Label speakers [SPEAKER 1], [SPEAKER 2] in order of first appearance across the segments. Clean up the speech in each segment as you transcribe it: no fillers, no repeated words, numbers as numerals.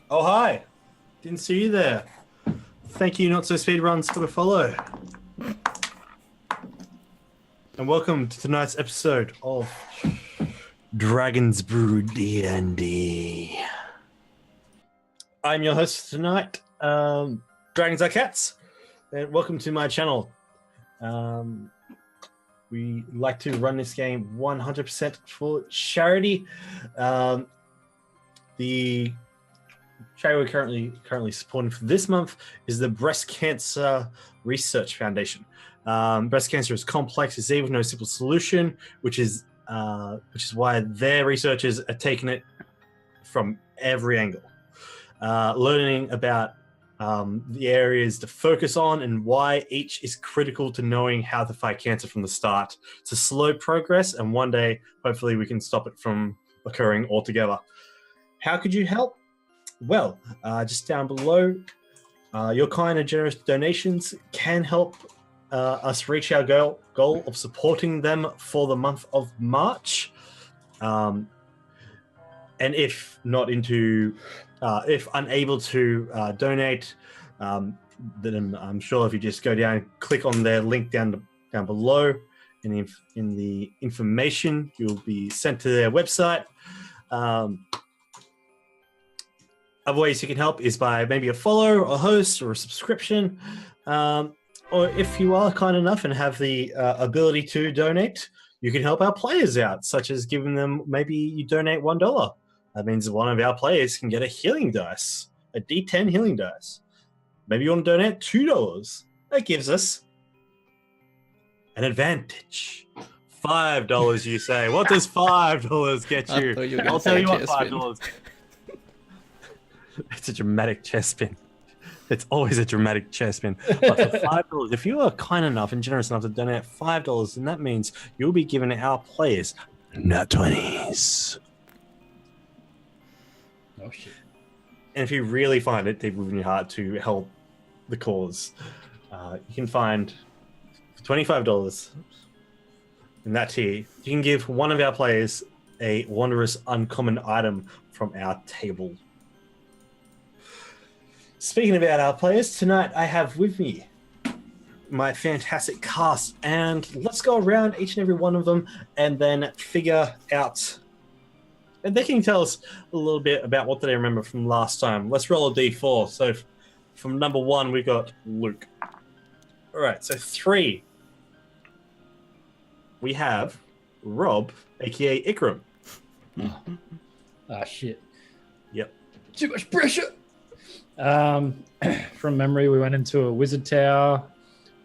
[SPEAKER 1] Oh, hi. Didn't see you there. Thank you, Not So Speedruns, for the follow. And welcome to tonight's episode of Dragon's Brew D&D. I'm your host tonight, Dragons Are Cats, and welcome to my channel. We like to run this game 100% for charity. The charity we're currently supporting for this month is the Breast Cancer Research Foundation. Breast cancer is complex, it's even no simple solution, which is why their researchers are taking it from every angle, learning about the areas to focus on and why each is critical to knowing how to fight cancer from the start. It's a slow progress, and one day, hopefully, we can stop it from occurring altogether. How could you help? Well, just down below, your kind and generous donations can help us reach our goal of supporting them for the month of March. And if unable to donate, then I'm sure if you just go down, click on their link down below, and in the information, you'll be sent to their website. Other ways you can help is by maybe a follow, a host, or a subscription. Or if you are kind enough and have the ability to donate, you can help our players out, such as giving them, maybe you donate $1. That means one of our players can get a healing dice, a D10 healing dice. Maybe you want to donate $2. That gives us an advantage. $5, you say. What does $5 get you? I'll tell you what $5. It's a dramatic chest spin. It's always a dramatic chest spin. But for $5, if you are kind enough and generous enough to donate $5, then that means you'll be giving our players nat 20s.
[SPEAKER 2] Oh shit!
[SPEAKER 1] And if you really find it deep within your heart to help the cause, you can find $25 in that tier. You can give one of our players a wondrous uncommon item from our table. Speaking about our players, tonight I have with me my fantastic cast, and let's go around each and every one of them and then figure out, and they can tell us a little bit about what they remember from last time. Let's roll a d4. So from number 1, we got Luke. All right, so 3. We have Rob, aka Ikram.
[SPEAKER 2] Shit.
[SPEAKER 1] Yep.
[SPEAKER 2] Too much pressure. From memory, we went into a wizard tower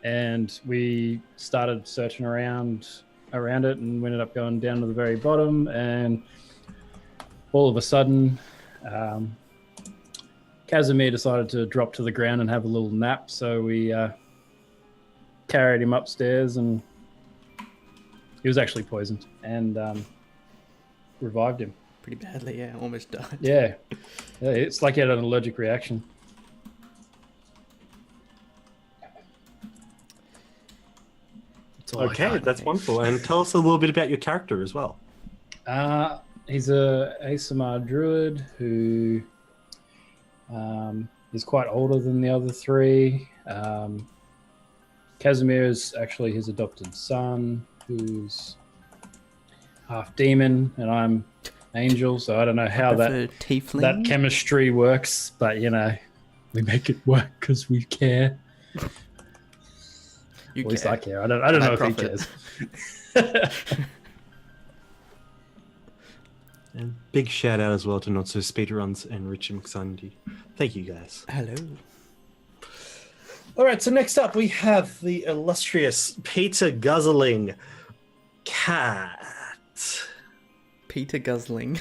[SPEAKER 2] and we started searching around it, and we ended up going down to the very bottom, and all of a sudden Casimir decided to drop to the ground and have a little nap, so we carried him upstairs, and he was actually poisoned, and revived him.
[SPEAKER 3] Pretty badly, yeah. Almost died.
[SPEAKER 2] Yeah, it's like he had an allergic reaction.
[SPEAKER 1] Okay, that's wonderful. And tell us a little bit about your character as well.
[SPEAKER 2] He's a ASMR druid who is quite older than the other 3. Casimir is actually his adopted son, who's half demon, and I'm angel, so I don't know how that chemistry works, but we make it work because we care. At least I care. I don't know if he cares.
[SPEAKER 1] And big shout out as well to Not So Speedruns and Richard McSundy. Thank you guys.
[SPEAKER 3] Hello.
[SPEAKER 1] All right, so next up we have the illustrious Peter Guzzling Cat.
[SPEAKER 3] Peter Guzzling.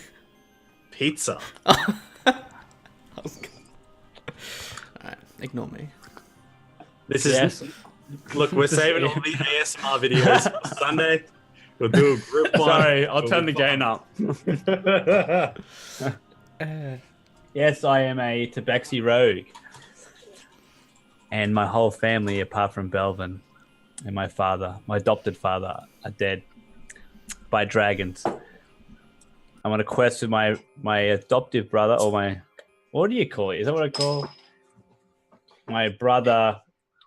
[SPEAKER 1] Pizza.
[SPEAKER 3] Alright, ignore me.
[SPEAKER 1] This is look, we're saving all the ASMR videos for Sunday. We'll do a group one.
[SPEAKER 4] Sorry, I'll turn the gain up. Yes, I am a Tabaxi rogue. And my whole family, apart from Belvin and my adopted father, are dead by dragons. I'm on a quest with my adoptive brother, or my what do you call it? Is that what I call my brother,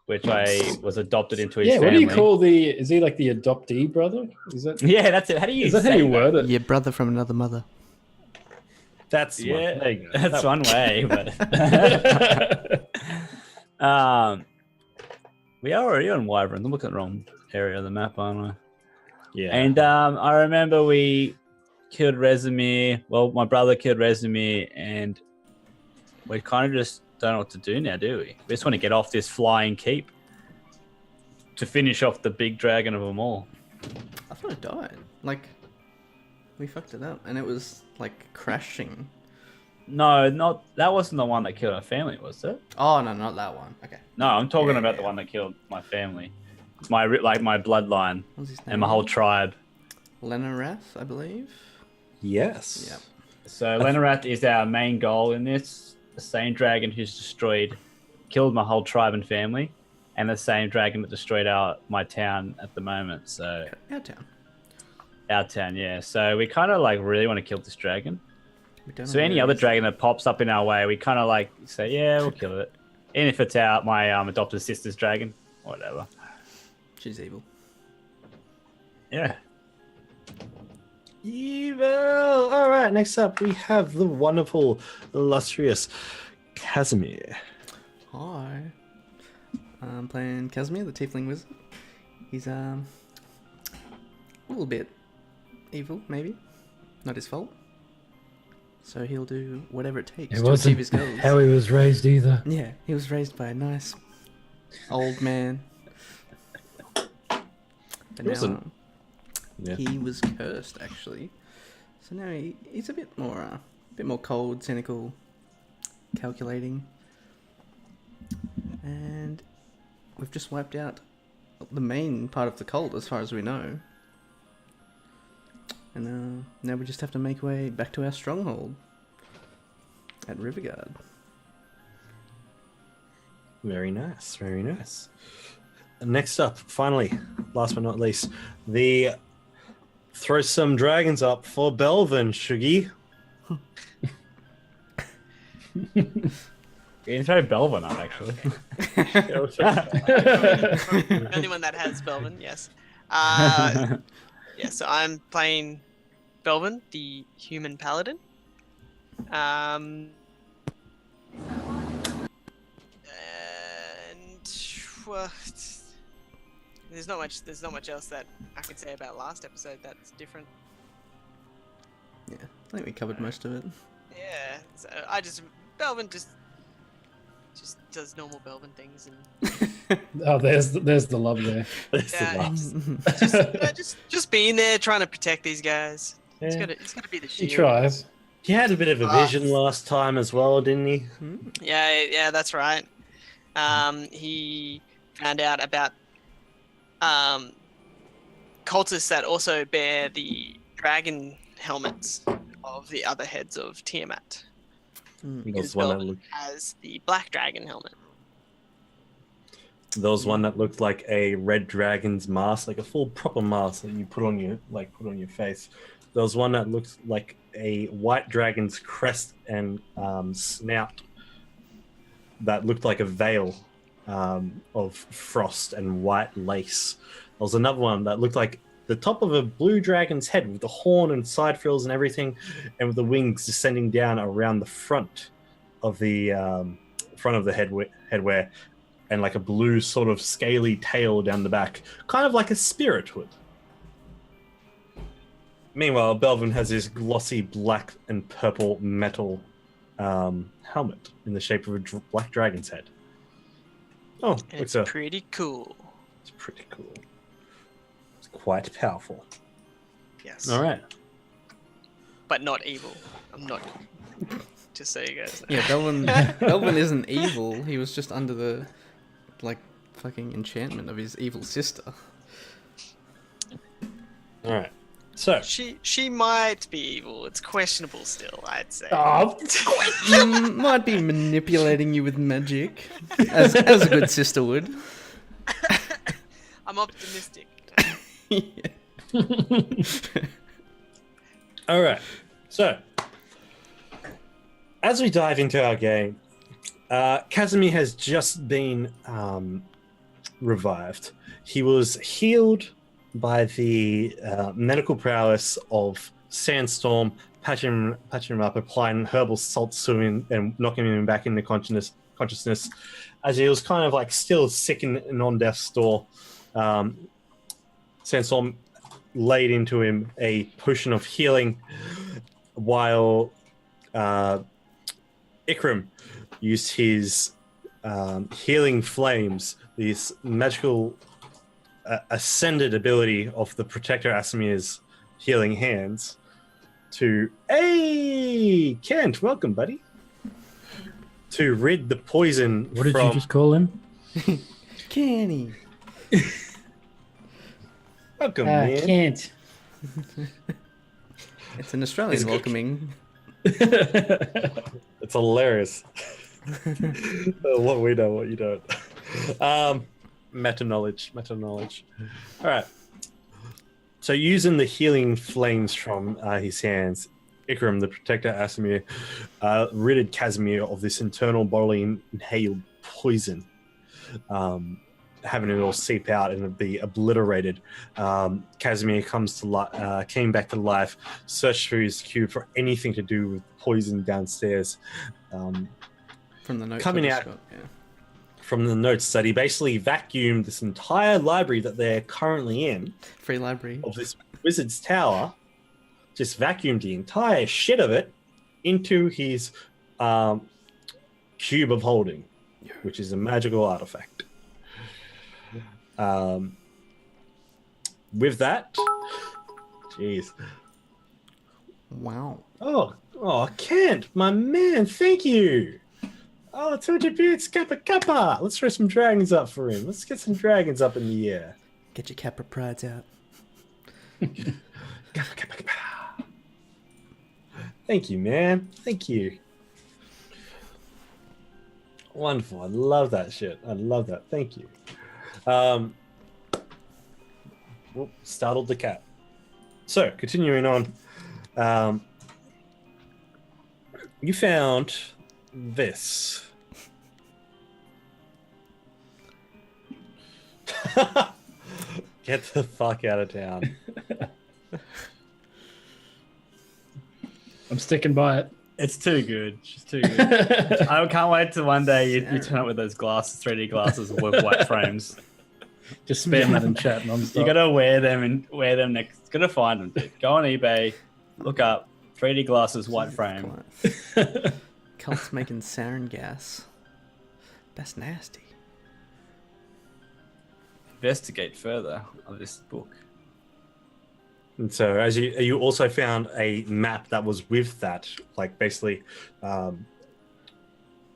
[SPEAKER 4] which I was adopted into his family?
[SPEAKER 2] What do you call the? Is he like the adoptee brother? Is that?
[SPEAKER 4] Yeah, that's it. How do you
[SPEAKER 2] Is that
[SPEAKER 4] say
[SPEAKER 2] how you word it?
[SPEAKER 3] Your brother from another mother.
[SPEAKER 1] That's one.
[SPEAKER 4] Yeah,
[SPEAKER 1] There you go.
[SPEAKER 4] that's one way. But we are already on Wyvern. I'm looking at the wrong area of the map, aren't I?
[SPEAKER 1] Yeah.
[SPEAKER 4] And I remember we killed Rezimir. Well, my brother killed Rezimir, and we kind of just don't know what to do now, do we? We just want to get off this flying keep to finish off the big dragon of them all.
[SPEAKER 3] I thought it died. Like, we fucked it up, and it was like crashing.
[SPEAKER 4] No, that wasn't the one that killed our family, was it?
[SPEAKER 3] Oh no, not that one. Okay.
[SPEAKER 4] No, I'm talking about the one that killed my family, my bloodline,
[SPEAKER 3] What was his name?
[SPEAKER 4] and my whole tribe.
[SPEAKER 3] Lenarath, I believe.
[SPEAKER 1] Yes.
[SPEAKER 3] Yep.
[SPEAKER 4] So Lenarath is our main goal in this. The same dragon who's killed my whole tribe and family, and the same dragon that destroyed my town at the moment. So
[SPEAKER 3] Our town.
[SPEAKER 4] yeah. So we kind of like really want to kill this dragon.
[SPEAKER 3] We don't
[SPEAKER 4] So
[SPEAKER 3] know
[SPEAKER 4] any
[SPEAKER 3] where
[SPEAKER 4] other
[SPEAKER 3] it is.
[SPEAKER 4] dragon that pops up in our way, we kind of like say, yeah, we'll kill it. And if it's my adopted sister's dragon, whatever.
[SPEAKER 3] She's evil.
[SPEAKER 4] Yeah.
[SPEAKER 1] Evil. All right. Next up, we have the wonderful, illustrious Casimir.
[SPEAKER 3] Hi. I'm playing Casimir, the Tiefling Wizard. He's a little bit evil, maybe. Not his fault. So he'll do whatever it takes
[SPEAKER 2] It
[SPEAKER 3] to achieve his
[SPEAKER 2] wasn't
[SPEAKER 3] goals.
[SPEAKER 2] how he was raised either.
[SPEAKER 3] Yeah, he was raised by a nice old man. But now
[SPEAKER 1] wasn't. Yeah.
[SPEAKER 3] he was cursed, actually. So now he's a bit more cold, cynical, calculating. And we've just wiped out the main part of the cult, as far as we know. And now we just have to make our way back to our stronghold at Riverguard.
[SPEAKER 1] Very nice. Very nice. Next up, finally, last but not least, the throw some dragons up for Belvin, Shuggy.
[SPEAKER 4] You can throw Belvin up, actually.
[SPEAKER 5] The only one that has Belvin, yes. Yeah, so I'm playing Belvin, the human paladin. And well, there's not much else that I can say about last episode that's different.
[SPEAKER 3] Yeah, I think we covered most of it.
[SPEAKER 5] Yeah, so Belvin just does normal Belvin things and
[SPEAKER 2] Oh, there's the love there.
[SPEAKER 1] That's the
[SPEAKER 5] yeah,
[SPEAKER 1] last.
[SPEAKER 5] just being there trying to protect these guys. He's
[SPEAKER 1] Yeah.
[SPEAKER 5] gotta be the
[SPEAKER 2] He
[SPEAKER 5] shield.
[SPEAKER 2] tries.
[SPEAKER 1] He had a bit of a vision last time as well, didn't he?
[SPEAKER 5] Yeah, that's right. He found out about cultists that also bear the dragon helmets of the other heads of Tiamat.
[SPEAKER 1] There
[SPEAKER 5] Because
[SPEAKER 1] was one that
[SPEAKER 5] Belvin
[SPEAKER 1] looked,
[SPEAKER 5] has the black dragon helmet.
[SPEAKER 1] there was one that looked like a red dragon's mask, like a full proper mask that you put on your face. There was one that looked like a white dragon's crest and snout that looked like a veil of frost and white lace. There was another one that looked like the top of a blue dragon's head with the horn and side frills and everything, and with the wings descending down around the front of the headwear, and like a blue sort of scaly tail down the back, kind of like a spirit would. Meanwhile, Belvin has this glossy black and purple metal helmet in the shape of a black dragon's head. Oh,
[SPEAKER 5] And
[SPEAKER 1] it's
[SPEAKER 5] pretty cool.
[SPEAKER 1] pretty cool. It's quite powerful.
[SPEAKER 5] Yes.
[SPEAKER 1] All right.
[SPEAKER 5] But not evil. I'm not. Just so you guys know.
[SPEAKER 3] Yeah, Belvin isn't evil. He was just under the fucking enchantment of his evil sister.
[SPEAKER 1] All right. So,
[SPEAKER 5] She might be evil. It's questionable still, I'd say.
[SPEAKER 3] Might be manipulating you with magic, as a good sister would.
[SPEAKER 5] I'm optimistic.
[SPEAKER 1] all right. So, as we dive into our game, Casimir has just been revived. He was healed by the medical prowess of Sandstorm, patching him up, applying herbal salts to him, and knocking him back into consciousness, as he was kind of like still sick and on death's door. Sandstorm laid into him a potion of healing, while Ikram used his healing flames, this magical ascended ability of the Protector Asamir's healing hands, to Kent, welcome, buddy. To rid the poison.
[SPEAKER 2] What did you just call him?
[SPEAKER 3] Kenny.
[SPEAKER 1] Welcome, man.
[SPEAKER 2] Kent.
[SPEAKER 3] It's an Australian welcoming.
[SPEAKER 1] It's hilarious. What we know, what you don't. Meta knowledge. All right. So using the healing flames from his hands, Ikram, the Protector Asamir, ridded Casimir of this internal bodily inhaled poison, having it all seep out and be obliterated. Casimir came back to life, searched through his cube for anything to do with poison downstairs.
[SPEAKER 3] From the notes
[SPEAKER 1] coming out from the notes that he basically vacuumed this entire library that they're currently in,
[SPEAKER 3] free library
[SPEAKER 1] of this wizard's tower, just vacuumed the entire shit of it into his cube of holding, which is a magical artifact. With that, jeez.
[SPEAKER 3] Wow.
[SPEAKER 1] Oh, Kent, my man, thank you. Oh, 200 bits, kappa. Let's throw some dragons up for him. Let's get some dragons up in the air.
[SPEAKER 3] Get your Kappa prides out.
[SPEAKER 1] Kappa. Thank you, man. Thank you. Wonderful. I love that shit. I love that. Thank you. Startled the cat. So, continuing on. You found this. Get the fuck out of town.
[SPEAKER 2] I'm sticking by it.
[SPEAKER 4] It's too good. She's too good. I can't wait till one day you turn up with those glasses, 3D glasses with white frames.
[SPEAKER 2] Just spam that in chat non-stop.
[SPEAKER 4] You gotta wear them next. Gotta find them, dude. Go on eBay, look up 3D glasses, white frame.
[SPEAKER 3] Cults making sarin gas. That's nasty.
[SPEAKER 4] Investigate further of this book.
[SPEAKER 1] And so, as you also found a map that was with that, like basically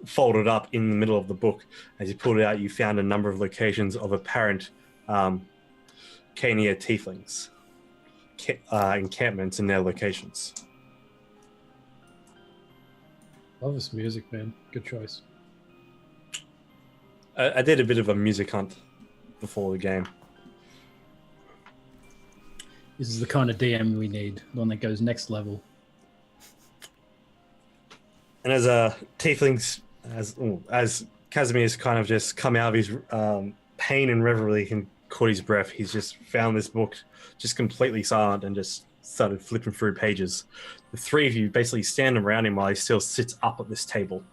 [SPEAKER 1] folded up in the middle of the book. As you pulled it out, you found a number of locations of apparent Kania tieflings, encampments and their locations.
[SPEAKER 2] Love this music, man. Good choice.
[SPEAKER 1] I did a bit of a music hunt before the game.
[SPEAKER 2] This is the kind of DM we need, the one that goes next level.
[SPEAKER 1] And as tieflings, as Casimir's kind of just come out of his pain and reverie and caught his breath, he's just found this book just completely silent and just started flipping through pages. The three of you basically stand around him while he still sits up at this table.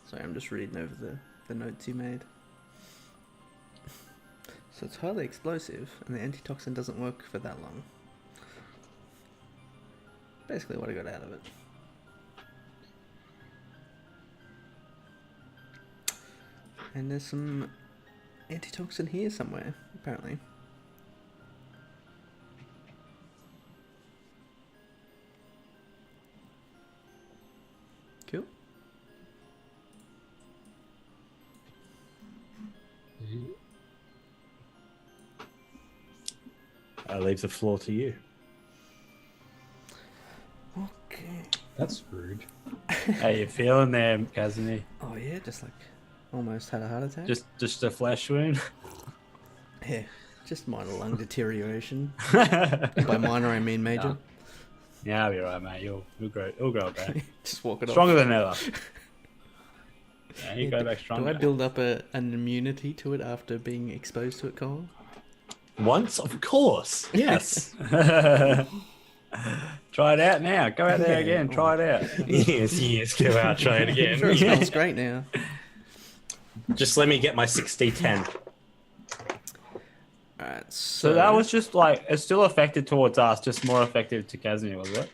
[SPEAKER 3] Sorry, I'm just reading over the notes you made. So it's highly explosive, and the antitoxin doesn't work for that long. Basically what I got out of it. And there's some antitoxin here somewhere, apparently. Cool.
[SPEAKER 1] I leave the floor to you.
[SPEAKER 3] Okay.
[SPEAKER 2] That's rude.
[SPEAKER 4] How you feeling there, Casimir?
[SPEAKER 3] Oh yeah, just like almost had a heart attack.
[SPEAKER 4] Just a flesh wound?
[SPEAKER 3] Yeah, just minor lung deterioration. By minor I mean major.
[SPEAKER 4] No. Yeah, I'll be right, mate. You'll grow back.
[SPEAKER 3] Just walk it
[SPEAKER 4] Stronger
[SPEAKER 3] off.
[SPEAKER 4] than ever. Yeah, you go back
[SPEAKER 3] Do
[SPEAKER 4] stronger.
[SPEAKER 3] I build up an immunity to it after being exposed to it, Cole?
[SPEAKER 1] Once, of course. Yes.
[SPEAKER 4] Try it out now. Go out there again. Try it out.
[SPEAKER 1] yes. Go out, try it
[SPEAKER 3] I'm sure it
[SPEAKER 1] again.
[SPEAKER 3] smells great now.
[SPEAKER 1] Just let me get my 6d10.
[SPEAKER 3] Alright,
[SPEAKER 4] So that was just like it's still effective towards us, just more effective to Casimir, was it?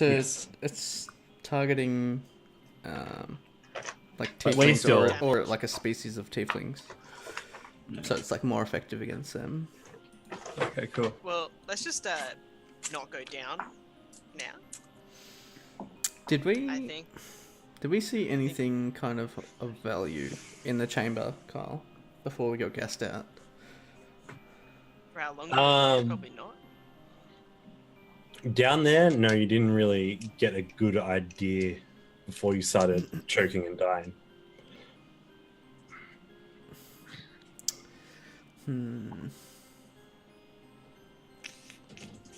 [SPEAKER 3] It's targeting like
[SPEAKER 4] But we
[SPEAKER 3] tieflings
[SPEAKER 4] still-
[SPEAKER 3] or like a species of tieflings. So it's like more effective against them.
[SPEAKER 4] Okay, cool.
[SPEAKER 5] Well, let's just not go down now.
[SPEAKER 3] Did
[SPEAKER 5] I
[SPEAKER 3] we
[SPEAKER 5] think.
[SPEAKER 3] see anything kind of value in the chamber, Kyle, before we got gassed out?
[SPEAKER 5] For how long? Probably not.
[SPEAKER 1] Down there, no, you didn't really get a good idea before you started choking and dying.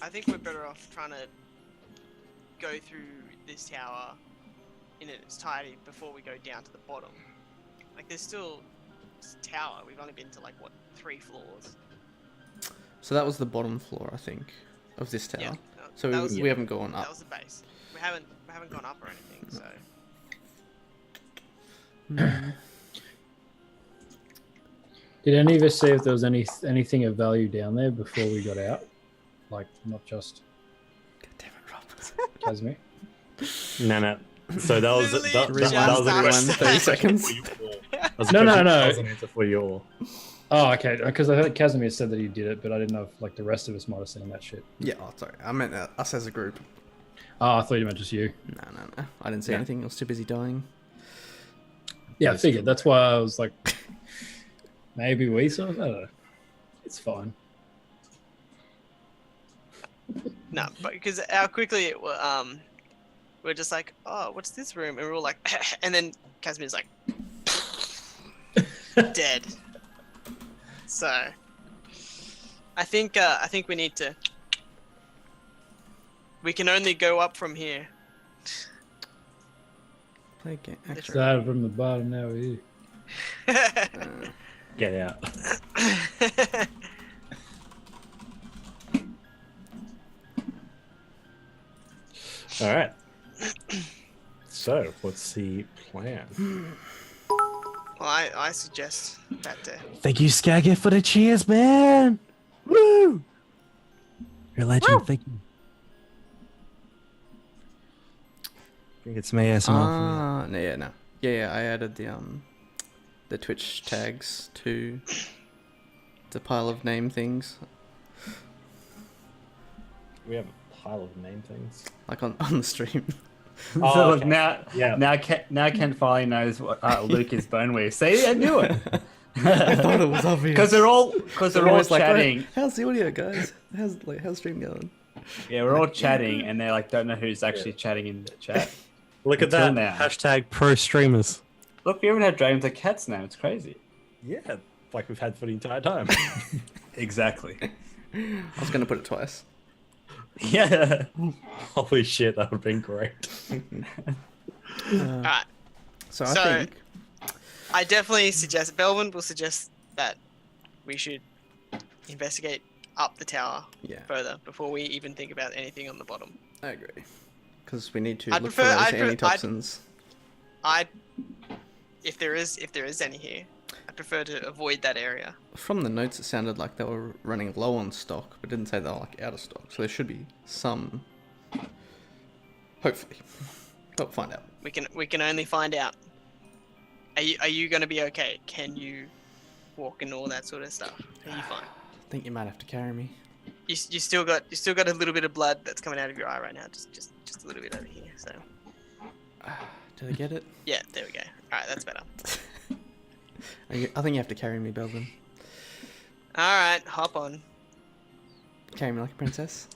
[SPEAKER 5] I think we're better off trying to go through this tower in its entirety before we go down to the bottom. Like, there's still this tower. We've only been to like what 3 floors.
[SPEAKER 3] So that was the bottom floor, I think, of this tower.
[SPEAKER 5] Yeah.
[SPEAKER 3] So
[SPEAKER 5] that was-
[SPEAKER 3] we haven't gone
[SPEAKER 5] That
[SPEAKER 3] up.
[SPEAKER 5] was the base. We haven't gone up or anything. So
[SPEAKER 2] Did any of us see if there was anything of value down there before we got out? Like, not just
[SPEAKER 3] Damn it, Rob.
[SPEAKER 2] Casimir?
[SPEAKER 1] No. So that was
[SPEAKER 5] Literally
[SPEAKER 1] that
[SPEAKER 5] just
[SPEAKER 1] was a
[SPEAKER 5] asked
[SPEAKER 1] question.
[SPEAKER 5] that.
[SPEAKER 3] 30 seconds.
[SPEAKER 1] For you all. That was a
[SPEAKER 2] No.
[SPEAKER 1] question- that was an answer for you all.
[SPEAKER 2] Oh, okay. Because I heard Casimir said that he did it, but I didn't know if like the rest of us might have seen that shit.
[SPEAKER 3] Yeah, oh, sorry. I meant us as a group.
[SPEAKER 2] Oh, I thought you meant just you.
[SPEAKER 3] No. I didn't see
[SPEAKER 1] Yeah.
[SPEAKER 3] anything. I was too busy dying.
[SPEAKER 2] Yeah, I figured. That's why I was like, maybe we saw. I don't know. It's fine.
[SPEAKER 5] no, but because how quickly it we're just like, oh, what's this room? And we're all like, and then Casimir's like, dead. So, I think we need to. We can only go up from here.
[SPEAKER 3] Play again. Actually,
[SPEAKER 2] Started from the bottom, now we're here.
[SPEAKER 1] Get out. All right. So, what's the plan?
[SPEAKER 5] Well, I suggest that.
[SPEAKER 1] Thank you, Skagit, for the cheers, man. Woo! You're a legend. Thank you. Can I get some ASMR?
[SPEAKER 3] no. Yeah, I added the Twitch tags to the pile of name things,
[SPEAKER 1] We have a pile of name things.
[SPEAKER 3] like on the stream.
[SPEAKER 1] Oh,
[SPEAKER 4] So look,
[SPEAKER 1] okay.
[SPEAKER 4] now Kent finally knows what Luke is bone with. See, I knew it.
[SPEAKER 3] I thought it was obvious.
[SPEAKER 4] Because they're all
[SPEAKER 3] always like,
[SPEAKER 4] chatting.
[SPEAKER 3] "Right, how's the audio, guys? How's stream going?"
[SPEAKER 4] Yeah, we're all chatting, and they like don't know who's actually chatting in the chat.
[SPEAKER 1] Look at
[SPEAKER 4] Until
[SPEAKER 1] that.
[SPEAKER 4] now.
[SPEAKER 1] Hashtag pro streamers.
[SPEAKER 4] Look, we haven't had Dragon with a cat's name. It's crazy.
[SPEAKER 1] Yeah, like we've had for the entire time.
[SPEAKER 4] Exactly.
[SPEAKER 3] I was gonna put it twice.
[SPEAKER 4] Yeah.
[SPEAKER 1] Holy shit, that would have been great.
[SPEAKER 5] All right.
[SPEAKER 3] So I
[SPEAKER 5] So-
[SPEAKER 3] think
[SPEAKER 5] I definitely suggest Belvin will suggest that we should investigate up the tower
[SPEAKER 3] yeah,
[SPEAKER 5] further before we even think about anything on the bottom.
[SPEAKER 3] I agree. Because we need to
[SPEAKER 5] I'd
[SPEAKER 3] look
[SPEAKER 5] prefer-
[SPEAKER 3] for
[SPEAKER 5] I'd
[SPEAKER 3] those
[SPEAKER 5] pre- I'd-
[SPEAKER 3] antitoxins.
[SPEAKER 5] If there is any here, I prefer to avoid that area.
[SPEAKER 3] From the notes, it sounded like they were running low on stock, but didn't say they were like out of stock. So there should be some. Hopefully, we'll find out.
[SPEAKER 5] We can only find out. Are you going to be okay? Can you walk and all that sort of stuff? Are you fine?
[SPEAKER 3] I think you might have to carry me.
[SPEAKER 5] You still got a little bit of blood that's coming out of your eye right now. Just a little bit over here. So
[SPEAKER 3] Did I get it?
[SPEAKER 5] yeah, there we go. All right, that's better.
[SPEAKER 3] I think you have to carry me, Belvin.
[SPEAKER 5] All right, hop on.
[SPEAKER 3] Carry me like a princess.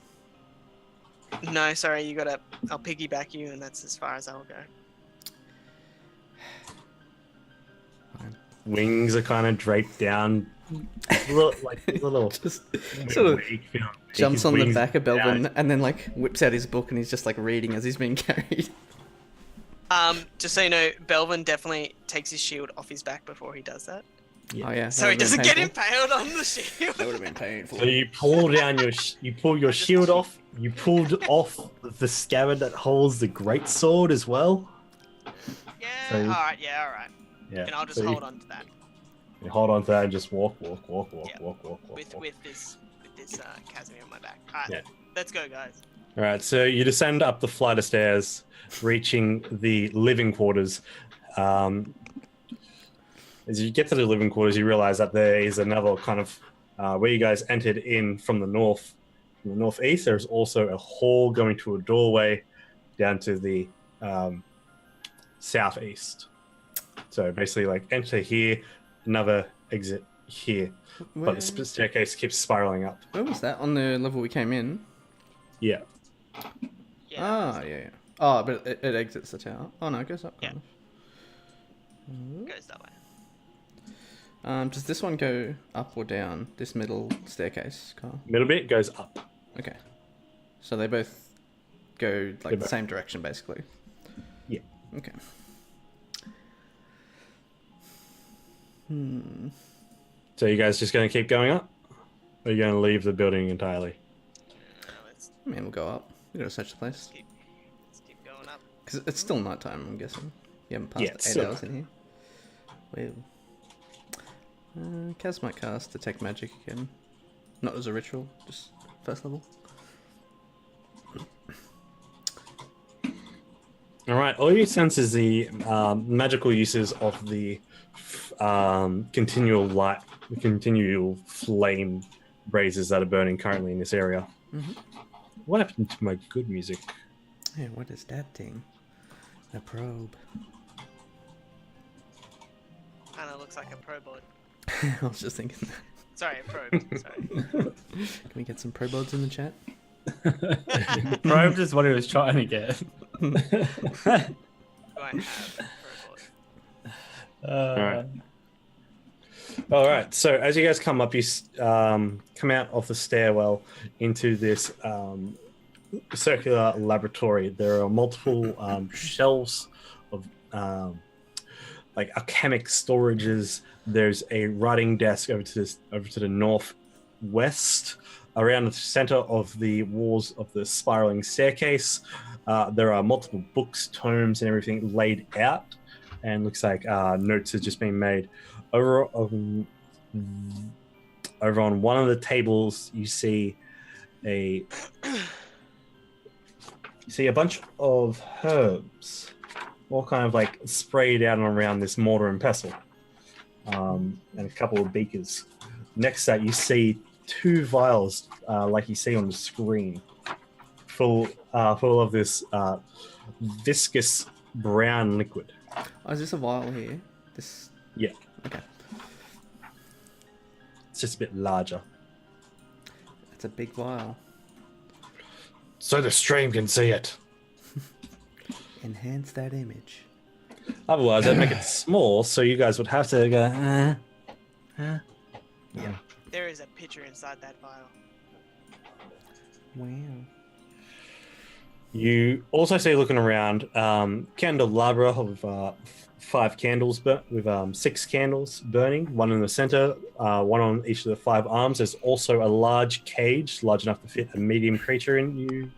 [SPEAKER 5] No, sorry, you gotta. I'll piggyback you, and that's as far as I'll go.
[SPEAKER 3] Fine.
[SPEAKER 1] Wings are kind of draped down little
[SPEAKER 3] Just sort of jumps on the back of Belvin
[SPEAKER 1] down.
[SPEAKER 3] and then like whips out his book and he's just like reading as he's being carried.
[SPEAKER 5] Just so you know, Belvin definitely takes his shield off his back before he does that.
[SPEAKER 1] Yeah.
[SPEAKER 3] Oh yeah.
[SPEAKER 5] So he doesn't get impaled on the shield.
[SPEAKER 3] That would have been painful.
[SPEAKER 1] So you pull down you pull your shield off. You pulled off the scabbard that holds the great sword as well.
[SPEAKER 5] Yeah.
[SPEAKER 1] So you-
[SPEAKER 5] all right. Yeah. All right.
[SPEAKER 1] Yeah.
[SPEAKER 5] And I'll just
[SPEAKER 1] so
[SPEAKER 5] hold on to that
[SPEAKER 1] You hold on to that and just walk.
[SPEAKER 5] Yeah.
[SPEAKER 1] Walk.
[SPEAKER 5] with this Casimir on my back. All right.
[SPEAKER 1] Yeah.
[SPEAKER 5] Let's go, guys.
[SPEAKER 1] All right. So you descend up the flight of stairs, reaching the living quarters. As you get to the living quarters, you realize that there is another kind of where you guys entered in from the northeast. There's also a hall going to a doorway down to the southeast. So basically, like enter here, another exit here, but the staircase keeps spiraling up.
[SPEAKER 3] Where was that? On the level we came in?
[SPEAKER 1] Yeah.
[SPEAKER 5] Yeah.
[SPEAKER 3] Yeah. Oh, but it exits the tower. Oh no, it goes up.
[SPEAKER 5] Yeah.
[SPEAKER 3] Kind of.
[SPEAKER 5] Goes that way.
[SPEAKER 3] Does this one go up or down? This middle staircase, Carl?
[SPEAKER 1] Middle bit goes up.
[SPEAKER 3] Okay. So they both go like the same direction, basically.
[SPEAKER 1] Yeah.
[SPEAKER 3] Okay.
[SPEAKER 1] So you guys just going to keep going up? Or are you going to leave the building entirely?
[SPEAKER 5] Let's
[SPEAKER 3] I mean, we'll go up. We gotta search the place.
[SPEAKER 5] let's keep going up.
[SPEAKER 3] Because it's still nighttime, I'm guessing. You haven't passed
[SPEAKER 1] Yeah, it's
[SPEAKER 3] 8
[SPEAKER 1] still
[SPEAKER 3] hours in here. Well. Kaz might cast Detect Magic again. Not as a ritual, just first level.
[SPEAKER 1] All right. All you sense is the magical uses of the continual light, the continual flame blazes that are burning currently in this area.
[SPEAKER 3] Mm-hmm.
[SPEAKER 1] What happened to my good music?
[SPEAKER 3] Hey, what is that thing? A probe.
[SPEAKER 5] Kinda looks like a probot.
[SPEAKER 3] I was just thinking that.
[SPEAKER 5] Sorry, a probe. Sorry.
[SPEAKER 3] Can we get some probods in the chat?
[SPEAKER 4] Probe is what he was trying to get.
[SPEAKER 5] Do I have a probot?
[SPEAKER 1] All right. So as you guys come up, you come out of the stairwell into this circular laboratory. There are multiple shelves of like alchemic storages. There's a writing desk over to the northwest. Around the center of the walls of the spiraling staircase, there are multiple books, tomes, and everything laid out, and looks like notes have just been made. Over on one of the tables, you see a bunch of herbs, all kind of like sprayed out and around this mortar and pestle, and a couple of beakers. Next to that, you see 2 vials, like you see on the screen, full of this viscous brown liquid.
[SPEAKER 3] Oh, is this a vial here? This.
[SPEAKER 1] Yeah.
[SPEAKER 3] Okay.
[SPEAKER 1] It's just a bit larger.
[SPEAKER 3] It's a big vial.
[SPEAKER 1] So the stream can see it.
[SPEAKER 3] Enhance that image.
[SPEAKER 1] Otherwise, I'd make it small, so you guys would have to go.
[SPEAKER 5] Yeah. There is a picture inside that vial.
[SPEAKER 3] Wow.
[SPEAKER 1] You also see, looking around, candelabra of 5 candles, with 6 candles burning, 1 in the center, 1 on each of the 5 arms. There's also a large cage, large enough to fit a medium creature in, you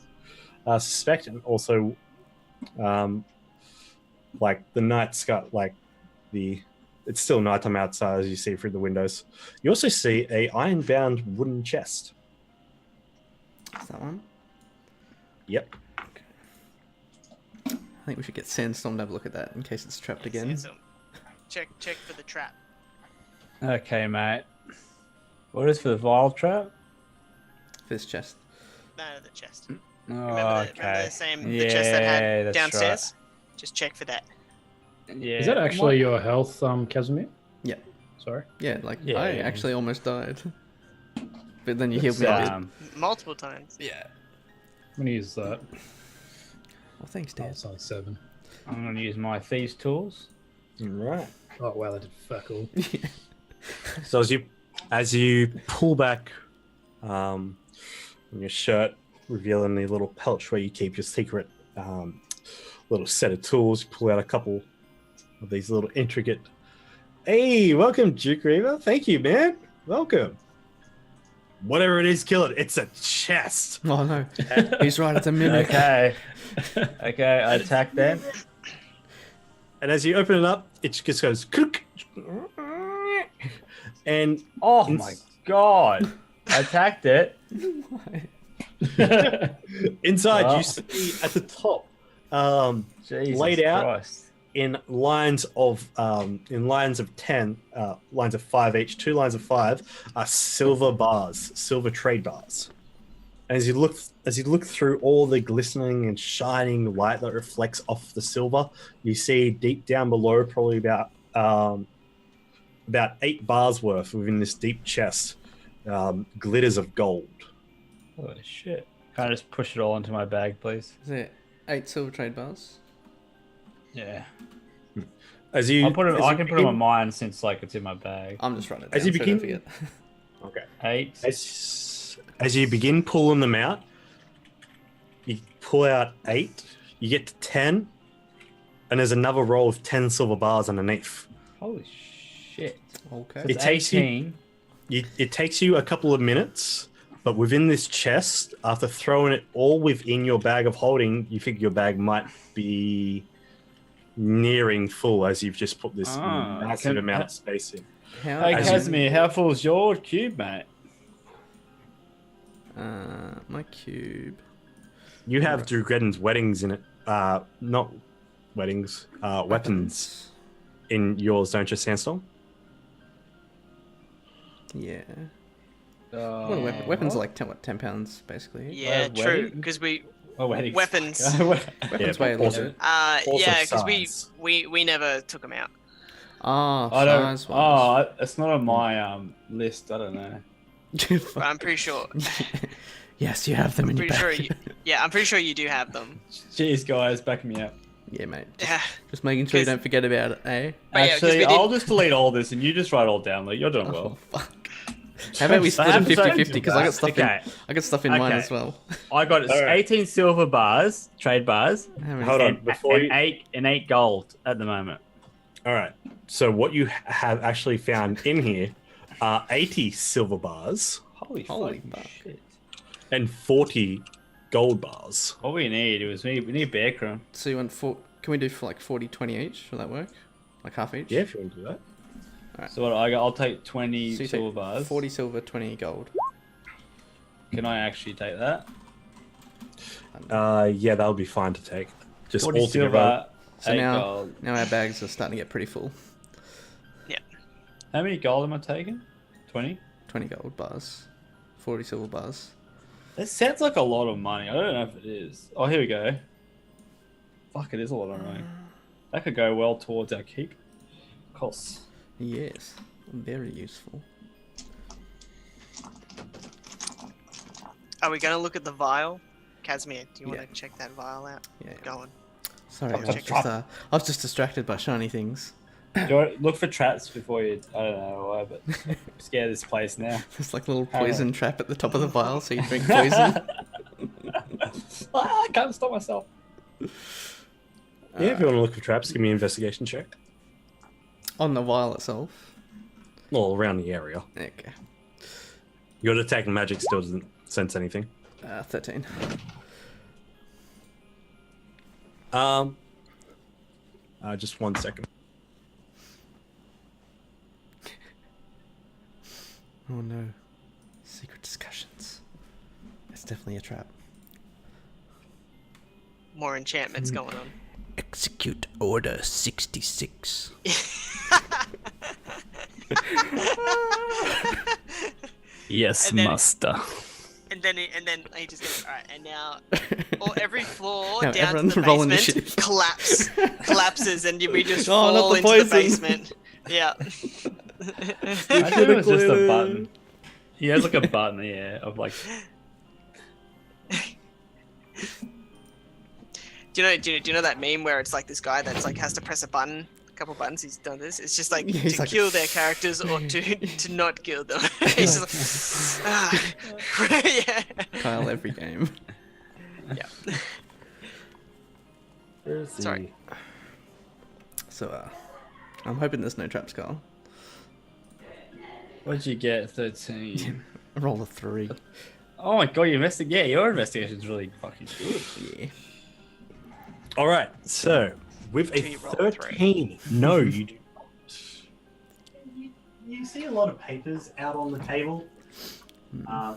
[SPEAKER 1] suspect, and also like the night sky, like it's still nighttime outside as you see through the windows. You also see a iron-bound wooden chest.
[SPEAKER 3] Is that one?
[SPEAKER 1] Yep.
[SPEAKER 3] I think we should get Sandstorm to have a look at that in case it's trapped again.
[SPEAKER 5] Sandstorm. Check for the trap.
[SPEAKER 4] Okay, mate. What is for the vial trap?
[SPEAKER 3] For this chest.
[SPEAKER 5] No, the chest.
[SPEAKER 4] Oh,
[SPEAKER 5] Remember
[SPEAKER 4] okay.
[SPEAKER 5] the chest that had
[SPEAKER 4] that's
[SPEAKER 5] downstairs? Just check for that.
[SPEAKER 4] Right. Yeah.
[SPEAKER 2] Is that actually your health, Casimir?
[SPEAKER 3] Yeah.
[SPEAKER 2] Sorry.
[SPEAKER 3] Yeah, like
[SPEAKER 4] Yeah.
[SPEAKER 3] I actually almost died. But then you healed me a bit.
[SPEAKER 5] Multiple times.
[SPEAKER 3] Yeah.
[SPEAKER 2] I'm gonna use that.
[SPEAKER 3] Well, thanks,
[SPEAKER 2] Oh,
[SPEAKER 3] Dad.
[SPEAKER 2] it's on 7.
[SPEAKER 4] I'm going to use my thieves' tools.
[SPEAKER 1] Right.
[SPEAKER 2] Oh wow, that did fuck all.
[SPEAKER 1] So as you As you pull back your shirt, revealing the little pouch where you keep your secret little set of tools, you pull out a couple of these little intricate. Hey, welcome, Duke Reaver. Thank you, man. Welcome. Whatever it is, kill it. It's a chest.
[SPEAKER 3] Oh no, he's right. It's a mimic.
[SPEAKER 4] Okay. Okay, I attack then.
[SPEAKER 1] And as you open it up, it just goes cook. And
[SPEAKER 4] Oh my god. I attacked it.
[SPEAKER 1] inside you see at the top,
[SPEAKER 4] Jesus
[SPEAKER 1] laid out
[SPEAKER 4] Christ.
[SPEAKER 1] in lines of 10, lines of 5 each, 2 lines of 5 are silver bars, silver trade bars. And as you look through all the glistening and shining light that reflects off the silver, you see deep down below, probably about 8 bars worth within this deep chest, glitters of gold.
[SPEAKER 4] Holy shit. Can I just push it all into my bag, please?
[SPEAKER 3] Is it 8 silver trade bars?
[SPEAKER 4] Yeah.
[SPEAKER 1] As you,
[SPEAKER 4] I can put them
[SPEAKER 1] begin,
[SPEAKER 4] on mine since like it's in my bag.
[SPEAKER 3] I'm just writing it down.
[SPEAKER 1] As you
[SPEAKER 3] so I don't
[SPEAKER 1] begin-
[SPEAKER 3] forget.
[SPEAKER 1] okay.
[SPEAKER 4] 8.
[SPEAKER 1] As you begin pulling them out, you pull out 8, you get to 10, and there's another roll of 10 silver bars underneath.
[SPEAKER 4] Holy shit.
[SPEAKER 3] Okay.
[SPEAKER 1] It takes you-
[SPEAKER 4] 18.
[SPEAKER 1] It takes you a couple of minutes, but within this chest, after throwing it all within your bag of holding, you figure your bag might be nearing full as you've just put this massive amount of space in.
[SPEAKER 3] How?
[SPEAKER 4] Hey,
[SPEAKER 1] As
[SPEAKER 4] Casimir, how full's your cube, mate?
[SPEAKER 3] My cube.
[SPEAKER 1] You have Drew Gredden's weddings in it. Not weddings, weapons in yours, don't you, Sandstorm?
[SPEAKER 3] Yeah. Well, weapons are like 10 pounds, basically.
[SPEAKER 5] Yeah,
[SPEAKER 4] Well,
[SPEAKER 5] true.
[SPEAKER 4] wedding-
[SPEAKER 5] Because we
[SPEAKER 4] weddings.
[SPEAKER 5] weapons.
[SPEAKER 3] Weapons weigh a little
[SPEAKER 1] also-
[SPEAKER 3] bit.
[SPEAKER 1] Also
[SPEAKER 5] Yeah, because
[SPEAKER 1] size.
[SPEAKER 5] we never took them out.
[SPEAKER 3] Ah,
[SPEAKER 4] I don't.
[SPEAKER 3] size
[SPEAKER 4] Oh, it's not on my list. I don't know.
[SPEAKER 5] But I'm pretty sure.
[SPEAKER 3] Yes, you have them in your
[SPEAKER 5] Pretty
[SPEAKER 3] bag.
[SPEAKER 5] sure. I'm pretty sure you do have them.
[SPEAKER 4] Cheers, guys, back me up.
[SPEAKER 3] Yeah, mate.
[SPEAKER 5] Yeah.
[SPEAKER 3] Just making sure you
[SPEAKER 5] 'Cause-
[SPEAKER 3] don't forget about it, eh?
[SPEAKER 5] But yeah, 'cause
[SPEAKER 4] Actually,
[SPEAKER 5] we did-
[SPEAKER 4] I'll just delete all this and you just write it all down. Like, you're doing well.
[SPEAKER 3] Oh, fuck. How about we split them
[SPEAKER 4] have to
[SPEAKER 3] 50-50? Because I got stuff
[SPEAKER 4] Okay.
[SPEAKER 3] I got stuff in mine
[SPEAKER 4] Okay.
[SPEAKER 3] as well.
[SPEAKER 4] I got
[SPEAKER 1] All right.
[SPEAKER 4] 18 silver bars, trade bars,
[SPEAKER 3] How many?
[SPEAKER 1] Hold on,
[SPEAKER 4] and,
[SPEAKER 1] before
[SPEAKER 4] and
[SPEAKER 1] you...
[SPEAKER 4] eight gold at the moment.
[SPEAKER 1] All right. So what you have actually found in here are 80 silver bars
[SPEAKER 3] Holy
[SPEAKER 4] fucking
[SPEAKER 3] fuck.
[SPEAKER 4] shit.
[SPEAKER 1] and 40 gold bars.
[SPEAKER 4] What we need we need bear crumb.
[SPEAKER 3] So you want can we do for like 40-20 each? Will that work? Like half each?
[SPEAKER 1] Yeah, if you want to do that.
[SPEAKER 4] So what I'll take 20
[SPEAKER 3] So you
[SPEAKER 4] silver
[SPEAKER 3] take
[SPEAKER 4] bars.
[SPEAKER 3] 40 silver, 20 gold.
[SPEAKER 4] Can I actually take that?
[SPEAKER 1] Yeah, that'll be fine to take. Just
[SPEAKER 4] 40
[SPEAKER 1] all together.
[SPEAKER 4] silver,
[SPEAKER 3] So
[SPEAKER 4] 8
[SPEAKER 3] now-
[SPEAKER 4] gold.
[SPEAKER 3] Now our bags are starting to get pretty full.
[SPEAKER 4] How many gold am I taking? 20?
[SPEAKER 3] 20 gold bars. 40 silver bars.
[SPEAKER 4] That sounds like a lot of money. I don't know if it is. Oh, here we go. Fuck, it is a lot of money. That could go well towards our keep costs.
[SPEAKER 3] Yes. Very useful.
[SPEAKER 5] Are we gonna look at the vial? Casimir, do you want
[SPEAKER 3] Yeah.
[SPEAKER 5] to check that vial out?
[SPEAKER 3] Yeah.
[SPEAKER 5] Go on.
[SPEAKER 3] Sorry,
[SPEAKER 5] I'll check
[SPEAKER 3] I was just distracted by shiny things.
[SPEAKER 4] Do you want to look for traps before you... I don't know why, but I'm scared of this place now.
[SPEAKER 3] There's like a little poison trap at the top of the vial, so you drink poison.
[SPEAKER 4] I can't stop myself.
[SPEAKER 1] Yeah, if you want to look for traps, give me an investigation check.
[SPEAKER 3] On the vial itself.
[SPEAKER 1] Well, around the area.
[SPEAKER 3] Okay.
[SPEAKER 1] Your detect magic still doesn't sense anything.
[SPEAKER 3] 13.
[SPEAKER 1] Just 1 second.
[SPEAKER 3] Oh no. Secret discussions. It's definitely a trap.
[SPEAKER 5] More enchantments going on.
[SPEAKER 3] Execute Order 66.
[SPEAKER 4] Yes,
[SPEAKER 5] And then-
[SPEAKER 4] master.
[SPEAKER 5] And then he just goes, alright, and now every floor
[SPEAKER 3] Now
[SPEAKER 5] down to
[SPEAKER 3] everyone
[SPEAKER 5] the
[SPEAKER 3] roll
[SPEAKER 5] basement
[SPEAKER 3] initiative.
[SPEAKER 5] collapses and we just
[SPEAKER 3] Oh, not
[SPEAKER 5] fall
[SPEAKER 3] the
[SPEAKER 5] into the
[SPEAKER 3] poison.
[SPEAKER 5] basement. Yeah.
[SPEAKER 4] Imagine it was just a button. He has like a button, yeah, of like...
[SPEAKER 5] Do you know that meme where it's like this guy that's like has to press a button couple buttons he's done this. It's just like
[SPEAKER 3] Yeah, he's
[SPEAKER 5] to
[SPEAKER 3] like-
[SPEAKER 5] kill their characters or to not kill them. He's just like, yeah.
[SPEAKER 3] Kyle every game.
[SPEAKER 5] Yeah.
[SPEAKER 1] Where's the...
[SPEAKER 5] Sorry.
[SPEAKER 3] So, I'm hoping there's no traps, Kyle.
[SPEAKER 4] What'd you get? 13.
[SPEAKER 3] Roll a 3.
[SPEAKER 4] Oh my god, yeah, your investigation's really fucking good.
[SPEAKER 3] Yeah.
[SPEAKER 1] All right, so with a
[SPEAKER 5] Do you roll a
[SPEAKER 1] 13, no, you do not. You see a lot of papers out on the table.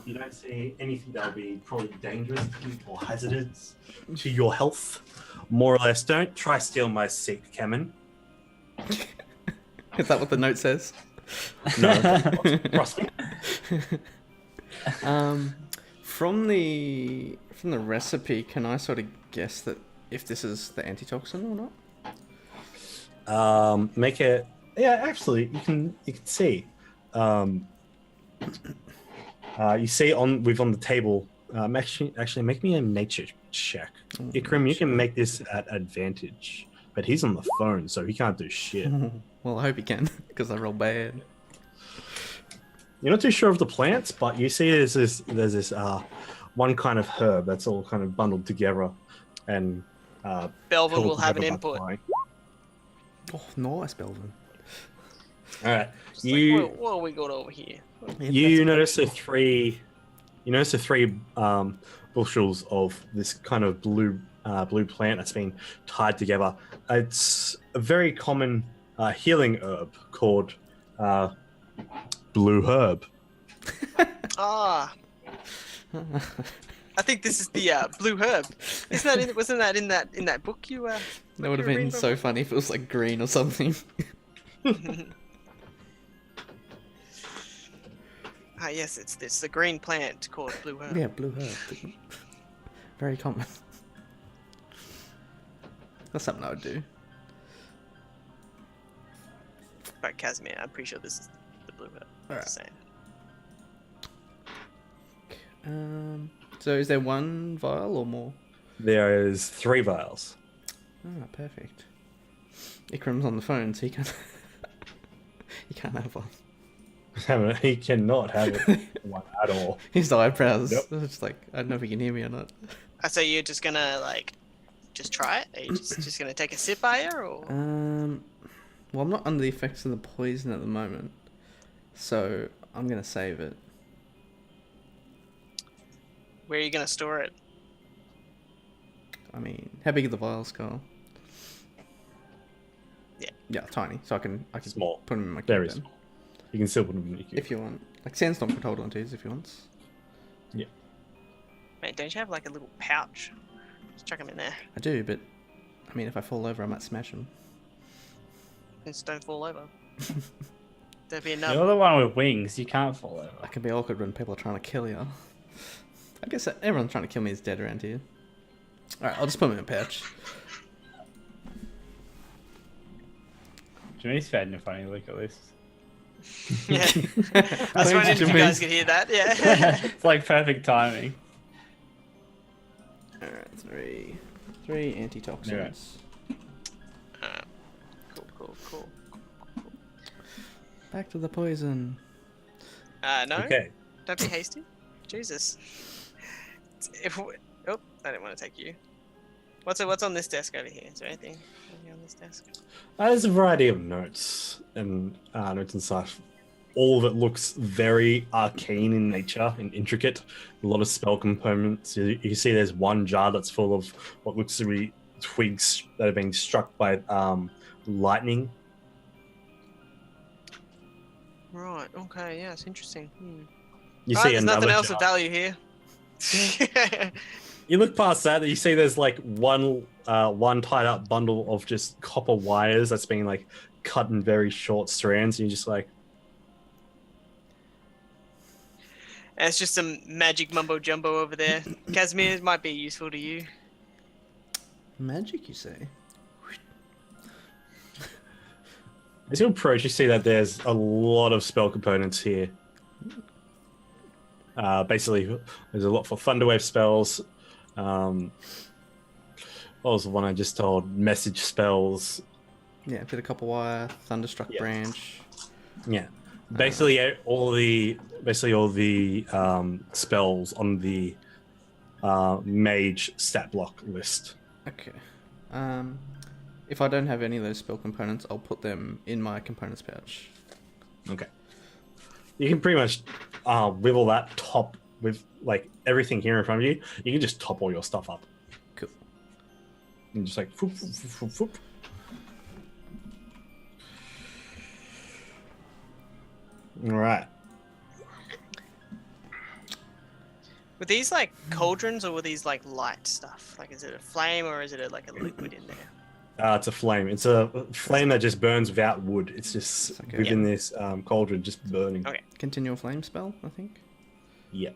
[SPEAKER 1] You don't see anything that would be probably dangerous to you or hazardous to your health. More or less, don't try steal my seat, Cameron.
[SPEAKER 3] Is that what the note says?
[SPEAKER 1] No, trust me.
[SPEAKER 3] From the recipe, can I sort of guess that if this is the antitoxin or not?
[SPEAKER 1] Make it. Yeah, actually, you can see. You see on the table. Actually, make me a nature check. Ikram, you can make this at advantage, but he's on the phone, so he can't do shit.
[SPEAKER 3] Well, I hope you can, because I roll bad.
[SPEAKER 1] You're not too sure of the plants, but you see there's this one kind of herb that's all kind of bundled together, and
[SPEAKER 5] Belvin will
[SPEAKER 1] held
[SPEAKER 5] have an
[SPEAKER 1] together by
[SPEAKER 5] input.
[SPEAKER 1] flying.
[SPEAKER 3] Oh, nice, Belvin.
[SPEAKER 1] All right,
[SPEAKER 5] Just like, what have we got over here?
[SPEAKER 1] you notice the three bushels of this kind of blue plant that's been tied together. It's a very common healing herb called blue herb.
[SPEAKER 5] Ah. I think this is the blue herb. Wasn't that in that book you
[SPEAKER 3] That would have
[SPEAKER 5] you
[SPEAKER 3] been
[SPEAKER 5] read
[SPEAKER 3] so funny if it was like green or something.
[SPEAKER 5] Ah, yes, it's the green plant called blue herb.
[SPEAKER 3] Yeah, blue herb. Very common. That's something I would do.
[SPEAKER 5] But Casimir, I'm pretty sure this is the blue herb.
[SPEAKER 3] Alright.
[SPEAKER 5] Just saying.
[SPEAKER 3] So is there one vial or more?
[SPEAKER 1] There is 3 vials.
[SPEAKER 3] Ah, perfect. Ikram's on the phone, so he can't. He can't have one.
[SPEAKER 1] He cannot have one at all.
[SPEAKER 3] His eyebrows.
[SPEAKER 1] Yep.
[SPEAKER 3] It's like I don't know if he can hear me or not.
[SPEAKER 5] So you're just gonna just try it? Are you just gonna take a sip, are you, or?
[SPEAKER 3] Well, I'm not under the effects of the poison at the moment, so I'm gonna save it.
[SPEAKER 5] Where are you gonna store it?
[SPEAKER 3] I mean, how big are the vials, Carl?
[SPEAKER 5] Yeah.
[SPEAKER 3] Yeah, tiny. So I can
[SPEAKER 1] Small.
[SPEAKER 3] put them in my cube
[SPEAKER 1] Very
[SPEAKER 3] then,
[SPEAKER 1] small. You can still put them in your cube.
[SPEAKER 3] if you want. Like Sandstorm could hold on to his if he wants.
[SPEAKER 5] Mate, don't you have like a little pouch? Just chuck them in there.
[SPEAKER 3] I do, but I mean, if I fall over, I might smash them.
[SPEAKER 5] Just don't fall over. There'd be enough.
[SPEAKER 4] You're the one with wings. You can't fall over.
[SPEAKER 3] That can be awkward when people are trying to kill you. I guess everyone trying to kill me is dead around here. Alright, I'll just put them in a pouch.
[SPEAKER 4] Jimmy's fading a funny look at this.
[SPEAKER 5] Yeah. I was wondering if you guys could hear that. Yeah.
[SPEAKER 4] It's like perfect timing.
[SPEAKER 3] Alright, three antitoxins.
[SPEAKER 5] Uh, cool.
[SPEAKER 3] Back to the poison.
[SPEAKER 5] No.
[SPEAKER 1] Okay.
[SPEAKER 5] Don't be hasty. Jesus. Oh, I didn't want to take you. What's on this desk over here? Is there anything on this desk?
[SPEAKER 1] There's a variety of notes and such. All of it looks very arcane in nature and intricate. A lot of spell components. You can see there's one jar that's full of what looks to be twigs that are being struck by lightning.
[SPEAKER 5] Right. Okay. Yeah, it's interesting.
[SPEAKER 1] You
[SPEAKER 5] Right,
[SPEAKER 1] see
[SPEAKER 5] there's
[SPEAKER 1] another
[SPEAKER 5] nothing else
[SPEAKER 1] jar.
[SPEAKER 5] of value here.
[SPEAKER 1] You look past that, and you see there's like one tied up bundle of just copper wires that's being like cut in very short strands, and you're just like,
[SPEAKER 5] And it's just some magic mumbo jumbo over there. Casimir, it might be useful to you.
[SPEAKER 3] Magic, you say?
[SPEAKER 1] as you approach, you see that there's a lot of spell components here. Basically, there's a lot for Thunderwave spells. What was the one I just told? Message spells.
[SPEAKER 3] Yeah, a bit of copper wire, thunderstruck
[SPEAKER 1] Yeah.
[SPEAKER 3] branch.
[SPEAKER 1] Yeah. Basically, all the spells on the mage stat block list.
[SPEAKER 3] Okay. If I don't have any of those spell components, I'll put them in my components pouch.
[SPEAKER 1] Okay. You can pretty much with all that top with like everything here in front of you. You can just top all your stuff up.
[SPEAKER 3] Cool.
[SPEAKER 1] And just like whoop, whoop, whoop, whoop, whoop. All right.
[SPEAKER 5] Were these like cauldrons or were these like light stuff? Like, is it a flame or is it like a liquid in there?
[SPEAKER 1] It's a flame. It's a flame that just burns without wood. It's just
[SPEAKER 3] Okay.
[SPEAKER 1] within this cauldron, just burning.
[SPEAKER 5] Okay.
[SPEAKER 3] Continual flame spell, I think.
[SPEAKER 1] Yeah.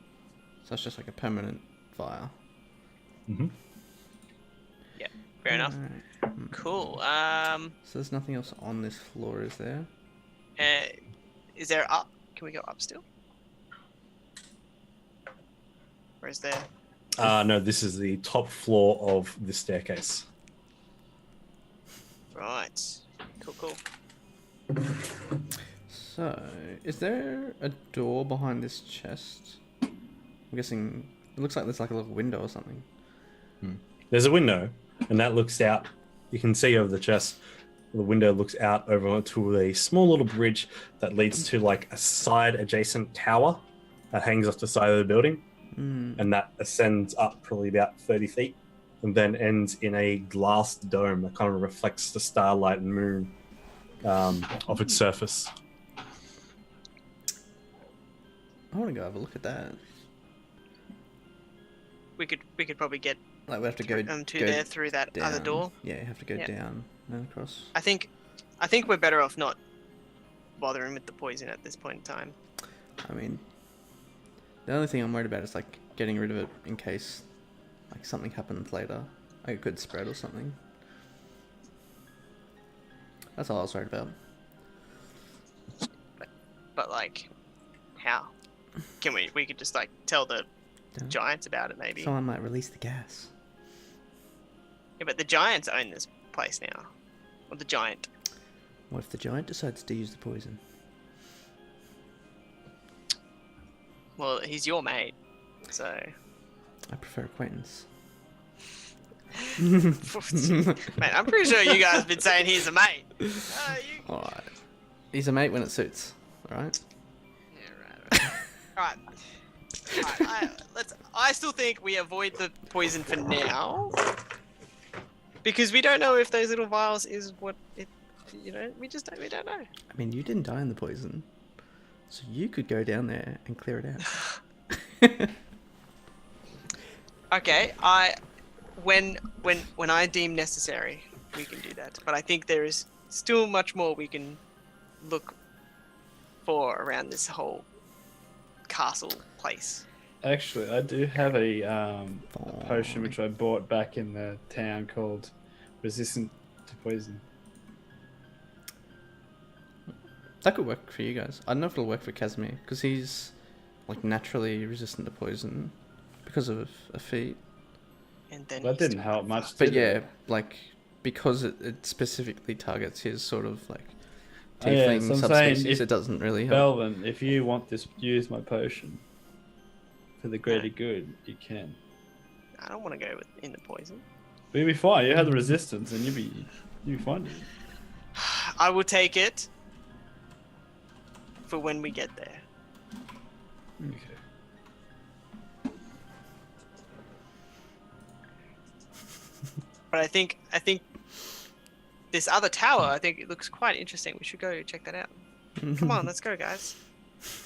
[SPEAKER 3] So it's just like a permanent fire.
[SPEAKER 1] Mm-hmm.
[SPEAKER 5] Fair enough.
[SPEAKER 3] Alright.
[SPEAKER 5] Cool.
[SPEAKER 3] So there's nothing else on this floor, is there?
[SPEAKER 5] Is there up? Can we go up still? Or is there?
[SPEAKER 1] No, this is the top floor of the staircase.
[SPEAKER 5] Right. Cool.
[SPEAKER 3] So, is there a door behind this chest? I'm guessing it looks like there's like a little window or something.
[SPEAKER 1] There's a window, and that looks out. You can see over the chest. The window looks out over onto a small little bridge that leads to like a side adjacent tower that hangs off the side of the building, and that ascends up probably about 30 feet, and then ends in a glass dome that kind of reflects the starlight and moon off its surface.
[SPEAKER 3] I want to go have a look at that.
[SPEAKER 5] We could probably get
[SPEAKER 3] Like we have to go
[SPEAKER 5] to there through that other
[SPEAKER 3] down.
[SPEAKER 5] door.
[SPEAKER 3] Yeah, you have to go
[SPEAKER 5] Yeah.
[SPEAKER 3] down and across.
[SPEAKER 5] I think we're better off not bothering with the poison at this point in time.
[SPEAKER 3] I mean, the only thing I'm worried about is like getting rid of it in case like something happens later, like it could spread or something. That's all I was worried about.
[SPEAKER 5] But like, how? Can we could just like tell the
[SPEAKER 3] Yeah.
[SPEAKER 5] giants about it maybe.
[SPEAKER 3] Someone might release the gas.
[SPEAKER 5] Yeah, but the giants own this place now. Or the giant.
[SPEAKER 3] What if the giant decides to use the poison?
[SPEAKER 5] Well, he's your mate, so.
[SPEAKER 3] I prefer acquaintance.
[SPEAKER 5] Man, I'm pretty sure you guys have been saying he's a mate.
[SPEAKER 3] Alright. He's a mate when it suits, alright?
[SPEAKER 5] Yeah, right. Alright, I still think we avoid the poison for now. Because we don't know if those little vials is what it, we don't know.
[SPEAKER 3] I mean, you didn't die in the poison, so you could go down there and clear it out.
[SPEAKER 5] Okay, when I deem necessary, we can do that. But I think there is still much more we can look for around this whole castle place.
[SPEAKER 2] Actually, I do have a potion which I bought back in the town called Resistant to Poison.
[SPEAKER 3] That could work for you guys. I don't know if it'll work for Casimir, because he's like naturally resistant to poison because of a feat.
[SPEAKER 5] And then
[SPEAKER 2] That
[SPEAKER 5] he's
[SPEAKER 2] didn't
[SPEAKER 5] doing
[SPEAKER 2] help
[SPEAKER 5] the
[SPEAKER 2] much.
[SPEAKER 5] fast-
[SPEAKER 3] But
[SPEAKER 2] did
[SPEAKER 3] yeah,
[SPEAKER 2] it?
[SPEAKER 3] like because it specifically targets his sort of like
[SPEAKER 2] Oh, yeah,
[SPEAKER 3] tiefling
[SPEAKER 2] so I'm saying
[SPEAKER 3] subspecies,
[SPEAKER 2] if-
[SPEAKER 3] it doesn't really help.
[SPEAKER 2] Belvin, if you want this, use my potion for the greater good. You can.
[SPEAKER 5] I don't want to go in the poison.
[SPEAKER 2] But you'll be fine. You have the resistance, and you'll be fine.
[SPEAKER 5] I will take it for when we get there.
[SPEAKER 2] Okay.
[SPEAKER 5] But I think this other tower, I think it looks quite interesting. We should go check that out. Come on, let's go, guys.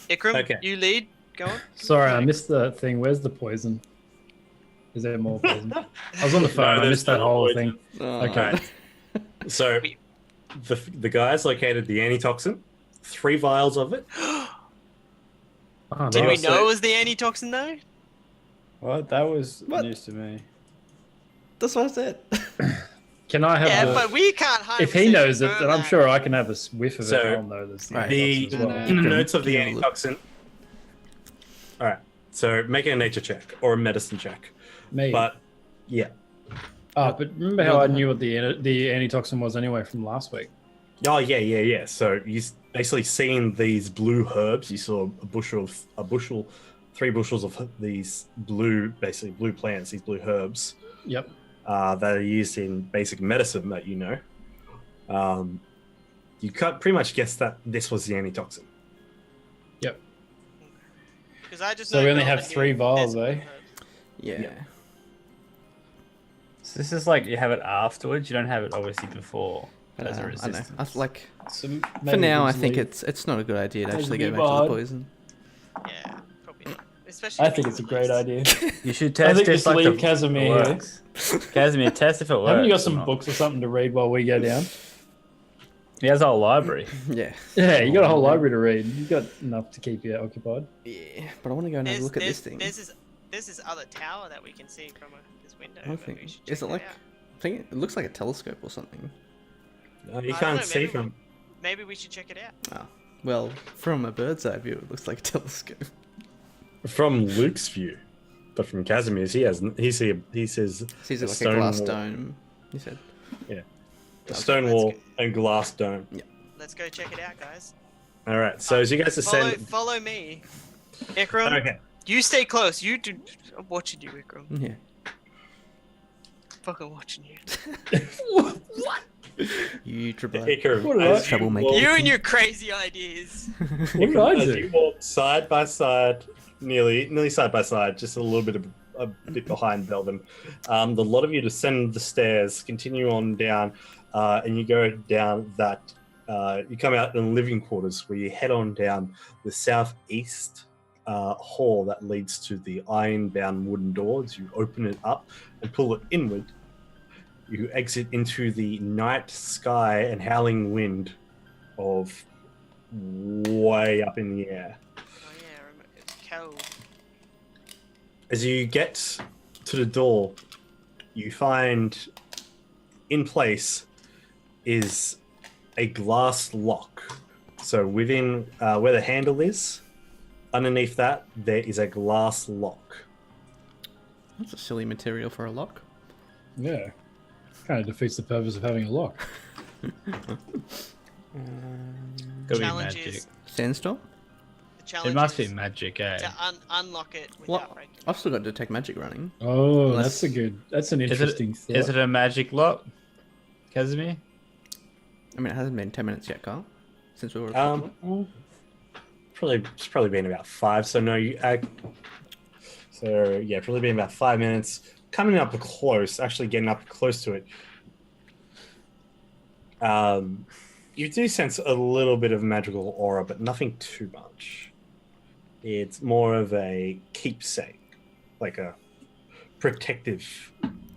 [SPEAKER 5] Ikram,
[SPEAKER 1] Okay.
[SPEAKER 5] you lead. Go on.
[SPEAKER 2] Sorry, I missed the thing. Where's the poison? Is there more poison? I was on the phone. I
[SPEAKER 1] there's
[SPEAKER 2] missed that
[SPEAKER 1] no
[SPEAKER 2] whole
[SPEAKER 1] poison.
[SPEAKER 2] thing.
[SPEAKER 3] Okay.
[SPEAKER 1] So the guys located the antitoxin, 3 vials of it.
[SPEAKER 2] Oh,
[SPEAKER 5] Did we
[SPEAKER 2] nice.
[SPEAKER 5] know it was the antitoxin though?
[SPEAKER 2] What? That was
[SPEAKER 3] What?
[SPEAKER 2] news to me.
[SPEAKER 3] That's what I said.
[SPEAKER 2] Can I have
[SPEAKER 5] Yeah,
[SPEAKER 2] the...
[SPEAKER 5] but we can't hide.
[SPEAKER 2] If he knows it, then I'm sure I can have a whiff of
[SPEAKER 1] So,
[SPEAKER 2] it. I'll know this.
[SPEAKER 3] Right.
[SPEAKER 1] The
[SPEAKER 2] as well.
[SPEAKER 1] in the notes of the
[SPEAKER 3] Give it a look.
[SPEAKER 1] antitoxin. All right. So make a nature check or a medicine check.
[SPEAKER 2] Me.
[SPEAKER 1] But yeah,
[SPEAKER 2] Oh, but remember how I knew what the antitoxin was anyway from last week?
[SPEAKER 1] Oh yeah. So you basically seen these blue herbs. You saw a bushel, 3 bushels of these blue plants, these blue herbs.
[SPEAKER 2] Yep.
[SPEAKER 1] That are used in basic medicine that you know. You could pretty much guess that this was the antitoxin.
[SPEAKER 2] Yep.
[SPEAKER 5] Because I just
[SPEAKER 2] So
[SPEAKER 5] know
[SPEAKER 2] we only
[SPEAKER 5] Velvet
[SPEAKER 2] have 3
[SPEAKER 5] knew
[SPEAKER 2] vials,
[SPEAKER 5] there's
[SPEAKER 2] eh?
[SPEAKER 5] blue herbs.
[SPEAKER 3] Yeah.
[SPEAKER 4] So this is like you have it afterwards. You don't have it obviously before as a
[SPEAKER 3] I
[SPEAKER 4] resistance.
[SPEAKER 3] know. Like
[SPEAKER 2] So
[SPEAKER 3] for now, I think it's not a good idea to actually go back to the poison.
[SPEAKER 5] Yeah, probably not. Especially
[SPEAKER 2] I think it's a great idea.
[SPEAKER 4] You should
[SPEAKER 2] I
[SPEAKER 4] test
[SPEAKER 2] think
[SPEAKER 4] if
[SPEAKER 2] just
[SPEAKER 4] like
[SPEAKER 2] leave
[SPEAKER 4] the
[SPEAKER 2] Casimir
[SPEAKER 4] it
[SPEAKER 2] here.
[SPEAKER 4] works. Casimir, test if it works.
[SPEAKER 2] Haven't you got
[SPEAKER 4] or
[SPEAKER 2] some
[SPEAKER 4] not.
[SPEAKER 2] books or something to read while we go down?
[SPEAKER 4] He has a whole library.
[SPEAKER 3] Yeah.
[SPEAKER 2] Yeah, you got a whole library to read. You got enough to keep you occupied.
[SPEAKER 3] Yeah, but I want to go and have a look at this thing.
[SPEAKER 5] There's this other tower that we can see from this window.
[SPEAKER 3] I
[SPEAKER 5] but we
[SPEAKER 3] think.
[SPEAKER 5] should
[SPEAKER 3] Is
[SPEAKER 5] check
[SPEAKER 3] it like?
[SPEAKER 5] out.
[SPEAKER 3] I think it looks like a telescope or something.
[SPEAKER 1] You
[SPEAKER 5] I don't
[SPEAKER 1] can't
[SPEAKER 5] know,
[SPEAKER 1] see
[SPEAKER 5] maybe
[SPEAKER 1] from
[SPEAKER 5] Maybe we should check it out.
[SPEAKER 3] Oh, well, from a bird's eye view, it looks like a telescope.
[SPEAKER 1] Luke's view, but from Casimir's, he says
[SPEAKER 3] Sees it like a
[SPEAKER 1] stone
[SPEAKER 3] glass
[SPEAKER 1] wall.
[SPEAKER 3] dome. You said.
[SPEAKER 1] a stone
[SPEAKER 5] let's
[SPEAKER 1] wall
[SPEAKER 5] go.
[SPEAKER 1] and glass dome.
[SPEAKER 5] Let's go check it out, guys.
[SPEAKER 1] All right. So as you guys ascend,
[SPEAKER 5] Follow me, Ikram.
[SPEAKER 1] okay.
[SPEAKER 5] You stay close. You do. I'm watching you, Ikram.
[SPEAKER 3] Yeah.
[SPEAKER 5] Fucking watching you.
[SPEAKER 3] You trouble.
[SPEAKER 1] Ikram,
[SPEAKER 2] What did
[SPEAKER 1] as
[SPEAKER 2] I-
[SPEAKER 3] troublemaker.
[SPEAKER 1] walk-
[SPEAKER 5] You and your crazy ideas.
[SPEAKER 2] What did I
[SPEAKER 1] as
[SPEAKER 2] do?
[SPEAKER 1] you walk side by side, nearly side by side, just a little bit behind Belvin. The lot of you descend the stairs, continue on down, and you go down that. You come out in the living quarters, where you head on down the southeast hall that leads to the iron-bound wooden doors. You open it up and pull it inward. You exit into the night sky and howling wind of way up in the air.
[SPEAKER 5] Oh yeah, I remember. It's cold.
[SPEAKER 1] As you get to the door, you find in place is a glass lock. So within where the handle is, underneath that, there is a glass lock.
[SPEAKER 3] That's a silly material for a lock.
[SPEAKER 2] Yeah. Kind of defeats the purpose of having a lock.
[SPEAKER 4] Could be
[SPEAKER 5] Challenge
[SPEAKER 4] magic.
[SPEAKER 5] is
[SPEAKER 3] Sandstorm?
[SPEAKER 5] the challenge.
[SPEAKER 4] It must be
[SPEAKER 5] is
[SPEAKER 4] magic, eh?
[SPEAKER 5] to unlock it without
[SPEAKER 3] Well,
[SPEAKER 5] breaking.
[SPEAKER 3] I've still got detect magic running.
[SPEAKER 2] Oh,
[SPEAKER 3] Unless-
[SPEAKER 2] that's an interesting thought.
[SPEAKER 4] Is it a magic lock, Casimir?
[SPEAKER 3] I mean, it hasn't been 10 minutes yet, Carl. Since we were.
[SPEAKER 1] It's probably been about 5. So no, probably been about 5 minutes. Coming up close, actually getting up close to it. You do sense a little bit of magical aura, but nothing too much. It's more of a keepsake, like a protective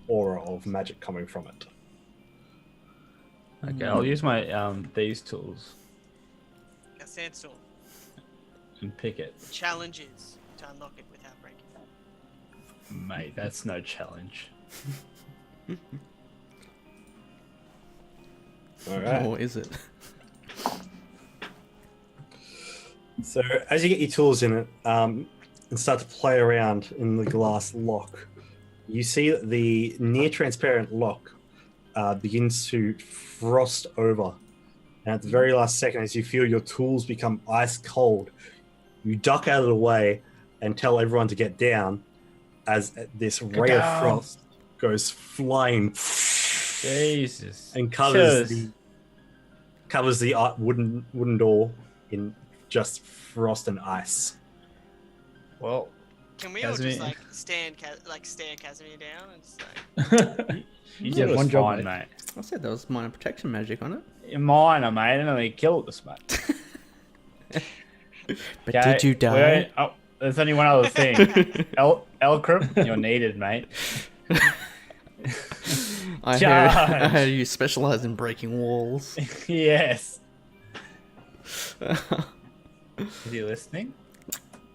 [SPEAKER 1] aura of magic coming from it.
[SPEAKER 4] Okay, I'll use my these tools
[SPEAKER 5] A sandstorm.
[SPEAKER 4] and pick it.
[SPEAKER 5] The challenge is to unlock it without breaking.
[SPEAKER 4] Mate, that's no challenge.
[SPEAKER 1] All right.
[SPEAKER 3] Or is it?
[SPEAKER 1] So as you get your tools in it and start to play around in the glass lock, you see that the near transparent lock begins to frost over. And at the very last second, as you feel your tools become ice cold, you duck out of the way and tell everyone to get down as this ray of
[SPEAKER 4] down.
[SPEAKER 1] frost goes flying
[SPEAKER 4] Jesus.
[SPEAKER 1] and covers
[SPEAKER 4] Cheers.
[SPEAKER 1] the wooden door in just frost and ice.
[SPEAKER 4] Well,
[SPEAKER 5] Can we all just
[SPEAKER 4] Casimir.
[SPEAKER 5] stare Casimir down and just like
[SPEAKER 4] you
[SPEAKER 2] Yeah,
[SPEAKER 4] did
[SPEAKER 2] one
[SPEAKER 4] one
[SPEAKER 2] job,
[SPEAKER 4] fine,
[SPEAKER 2] mate.
[SPEAKER 4] mate.
[SPEAKER 3] I said there was minor protection magic on it.
[SPEAKER 4] Minor, mate. I nearly killed this, mate.
[SPEAKER 3] But
[SPEAKER 4] Okay,
[SPEAKER 3] did you die?
[SPEAKER 4] Oh, there's only one other thing. Elkrim, you're needed, mate.
[SPEAKER 3] I
[SPEAKER 4] Charge.
[SPEAKER 3] heard you specialize in breaking walls.
[SPEAKER 4] Yes. Is he listening?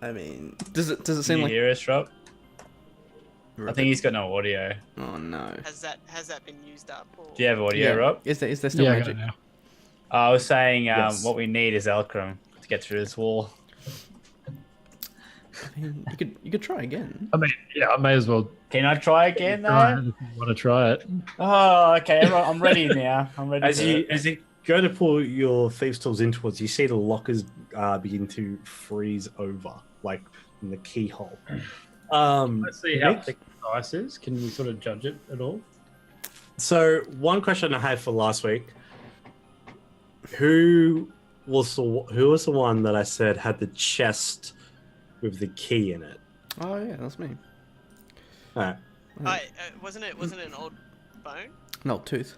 [SPEAKER 3] I mean, does it
[SPEAKER 4] Can
[SPEAKER 3] seem
[SPEAKER 4] you
[SPEAKER 3] like?
[SPEAKER 4] hear us, Rob? I think he's got no audio.
[SPEAKER 3] Oh no.
[SPEAKER 5] has that been used up? Or...
[SPEAKER 4] Do you have audio,
[SPEAKER 3] Yeah.
[SPEAKER 4] Rob?
[SPEAKER 3] Is there still
[SPEAKER 2] Yeah, I got
[SPEAKER 3] magic?
[SPEAKER 2] it now.
[SPEAKER 4] I was saying
[SPEAKER 1] Yes.
[SPEAKER 4] what we need is Elkrim to get through this wall.
[SPEAKER 3] I mean, you could try again.
[SPEAKER 2] I mean, yeah, I may as well
[SPEAKER 4] Can I try again,
[SPEAKER 2] try it
[SPEAKER 4] though?
[SPEAKER 2] if you want to try it.
[SPEAKER 4] Oh, okay. Everyone, I'm ready now. I'm ready.
[SPEAKER 1] As you go to pull your thieves' tools inwards, you see the lockers begin to freeze over, like in the keyhole.
[SPEAKER 2] Let's see how thick the ice is. Can you sort of judge it at all?
[SPEAKER 1] So, one question I had for last week: who was the one that I said had the chest with the key in it?
[SPEAKER 3] Oh yeah, that's me.
[SPEAKER 1] All right.
[SPEAKER 5] Wasn't it an old bone?
[SPEAKER 3] No, tooth.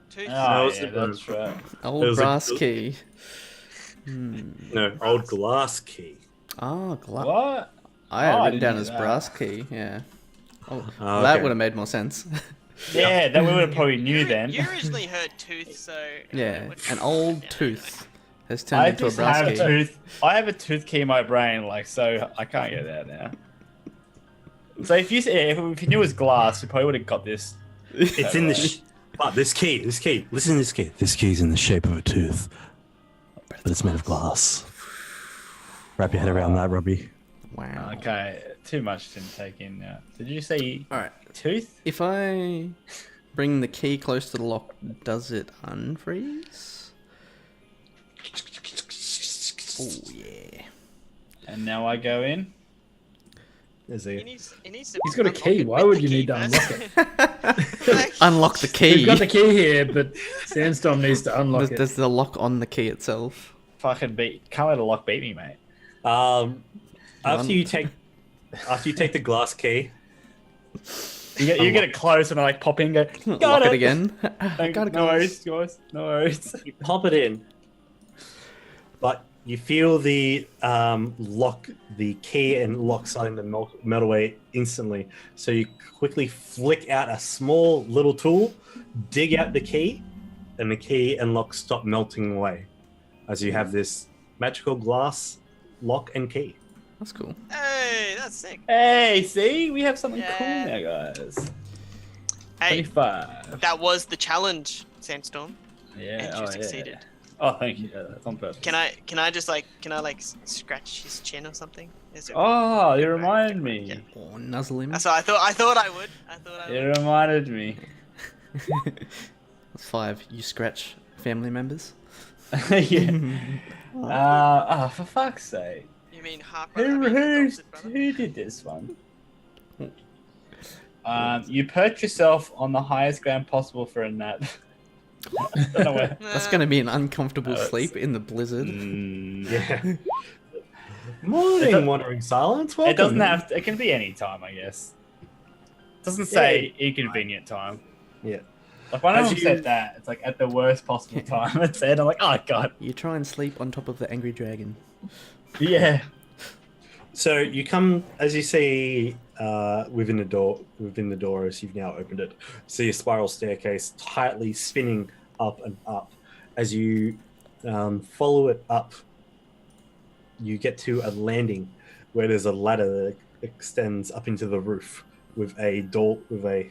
[SPEAKER 5] Tooth?
[SPEAKER 4] Oh,
[SPEAKER 1] it's
[SPEAKER 4] yeah,
[SPEAKER 1] the-
[SPEAKER 4] that's right.
[SPEAKER 3] Old brass key.
[SPEAKER 1] No, old glass key.
[SPEAKER 3] Oh, glass.
[SPEAKER 4] What?
[SPEAKER 3] I had it
[SPEAKER 4] Oh, I
[SPEAKER 3] written
[SPEAKER 4] didn't
[SPEAKER 3] down
[SPEAKER 4] know
[SPEAKER 3] as
[SPEAKER 4] that.
[SPEAKER 3] brass key. Yeah. Oh,
[SPEAKER 1] Oh,
[SPEAKER 3] that
[SPEAKER 1] okay.
[SPEAKER 3] would have made more sense.
[SPEAKER 4] Yeah, that we would have probably knew
[SPEAKER 5] You
[SPEAKER 4] then.
[SPEAKER 5] originally heard tooth, so...
[SPEAKER 3] Yeah,
[SPEAKER 5] what-
[SPEAKER 3] an old
[SPEAKER 5] Yeah,
[SPEAKER 3] tooth has turned
[SPEAKER 4] I
[SPEAKER 3] into a
[SPEAKER 4] just
[SPEAKER 3] brass
[SPEAKER 4] have
[SPEAKER 3] key.
[SPEAKER 4] a tooth. I have a tooth key in my brain, like so. I can't get that now. So if you knew it was glass, you probably would have got this.
[SPEAKER 1] It's in the. But this key. Listen to this key. This key's in the shape of a tooth, but it's made of glass. Wrap your head around that, Robbie.
[SPEAKER 3] Wow.
[SPEAKER 4] Okay, too much to take in now. Did you say
[SPEAKER 3] All right.
[SPEAKER 4] tooth?
[SPEAKER 3] If I bring the key close to the lock, does it unfreeze? Oh yeah.
[SPEAKER 4] And now I go in.
[SPEAKER 1] Is
[SPEAKER 5] He
[SPEAKER 1] he?
[SPEAKER 5] needs to
[SPEAKER 2] He's got a
[SPEAKER 5] unlock
[SPEAKER 2] key.
[SPEAKER 5] it
[SPEAKER 2] Why
[SPEAKER 5] with
[SPEAKER 2] would
[SPEAKER 5] the
[SPEAKER 2] you
[SPEAKER 5] key
[SPEAKER 2] need to
[SPEAKER 5] first.
[SPEAKER 2] unlock it?
[SPEAKER 5] Like,
[SPEAKER 3] Unlock the key.
[SPEAKER 2] We've got the key here, but Sandstorm needs to unlock it.
[SPEAKER 3] There's the lock on the key itself.
[SPEAKER 4] Fucking can't let a lock beat me, mate.
[SPEAKER 1] After you take the glass key,
[SPEAKER 4] You get it close and I like pop in, and go.
[SPEAKER 3] Lock
[SPEAKER 4] Got
[SPEAKER 3] it again.
[SPEAKER 4] No worries, guys. No worries.
[SPEAKER 1] you pop it in, but you feel the key and lock starting to melt away instantly. So you quickly flick out a small little tool, dig out the key, and the key and lock stop melting away, as you have this magical glass lock and key.
[SPEAKER 3] That's cool.
[SPEAKER 5] hey, that's sick.
[SPEAKER 4] Hey, see, we have something
[SPEAKER 5] Yeah.
[SPEAKER 4] cool now, guys.
[SPEAKER 5] Hey,
[SPEAKER 4] 25.
[SPEAKER 5] that was the challenge, Sandstorm,
[SPEAKER 4] Yeah.
[SPEAKER 5] and you succeeded.
[SPEAKER 4] Oh, thank you. That's on purpose.
[SPEAKER 5] Can I just like scratch his chin or something? Is it?
[SPEAKER 4] Oh, you
[SPEAKER 5] Right,
[SPEAKER 4] reminded
[SPEAKER 5] yeah.
[SPEAKER 4] me.
[SPEAKER 3] Or nuzzle him.
[SPEAKER 5] That's what I thought. I thought I would.
[SPEAKER 4] You reminded me.
[SPEAKER 3] That's 5. You scratch family members.
[SPEAKER 4] Yeah. For fuck's sake.
[SPEAKER 5] You mean half brother? I mean, adopted brother?
[SPEAKER 4] Who did this one? You perch yourself on the highest ground possible for a nap. Don't know where.
[SPEAKER 3] That's going to be an uncomfortable
[SPEAKER 4] it's-
[SPEAKER 3] sleep in the blizzard.
[SPEAKER 1] Yeah. Morning, wandering silence. Welcome.
[SPEAKER 4] It doesn't have to, it can be any time, I guess. It doesn't say inconvenient time.
[SPEAKER 1] Yeah.
[SPEAKER 4] Like when I
[SPEAKER 1] As you-
[SPEAKER 4] said that, it's like at the worst possible time. It said, I'm like, oh god.
[SPEAKER 3] You try and sleep on top of the angry dragon.
[SPEAKER 4] Yeah.
[SPEAKER 1] So you come, as you see, within the door, as you've now opened it, see a spiral staircase tightly spinning up and up. As you follow it up, you get to a landing where there's a ladder that extends up into the roof with a door, with a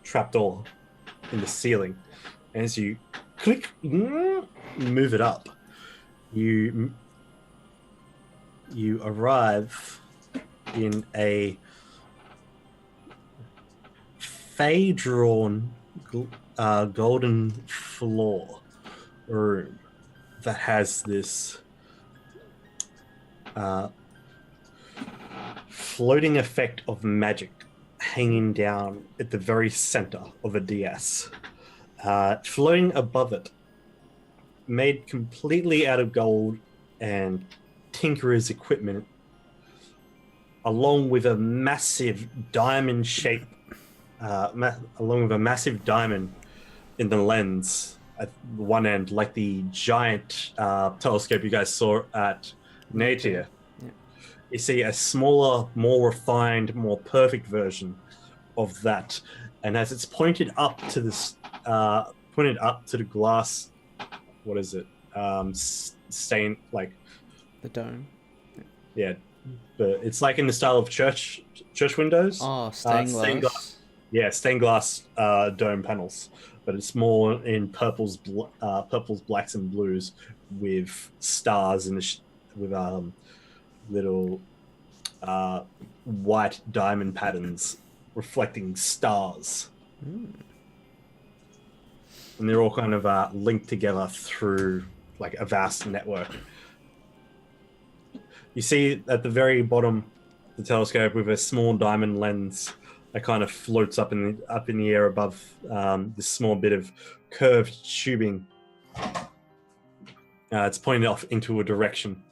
[SPEAKER 1] trap door in the ceiling. And as you click, move it up, you arrive in a fey-drawn golden floor room that has this floating effect of magic hanging down at the very center of a DS. Floating above it, made completely out of gold and tinkerer's equipment, along with a massive diamond shape, along with a massive diamond in the lens at one end, like the giant telescope you guys saw at Natia.
[SPEAKER 3] Yeah.
[SPEAKER 1] You see a smaller, more refined, more perfect version of that, and as it's pointed up to this, pointed up to the glass, what is it? Stain, like,
[SPEAKER 3] The dome.
[SPEAKER 1] yeah, but it's like in the style of church windows.
[SPEAKER 3] Oh, stained
[SPEAKER 1] stained
[SPEAKER 3] glass.
[SPEAKER 1] Yeah, stained glass dome panels, but it's more in purples, blacks, and blues with stars in the little white diamond patterns reflecting stars. And they're all kind of linked together through like a vast network. You see at the very bottom of the telescope with a small diamond lens that kind of floats up in the air above this small bit of curved tubing. It's pointed off into a direction.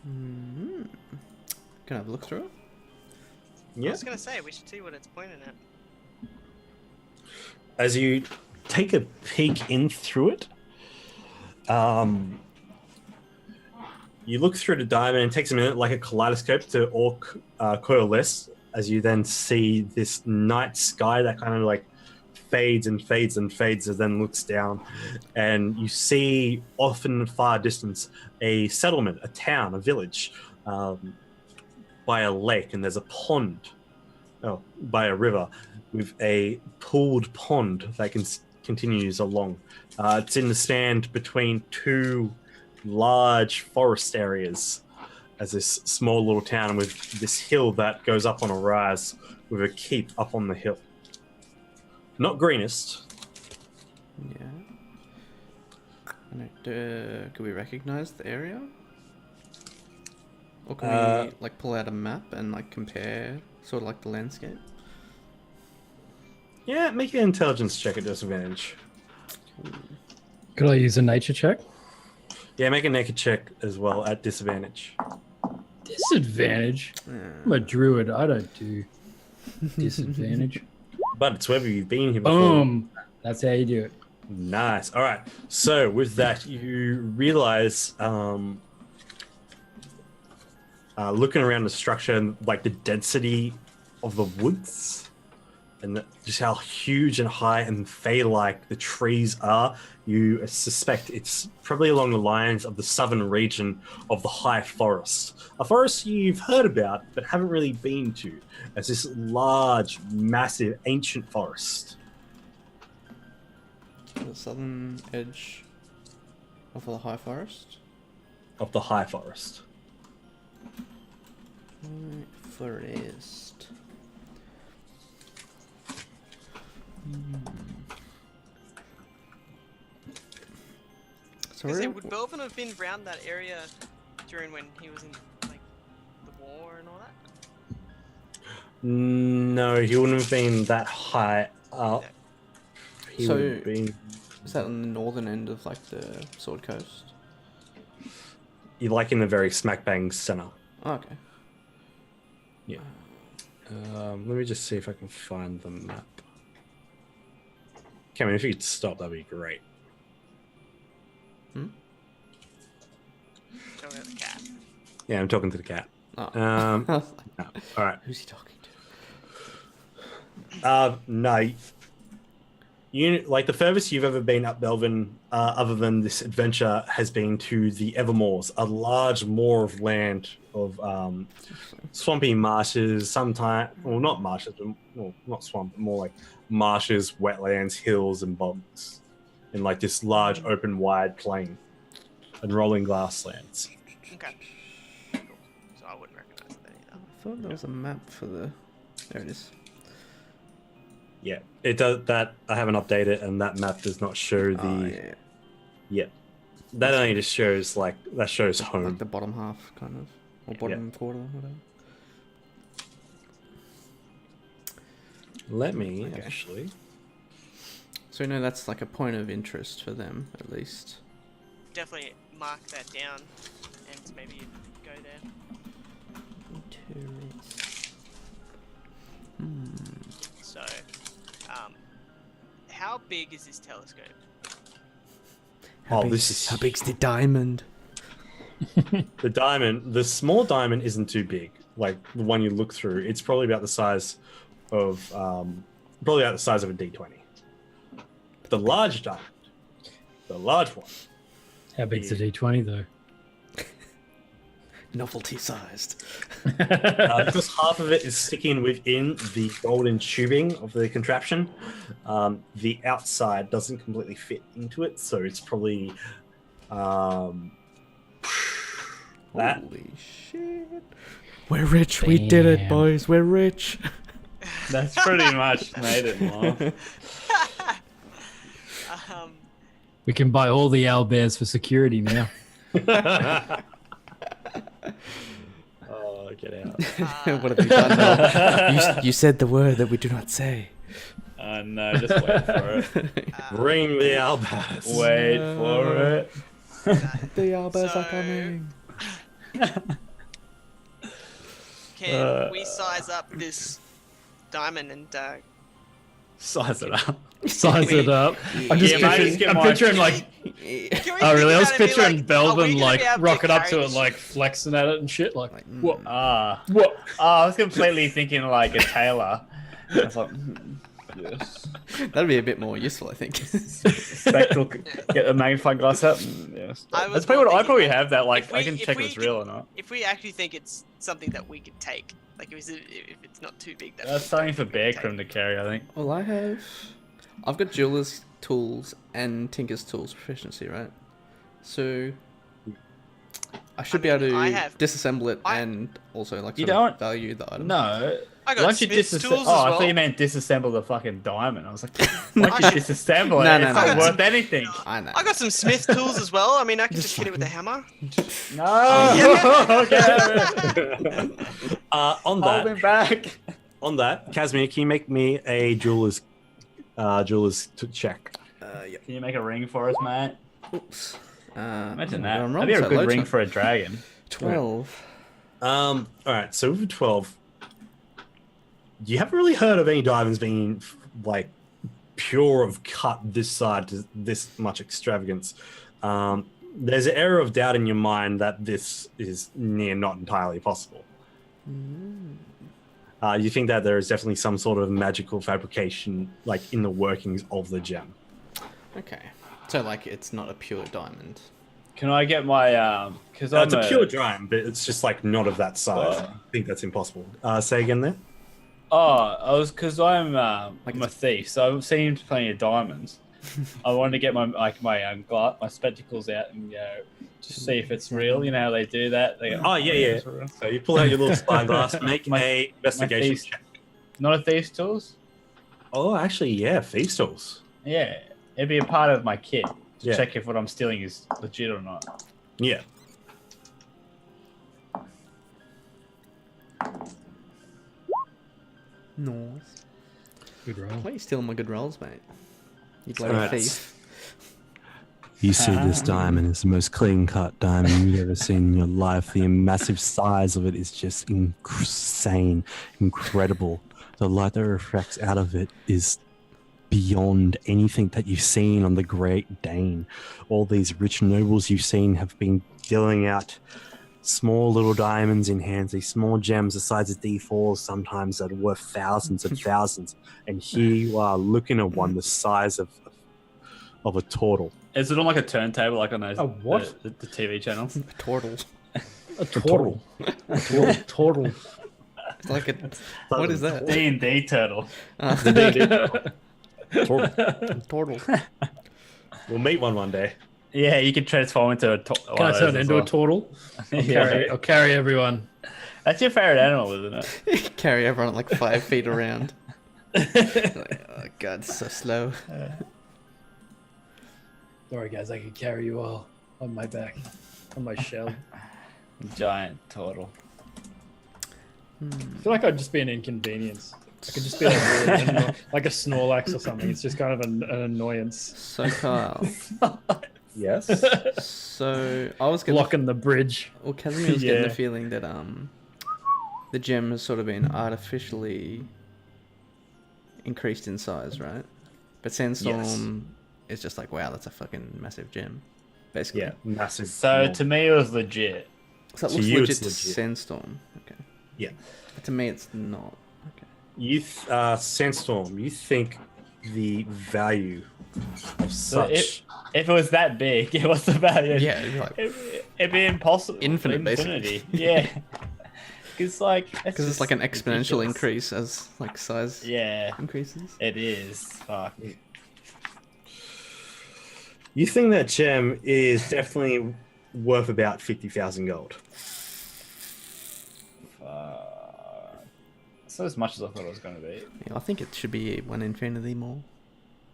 [SPEAKER 3] Can I have a look through it?
[SPEAKER 1] Yeah.
[SPEAKER 5] I was gonna say we should see what it's pointing at.
[SPEAKER 1] As you take a peek in through it, you look through the diamond, and it takes a minute, like a kaleidoscope, to all coalesce. As you then see this night sky that kind of like fades and fades and fades, and then looks down, and you see off in the far distance a settlement, a town, a village, by a lake, and there's a pond, by a river, with a pooled pond that continues along. It's in the stand between two large forest areas, as this small little town with this hill that goes up on a rise with a keep up on the hill. Not greenest.
[SPEAKER 3] Yeah. Can we recognize the area? Or can we like pull out a map and like compare sort of like the landscape?
[SPEAKER 1] Yeah, make an intelligence check at disadvantage.
[SPEAKER 2] Could I use a nature check?
[SPEAKER 1] Yeah, make a naked check as well at disadvantage.
[SPEAKER 2] Disadvantage? I'm a druid. I don't do disadvantage.
[SPEAKER 1] But it's whether you've been here before.
[SPEAKER 2] Boom. That's how you do it.
[SPEAKER 1] Nice. All right. So with that, you realize, looking around the structure and like the density of the woods, and just how huge and high and fey-like the trees are, you suspect it's probably along the lines of the southern region of the High Forest. A forest you've heard about, but haven't really been to, as this large, massive, ancient forest.
[SPEAKER 3] The southern edge of the High Forest?
[SPEAKER 1] Of the High Forest.
[SPEAKER 3] Forest.
[SPEAKER 5] Sorry? Would Belvin have been around that area during when he was in like the war and all that?
[SPEAKER 1] No, he wouldn't have been that high up. He
[SPEAKER 3] So,
[SPEAKER 1] would have been...
[SPEAKER 3] is that on the northern end of like the Sword Coast?
[SPEAKER 1] You're like in the very smack bang center.
[SPEAKER 3] Oh, okay.
[SPEAKER 1] Yeah. Let me just see if I can find the map. Cameron, if you could stop, that'd be great.
[SPEAKER 5] Talking to the cat.
[SPEAKER 1] Yeah, I'm talking to the cat.
[SPEAKER 3] Oh.
[SPEAKER 1] No. All right.
[SPEAKER 3] Who's he talking to?
[SPEAKER 1] No. You like the furthest you've ever been up Belvin, other than this adventure, has been to the Evermoors, a large moor of land of swampy marshes. Sometimes, well, not marshes, but, well, not swamp, but more like marshes, wetlands, hills, and bogs, in like this large, open, wide plain and rolling grasslands.
[SPEAKER 5] Okay. Cool. So I wouldn't recognize that either.
[SPEAKER 3] I thought there was a map for the. There it is.
[SPEAKER 1] Yeah, it does. That I haven't updated, and that map does not show the.
[SPEAKER 3] Oh, yeah.
[SPEAKER 1] Yeah, that only just shows that shows home.
[SPEAKER 3] Like the bottom half, kind of, or bottom quarter, whatever.
[SPEAKER 1] Let me actually.
[SPEAKER 3] So that's like a point of interest for them, at least.
[SPEAKER 5] Definitely mark that down, and maybe go there. So, how big is this telescope?
[SPEAKER 3] How big's the diamond?
[SPEAKER 1] The diamond, the small diamond isn't too big. Like the one you look through, it's probably about the size of a D20. The large diamond, the large one.
[SPEAKER 2] How big's the D20 though?
[SPEAKER 3] Novelty sized.
[SPEAKER 1] Because half of it is sticking within the golden tubing of the contraption. The outside doesn't completely fit into it, so it's probably That.
[SPEAKER 3] Holy shit. We're rich. We did it,
[SPEAKER 2] Damn.
[SPEAKER 3] boys. We're rich.
[SPEAKER 4] That's pretty much made it laugh.
[SPEAKER 2] We can buy all the owlbears for security now.
[SPEAKER 1] Oh, get out.
[SPEAKER 3] What have you done, Mel? You said the word that we do not say.
[SPEAKER 4] No, just wait for it.
[SPEAKER 1] Bring the albas.
[SPEAKER 4] Wait for it.
[SPEAKER 3] The owlbears
[SPEAKER 5] So-
[SPEAKER 3] are coming.
[SPEAKER 5] Can we size up this diamond and
[SPEAKER 4] Size it up.
[SPEAKER 2] Size it up. I'm just
[SPEAKER 4] Yeah, mate, just get
[SPEAKER 2] picturing,
[SPEAKER 4] my-
[SPEAKER 2] like,
[SPEAKER 5] Can we
[SPEAKER 2] oh really? I
[SPEAKER 5] think
[SPEAKER 2] was
[SPEAKER 5] about it
[SPEAKER 2] picturing
[SPEAKER 5] and be like, are we
[SPEAKER 2] Belvin
[SPEAKER 5] gonna
[SPEAKER 2] like
[SPEAKER 5] be able to
[SPEAKER 2] rocking up
[SPEAKER 5] carry
[SPEAKER 2] to it,
[SPEAKER 5] this
[SPEAKER 2] like flexing at it and shit. Like, what?
[SPEAKER 4] What? I was completely thinking like a tailor. I was like, yes.
[SPEAKER 3] That'd be a bit more useful, I think.
[SPEAKER 4] Spectacle, get the magnifying glass up. Yes.
[SPEAKER 5] I was
[SPEAKER 4] That's probably
[SPEAKER 5] more
[SPEAKER 4] what I
[SPEAKER 5] thinking,
[SPEAKER 4] probably
[SPEAKER 5] like,
[SPEAKER 4] have that. Like,
[SPEAKER 5] if
[SPEAKER 4] I
[SPEAKER 5] we-
[SPEAKER 4] can
[SPEAKER 5] if
[SPEAKER 4] check
[SPEAKER 5] we
[SPEAKER 4] if it's
[SPEAKER 5] could-
[SPEAKER 4] real or not.
[SPEAKER 5] If we actually think it's something that we could take, like if it's not too big,
[SPEAKER 4] That's something for Bear Crim to carry, I think.
[SPEAKER 3] Well, I've got jeweler's tools and tinker's tools proficiency, right? So I should be able to
[SPEAKER 5] I have-
[SPEAKER 3] disassemble it
[SPEAKER 5] I-
[SPEAKER 3] and also like
[SPEAKER 4] You
[SPEAKER 3] sort of
[SPEAKER 4] don't-
[SPEAKER 3] value the item.
[SPEAKER 4] No.
[SPEAKER 5] I got
[SPEAKER 4] Once you
[SPEAKER 5] Smith's
[SPEAKER 4] disassemble,
[SPEAKER 5] tools as
[SPEAKER 4] I
[SPEAKER 5] well.
[SPEAKER 4] thought you meant disassemble the fucking diamond. I was like, once you disassemble it,
[SPEAKER 3] No,
[SPEAKER 4] it's
[SPEAKER 3] no,
[SPEAKER 4] not
[SPEAKER 3] no.
[SPEAKER 4] worth anything.
[SPEAKER 3] I know.
[SPEAKER 5] I got some Smith tools as well. I mean, I can just hit it with a hammer.
[SPEAKER 4] No.
[SPEAKER 1] On
[SPEAKER 4] Hold
[SPEAKER 1] that,
[SPEAKER 4] me back.
[SPEAKER 1] Casimir, can you make me a jeweler's check?
[SPEAKER 3] Yeah.
[SPEAKER 4] Can you make a ring for us, mate?
[SPEAKER 3] Oops.
[SPEAKER 4] Imagine
[SPEAKER 3] I'm
[SPEAKER 4] that.
[SPEAKER 3] wrong,
[SPEAKER 4] That'd be
[SPEAKER 3] so
[SPEAKER 4] a good
[SPEAKER 3] load
[SPEAKER 4] ring
[SPEAKER 3] time.
[SPEAKER 4] for a dragon.
[SPEAKER 3] 12.
[SPEAKER 1] All right. So with 12, you haven't really heard of any diamonds being like pure of cut this side to this much extravagance. There's an error of doubt in your mind that this is near not entirely possible. You think that there is definitely some sort of magical fabrication, like in the workings of the gem.
[SPEAKER 3] Okay. So like it's not a pure diamond.
[SPEAKER 4] Can I get my because
[SPEAKER 1] It's a pure diamond, but it's just like not of that size.
[SPEAKER 4] Wow.
[SPEAKER 1] I think that's impossible. Say again there.
[SPEAKER 4] I was because I'm a thief, so I've seen plenty of diamonds. I wanted to get my spectacles out and just see if it's real. You know how they do that. They go,
[SPEAKER 1] Oh yeah. So you pull out your little spyglass, make a investigation
[SPEAKER 4] thieves-
[SPEAKER 1] check.
[SPEAKER 4] Not a thief's tools.
[SPEAKER 1] Oh, actually, yeah, thieves tools.
[SPEAKER 4] Yeah, it'd be a part of my kit to
[SPEAKER 1] Yeah.
[SPEAKER 4] check if what I'm stealing is legit or not.
[SPEAKER 1] Yeah.
[SPEAKER 3] Nice.
[SPEAKER 2] Good roll.
[SPEAKER 3] Why are you stealing my good rolls, mate? You bloody
[SPEAKER 1] Alright.
[SPEAKER 3] thief.
[SPEAKER 6] You see this diamond is the most clean-cut diamond you've ever seen in your life. The massive size of it is just insane, incredible. The light that reflects out of it is beyond anything that you've seen on the Great Dane. All these rich nobles you've seen have been dealing out small little diamonds in hands, these small gems the size of D4s sometimes that are worth thousands and thousands. And here you are looking at one the size of a turtle.
[SPEAKER 4] Is it on like a turntable, like on those
[SPEAKER 2] A what?
[SPEAKER 4] the TV channels?
[SPEAKER 3] Turtles.
[SPEAKER 2] A turtle. A turtle.
[SPEAKER 3] It's like a. What is that?
[SPEAKER 4] D&D turtle.
[SPEAKER 3] Turtle.
[SPEAKER 1] We'll meet one day.
[SPEAKER 4] Yeah, you can transform into a
[SPEAKER 2] Can I turn into a turtle? I'll carry everyone.
[SPEAKER 4] That's your favorite animal, isn't it?
[SPEAKER 3] Carry everyone like 5 feet around. Like, oh god, it's so slow.
[SPEAKER 2] Sorry, guys, I can carry you all on my back, on my shell.
[SPEAKER 4] Giant turtle.
[SPEAKER 2] I feel like I'd just be an inconvenience. I could just be like, really like a Snorlax or something. It's just kind of an annoyance.
[SPEAKER 3] So Kyle.
[SPEAKER 1] Yes.
[SPEAKER 3] So I was getting
[SPEAKER 2] Blocking the bridge.
[SPEAKER 3] well, Casimir was getting
[SPEAKER 4] Yeah.
[SPEAKER 3] the feeling that the gem has sort of been artificially increased in size, right? But Sandstorm is just like, wow, that's a fucking massive gem, basically.
[SPEAKER 1] Yeah, massive.
[SPEAKER 4] So to me, it was legit.
[SPEAKER 3] So it
[SPEAKER 1] To
[SPEAKER 3] looks
[SPEAKER 1] you,
[SPEAKER 3] legit
[SPEAKER 1] it's
[SPEAKER 3] to
[SPEAKER 1] legit.
[SPEAKER 3] Sandstorm. Okay.
[SPEAKER 1] Yeah.
[SPEAKER 3] But to me, it's not. Okay.
[SPEAKER 1] You, Sandstorm, you think the value of
[SPEAKER 4] So
[SPEAKER 1] such.
[SPEAKER 4] if it was that big, what's the value?
[SPEAKER 3] Yeah, it'd be like
[SPEAKER 4] It'd be impossible.
[SPEAKER 3] Infinite, basically.
[SPEAKER 4] Infinity. Yeah. It's like
[SPEAKER 3] because it's like an exponential
[SPEAKER 4] ridiculous.
[SPEAKER 3] increase as like size
[SPEAKER 4] Yeah,
[SPEAKER 3] increases.
[SPEAKER 4] it is. Fuck.
[SPEAKER 1] You think that gem is definitely worth about 50,000 gold.
[SPEAKER 4] That's not as much as I thought it was going to be.
[SPEAKER 3] Yeah, I think it should be 1 infinity more.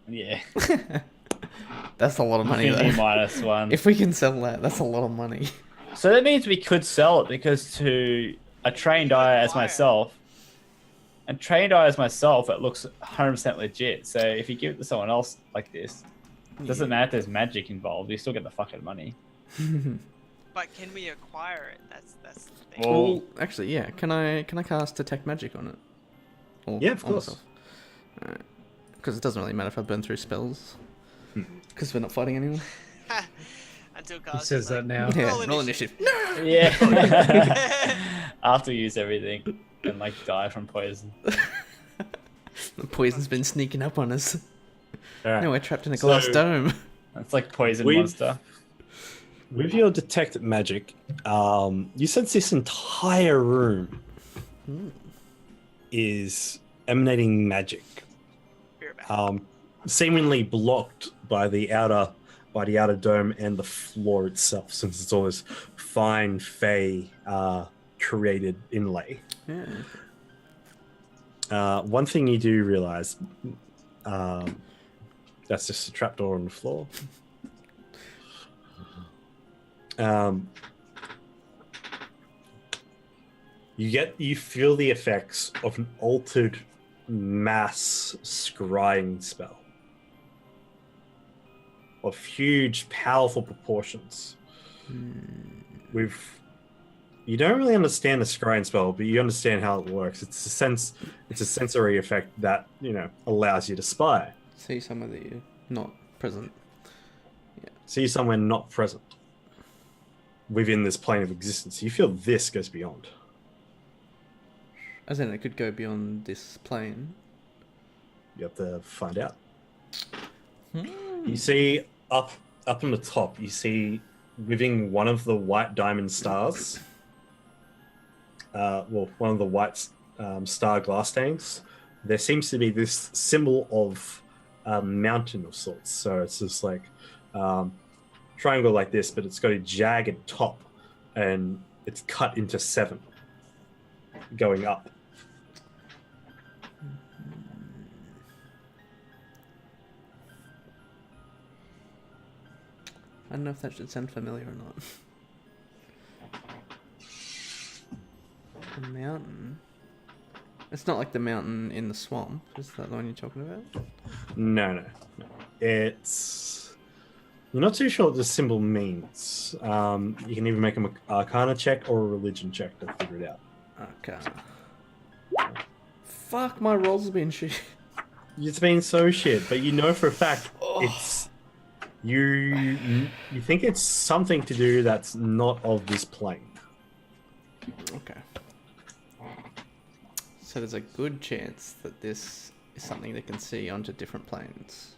[SPEAKER 4] Yeah.
[SPEAKER 3] That's a lot of money,
[SPEAKER 4] Infinity
[SPEAKER 3] though.
[SPEAKER 4] -1.
[SPEAKER 3] If we can sell that, that's a lot of money.
[SPEAKER 4] So that means we could sell it because to a trained eye as myself, it looks 100% legit. So if you give it to someone else like this, it doesn't matter if there's magic involved. You still get the fucking money.
[SPEAKER 5] But can we acquire it? That's the thing.
[SPEAKER 4] Well,
[SPEAKER 3] Actually, yeah. Can I cast detect magic on it? Or
[SPEAKER 1] Yeah, of
[SPEAKER 3] on
[SPEAKER 1] course.
[SPEAKER 3] myself? Because it doesn't really matter if I burn through spells. Because we're not fighting anyone.
[SPEAKER 5] Until
[SPEAKER 2] He
[SPEAKER 5] Carl's
[SPEAKER 2] says that now.
[SPEAKER 3] Yeah,
[SPEAKER 5] Roll
[SPEAKER 3] roll
[SPEAKER 5] initiative.
[SPEAKER 3] initiative.
[SPEAKER 4] yeah. After we use everything and like die from poison.
[SPEAKER 3] The poison's been sneaking up on us.
[SPEAKER 1] All right.
[SPEAKER 3] No, we're trapped in a glass
[SPEAKER 1] So-
[SPEAKER 3] dome.
[SPEAKER 4] That's like poison
[SPEAKER 1] We've-
[SPEAKER 4] monster.
[SPEAKER 1] With your detect magic, you sense this entire room is emanating magic,
[SPEAKER 5] Fear about it.
[SPEAKER 1] seemingly blocked by the outer dome and the floor itself, since it's all this fine fey created inlay.
[SPEAKER 3] Yeah.
[SPEAKER 1] One thing you do realize, that's just a trapdoor on the floor. You feel the effects of an altered mass scrying spell of huge, powerful proportions. You don't really understand the scrying spell, but you understand how it works. It's a sensory effect that allows you to spy.
[SPEAKER 3] See somewhere that you're not present.
[SPEAKER 1] See somewhere not present within this plane of existence. You feel this goes beyond.
[SPEAKER 3] As in, it could go beyond this plane.
[SPEAKER 1] You have to find out. You see up on the top, you see within one of the white diamond stars, one of the white star glass stains, there seems to be this symbol of a mountain of sorts. So it's just like triangle like this, but it's got a jagged top and it's cut into 7 going up.
[SPEAKER 3] I don't know if that should sound familiar or not. A mountain. It's not like the mountain in the swamp. Is that the one you're talking about?
[SPEAKER 1] No. It's... You're not too sure what the symbol means. You can either make an Arcana check or a religion check to figure it out.
[SPEAKER 3] Okay. Fuck, my rolls have been shit.
[SPEAKER 1] It's been so shit, but you know for a fact it's... You think it's something to do that's not of this plane.
[SPEAKER 3] Okay. So there's a good chance that this is something they can see onto different planes.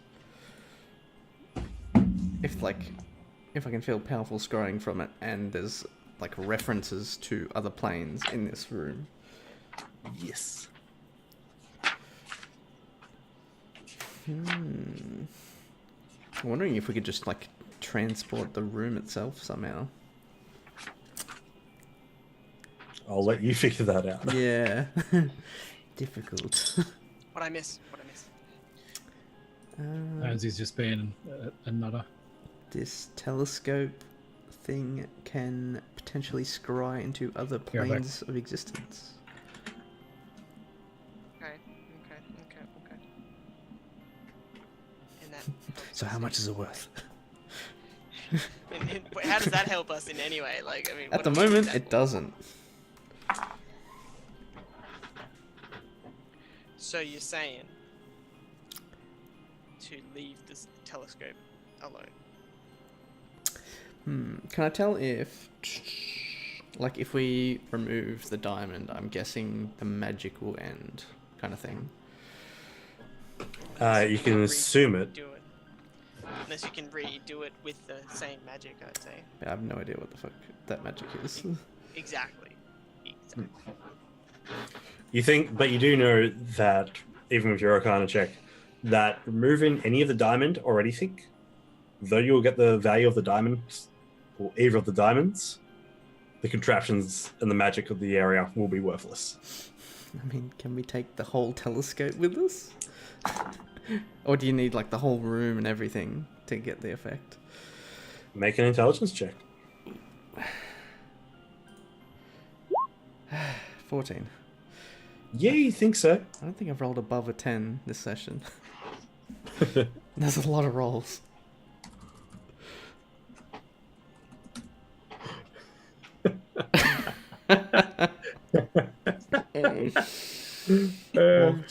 [SPEAKER 3] If I can feel powerful scrying from it, and there's like references to other planes in this room.
[SPEAKER 1] Yes.
[SPEAKER 3] I'm wondering if we could just like transport the room itself somehow.
[SPEAKER 1] I'll let you figure that out.
[SPEAKER 3] Yeah. Difficult.
[SPEAKER 5] What I miss?
[SPEAKER 2] Jonesy's just being a nutter.
[SPEAKER 3] This telescope thing can potentially scry into other planes of existence.
[SPEAKER 5] Okay. And that.
[SPEAKER 3] So how much is it worth?
[SPEAKER 5] How does that help us in any way? Like, I mean,
[SPEAKER 3] At
[SPEAKER 5] what
[SPEAKER 3] the
[SPEAKER 5] do we use
[SPEAKER 3] moment,
[SPEAKER 5] that
[SPEAKER 3] it
[SPEAKER 5] for?
[SPEAKER 3] doesn't.
[SPEAKER 5] So you're saying to leave this telescope alone?
[SPEAKER 3] Can I tell if, like, if we remove the diamond, I'm guessing the magic will end, kind of thing.
[SPEAKER 1] You can assume it.
[SPEAKER 5] Do it. Unless you can redo it with the same magic, I'd say.
[SPEAKER 3] I have no idea what the fuck that magic is.
[SPEAKER 5] Exactly.
[SPEAKER 1] You think, but you do know that even with your Arcana check, that removing any of the diamond or anything, though you'll get the value of the diamond or either of the diamonds, the contraptions and the magic of the area will be worthless.
[SPEAKER 3] I mean, can we take the whole telescope with us? Or do you need like the whole room and everything to get the effect?
[SPEAKER 1] Make an intelligence check.
[SPEAKER 3] 14.
[SPEAKER 1] Yeah, you think so?
[SPEAKER 3] I don't think I've rolled above a 10 this session. There's a lot of rolls.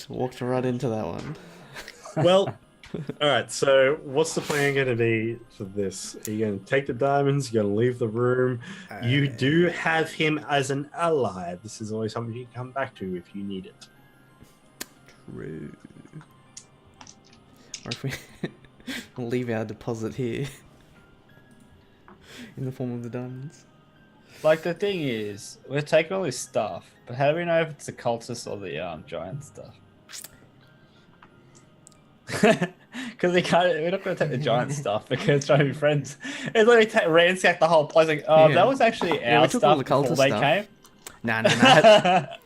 [SPEAKER 3] Walked right into that one.
[SPEAKER 1] Well, all right. So, what's the plan going to be for this? Are you going to take the diamonds? You're going to leave the room? You do have him as an ally. This is always something you can come back to if you need it.
[SPEAKER 3] True. Or if we leave our deposit here in the form of the diamonds.
[SPEAKER 4] Like, the thing is, we're taking all this stuff, but how do we know if it's the cultists or the giant stuff? Because we're not going to take the giant stuff because it's trying to be friends. It's like ransack the whole place. Like, oh, that was actually our
[SPEAKER 3] we took all
[SPEAKER 4] stuff
[SPEAKER 3] the cultist
[SPEAKER 4] before they
[SPEAKER 3] stuff.
[SPEAKER 4] came.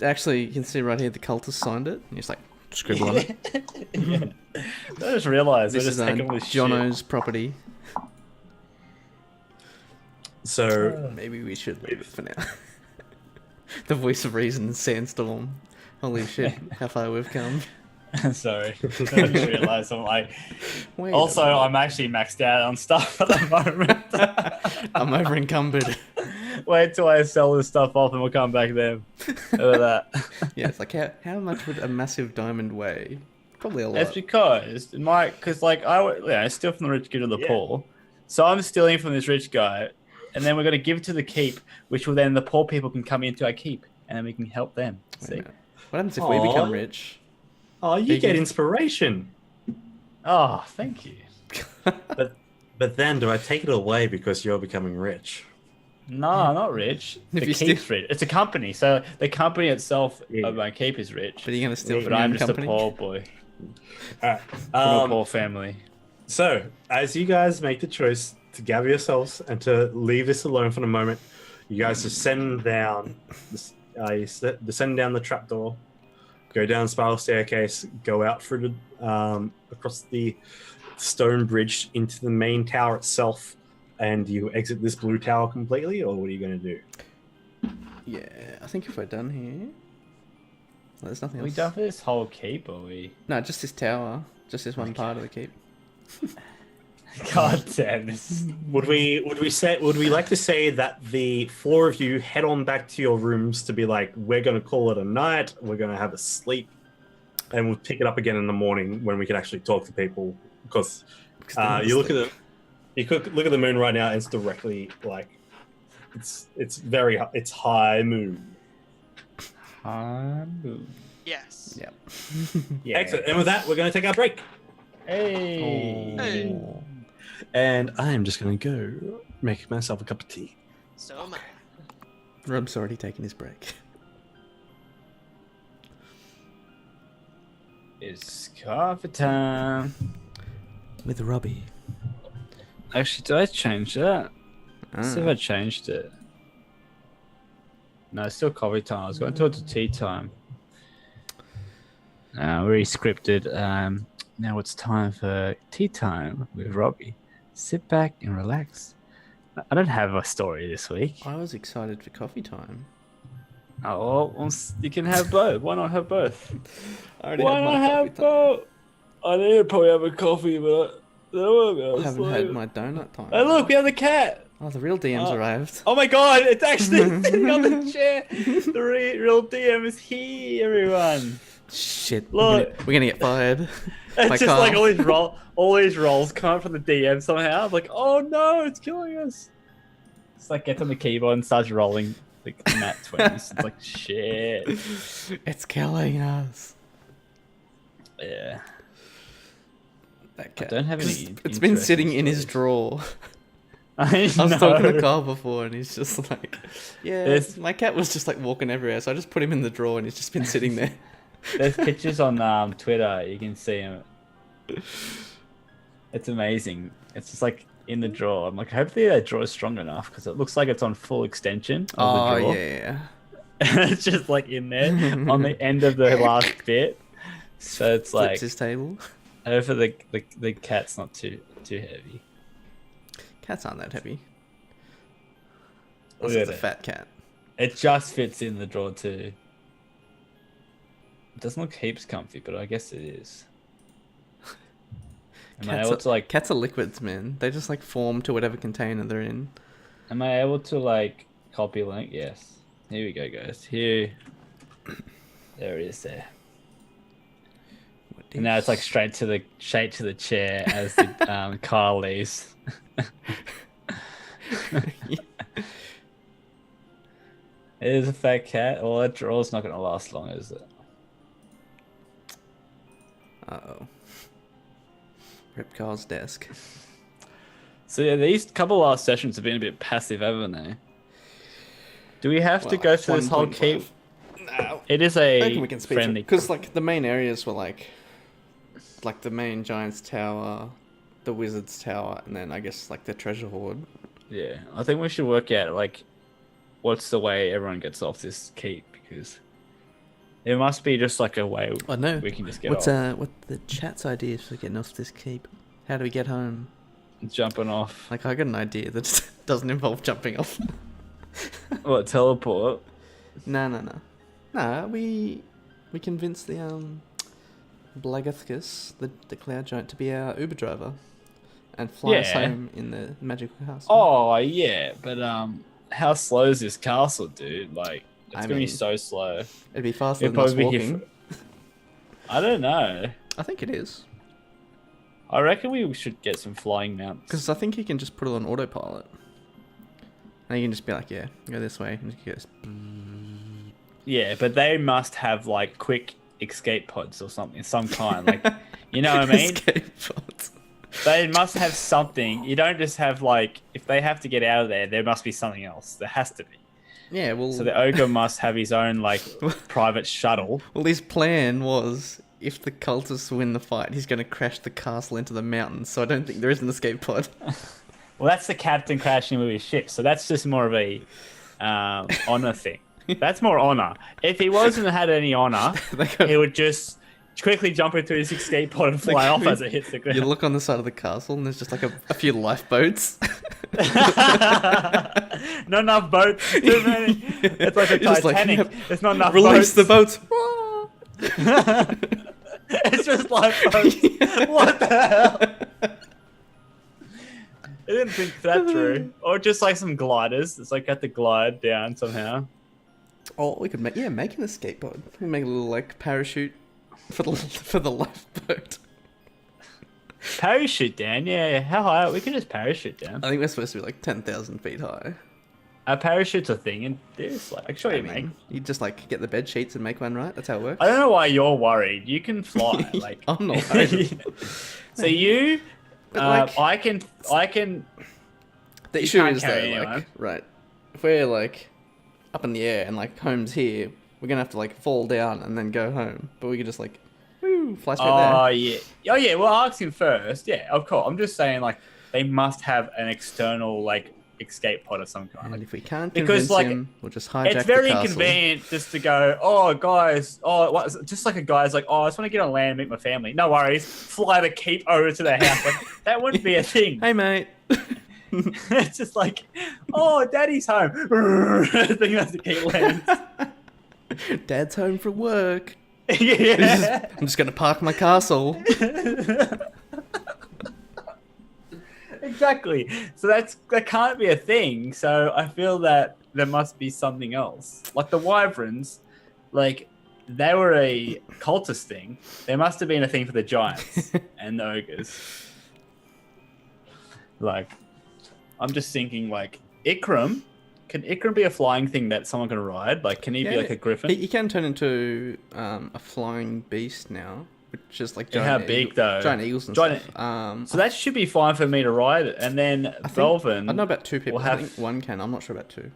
[SPEAKER 3] No. Actually, you can see right here the cultist signed it. And he's like, scribble on it.
[SPEAKER 4] Yeah. I just realised we're
[SPEAKER 3] This
[SPEAKER 4] just
[SPEAKER 3] is
[SPEAKER 4] taking all this
[SPEAKER 3] Jono's property.
[SPEAKER 1] So,
[SPEAKER 3] Maybe we should leave it for now. The voice of reason, Sandstorm. Holy shit, how far we've come.
[SPEAKER 4] shit. Sorry. I just realised I'm like...
[SPEAKER 3] Wait
[SPEAKER 4] Also,
[SPEAKER 3] a minute.
[SPEAKER 4] I'm actually maxed out on stuff at the moment.
[SPEAKER 3] I'm over encumbered.
[SPEAKER 4] Wait till I sell this stuff off and we'll come back then. Look at that.
[SPEAKER 3] Yeah, it's like, how much would a massive diamond weigh? Probably a lot.
[SPEAKER 4] It's because I steal from the rich, give to the poor. So I'm stealing from this rich guy, and then we're going to give it to the keep, which will then the poor people can come into our keep, and then we can help them. See?
[SPEAKER 3] What happens if we become rich?
[SPEAKER 1] oh, you get inspiration.
[SPEAKER 4] Oh, thank you.
[SPEAKER 1] But then, do I take it away because you're becoming rich?
[SPEAKER 4] No, not rich.
[SPEAKER 3] If
[SPEAKER 4] The
[SPEAKER 3] you
[SPEAKER 4] keep's rich. It's a company, so the company itself of my keep is rich.
[SPEAKER 3] But are you going to steal
[SPEAKER 4] But
[SPEAKER 3] from your
[SPEAKER 4] I'm
[SPEAKER 3] own
[SPEAKER 4] just
[SPEAKER 3] company?
[SPEAKER 4] a poor boy
[SPEAKER 1] All right.
[SPEAKER 4] from a poor family.
[SPEAKER 1] So, as you guys make the choice to gather yourselves and to leave this alone for the moment, you guys descend down the trapdoor, go down the spiral staircase, go out through the across the stone bridge into the main tower itself, and you exit this blue tower completely, or what are you going to do?
[SPEAKER 3] Yeah, I think if we're done here... Well, there's nothing
[SPEAKER 4] Are
[SPEAKER 3] else.
[SPEAKER 4] we done for this whole keep, or are we?
[SPEAKER 3] No, just this tower. Just this one part of the keep.
[SPEAKER 4] God damn this.
[SPEAKER 1] Would we like to say that the four of you head on back to your rooms to be like, we're going to call it a night, we're going to have a sleep, and we'll pick it up again in the morning when we can actually talk to people? Because you look at the moon right now, and it's directly like it's high moon.
[SPEAKER 5] Yes.
[SPEAKER 3] Yep.
[SPEAKER 4] Yeah.
[SPEAKER 1] Excellent. And with that, we're going to take our break.
[SPEAKER 4] Hey.
[SPEAKER 5] Hey.
[SPEAKER 1] And I am just going to go make myself a cup of tea.
[SPEAKER 5] So am I.
[SPEAKER 3] Rob's already taken his break.
[SPEAKER 4] It's coffee time.
[SPEAKER 3] With Robbie.
[SPEAKER 4] Actually, did I change that? Let's see if I changed it. No, it's still coffee time. I was going towards tea time. Very scripted. Now it's time for tea time with Robbie. Sit back and relax. I don't have a story this week.
[SPEAKER 3] I was excited for coffee time.
[SPEAKER 4] Oh, well, you can have both. Why not have both?
[SPEAKER 3] I already
[SPEAKER 4] Why
[SPEAKER 3] had
[SPEAKER 4] not
[SPEAKER 3] my
[SPEAKER 4] have
[SPEAKER 3] coffee time.
[SPEAKER 4] both? I need to probably have a coffee, but I don't want to be
[SPEAKER 3] I haven't had my donut time.
[SPEAKER 4] Hey, look, we have the cat.
[SPEAKER 3] Oh, the real DM's arrived.
[SPEAKER 4] Oh my god, it's actually sitting on the chair. The real DM is here, everyone.
[SPEAKER 3] Shit.
[SPEAKER 4] Look.
[SPEAKER 3] We're gonna get fired.
[SPEAKER 4] It's
[SPEAKER 3] By
[SPEAKER 4] just
[SPEAKER 3] Carl.
[SPEAKER 4] like all these rolls come up from the DM somehow. I'm like, oh no, it's killing us. It's like gets on the keyboard and starts rolling like nat 20s. It's like shit.
[SPEAKER 3] It's killing us.
[SPEAKER 4] Yeah.
[SPEAKER 3] That cat.
[SPEAKER 4] don't have any
[SPEAKER 3] It's been
[SPEAKER 4] interesting
[SPEAKER 3] sitting in his
[SPEAKER 4] stories.
[SPEAKER 3] drawer.
[SPEAKER 4] I
[SPEAKER 3] I was talking to
[SPEAKER 4] know.
[SPEAKER 3] Carl before, and he's just like, "Yeah,
[SPEAKER 4] There's-
[SPEAKER 3] my cat was just like walking everywhere, so I just put him in the drawer, and he's just been sitting there."
[SPEAKER 4] There's pictures on Twitter. You can see him. It's amazing. It's just like in the drawer. I'm like, hopefully that drawer is strong enough because it looks like it's on full extension of the drawer.
[SPEAKER 3] Yeah.
[SPEAKER 4] It's just like in there on the end of the last bit. So it's
[SPEAKER 3] Flips
[SPEAKER 4] like
[SPEAKER 3] his table.
[SPEAKER 4] hopefully the cat's not too heavy.
[SPEAKER 3] Cats aren't that heavy.
[SPEAKER 4] Look
[SPEAKER 3] Unless it's
[SPEAKER 4] at
[SPEAKER 3] a
[SPEAKER 4] it.
[SPEAKER 3] fat cat.
[SPEAKER 4] It just fits in the drawer too. It doesn't look heaps comfy, but I guess it is. Am I able to like?
[SPEAKER 3] Cats are liquids, man. They just like form to whatever container they're in.
[SPEAKER 4] Am I able to like copy link? Yes. Here we go, guys. Here. There it is. There. And now it's like straight to the chair as the car leaves. It is a fat cat. Well, that drawer's not going to last long, is it?
[SPEAKER 3] Uh-oh. Rip Carl's desk.
[SPEAKER 4] So yeah, these couple last sessions have been a bit passive, haven't they? Do we have to go through this whole
[SPEAKER 3] 1.5.
[SPEAKER 4] keep?
[SPEAKER 3] No.
[SPEAKER 4] It is
[SPEAKER 3] I reckon
[SPEAKER 4] a
[SPEAKER 3] we can speed
[SPEAKER 4] friendly.
[SPEAKER 3] because like the main areas were like the main Giant's Tower, the Wizard's Tower, and then I guess like the Treasure Hoard.
[SPEAKER 4] Yeah, I think we should work out like what's the way everyone gets off this keep, because there must be just like a way
[SPEAKER 3] I know.
[SPEAKER 4] we can just get
[SPEAKER 3] What's
[SPEAKER 4] off.
[SPEAKER 3] what the chat's idea for getting off this keep? How do we get home?
[SPEAKER 4] Jumping off.
[SPEAKER 3] Like I got an idea that doesn't involve jumping off.
[SPEAKER 4] What, teleport?
[SPEAKER 3] No. We convinced the Blagathkus, the cloud giant, to be our Uber driver, and fly us
[SPEAKER 4] Yeah.
[SPEAKER 3] home in the magical castle.
[SPEAKER 4] Oh yeah, but how slow is this castle, dude? Like it's
[SPEAKER 3] I
[SPEAKER 4] gonna be
[SPEAKER 3] mean,
[SPEAKER 4] so slow.
[SPEAKER 3] It'd be faster
[SPEAKER 4] It'd
[SPEAKER 3] than us
[SPEAKER 4] probably be here
[SPEAKER 3] walking.
[SPEAKER 4] I don't know.
[SPEAKER 3] I think it is.
[SPEAKER 4] I reckon we should get some flying mounts.
[SPEAKER 3] Because I think you can just put it on autopilot. And you can just be like, yeah, go this way. And it goes,
[SPEAKER 4] Yeah, but they must have like quick escape pods or something, some kind. Like, you know what I mean?
[SPEAKER 3] escape pods.
[SPEAKER 4] They must have something. You don't just have like, if they have to get out of there, there must be something else. There has to be.
[SPEAKER 3] Yeah, well...
[SPEAKER 4] So the ogre must have his own like private shuttle.
[SPEAKER 3] Well, his plan was, if the cultists win the fight, he's going to crash the castle into the mountains. So I don't think there is an escape pod.
[SPEAKER 4] Well, that's the captain crashing with his ship. So that's just more of a honor thing. That's more honor. If he wasn't had any honor, he would just quickly jump into his escape pod and fly off as it hits the ground.
[SPEAKER 3] You look on the side of the castle and there's just like a few lifeboats.
[SPEAKER 4] Not enough boats. Too many. It's like a
[SPEAKER 3] Just like,
[SPEAKER 4] Titanic.
[SPEAKER 3] yep.
[SPEAKER 4] There's not enough
[SPEAKER 3] Release
[SPEAKER 4] boats.
[SPEAKER 3] the boats.
[SPEAKER 4] It's just lifeboats. What the hell? I didn't think that through. Or just like some gliders. It's like got to glide down somehow.
[SPEAKER 3] Oh, we could make an escape pod. We make a little like parachute for the lifeboat.
[SPEAKER 4] Parachute down, yeah. How high? We can just parachute down.
[SPEAKER 3] I think we're supposed to be like 10,000 feet high.
[SPEAKER 4] A parachute's a thing, and there's like, sure you make.
[SPEAKER 3] You just like get the bed sheets and make one, right? That's how it works.
[SPEAKER 4] I don't know why you're worried. You can fly. Like
[SPEAKER 3] I'm not worried.
[SPEAKER 4] So you,
[SPEAKER 3] But, like-
[SPEAKER 4] I can.
[SPEAKER 3] The
[SPEAKER 4] You
[SPEAKER 3] issue
[SPEAKER 4] can't
[SPEAKER 3] is
[SPEAKER 4] carry
[SPEAKER 3] though,
[SPEAKER 4] anyone.
[SPEAKER 3] like, right, if we're like up in the air and like home's here, we're gonna have to like fall down and then go home. But we could just like, woo, fly straight
[SPEAKER 4] Oh
[SPEAKER 3] there.
[SPEAKER 4] yeah. Oh yeah. Well, ask him first. Yeah, of course. I'm just saying, like, they must have an external like escape pod of some kind.
[SPEAKER 3] And
[SPEAKER 4] Like,
[SPEAKER 3] if we can't
[SPEAKER 4] because,
[SPEAKER 3] convince
[SPEAKER 4] like,
[SPEAKER 3] him, we'll just hijack
[SPEAKER 4] it's very
[SPEAKER 3] the castle.
[SPEAKER 4] inconvenient just to go, oh guys, oh what, just like a guy's like, oh I just want to get on land and meet my family. No worries, fly the keep over to their house. Like, that wouldn't be a thing.
[SPEAKER 3] Hey mate.
[SPEAKER 4] It's just like, oh daddy's home. The thing has to keep lands.
[SPEAKER 3] Dad's home from work.
[SPEAKER 4] Yeah.
[SPEAKER 3] I'm just gonna park my castle.
[SPEAKER 4] Exactly. So that can't be a thing. So I feel that there must be something else. Like the wyverns, like they were a cultist thing. There must have been a thing for the giants and the ogres. Like, I'm just thinking, like, Ikram. Can Ikram be a flying thing that someone can ride? Like, can he be like a griffin?
[SPEAKER 3] He can turn into a flying beast now, which is like
[SPEAKER 4] Yeah,
[SPEAKER 3] giant
[SPEAKER 4] how big, though?
[SPEAKER 3] Giant eagles and
[SPEAKER 4] Giant-
[SPEAKER 3] stuff.
[SPEAKER 4] So that should be fine for me to ride it. And then
[SPEAKER 3] I think,
[SPEAKER 4] Belvin.
[SPEAKER 3] I know about two people.
[SPEAKER 4] will
[SPEAKER 3] I
[SPEAKER 4] have-
[SPEAKER 3] think one can. I'm not sure about two.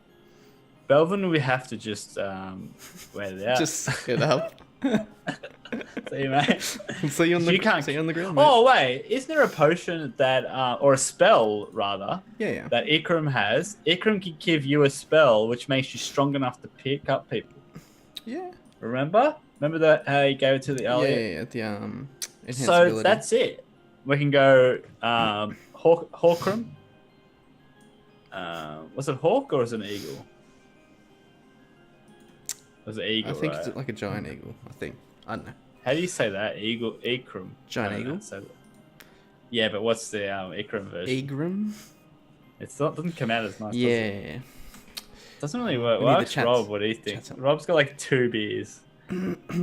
[SPEAKER 4] Belvin, we have to just wear it out.
[SPEAKER 3] Just get up.
[SPEAKER 4] See you, mate.
[SPEAKER 3] See you on
[SPEAKER 4] If
[SPEAKER 3] the
[SPEAKER 4] you can't-
[SPEAKER 3] see you on the ground. Mate.
[SPEAKER 4] Oh wait, isn't there a potion that, or a spell rather,
[SPEAKER 3] Yeah.
[SPEAKER 4] that Ikram has? Ikram can give you a spell which makes you strong enough to pick up people.
[SPEAKER 3] Yeah.
[SPEAKER 4] Remember? Remember that how he gave it to the Elliot?
[SPEAKER 3] The enhanced
[SPEAKER 4] So
[SPEAKER 3] ability.
[SPEAKER 4] that's it. We can go Hawkram. Was it Hawk or was it an eagle? It was an eagle,
[SPEAKER 3] I think
[SPEAKER 4] right?
[SPEAKER 3] it's like a giant eagle. I think. I don't know.
[SPEAKER 4] How do you say that? Eagle, Ikram.
[SPEAKER 3] Giant
[SPEAKER 4] I don't know,
[SPEAKER 3] eagle?
[SPEAKER 4] so- yeah, but what's the Ikram version?
[SPEAKER 3] Egrim.
[SPEAKER 4] It's not doesn't come out as nice.
[SPEAKER 3] Yeah.
[SPEAKER 4] Doesn't really work.
[SPEAKER 3] We
[SPEAKER 4] Well,
[SPEAKER 3] need the
[SPEAKER 4] ask
[SPEAKER 3] chats-
[SPEAKER 4] Rob, what do you think?
[SPEAKER 3] chats up.
[SPEAKER 4] Rob's got like 2 beers.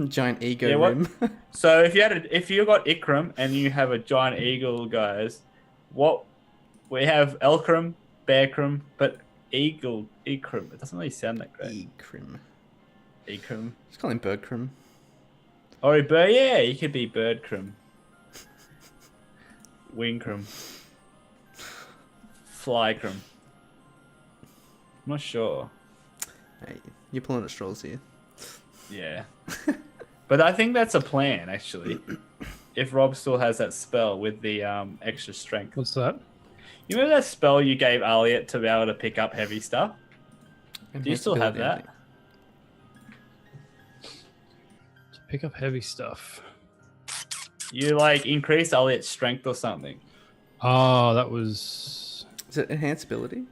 [SPEAKER 3] Giant ego
[SPEAKER 4] Yeah, what-
[SPEAKER 3] rim.
[SPEAKER 4] So if you got Ikram and you have a giant eagle, guys, what we have Elkram, Bearkram, but Ikram. It doesn't really sound that great.
[SPEAKER 3] Egrim.
[SPEAKER 4] Ikram.
[SPEAKER 3] Just call him Birdcrim.
[SPEAKER 4] Or a bird, yeah, you could be Birdkram. Wingkram. Flykram. I'm not sure.
[SPEAKER 3] Hey, you're pulling at straws here.
[SPEAKER 4] Yeah. But I think that's a plan, actually. If Rob still has that spell with the extra strength.
[SPEAKER 2] What's that?
[SPEAKER 4] You remember that spell you gave Elliot to be able to pick up heavy stuff? Do you still have that?
[SPEAKER 2] To pick up heavy stuff.
[SPEAKER 4] You like increase Elliot's strength or something.
[SPEAKER 2] Oh, that was.
[SPEAKER 3] Is it enhanced ability?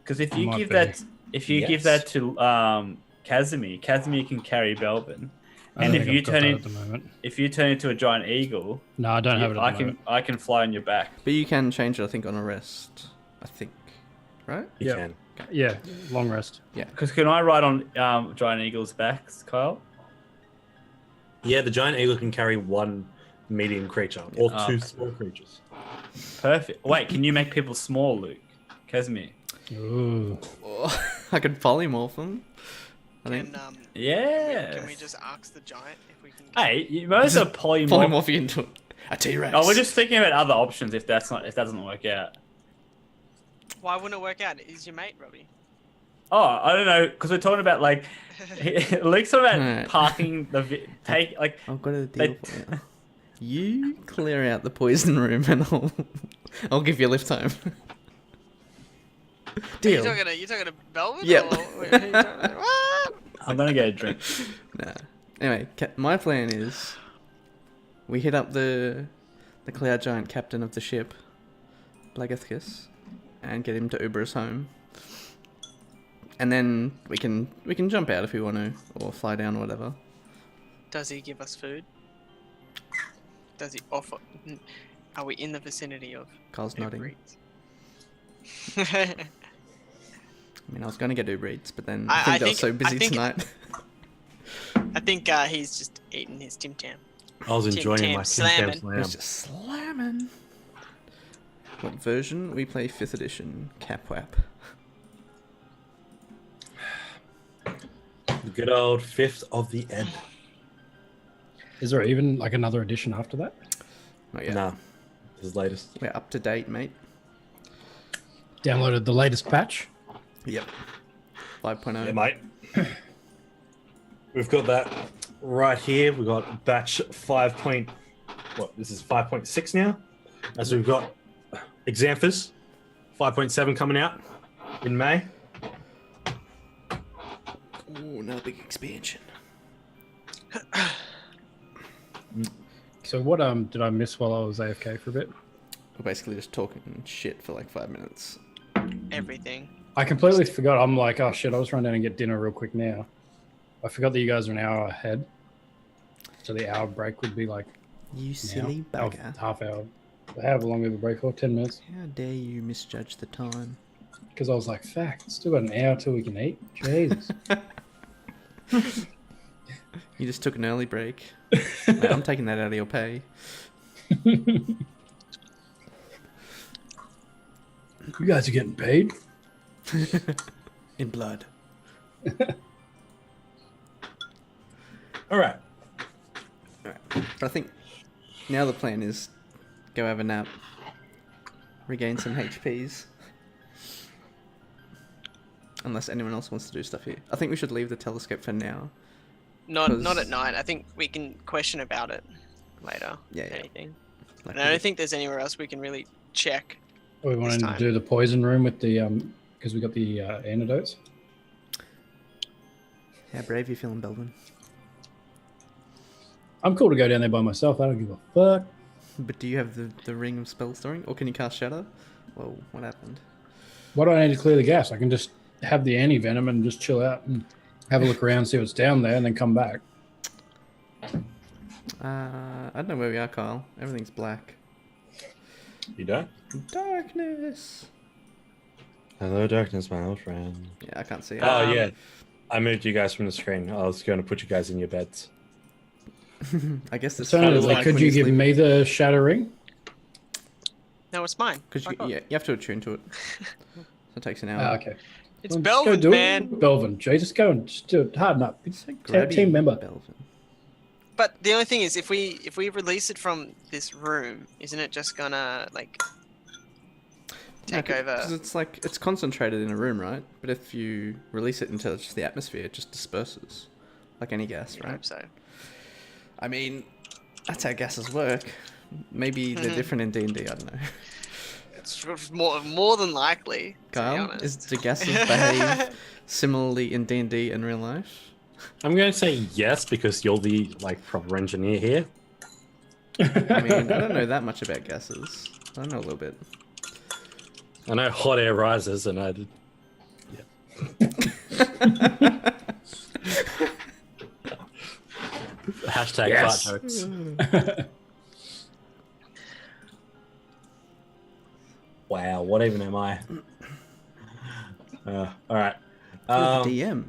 [SPEAKER 4] Because if you
[SPEAKER 2] Might
[SPEAKER 4] give
[SPEAKER 2] be.
[SPEAKER 4] that, if you give
[SPEAKER 1] Yes.
[SPEAKER 4] that to Casimir can carry Belvin,
[SPEAKER 2] I
[SPEAKER 4] and
[SPEAKER 2] don't
[SPEAKER 4] if
[SPEAKER 2] think
[SPEAKER 4] you
[SPEAKER 2] I've got
[SPEAKER 4] turn
[SPEAKER 2] that
[SPEAKER 4] it,
[SPEAKER 2] at the moment.
[SPEAKER 4] if you turn into a giant eagle,
[SPEAKER 2] No, I don't have it at
[SPEAKER 4] I
[SPEAKER 2] the
[SPEAKER 4] can
[SPEAKER 2] moment.
[SPEAKER 4] I can fly on your back.
[SPEAKER 3] But you can change it, I think, on a rest. I think. Right?
[SPEAKER 1] You
[SPEAKER 2] Yeah.
[SPEAKER 1] can.
[SPEAKER 2] Yeah, long rest.
[SPEAKER 4] Because can I ride on giant eagle's backs, Kyle?
[SPEAKER 1] Yeah, the giant eagle can carry 1 medium creature or 2
[SPEAKER 4] okay.
[SPEAKER 1] small creatures.
[SPEAKER 4] Perfect. Wait, can you make people small, Luke? Casimir.
[SPEAKER 2] Ooh.
[SPEAKER 3] Oh, I could polymorph them. I think.
[SPEAKER 5] Can,
[SPEAKER 4] Yeah.
[SPEAKER 5] can we just ask the giant if we can?
[SPEAKER 4] Hey, you most are polymorph.
[SPEAKER 3] Polymorph you into a T-Rex.
[SPEAKER 4] Oh, we're just thinking about other options if that doesn't work out.
[SPEAKER 5] Why wouldn't it work out? Is your mate, Robbie?
[SPEAKER 4] Oh, I don't know, because we're talking about like Luke's talking about
[SPEAKER 3] Alright.
[SPEAKER 4] parking like
[SPEAKER 3] I've got a
[SPEAKER 4] They-
[SPEAKER 3] deal for you. You clear out the poison room and I'll give you a lift home. Deal.
[SPEAKER 5] You're talking to Belvin?
[SPEAKER 3] Yep.
[SPEAKER 5] Or, who you talking to? What?
[SPEAKER 4] I'm gonna get a drink.
[SPEAKER 3] Nah. Anyway, my plan is we hit up the cloud giant captain of the ship, Blagathkus, and get him to Uber us home. And then we can jump out if we want to, or fly down or whatever.
[SPEAKER 5] Does he give us food? Does he offer? Are we in the vicinity of?
[SPEAKER 3] Kyle's
[SPEAKER 5] Uber
[SPEAKER 3] nodding.
[SPEAKER 5] Eats?
[SPEAKER 3] I mean, I was going to get Uber Eats, but then
[SPEAKER 5] I
[SPEAKER 3] I think they were so
[SPEAKER 5] think- I
[SPEAKER 3] busy
[SPEAKER 5] think-
[SPEAKER 3] tonight.
[SPEAKER 5] I think he's just eating his Tim Tam.
[SPEAKER 1] I was
[SPEAKER 5] Tim
[SPEAKER 1] enjoying
[SPEAKER 5] Tam
[SPEAKER 1] my Tim
[SPEAKER 5] slamming.
[SPEAKER 1] Tam Slam.
[SPEAKER 3] It's just slamming. What version? We play 5th edition Capwap.
[SPEAKER 1] The good old 5th of the end.
[SPEAKER 2] Is there even like another edition after that?
[SPEAKER 3] Not yet.
[SPEAKER 1] Nah, this is latest.
[SPEAKER 3] We're up to date, mate.
[SPEAKER 2] Downloaded the latest patch.
[SPEAKER 3] Yep. 5.0.
[SPEAKER 1] Yeah, mate. We've got that right here. We've got batch 5. This is 5.6 now. As we've got Examphus 5.7 coming out in May.
[SPEAKER 3] Ooh, another big expansion.
[SPEAKER 2] So what did I miss while I was AFK for a bit?
[SPEAKER 3] We're basically just talking shit for like 5 minutes.
[SPEAKER 5] Everything.
[SPEAKER 2] I completely forgot. I'm like, oh shit, I'll just run down and get dinner real quick now. I forgot that you guys are an hour ahead. So the hour break would be like
[SPEAKER 3] You
[SPEAKER 2] now.
[SPEAKER 3] silly
[SPEAKER 2] Oh,
[SPEAKER 3] bugger.
[SPEAKER 2] half hour. How long of a break for? 10 minutes?
[SPEAKER 3] How dare you misjudge the time?
[SPEAKER 2] Because I was like, fact, still got an hour till we can eat. Jesus.
[SPEAKER 3] You just took an early break. Mate, I'm taking that out of your pay.
[SPEAKER 2] You guys are getting paid?
[SPEAKER 3] In blood.
[SPEAKER 1] All right.
[SPEAKER 3] Alright. But I think now the plan is go have a nap, regain some HPs. Unless anyone else wants to do stuff here. I think we should leave the telescope for now
[SPEAKER 5] Not at night. I think we can question about it later.
[SPEAKER 3] Yeah,
[SPEAKER 5] if
[SPEAKER 3] yeah.
[SPEAKER 5] anything.
[SPEAKER 3] Like,
[SPEAKER 5] And I don't think there's anywhere else we can really check.
[SPEAKER 2] We wanted to
[SPEAKER 5] time.
[SPEAKER 2] do the poison room with the because we got the antidotes.
[SPEAKER 3] how brave you feeling, Belvin?
[SPEAKER 2] I'm cool to go down there by myself. I don't give a fuck.
[SPEAKER 3] But do you have the ring of spell storing, or can you cast shadow? Whoa, what happened?
[SPEAKER 2] Why do I need to clear the gas? I can just have the anti venom and just chill out and have a look around, see what's down there, and then come back.
[SPEAKER 3] I don't know where we are, Kyle. Everything's black.
[SPEAKER 1] You don't?
[SPEAKER 3] Darkness.
[SPEAKER 6] Hello, darkness, my old friend.
[SPEAKER 3] Yeah, I can't see it.
[SPEAKER 1] Oh yeah, I moved you guys from the screen. I was going to put you guys in your beds.
[SPEAKER 3] I guess this
[SPEAKER 2] Alternatively, could you give me the shadow ring?
[SPEAKER 5] No, it's mine.
[SPEAKER 3] Because
[SPEAKER 5] Fuck off.
[SPEAKER 3] you have to attune to it. So it takes an hour.
[SPEAKER 2] Ah, okay.
[SPEAKER 5] It's
[SPEAKER 2] Well, just go
[SPEAKER 5] Belvin,
[SPEAKER 2] do
[SPEAKER 5] man.
[SPEAKER 2] it. Belvin, Jay, just go and just do it. Harden up.
[SPEAKER 3] So
[SPEAKER 2] Team member.
[SPEAKER 3] Belvin.
[SPEAKER 5] But the only thing is, if we release it from this room, isn't it just gonna like take over?
[SPEAKER 3] Because it's like it's concentrated in a room, right? But if you release it into just the atmosphere, it just disperses, like any gas,
[SPEAKER 5] I
[SPEAKER 3] right?
[SPEAKER 5] hope so.
[SPEAKER 3] I mean, that's how gases work. Maybe they're different in D&D. I don't know.
[SPEAKER 5] It's more than likely. To be
[SPEAKER 3] Kyle,
[SPEAKER 5] honest.
[SPEAKER 3] do gases behave similarly in D&D and real life?
[SPEAKER 1] I'm going to say yes because you're the proper engineer here.
[SPEAKER 3] I mean, I don't know that much about gases. I know a little bit.
[SPEAKER 1] I know hot air rises, and I did. Yeah. Hashtag
[SPEAKER 2] Yes.
[SPEAKER 1] fart jokes. Wow, what even am I? All right.
[SPEAKER 3] You're the DM.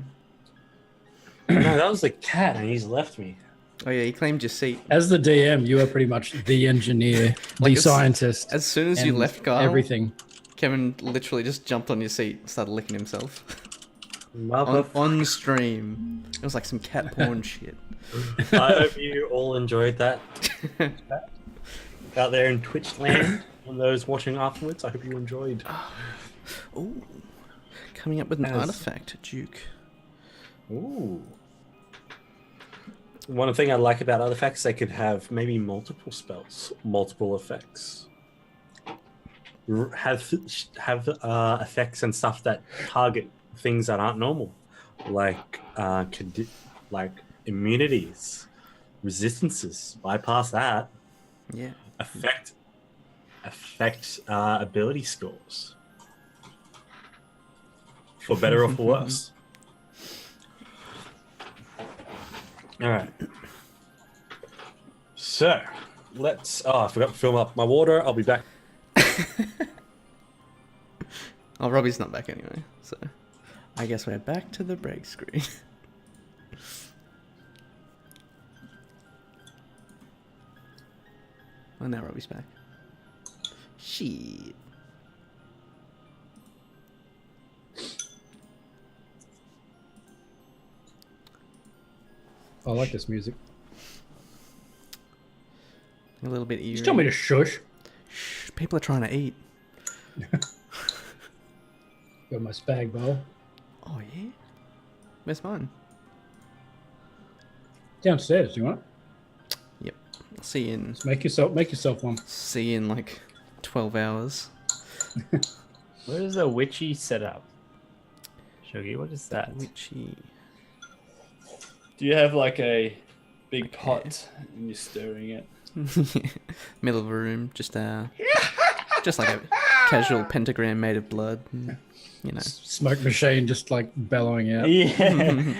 [SPEAKER 1] No, that was the cat, and he's left me.
[SPEAKER 3] Oh yeah, he claimed your seat.
[SPEAKER 2] As the DM, you are pretty much the engineer,
[SPEAKER 3] Like,
[SPEAKER 2] the scientist.
[SPEAKER 3] As soon as you
[SPEAKER 2] and
[SPEAKER 3] left, Kyle,
[SPEAKER 2] everything.
[SPEAKER 3] Kevin literally just jumped on your seat and started licking himself.
[SPEAKER 1] Mother.
[SPEAKER 3] on stream. It was like some cat porn shit.
[SPEAKER 1] I hope you all enjoyed that. Out there in Twitch land, and those watching afterwards, I hope you enjoyed.
[SPEAKER 3] Ooh. Coming up with an
[SPEAKER 1] As-
[SPEAKER 3] artifact, Duke.
[SPEAKER 1] Ooh. One thing I like about artifacts, they could have maybe multiple spells, multiple effects. Have effects and stuff that target things that aren't normal, like immunities, resistances. Bypass that.
[SPEAKER 3] Yeah.
[SPEAKER 1] Affect ability scores, for better or for worse. All right. So let's. Oh, I forgot to fill up my water. I'll be back.
[SPEAKER 3] Oh, Robbie's not back anyway, so I guess we're back to the break screen. Oh, now Robbie's back. Shit.
[SPEAKER 2] I like this music.
[SPEAKER 3] A little bit eerie.
[SPEAKER 2] Just tell me to shush.
[SPEAKER 3] Shh, people are trying to eat.
[SPEAKER 2] Got my spag bowl.
[SPEAKER 3] Oh yeah. Where's mine?
[SPEAKER 2] Downstairs, do you want it?
[SPEAKER 3] Yep. I'll see you in.
[SPEAKER 2] Make yourself one.
[SPEAKER 3] See you in like 12 hours.
[SPEAKER 4] Where is the witchy setup? Shuggy, what is that?
[SPEAKER 3] Witchy.
[SPEAKER 4] Do you have like a big pot and you're stirring it?
[SPEAKER 3] Middle of a room, just like a casual pentagram made of blood. And, you know.
[SPEAKER 2] Smoke machine just like bellowing out.
[SPEAKER 4] Yeah.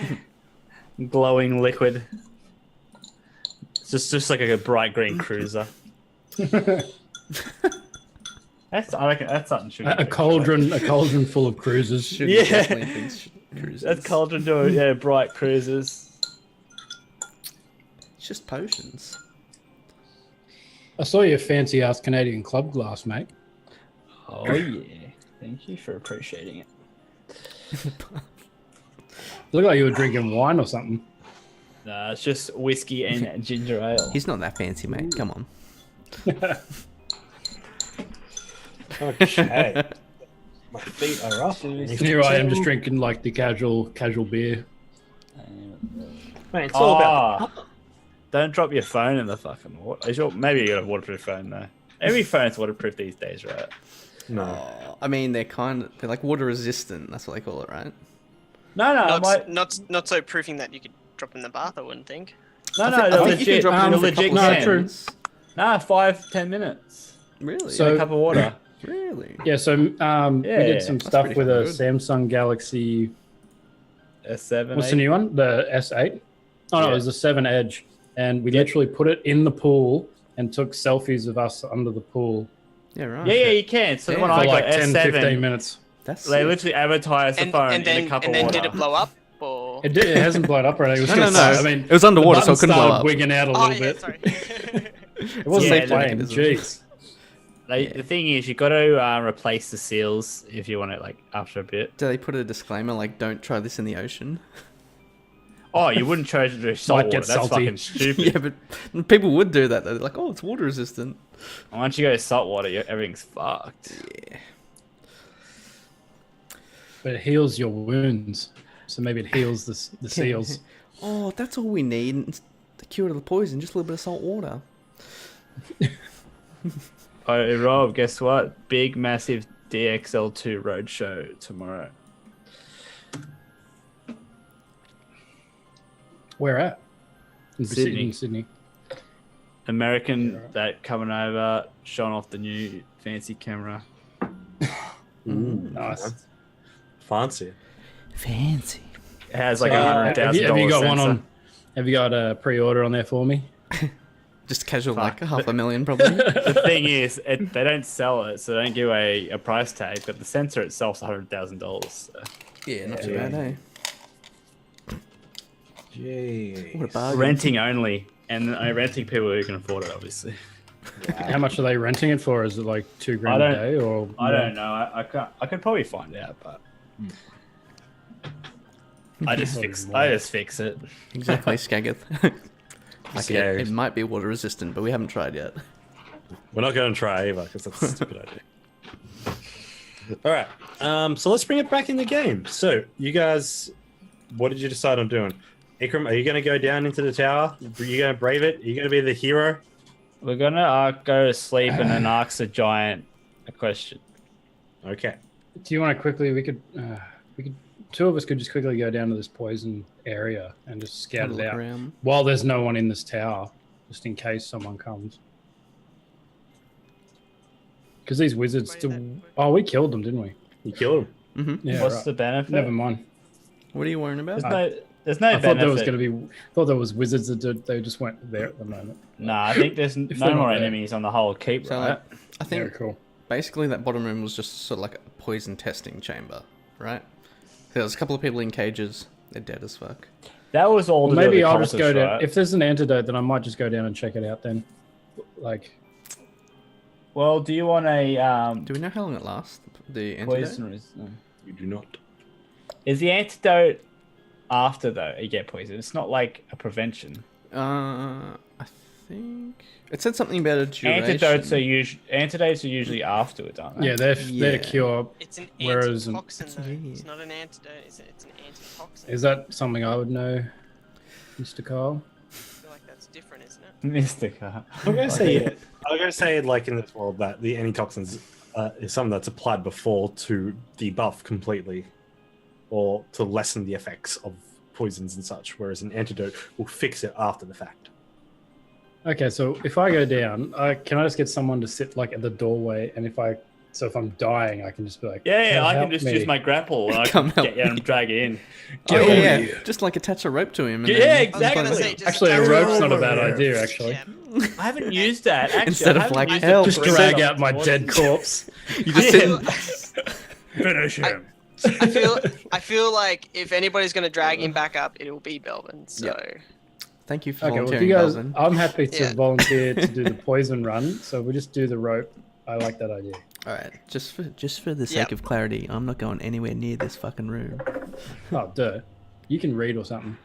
[SPEAKER 4] Glowing liquid. It's just like a bright green cruiser. I reckon that's something Sugar
[SPEAKER 2] A
[SPEAKER 4] thinks,
[SPEAKER 2] cauldron full of cruisers.
[SPEAKER 3] Sugar
[SPEAKER 4] Yeah.
[SPEAKER 3] definitely thinks cruises.
[SPEAKER 4] That's cauldron doing bright cruisers.
[SPEAKER 3] It's just potions.
[SPEAKER 2] I saw your fancy ass Canadian club glass, mate.
[SPEAKER 4] Oh yeah. Thank you for appreciating it.
[SPEAKER 2] Looked like you were drinking wine or something.
[SPEAKER 4] Nah, it's just whiskey and ginger ale.
[SPEAKER 3] He's not that fancy, mate. Come on.
[SPEAKER 1] Okay. My feet are up.
[SPEAKER 2] Here I am just drinking like the casual beer.
[SPEAKER 1] Mate, it's all about.
[SPEAKER 4] Don't drop your phone in the fucking water. Maybe you got a waterproof phone though. Every phone's waterproof these days, right?
[SPEAKER 1] No.
[SPEAKER 3] I mean, they're like water resistant. That's what they call it, right?
[SPEAKER 4] No,
[SPEAKER 5] Not so proofing that you could drop in the bath. I wouldn't think.
[SPEAKER 3] I think you can drop it in for a couple
[SPEAKER 2] no,
[SPEAKER 3] of
[SPEAKER 2] true.
[SPEAKER 3] seconds.
[SPEAKER 4] Nah, 5-10 minutes.
[SPEAKER 3] Really?
[SPEAKER 2] So-
[SPEAKER 4] In a cup of water.
[SPEAKER 3] Really?
[SPEAKER 2] Yeah, so we did some stuff
[SPEAKER 3] pretty
[SPEAKER 2] with a
[SPEAKER 3] good.
[SPEAKER 2] Samsung Galaxy.
[SPEAKER 4] S7.
[SPEAKER 2] What's the new one? The S8. Oh no,
[SPEAKER 4] Yeah.
[SPEAKER 2] it was the 7 Edge, and we literally put it in the pool and took selfies of us under the pool
[SPEAKER 3] Yeah, right.
[SPEAKER 4] Yeah, you can. So
[SPEAKER 3] Yeah.
[SPEAKER 4] when
[SPEAKER 2] for
[SPEAKER 4] I got
[SPEAKER 2] like 10,
[SPEAKER 4] S7,
[SPEAKER 2] 15 minutes.
[SPEAKER 3] That's
[SPEAKER 4] they
[SPEAKER 3] sick.
[SPEAKER 4] literally advertised the phone
[SPEAKER 5] And
[SPEAKER 4] in a cup
[SPEAKER 5] then
[SPEAKER 4] of water.
[SPEAKER 5] did it blow up? Or...
[SPEAKER 2] It hasn't blown up right. It was
[SPEAKER 3] No.
[SPEAKER 2] I mean,
[SPEAKER 3] It was underwater,
[SPEAKER 2] the
[SPEAKER 3] so it couldn't blow
[SPEAKER 2] button
[SPEAKER 3] up.
[SPEAKER 2] started wigging out a
[SPEAKER 5] Oh,
[SPEAKER 2] little
[SPEAKER 5] yeah,
[SPEAKER 2] bit.
[SPEAKER 5] sorry.
[SPEAKER 2] It wasn't
[SPEAKER 4] Yeah,
[SPEAKER 2] playing.
[SPEAKER 3] mechanism.
[SPEAKER 2] Jeez.
[SPEAKER 4] The thing is, you got to replace the seals if you want it, like after a bit.
[SPEAKER 3] Do they put a disclaimer like, "Don't try this in the ocean"?
[SPEAKER 4] Oh, you wouldn't charge it to salt
[SPEAKER 2] Might
[SPEAKER 4] water.
[SPEAKER 2] get
[SPEAKER 4] That's
[SPEAKER 2] salty.
[SPEAKER 4] fucking stupid.
[SPEAKER 3] Yeah, but people would do that. They're like, "Oh, it's water resistant."
[SPEAKER 4] Once you go to salt water, everything's fucked.
[SPEAKER 3] Yeah.
[SPEAKER 2] But it heals your wounds, so maybe it heals the seals.
[SPEAKER 3] Oh, that's all we need. The cure to the poison, just a little bit of salt water.
[SPEAKER 4] Oh, Rob, guess what? Big, massive DXL2 roadshow tomorrow.
[SPEAKER 2] Where at? In
[SPEAKER 4] Sydney.
[SPEAKER 2] In Sydney.
[SPEAKER 4] American that coming over, showing off the new fancy camera.
[SPEAKER 2] Nice.
[SPEAKER 1] Fancy.
[SPEAKER 3] Fancy.
[SPEAKER 4] It has like
[SPEAKER 2] So,
[SPEAKER 4] $100,000.
[SPEAKER 2] have you got one
[SPEAKER 4] sensor.
[SPEAKER 2] on? Have you got a pre-order on there for me?
[SPEAKER 3] Just casual, like
[SPEAKER 4] Fuck.
[SPEAKER 3] $500,000 probably.
[SPEAKER 4] The thing is, they don't sell it, so they don't give a price tag. But the sensor itself's $100,000. So.
[SPEAKER 3] Yeah, not too bad, eh?
[SPEAKER 1] Jeez.
[SPEAKER 3] What a bargain.
[SPEAKER 4] Renting only, and renting people who can afford it, obviously.
[SPEAKER 2] How much are they renting it for? Is it like $2,000
[SPEAKER 4] I
[SPEAKER 2] a
[SPEAKER 4] don't-
[SPEAKER 2] day, or
[SPEAKER 4] I don't know. I can't. I could probably find out, but I just fix it.
[SPEAKER 3] Exactly, Skagith. Like
[SPEAKER 1] Scared.
[SPEAKER 3] it might be water resistant, but we haven't tried yet.
[SPEAKER 1] We're not going to try either because that's a stupid idea. All right. So let's bring it back in the game. So you guys, what did you decide on doing? Ikram, are you going to go down into the tower? Are you going to brave it? Are you going to be the hero?
[SPEAKER 4] We're gonna go to sleep and then ask the giant a question.
[SPEAKER 1] Okay.
[SPEAKER 2] Do you want to quickly? We could. Two of us could just quickly go down to this poison area and just scout
[SPEAKER 3] Have a
[SPEAKER 2] it
[SPEAKER 3] look
[SPEAKER 2] out
[SPEAKER 3] around.
[SPEAKER 2] while there's no one in this tower, just in case someone comes. Because these wizards
[SPEAKER 5] Wait,
[SPEAKER 2] still.
[SPEAKER 5] that-
[SPEAKER 2] Oh, we killed them, didn't we?
[SPEAKER 1] You killed him.
[SPEAKER 3] Mm-hmm.
[SPEAKER 2] Yeah.
[SPEAKER 4] What's
[SPEAKER 2] right.
[SPEAKER 4] the benefit?
[SPEAKER 2] Never mind.
[SPEAKER 3] What are you worrying about?
[SPEAKER 4] There's no
[SPEAKER 2] I thought
[SPEAKER 4] benefit.
[SPEAKER 2] there was going to be. Thought there was wizards that they just weren't there at the moment.
[SPEAKER 4] Nah, I think there's
[SPEAKER 2] they're
[SPEAKER 4] no
[SPEAKER 2] not
[SPEAKER 4] more
[SPEAKER 2] there.
[SPEAKER 4] enemies on the whole keep,
[SPEAKER 3] So,
[SPEAKER 4] right?
[SPEAKER 3] like, I think
[SPEAKER 2] Very cool.
[SPEAKER 3] basically that bottom room was just sort of like a poison testing chamber, right? There was a couple of people in cages. They're dead as fuck.
[SPEAKER 4] That was all.
[SPEAKER 2] Well,
[SPEAKER 4] to do with
[SPEAKER 2] maybe
[SPEAKER 4] the
[SPEAKER 2] I'll just go
[SPEAKER 4] cultists,
[SPEAKER 2] down.
[SPEAKER 4] right?
[SPEAKER 2] If there's an antidote, then I might just go down and check it out. Then, like,
[SPEAKER 4] Well, do you want a
[SPEAKER 3] Do we know how long it lasts? The antidote?
[SPEAKER 4] poison?
[SPEAKER 1] You do not.
[SPEAKER 4] Is the antidote after though you get poisoned? It's not like a prevention.
[SPEAKER 3] I think it said something about a duration.
[SPEAKER 4] Antidotes are usually afterwards, aren't they?
[SPEAKER 2] yeah, they're to
[SPEAKER 3] Yeah.
[SPEAKER 2] cure.
[SPEAKER 5] It's an
[SPEAKER 2] Whereas-
[SPEAKER 5] antitoxin, though.
[SPEAKER 3] Yeah.
[SPEAKER 5] It's not an antidote. It's an antitoxin.
[SPEAKER 2] Is that something I would know, Mr. Kyle?
[SPEAKER 5] I feel like that's different, isn't it?
[SPEAKER 4] Mystica.
[SPEAKER 1] I'm going to say, I'm going to say, like in this world, that the antitoxins is something that's applied before to debuff completely, or to lessen the effects of poisons and such. Whereas an antidote will fix it after the fact.
[SPEAKER 2] Okay, so if I go down, can I just get someone to sit like at the doorway, and if I'm dying, I can just be like,
[SPEAKER 4] Yeah, I
[SPEAKER 2] help
[SPEAKER 4] can just
[SPEAKER 2] me."
[SPEAKER 4] use my grapple and I
[SPEAKER 3] Come
[SPEAKER 4] can
[SPEAKER 3] help
[SPEAKER 4] get you and drag it in.
[SPEAKER 3] Oh,
[SPEAKER 2] Get
[SPEAKER 3] yeah,
[SPEAKER 2] over
[SPEAKER 3] yeah.
[SPEAKER 2] here.
[SPEAKER 3] Just like attach a rope to him. And
[SPEAKER 4] Yeah,
[SPEAKER 3] then-
[SPEAKER 4] exactly.
[SPEAKER 5] I was gonna say, just
[SPEAKER 2] Actually, a
[SPEAKER 5] carry
[SPEAKER 2] rope's
[SPEAKER 5] on
[SPEAKER 2] not a
[SPEAKER 5] over
[SPEAKER 2] bad
[SPEAKER 5] here.
[SPEAKER 2] idea. Actually,
[SPEAKER 5] Yeah.
[SPEAKER 4] I haven't used that. Actually,
[SPEAKER 3] Instead
[SPEAKER 4] I
[SPEAKER 3] of
[SPEAKER 4] haven't
[SPEAKER 3] like,
[SPEAKER 4] used
[SPEAKER 3] help,
[SPEAKER 4] it
[SPEAKER 2] just
[SPEAKER 4] for
[SPEAKER 2] drag
[SPEAKER 4] myself.
[SPEAKER 2] out my dead corpse.
[SPEAKER 3] You just sit.
[SPEAKER 2] Finish him.
[SPEAKER 5] I feel like if anybody's gonna drag him back up, it will be Belvin. So
[SPEAKER 3] Thank you for
[SPEAKER 2] Okay, well, if
[SPEAKER 3] volunteering,
[SPEAKER 2] you guys,
[SPEAKER 3] Belvin.
[SPEAKER 2] I'm happy to
[SPEAKER 5] Yeah.
[SPEAKER 2] volunteer to do the poison run. So we just do the rope. I like that idea.
[SPEAKER 3] All right, just for the sake
[SPEAKER 5] Yep.
[SPEAKER 3] of clarity, I'm not going anywhere near this fucking room.
[SPEAKER 2] Oh, duh. You can read or something.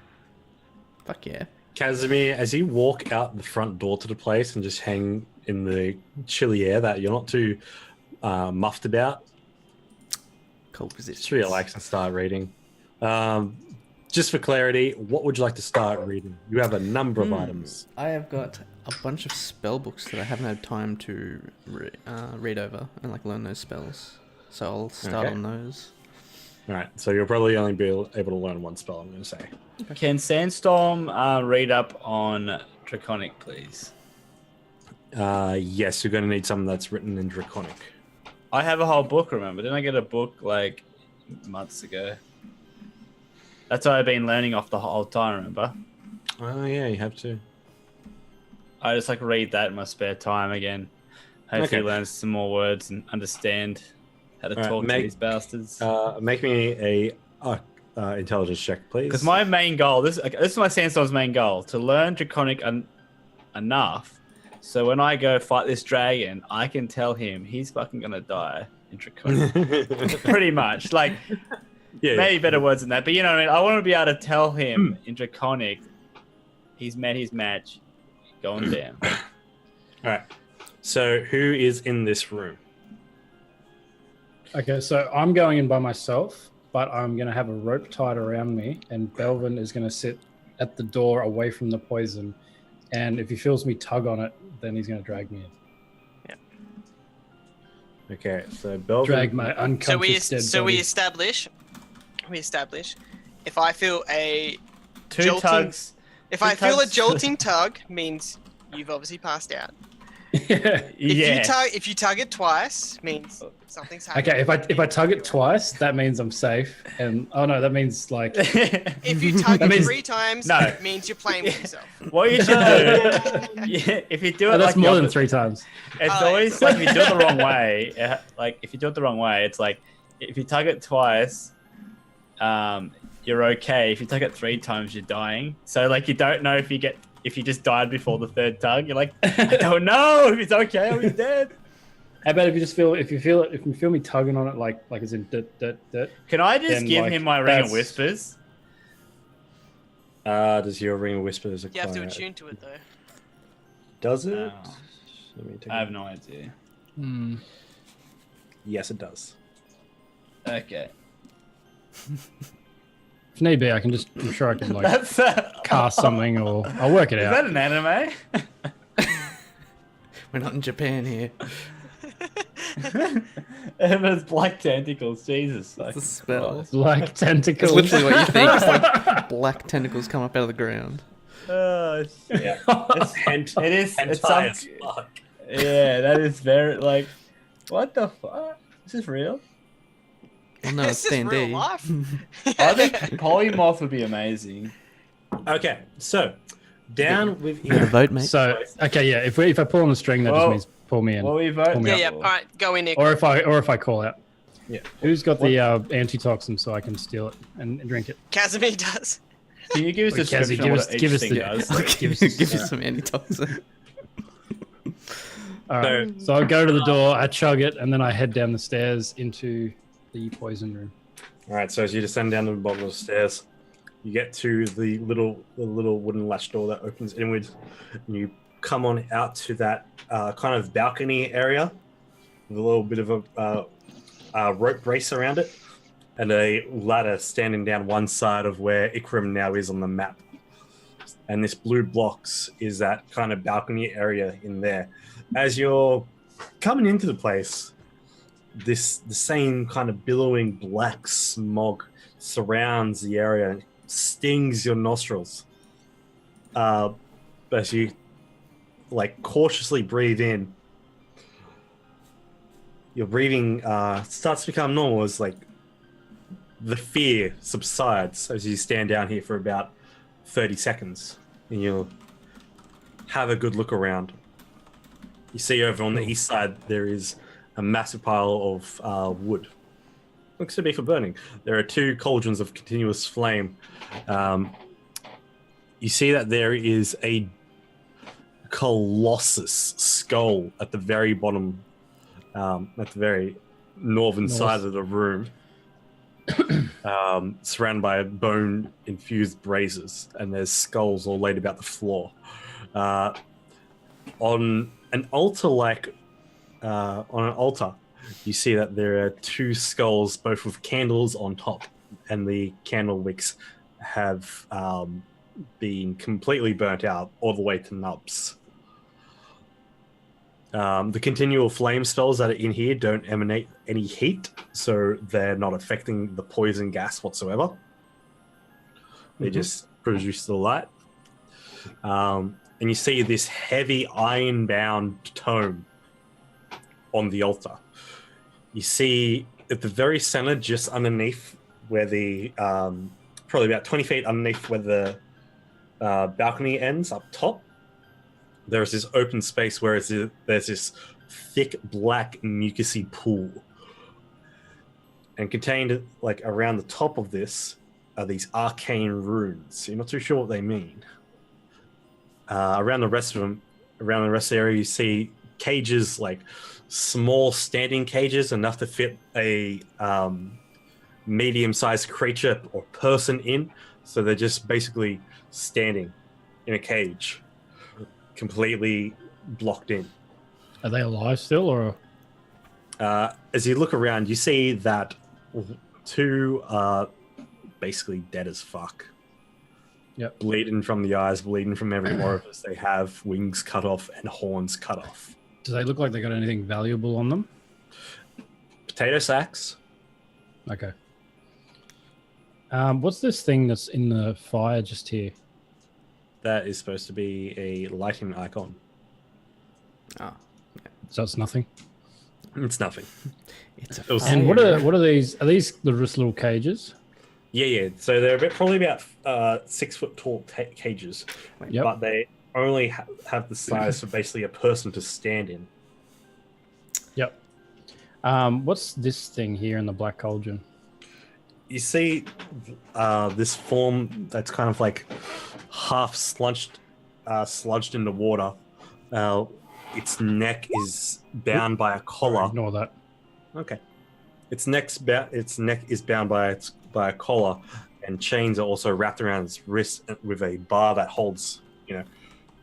[SPEAKER 3] Fuck yeah.
[SPEAKER 1] Casimir, as you walk out the front door to the place and just hang in the chilly air that you're not too muffed about,
[SPEAKER 3] Cold position.
[SPEAKER 1] just relax and start reading. just for clarity, what would you like to start reading? You have a number of items.
[SPEAKER 3] I have got a bunch of spell books that I haven't had time to read over and like learn those spells. So I'll start on those.
[SPEAKER 1] All right, so you'll probably only be able to learn one spell, I'm going to say.
[SPEAKER 4] Can Sandstorm read up on Draconic, please?
[SPEAKER 1] Yes, you're going to need something that's written in Draconic.
[SPEAKER 4] I have a whole book, remember? Didn't I get a book like months ago? That's what I've been learning off the whole time, remember?
[SPEAKER 1] Oh, yeah, you have to.
[SPEAKER 4] I just like read that in my spare time again. Hopefully learn some more words and understand how to talk to these bastards.
[SPEAKER 1] Make me a intelligence check, please.
[SPEAKER 4] Because my main goal, this is my Sandstorm's main goal, to learn Draconic enough, so when I go fight this dragon, I can tell him he's fucking gonna die in Draconic. Pretty much, like maybe better words than that, but you know what I mean. I want to be able to tell him in Draconic, he's met his match, going down.
[SPEAKER 1] All right. So who is in this room?
[SPEAKER 2] Okay, so I'm going in by myself, but I'm going to have a rope tied around me, and Belvin is going to sit at the door away from the poison. And if he feels me tug on it, then he's going to drag me in.
[SPEAKER 5] Yeah.
[SPEAKER 1] Okay, so Belvin...
[SPEAKER 2] Drag my unconscious dead
[SPEAKER 5] So
[SPEAKER 2] body.
[SPEAKER 5] we establish, if I feel a
[SPEAKER 4] Two
[SPEAKER 5] jolting,
[SPEAKER 4] tugs.
[SPEAKER 5] if I feel a jolting tug, means you've obviously passed out. If you tug it twice, means something's happening.
[SPEAKER 2] Okay, if I tug it twice, that means I'm safe. And oh no, that means like
[SPEAKER 5] If you tug it 3 times,
[SPEAKER 4] No.
[SPEAKER 5] it means you're playing with yourself.
[SPEAKER 4] What you should do, if you do it
[SPEAKER 2] that's
[SPEAKER 4] like
[SPEAKER 2] more than 3 times.
[SPEAKER 4] It's
[SPEAKER 5] Oh,
[SPEAKER 4] always like if you do it the wrong way. Like if you do it the wrong way, it's like if you tug it twice, you're okay. If you tug it 3 times, you're dying. So like you don't know if you just died before the 3rd tug. You're like, I don't know if it's okay or he's dead.
[SPEAKER 2] How about if you feel me tugging on it like as in dirt.
[SPEAKER 4] Can I just
[SPEAKER 2] Then,
[SPEAKER 4] give
[SPEAKER 2] like,
[SPEAKER 4] him my ring of
[SPEAKER 2] that's-
[SPEAKER 4] whispers?
[SPEAKER 1] Does your ring of whispers
[SPEAKER 5] You have to
[SPEAKER 1] acquire-
[SPEAKER 5] attune to it though.
[SPEAKER 1] Does it?
[SPEAKER 4] No.
[SPEAKER 1] Let me take
[SPEAKER 4] I
[SPEAKER 1] a-
[SPEAKER 4] have no idea.
[SPEAKER 1] Yes, it does.
[SPEAKER 4] Okay.
[SPEAKER 2] If need be, I'm sure I can like
[SPEAKER 4] That's
[SPEAKER 2] cast something or I'll work it
[SPEAKER 4] Is
[SPEAKER 2] out.
[SPEAKER 4] that an anime?
[SPEAKER 3] We're not in Japan here.
[SPEAKER 4] It has black tentacles. Jesus.
[SPEAKER 3] It's a spell.
[SPEAKER 2] Like tentacles.
[SPEAKER 3] It's literally what you think. It's like black tentacles come up out of the ground.
[SPEAKER 4] Oh, shit.
[SPEAKER 1] Yeah.
[SPEAKER 4] It is. It's
[SPEAKER 1] Hentai as
[SPEAKER 4] some,
[SPEAKER 1] fuck.
[SPEAKER 4] yeah, that is very like. What the fuck? Is this real?
[SPEAKER 3] Well, no,
[SPEAKER 5] This
[SPEAKER 3] it's
[SPEAKER 5] is real
[SPEAKER 3] D&D.
[SPEAKER 5] life.
[SPEAKER 4] I think polymorph would be amazing.
[SPEAKER 1] Okay, so down with
[SPEAKER 3] You got a vote, mate?
[SPEAKER 2] So okay, yeah. If I pull on the string, that
[SPEAKER 4] Well,
[SPEAKER 2] just means pull me in.
[SPEAKER 4] What are we voting?
[SPEAKER 2] Pull me
[SPEAKER 5] Yeah,
[SPEAKER 2] up.
[SPEAKER 5] yeah. All right, go in, Nick.
[SPEAKER 2] Or if I call out.
[SPEAKER 1] Yeah.
[SPEAKER 2] Who's got the antitoxin so I can steal it and drink it?
[SPEAKER 5] Casimir does.
[SPEAKER 4] Can you give us a
[SPEAKER 2] Wait, Kazzy,
[SPEAKER 4] description of what each
[SPEAKER 2] give us
[SPEAKER 4] thing
[SPEAKER 2] the-
[SPEAKER 4] does?
[SPEAKER 2] Give us
[SPEAKER 3] Give you
[SPEAKER 2] the-
[SPEAKER 3] some antitoxin.
[SPEAKER 2] All right. So I go to the door, I chug it, and then I head down the stairs into the poison room.
[SPEAKER 1] All right, so as you descend down the bottom of the stairs, you get to the little wooden latch door that opens inwards, and you come on out to that kind of balcony area with a little bit of a rope brace around it, and a ladder standing down one side of where Ikram now is on the map. And this blue blocks is that kind of balcony area in there. As you're coming into the place, the same kind of billowing black smog surrounds the area and stings your nostrils. But as you like cautiously breathe in, your breathing starts to become normal as like the fear subsides as you stand down here for about 30 seconds and you'll have a good look around. You see over on the east side there is a massive pile of wood. Looks to be for burning. There are 2 cauldrons of continuous flame. You see that there is a colossus skull at the very bottom, at the very northern side of the room, surrounded by bone-infused braziers, and there's skulls all laid about the floor. On an altar, you see that there are 2 skulls, both with candles on top, and the candle wicks have been completely burnt out all the way to nubs. The continual flame spells that are in here don't emanate any heat, so they're not affecting the poison gas whatsoever. They just produce the light. And you see this heavy iron-bound tome on the altar. You see at the very center, just underneath where the, probably about 20 feet underneath where the balcony ends up top, there's this open space where there's this thick black mucousy pool. And contained like around the top of this are these arcane runes. You're not too sure what they mean. Around the rest of the area, you see cages, like small standing cages, enough to fit a medium-sized creature or person in. So they're just basically standing in a cage, completely blocked in.
[SPEAKER 2] Are they alive still, or?
[SPEAKER 1] As you look around, you see that two are basically dead as fuck.
[SPEAKER 2] Yep.
[SPEAKER 1] Bleeding from the eyes, bleeding from every orifice. They have wings cut off and horns cut off.
[SPEAKER 2] Do they look like they got anything valuable on them?
[SPEAKER 1] Potato sacks.
[SPEAKER 2] Okay. What's this thing that's in the fire just here?
[SPEAKER 1] That is supposed to be a lighting icon.
[SPEAKER 3] Oh,
[SPEAKER 2] So it's nothing.
[SPEAKER 1] It's nothing.
[SPEAKER 3] it's a
[SPEAKER 1] It was-
[SPEAKER 3] fire.
[SPEAKER 2] And what are these? Are these the just little cages?
[SPEAKER 1] Yeah. So they're probably about 6 foot tall cages,
[SPEAKER 2] Yep.
[SPEAKER 1] but they only have the size for basically a person to stand in.
[SPEAKER 2] Yep. What's this thing here in the black cauldron?
[SPEAKER 1] You see this form that's kind of like half sludged in the water. Its neck is bound by a collar.
[SPEAKER 2] Ignore that.
[SPEAKER 1] Okay. Its neck is bound by a collar, and chains are also wrapped around its wrist with a bar that holds,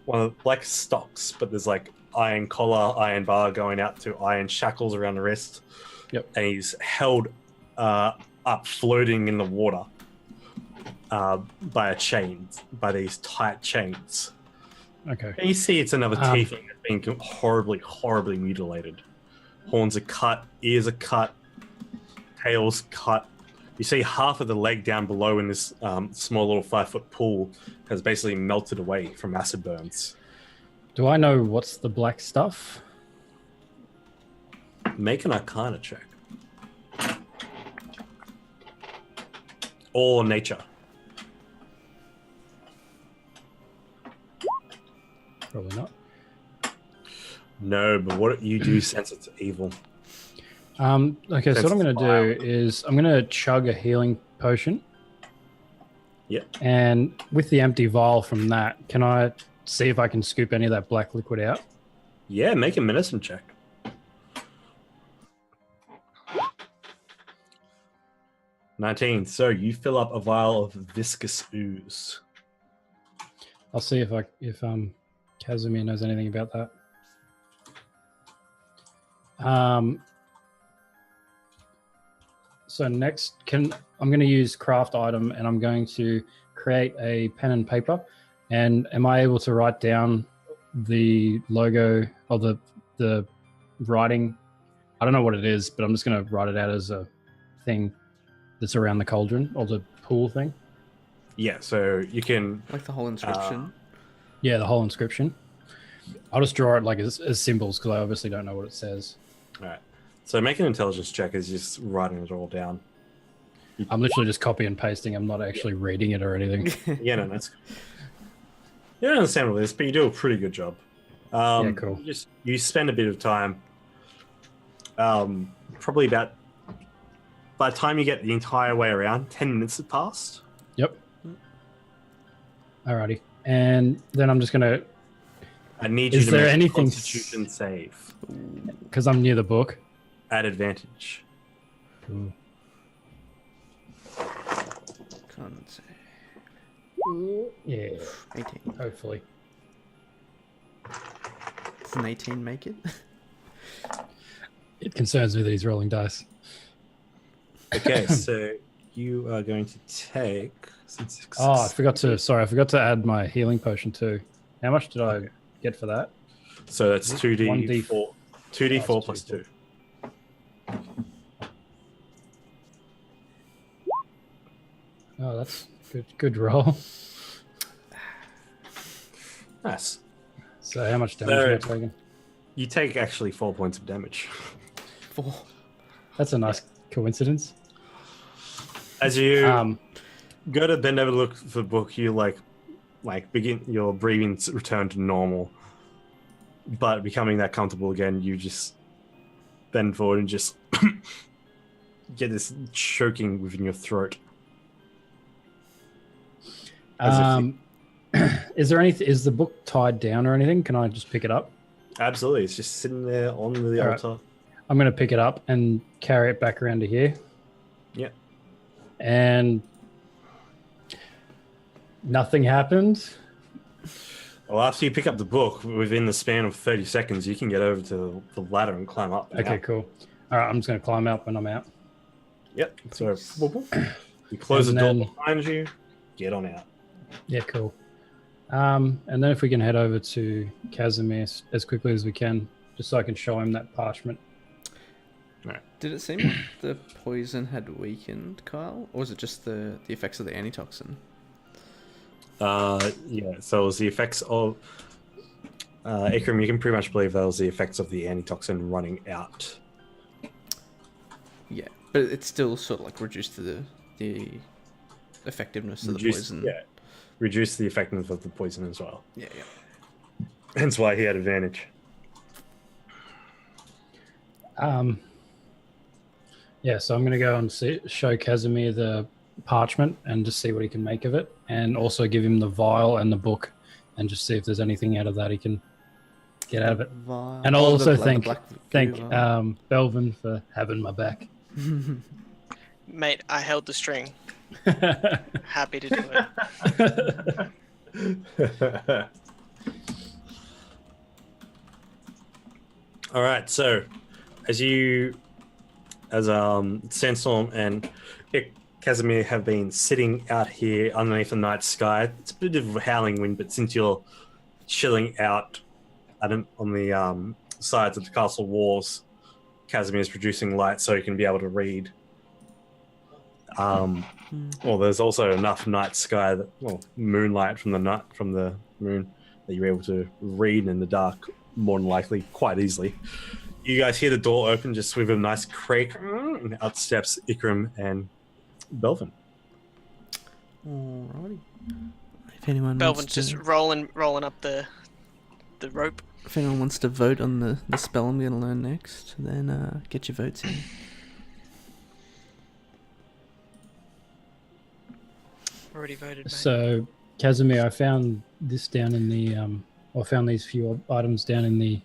[SPEAKER 1] one of like stocks, but there's like iron collar, iron bar going out to iron shackles around the wrist.
[SPEAKER 2] Yep.
[SPEAKER 1] And he's held up, floating in the water by these tight chains.
[SPEAKER 2] Okay.
[SPEAKER 1] And you see it's another tiefling that's been horribly, horribly mutilated. Horns are cut, ears are cut, tails cut. You see half of the leg down below in this small little 5-foot pool has basically melted away from acid burns.
[SPEAKER 2] Do I know what's the black stuff?
[SPEAKER 1] Make an Arcana check. Or nature.
[SPEAKER 2] Probably not.
[SPEAKER 1] No, but what you do sense it's evil.
[SPEAKER 2] Okay, so what I'm going to do is I'm going to chug a healing potion.
[SPEAKER 1] Yep.
[SPEAKER 2] And with the empty vial from that, can I see if I can scoop any of that black liquid out?
[SPEAKER 1] Yeah, make a medicine check. $19. So you fill up a vial of viscous ooze.
[SPEAKER 2] I'll see if Casimir knows anything about that. So next, I'm going to use craft item, and I'm going to create a pen and paper. And am I able to write down the logo or the writing? I don't know what it is, but I'm just going to write it out as a thing that's around the cauldron or the pool thing.
[SPEAKER 1] Yeah, so you can...
[SPEAKER 3] Like the whole inscription.
[SPEAKER 2] Yeah, the whole inscription. I'll just draw it like as symbols because I obviously don't know what it says.
[SPEAKER 1] All right. So make an intelligence check as just writing it all down.
[SPEAKER 2] I'm literally just copy and pasting. I'm not actually reading it or anything.
[SPEAKER 1] Yeah, no, that's... You don't understand all this, but you do a pretty good job.
[SPEAKER 2] Yeah, cool.
[SPEAKER 1] You spend a bit of time, probably about... By the time you get the entire way around, 10 minutes have passed.
[SPEAKER 2] Yep. Alrighty. And then I'm just going to...
[SPEAKER 1] I need you to make a Constitution save.
[SPEAKER 2] Because I'm near the book.
[SPEAKER 1] At advantage.
[SPEAKER 2] Ooh.
[SPEAKER 3] Can't say.
[SPEAKER 2] Yeah.
[SPEAKER 3] 18.
[SPEAKER 2] Hopefully.
[SPEAKER 3] Does an 18 make it?
[SPEAKER 2] It concerns me that he's rolling dice.
[SPEAKER 1] Okay, so you are going to take.
[SPEAKER 2] I forgot to add my healing potion too. How much did I get for that?
[SPEAKER 1] So that's 2d4.
[SPEAKER 2] 1d4.
[SPEAKER 1] 2d4 plus 2.
[SPEAKER 2] Oh, that's good roll.
[SPEAKER 1] Nice.
[SPEAKER 2] So how much damage am I taking?
[SPEAKER 1] You take actually 4 points of damage.
[SPEAKER 3] 4.
[SPEAKER 2] That's a nice coincidence.
[SPEAKER 1] As you go to bend over to look for the book, you begin your breathing return to normal, but becoming that comfortable again, you just bend forward and just get this choking within your throat.
[SPEAKER 2] Is there anything? Is the book tied down or anything? Can I just pick it up?
[SPEAKER 1] Absolutely, it's just sitting there on the altar.
[SPEAKER 2] Right. I'm going to pick it up and carry it back around to here.
[SPEAKER 1] Yep.
[SPEAKER 2] And nothing happened.
[SPEAKER 1] Well, after you pick up the book, within the span of 30 seconds, you can get over to the ladder and climb up.
[SPEAKER 2] Okay, cool. All right, I'm just going to climb up when I'm out.
[SPEAKER 1] Yep. So you close the door behind you, get on out.
[SPEAKER 2] Yeah, cool. And then if we can head over to Casimir as quickly as we can, just so I can show him that parchment.
[SPEAKER 1] Right.
[SPEAKER 3] Did it seem like the poison had weakened, Kyle? Or was it just the effects of the antitoxin?
[SPEAKER 1] Yeah, so it was the effects of... Ikram, you can pretty much believe that was the effects of the antitoxin running out.
[SPEAKER 3] Yeah, but it's still sort of like reduced to the effectiveness of the poison.
[SPEAKER 1] Yeah, reduce the effectiveness of the poison as well.
[SPEAKER 3] Yeah.
[SPEAKER 1] Hence why he had advantage.
[SPEAKER 2] Yeah, so I'm going to go and show Casimir the parchment and just see what he can make of it, and also give him the vial and the book and just see if there's anything out of that he can get out of it. And I'll also thank Belvin for having my back.
[SPEAKER 5] Mate, I held the string. Happy to do it.
[SPEAKER 1] All right, so as Sandstorm and Casimir have been sitting out here underneath the night sky. It's a bit of a howling wind, but since you're chilling out on the sides of the castle walls, Casimir is producing light so you can be able to read. Well, there's also enough night sky moonlight from the moon that you're able to read in the dark, more than likely, quite easily. You guys hear the door open just with a nice creak, and out steps Ikram and Belvin.
[SPEAKER 3] Alrighty. If anyone
[SPEAKER 5] Belvin's just rolling up the rope.
[SPEAKER 3] If anyone wants to vote on the spell I'm going to learn next, then get your votes in.
[SPEAKER 5] Already voted, mate.
[SPEAKER 2] So, Casimir, I found this down in the I found these few items down in the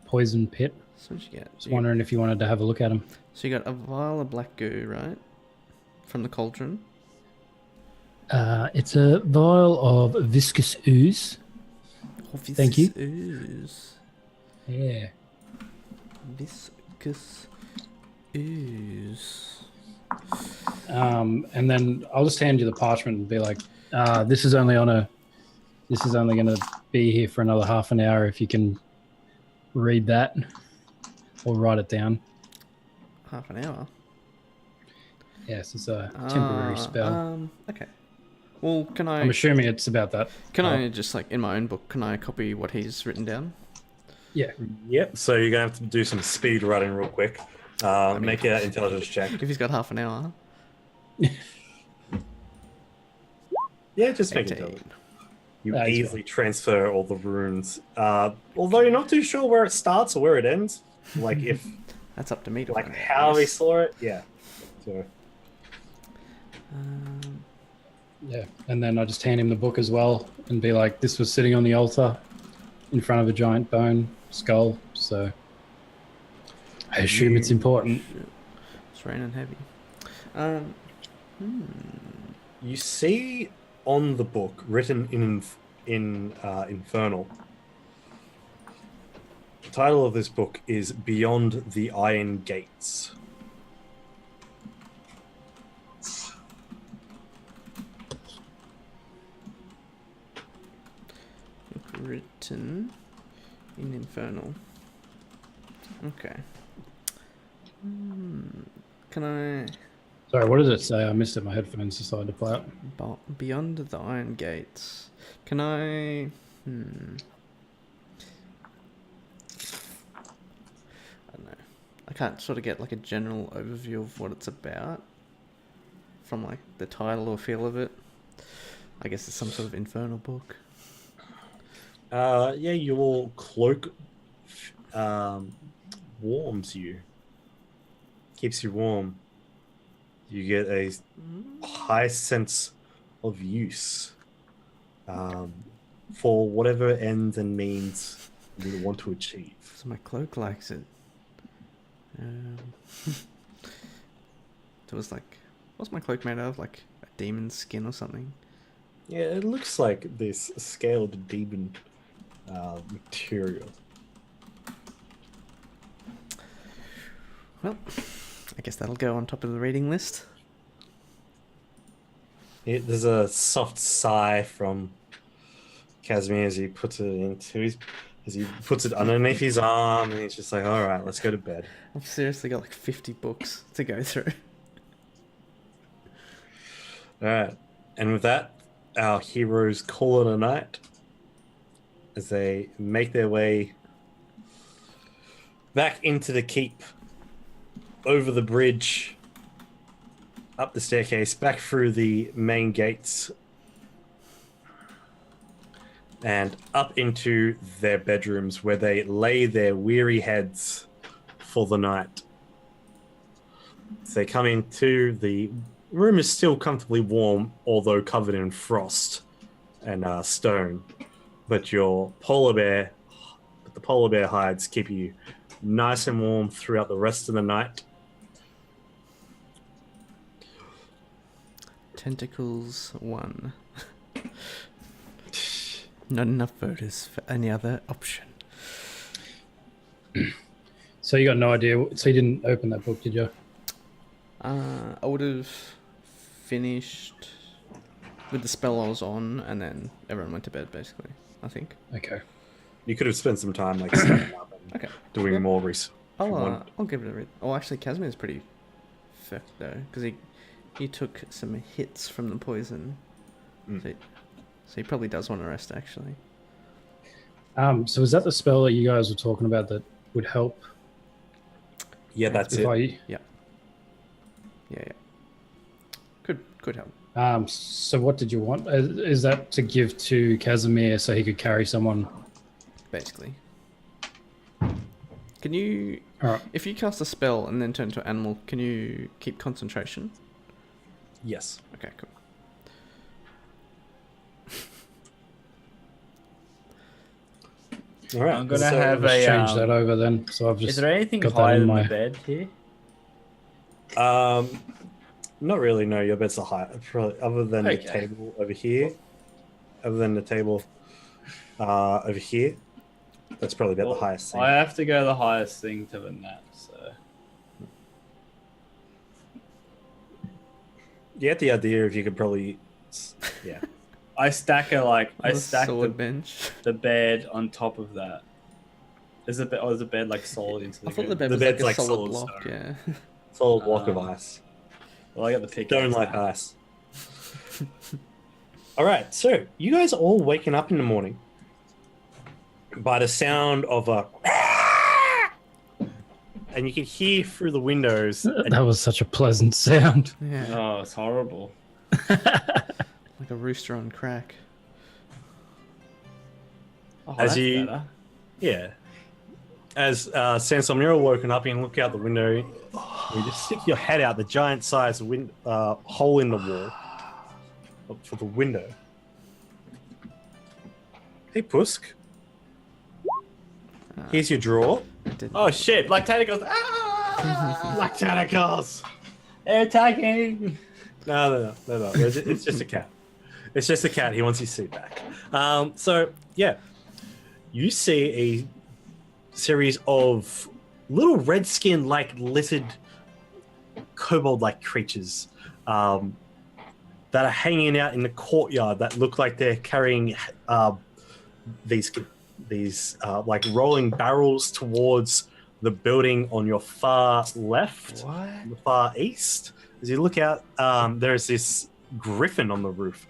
[SPEAKER 2] poison pit.
[SPEAKER 3] So what you get?
[SPEAKER 2] Just wondering if you wanted to have a look at them.
[SPEAKER 3] So you got a vial of black goo, right? From the cauldron.
[SPEAKER 2] It's a vial of viscous ooze. Thank you.
[SPEAKER 3] Ooze.
[SPEAKER 2] Yeah.
[SPEAKER 3] Viscous ooze.
[SPEAKER 2] And then I'll just hand you the parchment and be like, this is only going to be here for another half an hour if you can read that or write it down.
[SPEAKER 3] Half an hour?
[SPEAKER 2] Yes, it's a temporary spell.
[SPEAKER 3] Okay. Well, can I...
[SPEAKER 2] I'm assuming it's about that.
[SPEAKER 3] Can I just, like, in my own book, can I copy what he's written down?
[SPEAKER 2] Yeah.
[SPEAKER 1] Yep, so you're going to have to do some speed writing real quick. Make an intelligence check.
[SPEAKER 3] If he's got half an hour.
[SPEAKER 1] Yeah, just make it. You easily transfer all the runes. Although you're not too sure where it starts or where it ends. Like if...
[SPEAKER 3] That's up to me to
[SPEAKER 1] like
[SPEAKER 3] find out.
[SPEAKER 1] how we saw it. Yeah. So.
[SPEAKER 2] Yeah, and then I just hand him the book as well and be like, this was sitting on the altar in front of a giant bone skull, so I assume it's important.
[SPEAKER 3] It's raining heavy.
[SPEAKER 1] You see on the book, written in Infernal, the title of this book is Beyond the Iron Gates.
[SPEAKER 3] written in Infernal. Okay. Can I...
[SPEAKER 2] Sorry, what does it say? I missed it. My headphones decided to play up.
[SPEAKER 3] Beyond the Iron Gates. Can I... I don't know. I can't sort of get like a general overview of what it's about from like the title or feel of it. I guess it's some sort of infernal book.
[SPEAKER 1] Yeah, your cloak warms you. Keeps you warm. You get a high sense of use for whatever ends and means you want to achieve.
[SPEAKER 3] So my cloak likes it. So it's like, what's my cloak made of? Like a demon's skin or something?
[SPEAKER 1] Yeah, it looks like this scaled demon material.
[SPEAKER 3] Well, I guess that'll go on top of the reading list.
[SPEAKER 1] There's a soft sigh from Casimir as he puts it underneath his arm, and he's just like, "All right, let's go to bed."
[SPEAKER 3] I've seriously got like 50 books to go through.
[SPEAKER 1] All right, and with that, our heroes call it a night as they make their way back into the keep, over the bridge, up the staircase, back through the main gates, and up into their bedrooms where they lay their weary heads for the night. So they come into the room is still comfortably warm, although covered in frost and stone. But the polar bear hides keep you nice and warm throughout the rest of the night.
[SPEAKER 3] Tentacles 1. Not enough voters for any other option.
[SPEAKER 2] So you got no idea. So you didn't open that book, did you?
[SPEAKER 3] I would have finished with the spell I was on, and then everyone went to bed, basically, I think.
[SPEAKER 2] Okay.
[SPEAKER 1] You could have spent some time like standing up and doing more research.
[SPEAKER 3] I'll give it a read. Oh, actually, Casimir's pretty fucked, though, because he took some hits from the poison. So he probably does want to rest, actually.
[SPEAKER 2] So is that the spell that you guys were talking about that would help?
[SPEAKER 1] Yeah, that's it.
[SPEAKER 3] Yeah. Could help.
[SPEAKER 2] So what did you want? Is that to give to Casimir so he could carry someone?
[SPEAKER 3] Basically. Can you...
[SPEAKER 2] All right.
[SPEAKER 3] If you cast a spell and then turn into an animal, can you keep concentration?
[SPEAKER 1] Yes.
[SPEAKER 3] Okay, cool.
[SPEAKER 1] All right.
[SPEAKER 4] I'm gonna
[SPEAKER 2] So
[SPEAKER 4] have
[SPEAKER 2] let's
[SPEAKER 4] a
[SPEAKER 2] change that over then. So I've just
[SPEAKER 4] Is there anything
[SPEAKER 2] got that
[SPEAKER 4] higher
[SPEAKER 2] in
[SPEAKER 4] than
[SPEAKER 2] my...
[SPEAKER 4] the bed here?
[SPEAKER 1] Not really. No, your bed's a high. Probably, other than the table over here. Other than the table over here, that's probably about the highest thing.
[SPEAKER 4] I have to go the highest thing to the nap. So
[SPEAKER 1] you get the idea. If you could probably, yeah.
[SPEAKER 4] I stack
[SPEAKER 3] sword bench.
[SPEAKER 4] the bed on top of that. Is the bed like solid into the
[SPEAKER 3] I thought
[SPEAKER 4] ground?
[SPEAKER 3] the bed was
[SPEAKER 1] bed's
[SPEAKER 3] like a
[SPEAKER 1] like
[SPEAKER 3] solid
[SPEAKER 1] solid
[SPEAKER 3] block,
[SPEAKER 1] stone.
[SPEAKER 3] yeah.
[SPEAKER 1] Solid block of ice.
[SPEAKER 4] Well, I got the pick.
[SPEAKER 1] Don't like ice. All right, so you guys are all waking up in the morning by the sound of a, and you can hear through the windows.
[SPEAKER 2] That was such a pleasant sound.
[SPEAKER 3] Yeah.
[SPEAKER 4] Oh, it's horrible.
[SPEAKER 3] Like a rooster on crack.
[SPEAKER 4] Oh,
[SPEAKER 1] As
[SPEAKER 4] that's
[SPEAKER 1] you-
[SPEAKER 4] better.
[SPEAKER 1] Yeah. As Sansom, you're all woken up and you look out the window. You just stick your head out the giant-sized hole in the wall for the window. Hey, Pusk. Here's your drawer.
[SPEAKER 4] Oh shit! Black tentacles! Ah!
[SPEAKER 1] Black tentacles.
[SPEAKER 4] They're attacking!
[SPEAKER 1] No. It's just a cat. It's just a cat. He wants his suit back. So, yeah. You see a series of little red-skin-like lizard kobold-like creatures that are hanging out in the courtyard that look like they're carrying these like rolling barrels towards the building on your far left, the far east. As you look out, there's this griffin on the roof.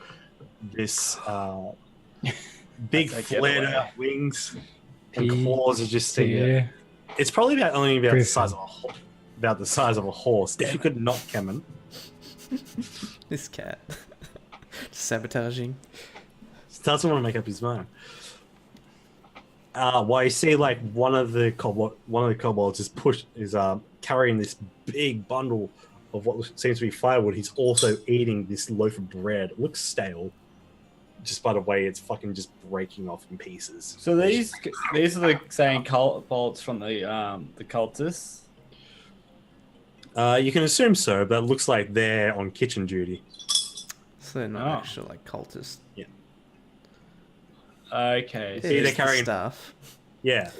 [SPEAKER 1] This big flared out wings and claws are just sticking. It's probably about the size of a horse. If you could not Kemen.
[SPEAKER 3] This cat. Sabotaging.
[SPEAKER 1] Doesn't want to make up his mind. While you see like one of the kobolds is carrying this big bundle of what seems to be firewood. He's also eating this loaf of bread. It looks stale, just by the way it's fucking just breaking off in pieces.
[SPEAKER 4] So these are the same kobolds from the cultists.
[SPEAKER 1] You can assume so, but it looks like they're on kitchen duty.
[SPEAKER 3] So they're not actually like cultists.
[SPEAKER 1] Yeah.
[SPEAKER 4] Okay.
[SPEAKER 3] So they're carrying
[SPEAKER 5] stuff.
[SPEAKER 1] Yeah.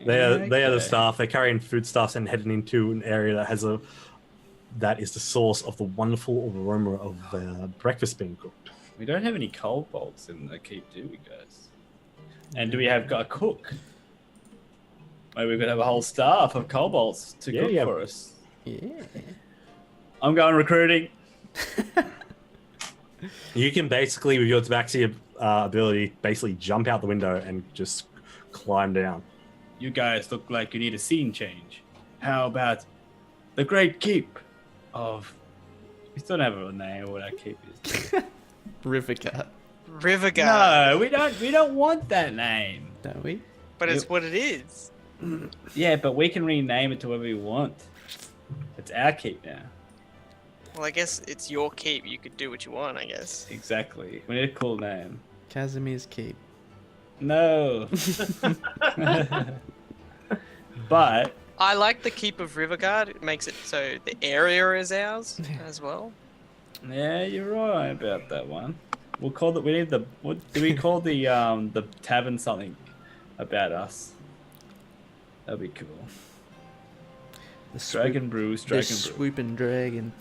[SPEAKER 1] They are the staff. They're carrying foodstuffs and heading into an area that is the source of the wonderful aroma of breakfast being cooked.
[SPEAKER 4] We don't have any kobolds in the keep, do we, guys? And do we have a cook? Maybe we're gonna have a whole staff of kobolds to cook for us.
[SPEAKER 3] Yeah.
[SPEAKER 4] I'm going recruiting.
[SPEAKER 1] You can basically, with your tabaxi ability, basically jump out the window and just climb down.
[SPEAKER 4] You guys look like you need a scene change. How about the Great Keep of... We still don't have a name of what our keep is.
[SPEAKER 3] Rivercat.
[SPEAKER 5] Rivercat.
[SPEAKER 4] No, we don't want that name.
[SPEAKER 3] Don't we?
[SPEAKER 5] But it's what it is.
[SPEAKER 4] Yeah, but we can rename it to whatever we want. It's our keep now.
[SPEAKER 5] Well, I guess it's your keep. You could do what you want, I guess.
[SPEAKER 4] Exactly. We need a cool name.
[SPEAKER 3] Casimir's Keep.
[SPEAKER 4] No. But
[SPEAKER 5] I like the keep of Riverguard. It makes it so the area is ours as well.
[SPEAKER 4] yeah, you're right about that one. We'll call it. We need the. What do we call the tavern something about us? That'd be cool. Dragon Brew.
[SPEAKER 3] Swooping dragon.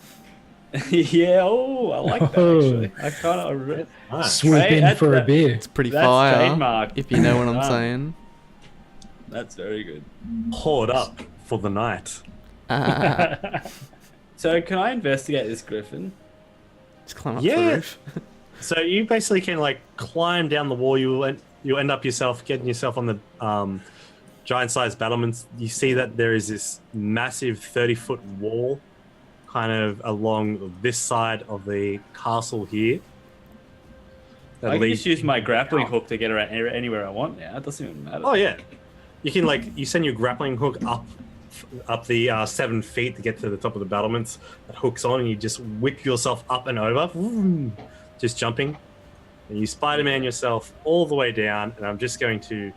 [SPEAKER 4] Yeah. Oh, I like that actually. I kind of
[SPEAKER 2] swoop in for a beer.
[SPEAKER 3] It's pretty
[SPEAKER 4] That's
[SPEAKER 3] fire.
[SPEAKER 4] trademark.
[SPEAKER 3] If you know what I'm saying.
[SPEAKER 4] That's very good.
[SPEAKER 1] Hoard up for the night.
[SPEAKER 4] So can I investigate this griffin?
[SPEAKER 3] Just climb up the roof.
[SPEAKER 1] So you basically can like climb down the wall. You end up getting yourself on the giant-sized battlements. You see that there is this massive 30-foot wall, kind of along this side of the castle here.
[SPEAKER 4] I can just use my grappling hook to get around anywhere I want now. It doesn't even matter.
[SPEAKER 1] Oh yeah, you can you send your grappling hook up the 7 feet to get to the top of the battlements. That hooks on, and you just whip yourself up and over, just jumping, and you Spider-Man yourself all the way down. And I'm just going to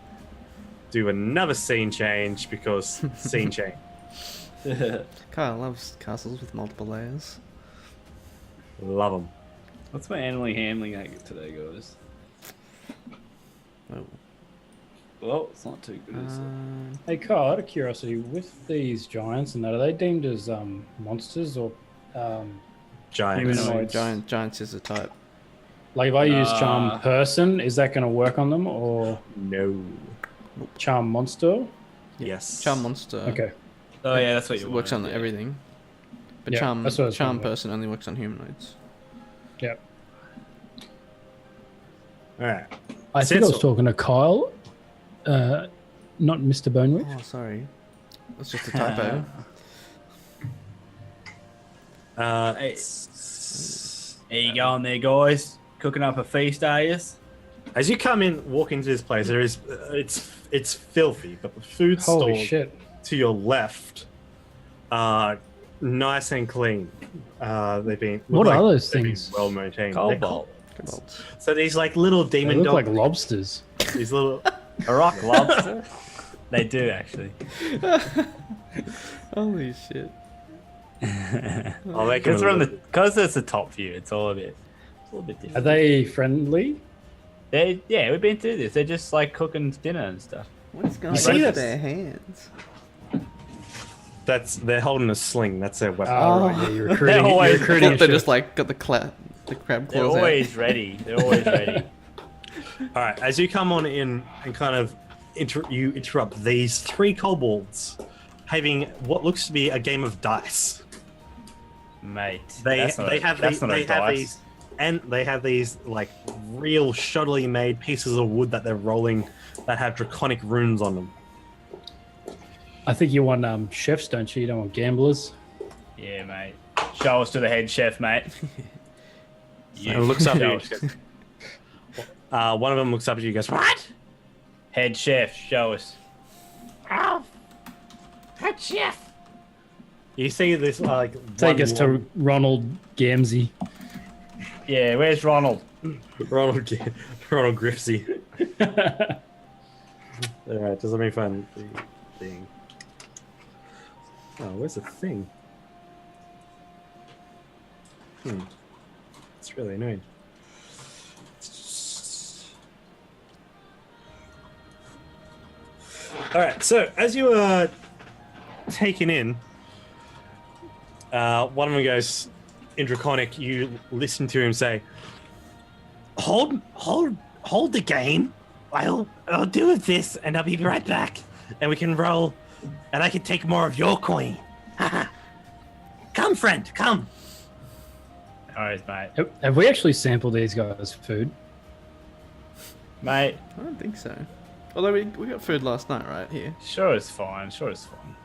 [SPEAKER 1] do another scene change because scene change.
[SPEAKER 3] Kyle loves castles with multiple layers.
[SPEAKER 1] Love them.
[SPEAKER 4] What's my animally handling at today, guys?
[SPEAKER 3] Oh.
[SPEAKER 4] Well, it's not too good, is it?
[SPEAKER 2] Hey, Kyle, out of curiosity, with these giants and that, are they deemed as monsters or
[SPEAKER 1] Giants.
[SPEAKER 2] humanoids?
[SPEAKER 3] Giants is a type.
[SPEAKER 2] Like if I use charm person, is that going to work on them, or
[SPEAKER 1] No.
[SPEAKER 2] charm monster?
[SPEAKER 1] Yes.
[SPEAKER 3] Charm monster.
[SPEAKER 2] Okay.
[SPEAKER 4] Oh yeah, that's what you
[SPEAKER 3] works
[SPEAKER 4] want.
[SPEAKER 3] on everything. But
[SPEAKER 2] Yeah,
[SPEAKER 3] charm
[SPEAKER 2] that's what I was thinking.
[SPEAKER 3] person only works on humanoids.
[SPEAKER 2] Yep.
[SPEAKER 1] All right.
[SPEAKER 2] I think I was
[SPEAKER 1] Cecil.
[SPEAKER 2] talking to Kyle, not Mr. Bonewich.
[SPEAKER 3] Oh, sorry. That's just a typo.
[SPEAKER 4] Hey, there you going there, guys? Cooking up a feast, are you?
[SPEAKER 1] As you walk into this place, there is it's filthy, but the food
[SPEAKER 2] Holy
[SPEAKER 1] stall
[SPEAKER 2] shit.
[SPEAKER 1] to your left are nice and clean. They've been
[SPEAKER 2] What
[SPEAKER 1] look
[SPEAKER 2] are
[SPEAKER 1] like
[SPEAKER 2] those
[SPEAKER 1] they've been
[SPEAKER 2] things?
[SPEAKER 1] well maintained. They're
[SPEAKER 4] Cobalt.
[SPEAKER 3] Kobolds.
[SPEAKER 1] So these like little
[SPEAKER 2] They
[SPEAKER 1] demon
[SPEAKER 2] look
[SPEAKER 1] dogs.
[SPEAKER 2] like lobsters.
[SPEAKER 1] These little.
[SPEAKER 4] A rock lobster? They do, actually.
[SPEAKER 3] Holy shit.
[SPEAKER 1] I'll make them
[SPEAKER 4] Because it's the top view, it's all a little bit
[SPEAKER 2] Are
[SPEAKER 4] different.
[SPEAKER 2] they friendly?
[SPEAKER 4] Yeah, we've been through this. They're just like cooking dinner and stuff.
[SPEAKER 3] What is going
[SPEAKER 1] You see
[SPEAKER 3] on with
[SPEAKER 1] that?
[SPEAKER 3] their hands?
[SPEAKER 1] They're holding a sling. That's their weapon.
[SPEAKER 2] Oh, right, yeah, you're recruiting.
[SPEAKER 4] They're always-
[SPEAKER 2] You're recruiting.
[SPEAKER 3] They're
[SPEAKER 2] a
[SPEAKER 3] just
[SPEAKER 2] chef.
[SPEAKER 3] like got the crab
[SPEAKER 4] They're
[SPEAKER 3] claws out.
[SPEAKER 4] always ready. They're always ready.
[SPEAKER 1] All right, as you come on in and kind of you interrupt these 3 kobolds having what looks to be a game of dice.
[SPEAKER 4] Mate,
[SPEAKER 1] They
[SPEAKER 4] that's not
[SPEAKER 1] have
[SPEAKER 4] dice.
[SPEAKER 1] these like real shoddily made pieces of wood that they're rolling that have draconic runes on them.
[SPEAKER 2] I think you want chefs, don't you? You don't want gamblers.
[SPEAKER 4] Yeah, mate. Show us to the head chef, mate.
[SPEAKER 1] And looks up at you. One of them looks up at you and goes, "What?
[SPEAKER 4] Head chef, show us."
[SPEAKER 1] Oh, head chef." You see this like
[SPEAKER 2] Take us to Ronald Gamsey.
[SPEAKER 4] Yeah, where's Ronald?
[SPEAKER 1] Ronald Griffsey. All right, just let me find the thing. Oh, where's the thing? It's really annoying. All right, so as you are taken in, one of them goes in Draconic. You listen to him say, "Hold the game. I'll deal with this, and I'll be right back, and we can roll, and I can take more of your coin. Come, friend, come."
[SPEAKER 4] All right, mate.
[SPEAKER 2] Have we actually sampled these guys' food?
[SPEAKER 4] Mate,
[SPEAKER 3] I don't think so. Although we got food last night, right here.
[SPEAKER 4] sure it's fine. Sure it's fine.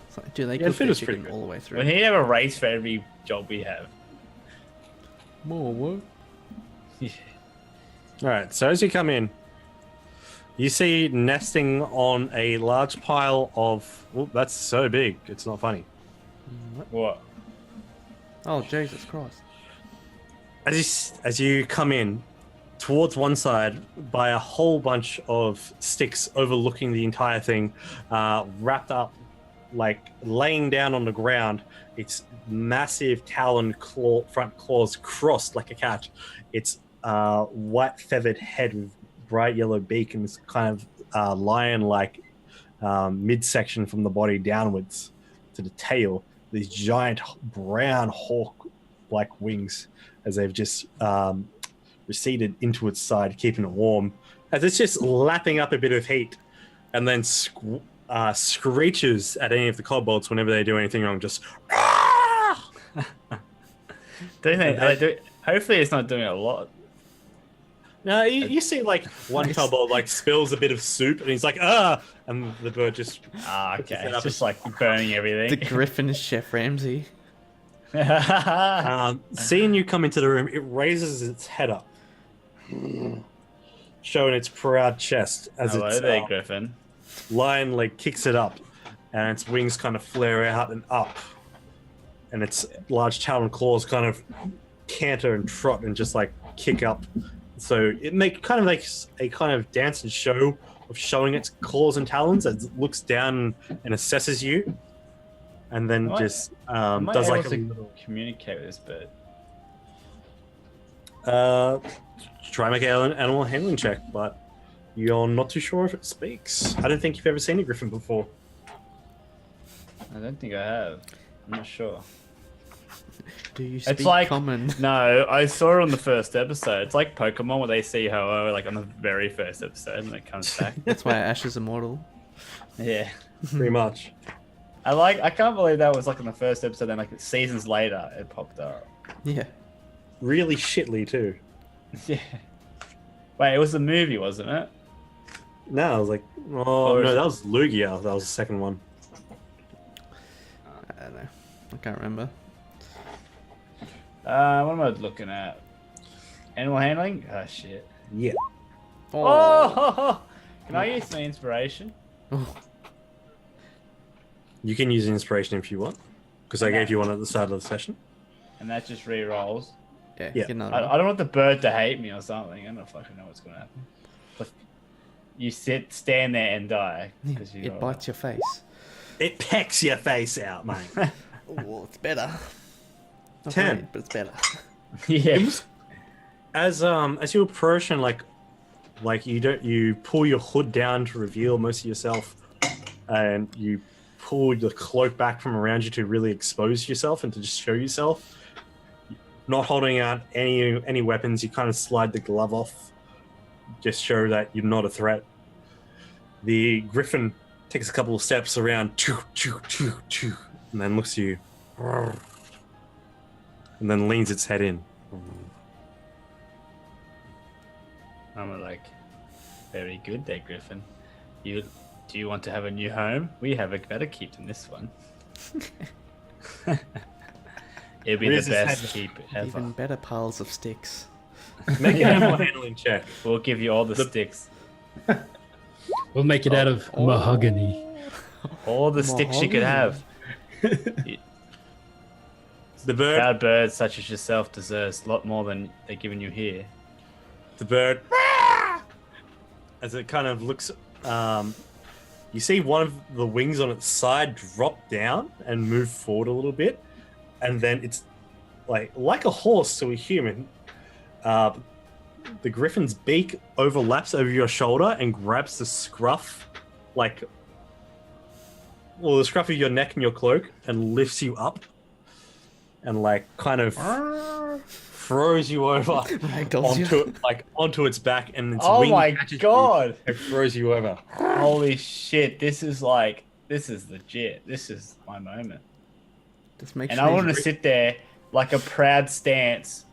[SPEAKER 3] It's like, do they
[SPEAKER 1] Yeah,
[SPEAKER 3] cook
[SPEAKER 1] food
[SPEAKER 3] their
[SPEAKER 1] was pretty
[SPEAKER 3] chicken
[SPEAKER 1] good.
[SPEAKER 3] all the way through?
[SPEAKER 4] We need to have a race for every job we have.
[SPEAKER 3] More work.
[SPEAKER 1] All right, so as you come in, you see nesting on a large pile of. Oh, that's so big. It's not funny.
[SPEAKER 4] What?
[SPEAKER 3] Oh, Jesus Christ.
[SPEAKER 1] As you come in, towards one side, by a whole bunch of sticks overlooking the entire thing, wrapped up, like laying down on the ground. It's massive taloned front claws crossed like a cat. It's white feathered head with bright yellow beak and this kind of lion-like midsection from the body downwards to the tail. These giant brown hawk-like wings as they've just receded into its side, keeping it warm. As it's just lapping up a bit of heat and then screeches at any of the kobolds whenever they do anything wrong. Just
[SPEAKER 4] Hopefully it's not doing it a lot.
[SPEAKER 1] no, you see like one kobold like spills a bit of soup and he's like and the bird just
[SPEAKER 4] Okay. It's just like burning
[SPEAKER 3] The
[SPEAKER 4] everything.
[SPEAKER 3] Griffin is Chef Ramsay.
[SPEAKER 1] seeing you come into the room, it raises its head up, showing its proud chest as
[SPEAKER 4] Hello
[SPEAKER 1] its
[SPEAKER 4] there, Griffin.
[SPEAKER 1] lion leg kicks it up, and its wings kind of flare out and up, and its large talon claws kind of canter and trot and just like kick up. So it makes a kind of dance and show of showing its claws and talons as it looks down and assesses you, and then does like a little.
[SPEAKER 4] Communicate with this bird.
[SPEAKER 1] Try and make an animal handling check, but you're not too sure if it speaks. I don't think you've ever seen a griffin before.
[SPEAKER 4] I don't think I have. I'm not sure.
[SPEAKER 3] Do you speak
[SPEAKER 4] It's like
[SPEAKER 3] common?
[SPEAKER 4] No, I saw it on the first episode. It's like Pokemon where they see Ho-Oh like on the very first episode and it comes back.
[SPEAKER 3] That's why Ash is immortal.
[SPEAKER 4] Yeah.
[SPEAKER 1] Pretty much.
[SPEAKER 4] I can't believe that was like in the first episode, then like seasons later it popped up.
[SPEAKER 3] Yeah.
[SPEAKER 1] Really shitly too.
[SPEAKER 4] Yeah. Wait, it was the movie, wasn't it?
[SPEAKER 1] No, I was like,
[SPEAKER 4] Or
[SPEAKER 1] no,
[SPEAKER 4] is
[SPEAKER 1] that was Lugia. That was the second one.
[SPEAKER 3] I don't know. I can't remember.
[SPEAKER 4] What am I looking at? Animal handling? Oh shit.
[SPEAKER 1] Yeah.
[SPEAKER 4] Oh! Can I use some inspiration?
[SPEAKER 3] Oh.
[SPEAKER 1] You can use inspiration if you want, because I gave you one at the start of the session.
[SPEAKER 4] And that just re-rolls.
[SPEAKER 3] Yeah.
[SPEAKER 1] Yeah.
[SPEAKER 3] Get another
[SPEAKER 4] I
[SPEAKER 3] one.
[SPEAKER 4] don't want the bird to hate me or something. I don't fucking know what's gonna happen. But you stand there and die. 'Cause you
[SPEAKER 3] It bites your face.
[SPEAKER 1] It pecks your face out, mate.
[SPEAKER 3] Oh, it's better. Not
[SPEAKER 1] 10.
[SPEAKER 3] great, but it's better.
[SPEAKER 4] Yeah.
[SPEAKER 1] As you approach and like you pull your hood down to reveal most of yourself, and you pull the cloak back from around you to really expose yourself and to just show yourself. not holding out any weapons. You kind of slide the glove off, just show that you're not a threat. The griffin takes a couple of steps around, and then looks at you, and then leans its head in.
[SPEAKER 4] I'm like, very good there, Griffin. Do you want to have a new home? We have a better keep than this one. It'll be the best keep ever.
[SPEAKER 3] Even better piles of sticks.
[SPEAKER 1] Make an animal handling check.
[SPEAKER 4] We'll give you all the sticks.
[SPEAKER 2] We'll make it out of mahogany.
[SPEAKER 4] All the sticks you could have.
[SPEAKER 1] The bird.
[SPEAKER 4] Proud birds such as yourself deserves a lot more than they're giving you here.
[SPEAKER 1] The bird, as it kind of looks, you see one of the wings on its side drop down and move forward a little bit, and then it's like a horse to a human. The griffin's beak overlaps over your shoulder and grabs the scruff, the scruff of your neck and your cloak, and lifts you up, and kind of throws you over onto its back, and its wing catches you and throws you over.
[SPEAKER 4] Holy shit! This is legit. This is my moment.
[SPEAKER 3] Just make
[SPEAKER 4] and
[SPEAKER 3] sure
[SPEAKER 4] I want to sit there like a proud stance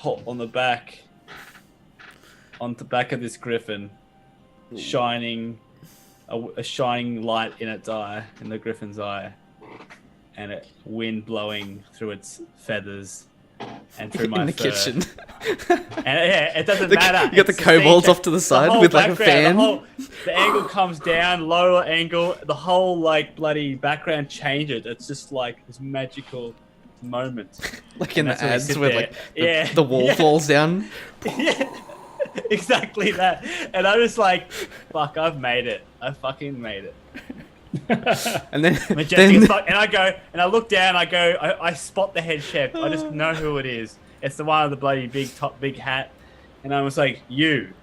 [SPEAKER 4] on the back of this griffin, shining a shining light in its eye, in the griffin's eye, and a wind blowing through its feathers and through my
[SPEAKER 3] in the
[SPEAKER 4] fur.
[SPEAKER 3] kitchen.
[SPEAKER 4] And yeah, it doesn't matter.
[SPEAKER 3] You got the kobolds off to the side with like a fan.
[SPEAKER 4] The angle comes down, lower angle. The whole bloody background changes. It's just like this magical moment.
[SPEAKER 3] Like in the ads where
[SPEAKER 4] the
[SPEAKER 3] wall falls down.
[SPEAKER 4] Yeah, exactly that. And I'm just like, fuck, I've made it. I fucking made it.
[SPEAKER 3] And then,
[SPEAKER 4] Majestic as fuck. And I go, and I look down, I spot the head chef. I just know who it is. It's the one with the bloody big hat. And I was like, you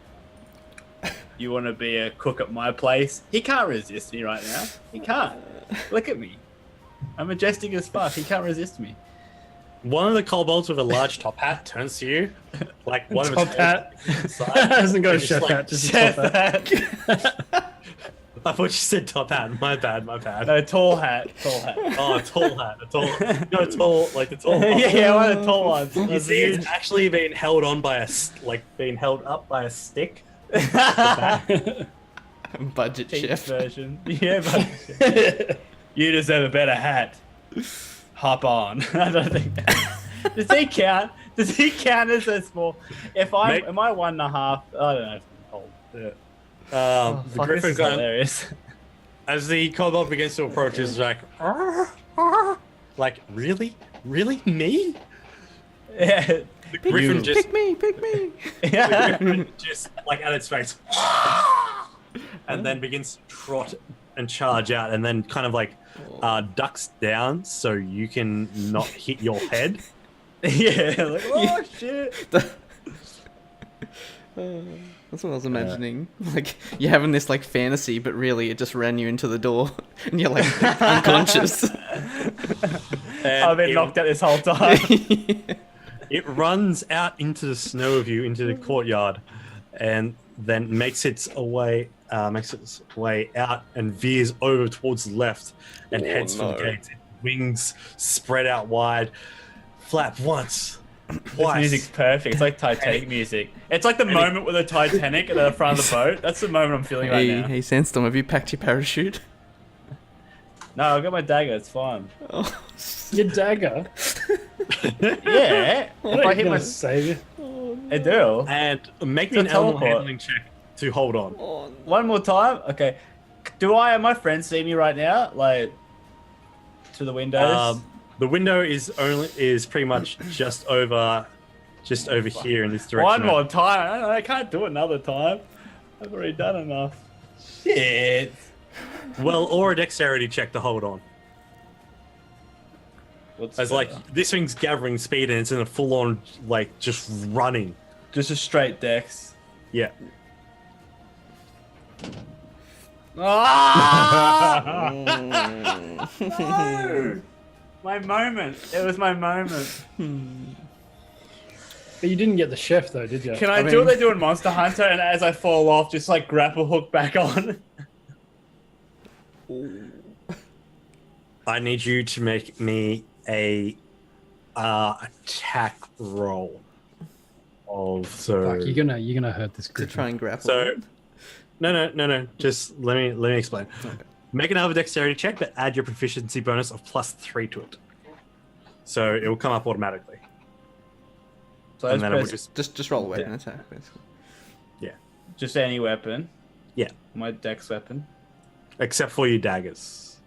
[SPEAKER 4] want to be a cook at my place? He can't resist me right now. He can't. Look at me. I'm majestic as fuck. He can't resist me.
[SPEAKER 1] One of the kobolds with a large top hat turns to you, like one
[SPEAKER 2] top
[SPEAKER 1] of its
[SPEAKER 2] hat. Hasn't got a chef hat, just a top hat.
[SPEAKER 1] I thought you said top hat. My bad.
[SPEAKER 4] No, tall hat.
[SPEAKER 1] Oh, a tall hat. The tall.
[SPEAKER 4] Yeah, one of the tall ones.
[SPEAKER 1] You see, it's actually being held on by being held up by a stick.
[SPEAKER 3] Budget chef
[SPEAKER 4] version. Yeah, budget. You deserve a better hat. Hop on. I don't think. Does he count? Does he count as a small? Am I 1.5? I don't know.
[SPEAKER 1] The griffin
[SPEAKER 4] is hilarious.
[SPEAKER 1] As the kobold begins to approach, is like, really me?
[SPEAKER 4] Yeah.
[SPEAKER 1] The griffin just
[SPEAKER 3] pick me.
[SPEAKER 1] the griffin just at its face, and then begins to trot and charge out, and then kind of ducks down so you can not hit your head.
[SPEAKER 4] Yeah. Oh shit.
[SPEAKER 3] That's what I was imagining. You're having this fantasy, but really it just ran you into the door, and you're unconscious.
[SPEAKER 4] I've been knocked out this whole time.
[SPEAKER 1] It runs out into the snow of you, into the courtyard, and then makes its way out and veers over towards the left and heads for the gates. Wings spread out wide, flap once.
[SPEAKER 4] This music's perfect. It's like Titanic music. It's like the moment with the Titanic at the front of the boat. That's the moment I'm feeling right now.
[SPEAKER 3] Hey, Sandstorm, have you packed your parachute?
[SPEAKER 4] No, I've got my dagger. It's fine.
[SPEAKER 3] Oh,
[SPEAKER 2] your dagger?
[SPEAKER 4] Yeah. If I hit my
[SPEAKER 2] savior,
[SPEAKER 4] I do.
[SPEAKER 1] And make me an animal handling check to hold on.
[SPEAKER 4] One more time. Okay. Am my friends see me right now? Through the windows?
[SPEAKER 1] The window is pretty much just over here in this direction.
[SPEAKER 4] One more time. I can't do it another time. I've already done enough. Shit.
[SPEAKER 1] Well, or a dexterity check to hold on. As this thing's gathering speed and it's in a full-on just running.
[SPEAKER 4] Just a straight dex.
[SPEAKER 1] Yeah.
[SPEAKER 4] Ah! No! My moment. It was my moment.
[SPEAKER 2] But you didn't get the chef though, did you?
[SPEAKER 4] Can I do what they do in Monster Hunter, and as I fall off, just like grapple hook back on?
[SPEAKER 1] I need you to make me a attack roll.
[SPEAKER 2] Fuck, you're gonna hurt this
[SPEAKER 3] To
[SPEAKER 2] griffin.
[SPEAKER 3] try and grapple.
[SPEAKER 1] So, no. Just let me explain.
[SPEAKER 3] Okay.
[SPEAKER 1] Make another dexterity check, but add your proficiency bonus of +3 to it. So it will come up automatically.
[SPEAKER 4] So
[SPEAKER 1] And then it will
[SPEAKER 3] Just roll a weapon attack, basically.
[SPEAKER 4] just any weapon.
[SPEAKER 1] Yeah.
[SPEAKER 4] My dex weapon.
[SPEAKER 1] Except for your daggers.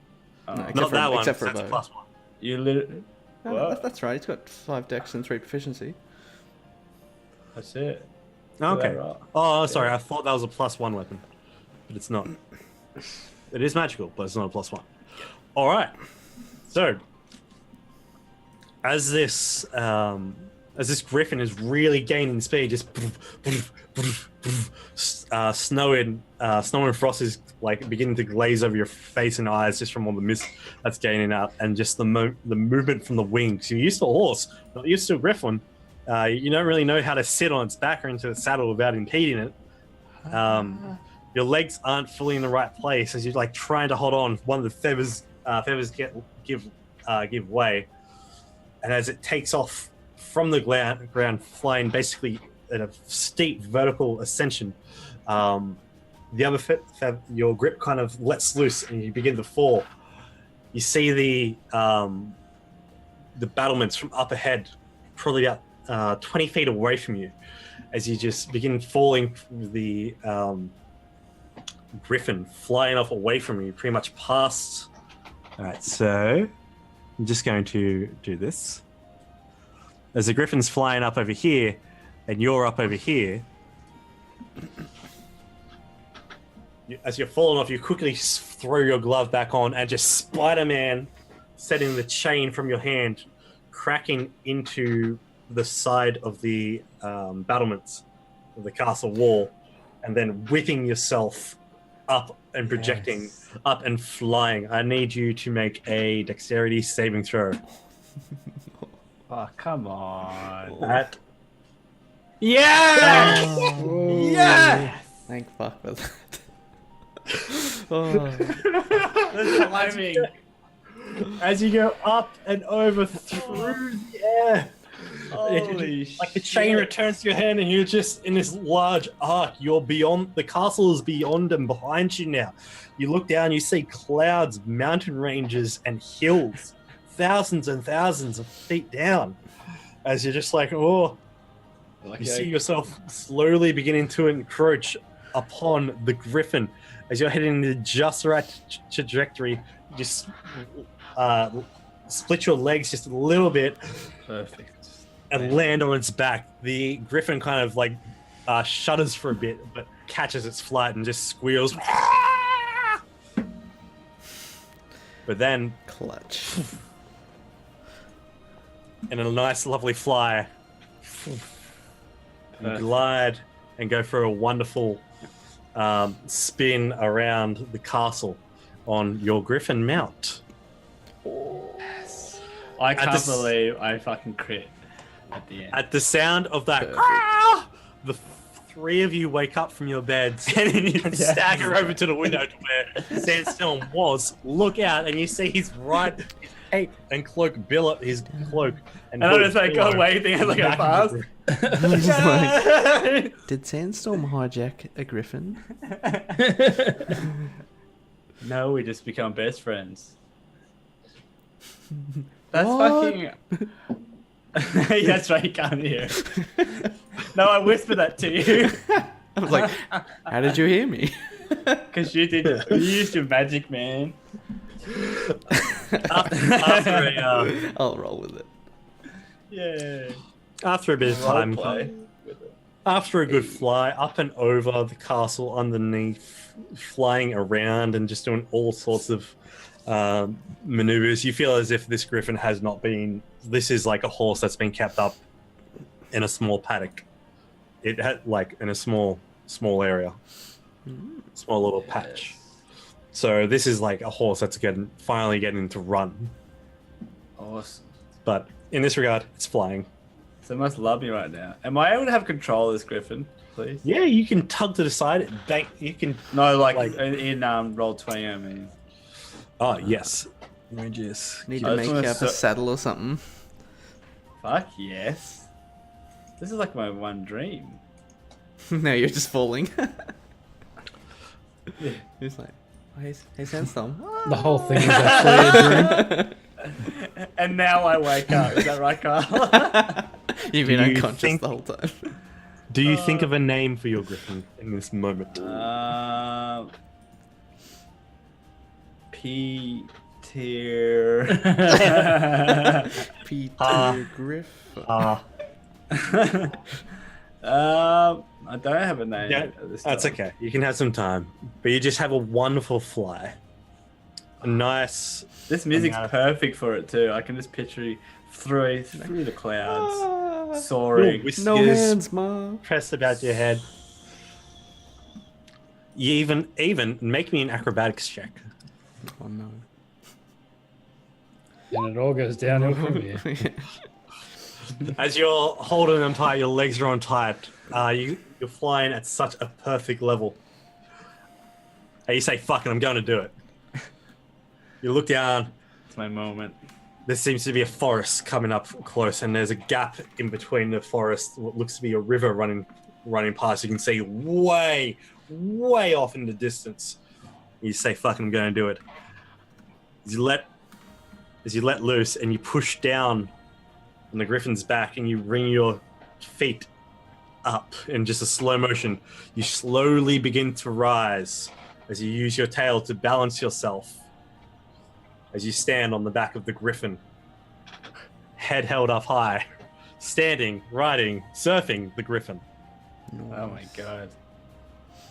[SPEAKER 3] No,
[SPEAKER 1] Not
[SPEAKER 3] except
[SPEAKER 1] that one.
[SPEAKER 3] except for a
[SPEAKER 1] That's
[SPEAKER 3] bow.
[SPEAKER 1] +1.
[SPEAKER 4] You literally.
[SPEAKER 3] No,
[SPEAKER 4] What?
[SPEAKER 3] that's right. He's got 5 dex and 3 proficiency.
[SPEAKER 4] That's it.
[SPEAKER 1] Okay.
[SPEAKER 4] Right.
[SPEAKER 1] Oh, sorry. I thought that was a +1 weapon, but it's not. It is magical, but it's not a +1. All right. So, as this griffin is really gaining speed, just snow and frost is like beginning to glaze over your face and eyes just from all the mist that's gaining up, and just the movement from the wings. You're used to a horse, not used to a griffin. You don't really know how to sit on its back or into the saddle without impeding it. Your legs aren't fully in the right place as you're like trying to hold on. One of the feathers give way, and as it takes off from the ground, flying basically at a steep vertical ascension, the other your grip kind of lets loose and you begin to fall. You see the battlements from up ahead, probably about 20 feet away from you, as you just begin falling from the griffin, flying off away from you, pretty much past. All right, so I'm just going to do this. As the griffin's flying up over here, and you're up over here, as you're falling off, you quickly throw your glove back on and just Spider-Man, setting the chain from your hand, cracking into the side of the battlements of the castle wall, and then whipping yourself up and projecting up and flying. I need you to make a dexterity saving throw.
[SPEAKER 4] Oh, come on.
[SPEAKER 1] That.
[SPEAKER 4] Yeah!
[SPEAKER 3] Oh.
[SPEAKER 4] Yeah!
[SPEAKER 3] Thank fuck for that.
[SPEAKER 4] The timing.
[SPEAKER 1] As you go up and over through the air,
[SPEAKER 4] Holy
[SPEAKER 1] like the chain
[SPEAKER 4] shit.
[SPEAKER 1] returns to your hand, and you're just in this large arc. You're beyond the castle is beyond and behind you now. You look down, you see clouds, mountain ranges, and hills, thousands and thousands of feet down. As you're just like, oh, you see yourself slowly beginning to encroach upon the griffin. As you're heading in the just right trajectory, you just split your legs just a little bit.
[SPEAKER 4] Perfect.
[SPEAKER 1] And land on its back. The griffin kind of like shudders for a bit, but catches its flight and just squeals. But then,
[SPEAKER 3] Clutch.
[SPEAKER 1] in a nice, lovely fly, you glide and go for a wonderful spin around the castle on your griffin mount.
[SPEAKER 4] I can't believe I fucking crit at the end.
[SPEAKER 1] At the sound of that, the three of you wake up from your beds and stagger over to the window to where Sandstorm was. Look out, and you see his cape and cloak billow his cloak. And
[SPEAKER 4] I just like go away thing as I go past.
[SPEAKER 3] Did Sandstorm hijack a griffin?
[SPEAKER 4] No, we just become best friends. That's
[SPEAKER 3] What?
[SPEAKER 4] fucking. That's right, you can't hear. No, I whispered that to you.
[SPEAKER 3] I was like, how did you hear me?
[SPEAKER 4] Because you used your magic, man.
[SPEAKER 1] after
[SPEAKER 3] I'll roll with it.
[SPEAKER 4] Yeah.
[SPEAKER 1] a bit of time,
[SPEAKER 4] Roleplay.
[SPEAKER 1] after a good fly up and over the castle underneath, flying around and just doing all sorts of maneuvers, you feel as if this griffin has not been. This is like a horse that's been kept up in a small paddock. It had like in a small area, small little patch. So this is like a horse that's finally getting to run.
[SPEAKER 4] Awesome.
[SPEAKER 1] But in this regard, it's flying.
[SPEAKER 4] So it must love me right now. Am I able to have control of this griffin, please?
[SPEAKER 1] Yeah, you can tug to the side. You can.
[SPEAKER 4] No, like in roll 20. I mean.
[SPEAKER 1] Oh yes. Let me just.
[SPEAKER 3] Need
[SPEAKER 4] I
[SPEAKER 3] to
[SPEAKER 4] just
[SPEAKER 3] make
[SPEAKER 4] wanna
[SPEAKER 3] up a saddle or something.
[SPEAKER 4] Fuck yes. This is like my one dream.
[SPEAKER 3] No, you're just falling. He's like, oh, hey, Sandstorm.
[SPEAKER 2] The whole thing is actually a dream.
[SPEAKER 4] And now I wake up. Is that right, Carl?
[SPEAKER 3] You've been
[SPEAKER 1] Do you
[SPEAKER 3] unconscious
[SPEAKER 1] think-
[SPEAKER 3] the whole time.
[SPEAKER 1] Do you think of a name for your griffin in this moment?
[SPEAKER 4] Peter.
[SPEAKER 3] Peter Griff.
[SPEAKER 1] Ah,
[SPEAKER 4] I don't have a name.
[SPEAKER 1] yeah,
[SPEAKER 4] at this
[SPEAKER 1] that's
[SPEAKER 4] time.
[SPEAKER 1] okay. You can have some time, but you just have a wonderful fly. A nice.
[SPEAKER 4] This music's
[SPEAKER 1] Yeah.
[SPEAKER 4] perfect for it too. I can just picture you through the clouds,
[SPEAKER 3] Ah,
[SPEAKER 4] soaring.
[SPEAKER 1] whiskers
[SPEAKER 3] no hands, Ma.
[SPEAKER 1] pressed about your head. You even make me an acrobatics check.
[SPEAKER 3] Oh no.
[SPEAKER 2] And it all goes downhill from here.
[SPEAKER 1] As you're holding them tight, your legs are on tight. You're flying at such a perfect level. And you say, "Fuck it, I'm going to do it." You look down.
[SPEAKER 4] It's my moment.
[SPEAKER 1] There seems to be a forest coming up close, and there's a gap in between the forest. What looks to be a river running past. You can see way off in the distance. You say, "Fuck it, I'm going to do it." As you let loose and you push down on the griffin's back and you bring your feet up in just a slow motion, you slowly begin to rise as you use your tail to balance yourself as you stand on the back of the griffin, head held up high, standing, riding, surfing the griffin.
[SPEAKER 4] Oh my god.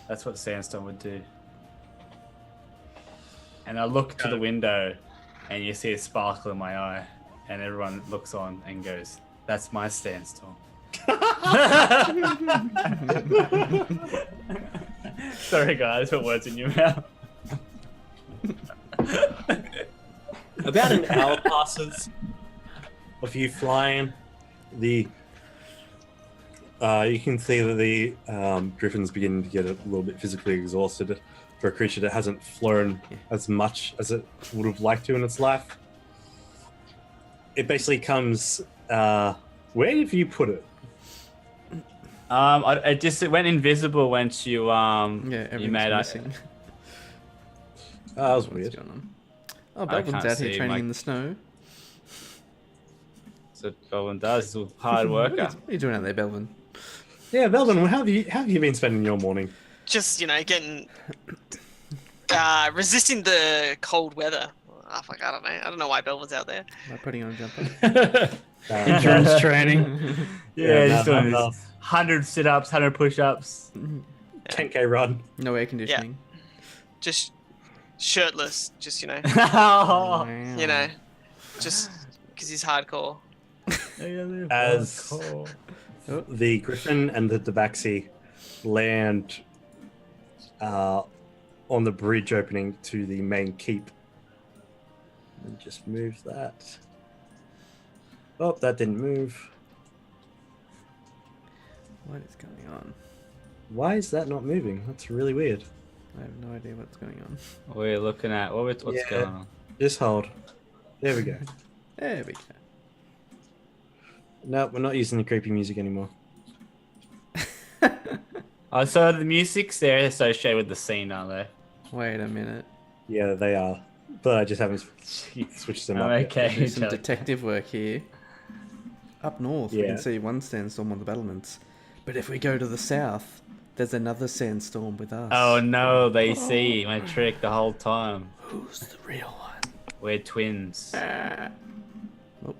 [SPEAKER 4] That's what Sandstorm would do. And I look to the window and you see a sparkle in my eye and everyone looks on and goes, "That's my Sandstorm." Sorry guys, put words in your mouth.
[SPEAKER 1] About an hour passes of you flying. You can see that the griffin's beginning to get a little bit physically exhausted for a creature that hasn't flown as much as it would have liked to in its life. It basically comes. Where did you put it?
[SPEAKER 4] It went invisible once you
[SPEAKER 3] Yeah,
[SPEAKER 4] you
[SPEAKER 3] everything's
[SPEAKER 4] made
[SPEAKER 3] missing.
[SPEAKER 1] That was
[SPEAKER 3] What's
[SPEAKER 1] weird.
[SPEAKER 3] going on? Oh,
[SPEAKER 4] I
[SPEAKER 3] Belvin's
[SPEAKER 4] can't
[SPEAKER 3] out here
[SPEAKER 4] see,
[SPEAKER 3] training
[SPEAKER 4] Mike.
[SPEAKER 3] in the snow.
[SPEAKER 4] That's what Goblin does. He's a hard worker.
[SPEAKER 3] What are you doing out there, Belvin?
[SPEAKER 1] Yeah, Belvin, how have you been spending your morning?
[SPEAKER 5] Just, getting resisting the cold weather. Oh, fuck, I don't know why Belvin's out there.
[SPEAKER 3] Am I putting on a jumper?
[SPEAKER 2] Endurance training.
[SPEAKER 4] Yeah, just doing
[SPEAKER 1] no.
[SPEAKER 4] this 100 sit-ups, 100 push-ups.
[SPEAKER 1] 10K run.
[SPEAKER 3] No air conditioning.
[SPEAKER 5] Just shirtless, just,
[SPEAKER 3] Wow.
[SPEAKER 5] just because he's hardcore.
[SPEAKER 1] As the griffin and the tabaxi land on the bridge opening to the main keep. And just move that. Oh, that didn't move.
[SPEAKER 3] What is going on?
[SPEAKER 1] Why is that not moving? That's really weird.
[SPEAKER 3] I have no idea what's going on.
[SPEAKER 4] We're looking at what's
[SPEAKER 1] Yeah.
[SPEAKER 4] going on.
[SPEAKER 1] Just hold. There we go.
[SPEAKER 3] There we go.
[SPEAKER 1] No, we're not using the creepy music anymore.
[SPEAKER 4] Oh, so the music's there associated with the scene, are they?
[SPEAKER 3] Wait a minute.
[SPEAKER 1] Yeah, they are. But I just haven't switched them up. yet.
[SPEAKER 4] Okay.
[SPEAKER 3] Do some detective work here. Up north, we
[SPEAKER 1] Yeah.
[SPEAKER 3] can see one sandstorm on the battlements. But if we go to the south, there's another sandstorm with us.
[SPEAKER 4] Oh no, they see my trick the whole time.
[SPEAKER 3] Who's the real one?
[SPEAKER 4] We're twins.
[SPEAKER 3] Oh,
[SPEAKER 1] No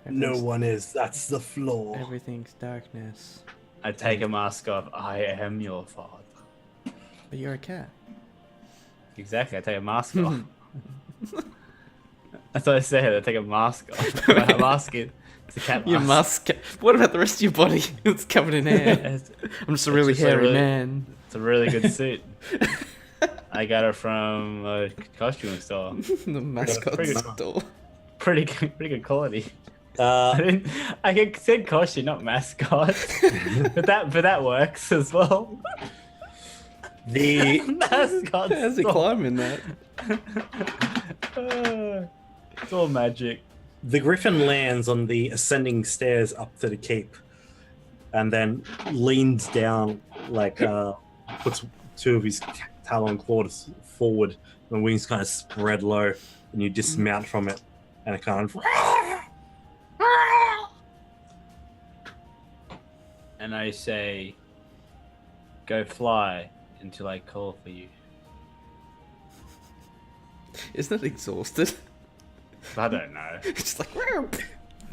[SPEAKER 3] everything's-
[SPEAKER 1] one is. That's the flaw.
[SPEAKER 3] Everything's darkness.
[SPEAKER 4] I take a mask off. I am your father.
[SPEAKER 3] But you're a cat.
[SPEAKER 4] Exactly. I take a mask off. That's what I said. I take a mask off. My mask is it's a cat mask.
[SPEAKER 3] Your mask. What about the rest of your body? It's covered in hair.
[SPEAKER 4] It's,
[SPEAKER 3] I'm just a really
[SPEAKER 4] just a
[SPEAKER 3] hairy
[SPEAKER 4] really-
[SPEAKER 3] man.
[SPEAKER 4] it's a really good suit. I got it from a costume store.
[SPEAKER 3] The mascot
[SPEAKER 4] Pretty good.
[SPEAKER 3] store.
[SPEAKER 4] Pretty good quality. I said Koshi, not mascot. but that works as well.
[SPEAKER 1] The
[SPEAKER 4] Mascot.
[SPEAKER 3] How's he climbing that?
[SPEAKER 4] It's all magic.
[SPEAKER 1] The griffin lands on the ascending stairs up to the keep, and then leans down, like puts two of his talon claws forward, and the wings kind of spread low, and you dismount from it, and it kind of.
[SPEAKER 4] And I say, "Go fly until I call for you."
[SPEAKER 3] Isn't it exhausted?
[SPEAKER 4] I don't know.
[SPEAKER 3] It's like,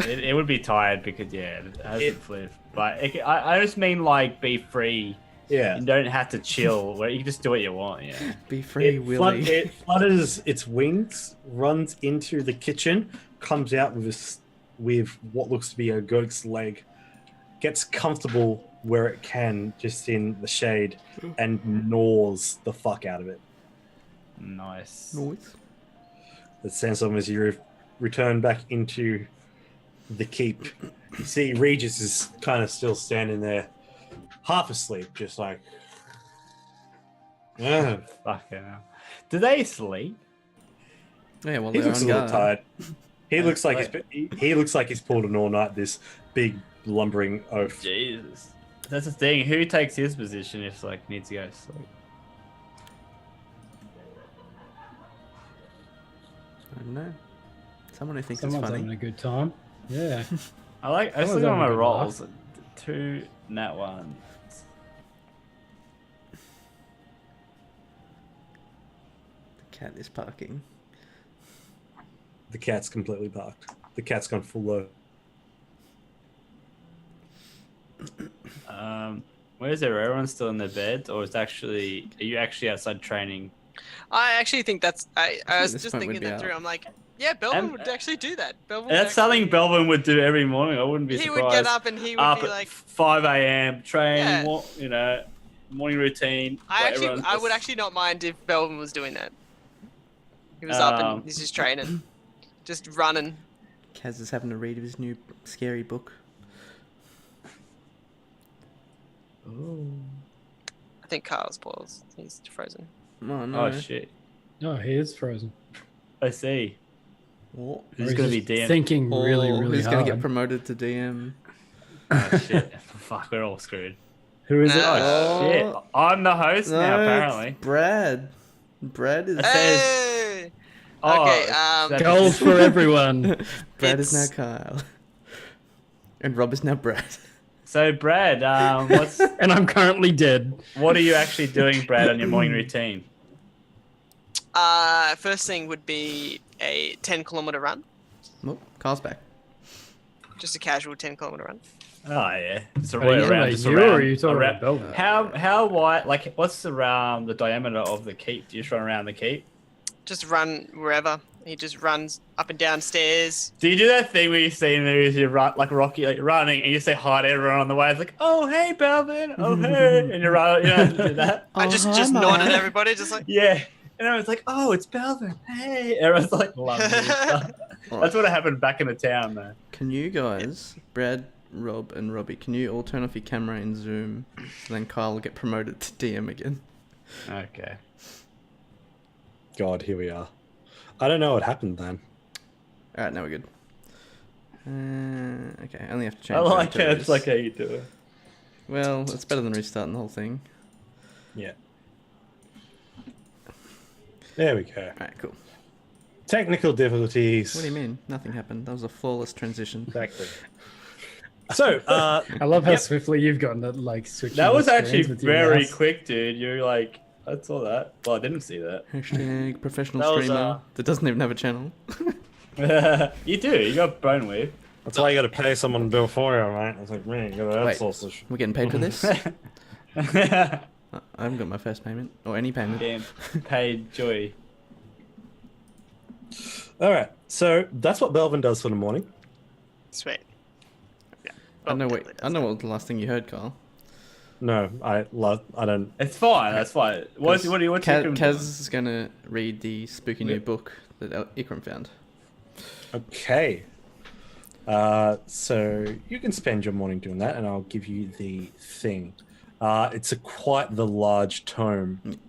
[SPEAKER 4] It would be tired because it hasn't flipped. But I just mean like be free.
[SPEAKER 1] Yeah.
[SPEAKER 4] You don't have to chill. Where you can just do what you want. Yeah.
[SPEAKER 3] be free, Willy.
[SPEAKER 1] It flutters its wings, runs into the kitchen, comes out with what looks to be a goat's leg, gets comfortable where it can, just in the shade, and gnaws the fuck out of it.
[SPEAKER 4] Nice.
[SPEAKER 3] Noise.
[SPEAKER 1] That Sandstorm, as you return back into the keep, you see Regis is kind of still standing there, half asleep, just like.
[SPEAKER 4] Fucking hell. Do they sleep?
[SPEAKER 3] Yeah, well,
[SPEAKER 1] He
[SPEAKER 3] they're
[SPEAKER 1] looks a
[SPEAKER 3] on
[SPEAKER 1] little
[SPEAKER 3] guard.
[SPEAKER 1] tired. He looks like he looks like he's pulled an all night. This big lumbering oaf.
[SPEAKER 4] Jesus. That's the thing. Who takes his position if like needs to go to sleep?
[SPEAKER 3] I don't know. Someone who thinks
[SPEAKER 2] Someone's
[SPEAKER 3] it's
[SPEAKER 2] having
[SPEAKER 3] funny.
[SPEAKER 2] a good time. Yeah.
[SPEAKER 4] I
[SPEAKER 2] Someone's
[SPEAKER 4] still got
[SPEAKER 2] having
[SPEAKER 4] my
[SPEAKER 2] a good
[SPEAKER 4] rolls.
[SPEAKER 2] laugh.
[SPEAKER 4] 2 nat 1.
[SPEAKER 3] The cat is parking.
[SPEAKER 1] The cat's completely parked. The cat's gone full low.
[SPEAKER 4] Where is it? Are everyone still in their beds, or are you actually outside training?
[SPEAKER 5] I actually think that's. I was
[SPEAKER 3] this
[SPEAKER 5] just
[SPEAKER 3] point
[SPEAKER 5] thinking
[SPEAKER 3] would be
[SPEAKER 5] that through.
[SPEAKER 3] out.
[SPEAKER 5] I'm like, yeah, Belvin
[SPEAKER 4] And-
[SPEAKER 5] would actually do that. Belvin would
[SPEAKER 4] That's something
[SPEAKER 5] actually-
[SPEAKER 4] Belvin would do every morning. I wouldn't be
[SPEAKER 5] He
[SPEAKER 4] surprised.
[SPEAKER 5] would get up and he would be
[SPEAKER 4] at
[SPEAKER 5] like,
[SPEAKER 4] 5 a.m. train.
[SPEAKER 5] Yeah.
[SPEAKER 4] Morning routine.
[SPEAKER 5] I would actually not mind if Belvin was doing that. He was up and he's just training, just running.
[SPEAKER 3] Kaz is having to read his new scary book.
[SPEAKER 5] I think Carl's paused. He's frozen.
[SPEAKER 3] Oh no.
[SPEAKER 4] Oh shit!
[SPEAKER 2] Oh, he is frozen.
[SPEAKER 4] I see.
[SPEAKER 3] What?
[SPEAKER 4] This
[SPEAKER 2] Or
[SPEAKER 4] is gonna
[SPEAKER 2] he's
[SPEAKER 4] be
[SPEAKER 2] just
[SPEAKER 4] DM.
[SPEAKER 2] thinking really,
[SPEAKER 3] Oh,
[SPEAKER 2] really
[SPEAKER 3] who's
[SPEAKER 2] hard.
[SPEAKER 3] gonna get promoted to DM?
[SPEAKER 4] Oh shit! Fuck, we're all screwed.
[SPEAKER 2] Who is it?
[SPEAKER 5] No.
[SPEAKER 4] Oh shit! I'm the host
[SPEAKER 3] No,
[SPEAKER 4] now.
[SPEAKER 3] it's
[SPEAKER 4] Apparently.
[SPEAKER 3] Brad. Brad is.
[SPEAKER 4] It says-
[SPEAKER 5] Hey!
[SPEAKER 4] Oh,
[SPEAKER 5] Okay,
[SPEAKER 4] that-
[SPEAKER 2] Gold for everyone.
[SPEAKER 3] Brad is now
[SPEAKER 5] It's-
[SPEAKER 3] Kyle. And Rob is now Brad.
[SPEAKER 4] So Brad,
[SPEAKER 2] And I'm currently dead.
[SPEAKER 4] what are you actually doing, Brad, on your morning routine?
[SPEAKER 5] First thing would be a 10-kilometer run.
[SPEAKER 3] Well, Kyle's back.
[SPEAKER 5] Just a casual 10-kilometer run.
[SPEAKER 4] Oh yeah, just
[SPEAKER 2] Are you talking about you or are you talking about Belvin?
[SPEAKER 4] How wide? Like, what's the diameter of the keep? Do you just run around the keep?
[SPEAKER 5] Just run wherever. He just runs up and down stairs.
[SPEAKER 4] Do you do that thing where you see in the movies you run like Rocky, like running, and you say hi to everyone on the way? It's like, oh hey, Belvin, oh hey, and you run. You know how to do that?
[SPEAKER 5] I
[SPEAKER 3] Oh,
[SPEAKER 5] just
[SPEAKER 3] hi,
[SPEAKER 5] nod at
[SPEAKER 3] mate.
[SPEAKER 5] everybody, just like.
[SPEAKER 4] Yeah. And everyone's like, oh, it's Belvin. Hey. Everyone's like, love me. That's what happened back in the town, though.
[SPEAKER 3] Can you guys, Brad, Rob, and Robbie, can you all turn off your camera in Zoom so then Kyle will get promoted to DM again?
[SPEAKER 4] Okay.
[SPEAKER 1] God, here we are. I don't know what happened then.
[SPEAKER 3] Alright, now we're good. Okay, I only have to change
[SPEAKER 4] I like
[SPEAKER 3] the
[SPEAKER 4] it. It's like how you do it.
[SPEAKER 3] Well, it's better than restarting the whole thing.
[SPEAKER 1] Yeah. There we go.
[SPEAKER 3] Alright, cool.
[SPEAKER 1] Technical difficulties.
[SPEAKER 3] What do you mean? Nothing happened. That was a flawless transition.
[SPEAKER 1] Exactly. So,
[SPEAKER 2] I love how swiftly you've gotten that, like, switching
[SPEAKER 4] That
[SPEAKER 2] the
[SPEAKER 4] was actually
[SPEAKER 2] screens with your
[SPEAKER 4] very
[SPEAKER 2] mouse.
[SPEAKER 4] quick, dude. You're like, I saw that. Well, I didn't see that.
[SPEAKER 3] Hashtag professional
[SPEAKER 4] That was,
[SPEAKER 3] streamer that doesn't even have a channel.
[SPEAKER 4] You do. You got bone weave.
[SPEAKER 1] that's why you got to pay someone before you, right? I was like, man, you got to
[SPEAKER 3] Wait.
[SPEAKER 1] outsource this.
[SPEAKER 3] We're getting paid for this? I haven't got my first payment. Or any payment.
[SPEAKER 4] Damn. Paid joy.
[SPEAKER 1] All right. So that's what Belvin does for the morning.
[SPEAKER 5] Sweet. Yeah.
[SPEAKER 3] I know
[SPEAKER 5] Well,
[SPEAKER 3] what was the last thing you heard, Kyle.
[SPEAKER 1] No, I don't.
[SPEAKER 4] It's fine. That's fine. What's
[SPEAKER 3] Kaz
[SPEAKER 4] Ikram doing?
[SPEAKER 3] is going to read the spooky new book that Ikram found.
[SPEAKER 1] Okay. So you can spend your morning doing that, and I'll give you the thing. It's quite the large tome.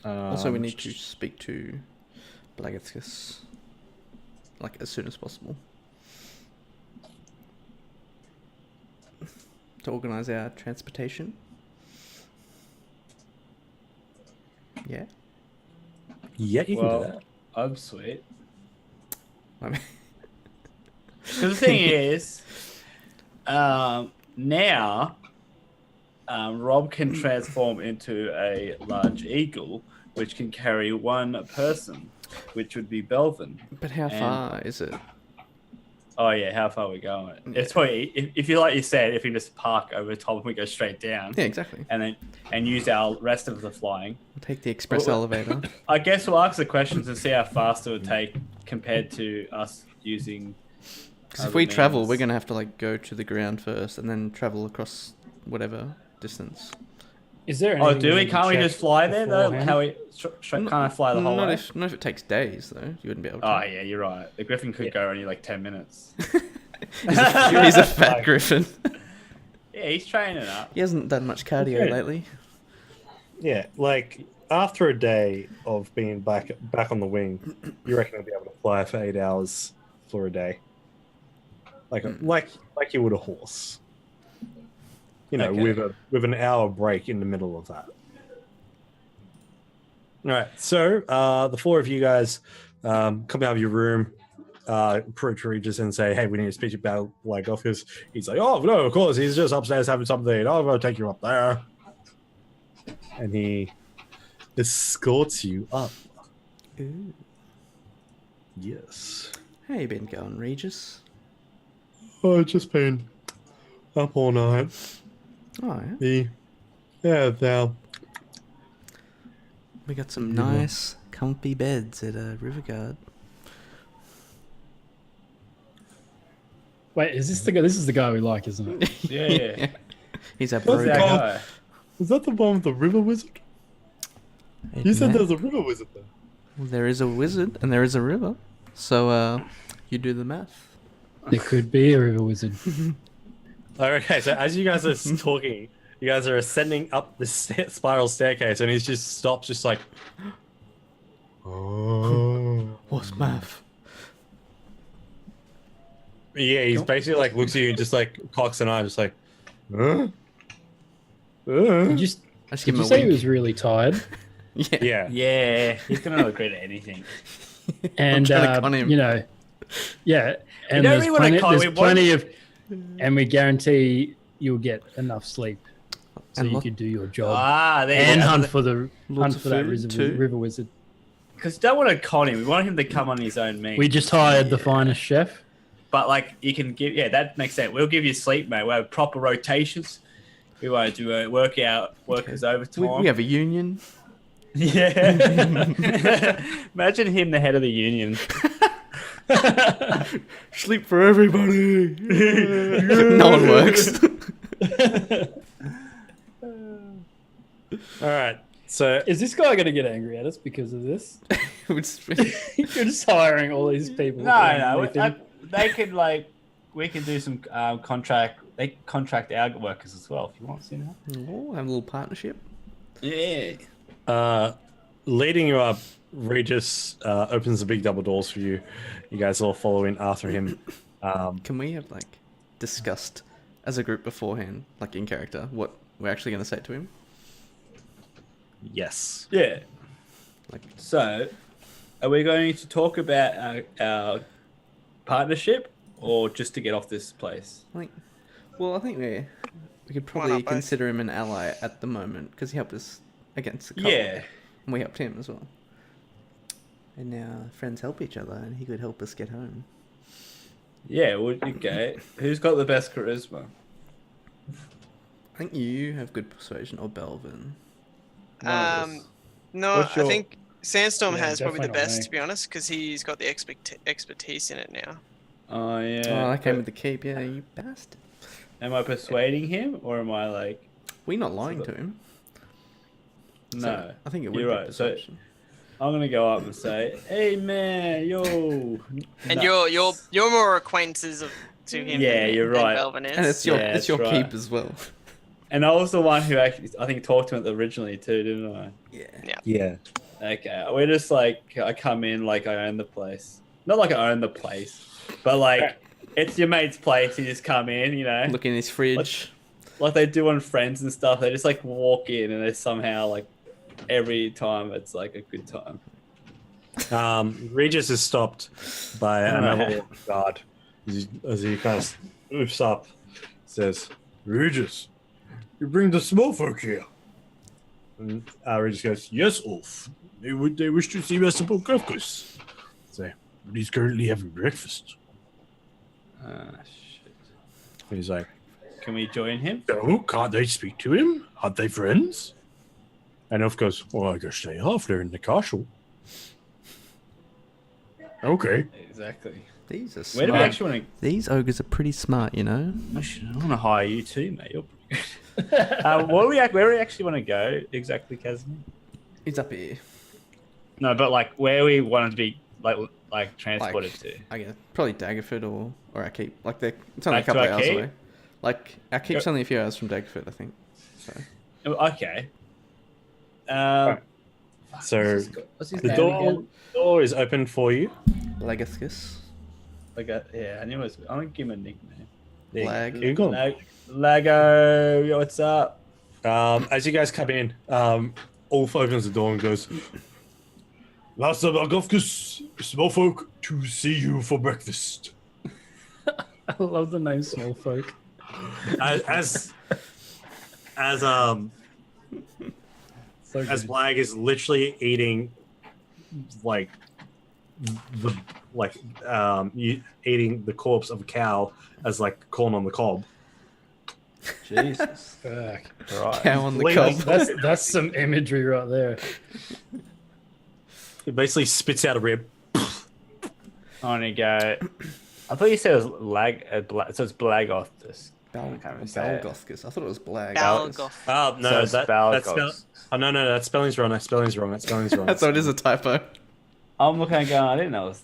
[SPEAKER 3] Also, we need to speak to Blagathus, like, as soon as possible. To organise our transportation. Yeah?
[SPEAKER 1] Yeah, you can do that.
[SPEAKER 4] I'm sweet.
[SPEAKER 3] I mean,
[SPEAKER 4] Because the thing is, now Rob can transform into a large eagle, which can carry one person, which would be Belvin.
[SPEAKER 3] but how far is it?
[SPEAKER 4] Oh yeah, how far are we going? It's probably if you like you said, if we just park over the top and we go straight down.
[SPEAKER 3] Yeah, exactly.
[SPEAKER 4] And use our rest of the flying.
[SPEAKER 3] Take the express elevator.
[SPEAKER 4] I guess we'll ask the questions and see how fast it would take compared to us using.
[SPEAKER 3] Because if we travel, we're gonna have to like go to the ground first and then travel across whatever distance.
[SPEAKER 2] Is there?
[SPEAKER 4] Oh, do we? Can't we just fly there though? How we can't I fly the whole way?
[SPEAKER 3] Not if it takes days though. You wouldn't be able to.
[SPEAKER 4] Oh yeah, you're right. The Griffin could go only like 10 minutes.
[SPEAKER 3] He's a fat griffin.
[SPEAKER 4] Yeah, he's training up.
[SPEAKER 3] He hasn't done much cardio lately.
[SPEAKER 1] Yeah, like after a day of being back on the wing, you reckon I'll be able to fly for 8 hours for a day, like you would a horse. You know, with an hour break in the middle of that. All right, so the four of you guys come out of your room, approach Regis and say, "Hey, we need to speak about like office." He's like, "Oh no, of course, he's just upstairs having something. I'll go take you up there." And he escorts you up.
[SPEAKER 3] Ooh.
[SPEAKER 1] Yes.
[SPEAKER 3] How you been going, Regis?
[SPEAKER 1] Oh, I've just been up all night.
[SPEAKER 3] Oh, yeah?
[SPEAKER 1] Now.
[SPEAKER 3] We got some nice, comfy beds at Riverguard.
[SPEAKER 2] Wait, is this the guy? This is the guy we like, isn't it?
[SPEAKER 4] Yeah.
[SPEAKER 3] He's a
[SPEAKER 1] What's
[SPEAKER 3] bro.
[SPEAKER 1] that
[SPEAKER 3] guy.
[SPEAKER 1] guy? Is that the one with the river wizard? You said there was a river wizard there.
[SPEAKER 3] Well, there is a wizard and there is a river. So, you do the math.
[SPEAKER 2] There could be a river wizard.
[SPEAKER 1] Okay, so as you guys are talking, you guys are ascending up the spiral staircase, and he just stops, just like, oh.
[SPEAKER 3] What's math?
[SPEAKER 1] Yeah, he's basically like looks at you and just like cocks an eye, just like, huh?
[SPEAKER 2] Did you
[SPEAKER 3] give him a
[SPEAKER 2] say he
[SPEAKER 3] wink.
[SPEAKER 2] was really tired?
[SPEAKER 3] Yeah.
[SPEAKER 4] Yeah, he's gonna agree to anything.
[SPEAKER 2] And
[SPEAKER 3] trying to con him.
[SPEAKER 2] you know, yeah, and
[SPEAKER 4] don't
[SPEAKER 2] there's
[SPEAKER 4] really wanna con-
[SPEAKER 2] there's
[SPEAKER 4] we
[SPEAKER 2] plenty of, and we guarantee you'll get enough sleep so
[SPEAKER 3] And
[SPEAKER 2] you
[SPEAKER 3] lot-
[SPEAKER 2] can do your job
[SPEAKER 4] There
[SPEAKER 2] and
[SPEAKER 4] you go.
[SPEAKER 2] hunt for the
[SPEAKER 3] Lots
[SPEAKER 2] hunt
[SPEAKER 3] of
[SPEAKER 2] for that
[SPEAKER 3] food too.
[SPEAKER 2] river wizard.
[SPEAKER 4] Because don't want to con him. We want him to come on his own means.
[SPEAKER 2] We just hired the finest chef.
[SPEAKER 4] But like you can give, that makes sense. We'll give you sleep, mate. We'll have proper rotations. We won't do a workers overtime.
[SPEAKER 3] We have a union.
[SPEAKER 4] Yeah. Imagine him, the head of the union.
[SPEAKER 3] Sleep for everybody. No one works.
[SPEAKER 1] All right, so
[SPEAKER 2] Is this guy going to get angry at us because of this? You're just hiring all these people.
[SPEAKER 4] No. They could we can do some contract. They contract our workers as well if you want to.
[SPEAKER 3] Oh, have a little partnership.
[SPEAKER 4] Yeah.
[SPEAKER 1] leading you up, Regis opens the big double doors for you. You guys all follow in after him.
[SPEAKER 3] Can we have discussed as a group beforehand, in character, what we're actually going to say to him?
[SPEAKER 1] Yes.
[SPEAKER 4] Yeah. So, are we going to talk about our partnership, or just to get off this place?
[SPEAKER 3] I think we could
[SPEAKER 5] Why
[SPEAKER 3] probably
[SPEAKER 5] not both?
[SPEAKER 3] consider him an ally at the moment because he helped us against the cult.
[SPEAKER 4] Yeah.
[SPEAKER 3] And we helped him as well. And now friends help each other, and he could help us get home.
[SPEAKER 4] Yeah. Well, okay. Who's got the best charisma?
[SPEAKER 3] I think you have good persuasion, or Belvin.
[SPEAKER 4] One of us.
[SPEAKER 5] No,
[SPEAKER 4] What's
[SPEAKER 5] I
[SPEAKER 4] your-
[SPEAKER 5] think Sandstorm
[SPEAKER 2] Yeah,
[SPEAKER 5] has probably the
[SPEAKER 2] definitely not
[SPEAKER 5] best,
[SPEAKER 2] me.
[SPEAKER 5] to be honest, because he's got the expertise in it now.
[SPEAKER 4] Oh yeah.
[SPEAKER 3] Oh, I came with the keep. Yeah, you bastard.
[SPEAKER 4] Am I persuading him, or am I
[SPEAKER 3] We're not lying to him.
[SPEAKER 4] no?
[SPEAKER 3] So I think it would
[SPEAKER 4] You're
[SPEAKER 3] be
[SPEAKER 4] right. So
[SPEAKER 3] persuasion.
[SPEAKER 4] I'm gonna go up and say, "Hey man, yo."
[SPEAKER 5] And
[SPEAKER 4] No.
[SPEAKER 5] you're more acquaintances to him
[SPEAKER 4] Yeah,
[SPEAKER 5] than,
[SPEAKER 4] you're
[SPEAKER 5] than
[SPEAKER 4] right.
[SPEAKER 5] Belvin is.
[SPEAKER 3] And it's your
[SPEAKER 4] Yeah,
[SPEAKER 3] it's your
[SPEAKER 4] that's
[SPEAKER 3] keep
[SPEAKER 4] right.
[SPEAKER 3] as well.
[SPEAKER 4] And I was the one who actually, I think, talked to him originally too, didn't I?
[SPEAKER 3] Yeah.
[SPEAKER 6] Yeah.
[SPEAKER 4] Okay, we're just like, I come in like I own the place. Not like I own the place, but like it's your mate's place. You just come in, you know,
[SPEAKER 3] Look in his fridge.
[SPEAKER 4] like they do on Friends and stuff. They just like walk in, and they somehow like every time it's like a good time.
[SPEAKER 1] Regis is stopped by
[SPEAKER 4] I don't know
[SPEAKER 1] another guard as he kind of moves up. Says, "Regis, you bring the small folk here." And Regis goes, "Yes, Ulf. They wish to see Master Polkafkus. Say, but he's currently having breakfast."
[SPEAKER 4] Shit.
[SPEAKER 1] And he's like,
[SPEAKER 4] Can we join him?
[SPEAKER 1] "Oh, can't they speak to him? Aren't they friends?" And Ulf goes, "Well, I guess they are if they're in the castle." Okay.
[SPEAKER 4] Exactly.
[SPEAKER 3] These are
[SPEAKER 4] Where do we
[SPEAKER 3] smart.
[SPEAKER 4] actually want
[SPEAKER 3] These ogres are pretty smart, you know.
[SPEAKER 4] to? I want to hire you too, mate. You're pretty good. Where do we actually want to go exactly, Casimir?
[SPEAKER 3] He's up here.
[SPEAKER 4] No, but like where we wanted to be like transported to.
[SPEAKER 3] I guess probably Daggerford or our keep. Like it's only
[SPEAKER 4] Back
[SPEAKER 3] a couple
[SPEAKER 4] to
[SPEAKER 3] of
[SPEAKER 4] our
[SPEAKER 3] hours
[SPEAKER 4] keep?
[SPEAKER 3] away. Like our keep's only a few hours from Daggerford, I think. So
[SPEAKER 4] Okay.
[SPEAKER 1] So
[SPEAKER 4] What's his
[SPEAKER 1] the
[SPEAKER 4] name
[SPEAKER 1] door is open for you.
[SPEAKER 3] Legathus.
[SPEAKER 4] again? I knew it was. I'm gonna give him a nickname.
[SPEAKER 3] Lag.
[SPEAKER 1] Here you go.
[SPEAKER 4] Lago, yo, what's up?
[SPEAKER 1] As you guys come in, Ulf opens the door and goes, "Master Polkafkus, small folk to see you for breakfast."
[SPEAKER 2] I love the name Small Folk.
[SPEAKER 1] As
[SPEAKER 2] So
[SPEAKER 1] as
[SPEAKER 2] good.
[SPEAKER 1] Blag is literally eating like eating the corpse of a cow as like corn on the cob.
[SPEAKER 4] Jesus.
[SPEAKER 2] Fuck.
[SPEAKER 4] Right.
[SPEAKER 3] Cow on the
[SPEAKER 1] Completely-
[SPEAKER 3] cob.
[SPEAKER 2] That's some imagery right there.
[SPEAKER 1] It basically spits out a rib.
[SPEAKER 4] I'm gonna go. I thought you said it was so it's Blagothus.
[SPEAKER 3] Balgothus. I thought it was Blag.
[SPEAKER 5] Balgoth.
[SPEAKER 1] Oh no,
[SPEAKER 4] So it's
[SPEAKER 1] that's
[SPEAKER 4] Balgos.
[SPEAKER 1] oh no, that spelling's wrong. That spelling's wrong.
[SPEAKER 3] So it is a typo.
[SPEAKER 4] I'm looking and going, I didn't know it was.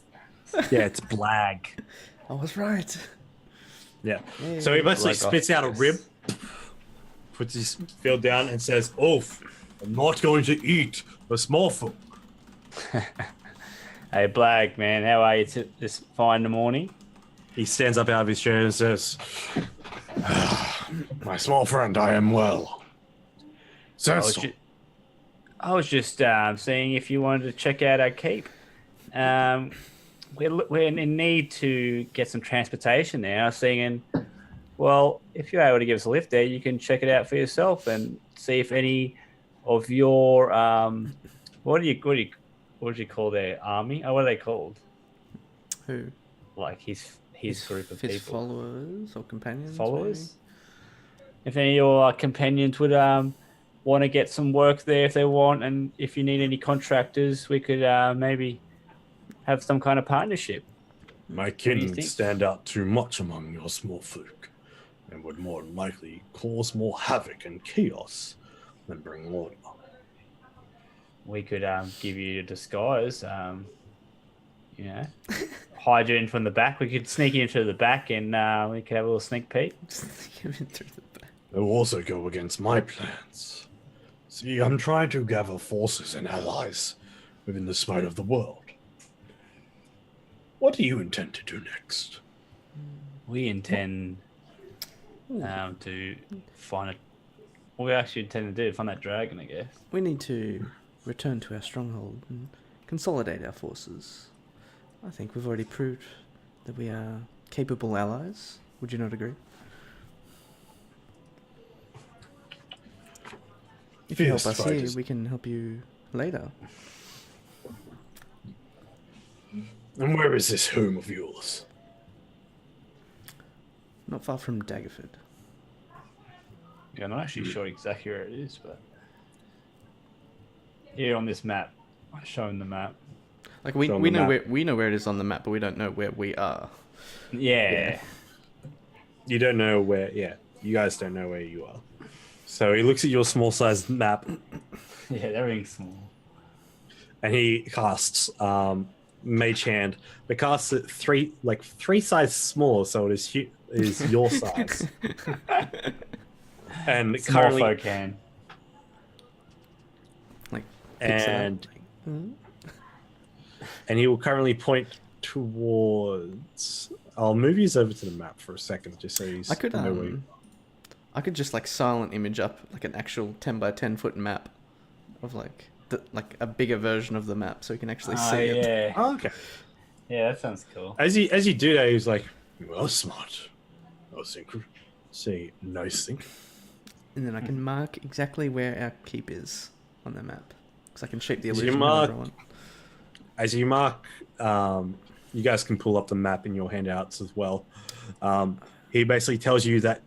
[SPEAKER 1] Yeah, it's Blag.
[SPEAKER 3] I was right.
[SPEAKER 1] Yeah. So he basically
[SPEAKER 4] Blagothus.
[SPEAKER 1] spits out a rib, puts his field down, and says, "Ulf, I'm not going to eat a small folk."
[SPEAKER 4] Hey, Blag, man, how are you this fine morning?
[SPEAKER 1] He stands up out of his chair and says, "My small friend, I am well."
[SPEAKER 4] I was just seeing if you wanted to check out our keep. We're in need to get some transportation there. I was thinking, well, if you're able to give us a lift there, you can check it out for yourself and see if any of your what do you call their army? Oh, what are they called?
[SPEAKER 3] Who?
[SPEAKER 4] Like his group of
[SPEAKER 3] his
[SPEAKER 4] people.
[SPEAKER 3] followers or companions?
[SPEAKER 4] Followers. If any of your companions would want to get some work there if they want, and if you need any contractors, we could maybe have some kind of partnership.
[SPEAKER 1] My
[SPEAKER 4] do you
[SPEAKER 1] kin
[SPEAKER 4] think?
[SPEAKER 1] stand out too much among your small folk, and would more than likely cause more havoc and chaos than bring order.
[SPEAKER 4] We could give you a disguise, you know, hide you in from the back. We could sneak you into the back, and we could have a little sneak peek.
[SPEAKER 3] Give it through the back.
[SPEAKER 1] They will also go against my plans. See, I'm trying to gather forces and allies within the spite of the world. What do you intend to do next?
[SPEAKER 4] We intend to find it. What we actually intend to do, find that dragon, I guess.
[SPEAKER 3] We need to return to our stronghold and consolidate our forces. I think we've already proved that we are capable allies. Would you not agree? If you help
[SPEAKER 1] Fierce
[SPEAKER 3] us here,
[SPEAKER 1] fighters.
[SPEAKER 3] we can help you later.
[SPEAKER 1] And where is this home of yours?
[SPEAKER 3] Not far from Daggerford.
[SPEAKER 4] Yeah, I'm not actually sure exactly where it is, but here on this map, I've shown the map.
[SPEAKER 3] Like we
[SPEAKER 1] On the
[SPEAKER 3] know
[SPEAKER 1] map.
[SPEAKER 3] where it is on the map, but we don't know where we are.
[SPEAKER 4] Yeah.
[SPEAKER 1] You don't know where, you guys don't know where you are. So he looks at your small sized map
[SPEAKER 4] Yeah, everything's small.
[SPEAKER 1] and he casts Mage Hand. But casts it three sizes smaller, so it is your size. And
[SPEAKER 4] Small
[SPEAKER 1] currently,
[SPEAKER 4] folk can.
[SPEAKER 3] Like, picks it up.
[SPEAKER 1] and he will currently point towards. I'll move you over to the map for a second, just so he's.
[SPEAKER 3] I could just like silent image up like an actual 10 by 10 foot map of like a bigger version of the map, so you can actually see it.
[SPEAKER 4] Yeah.
[SPEAKER 1] Oh, okay.
[SPEAKER 4] Yeah, that sounds cool.
[SPEAKER 1] As you do that, he's like, "Well, smart. I was say nice thing."
[SPEAKER 3] And then I can mark exactly where our keep is on the map, because I can shape the
[SPEAKER 1] As you
[SPEAKER 3] illusion
[SPEAKER 1] mark-
[SPEAKER 3] however I want.
[SPEAKER 1] As you mark, you guys can pull up the map in your handouts as well. He basically tells you that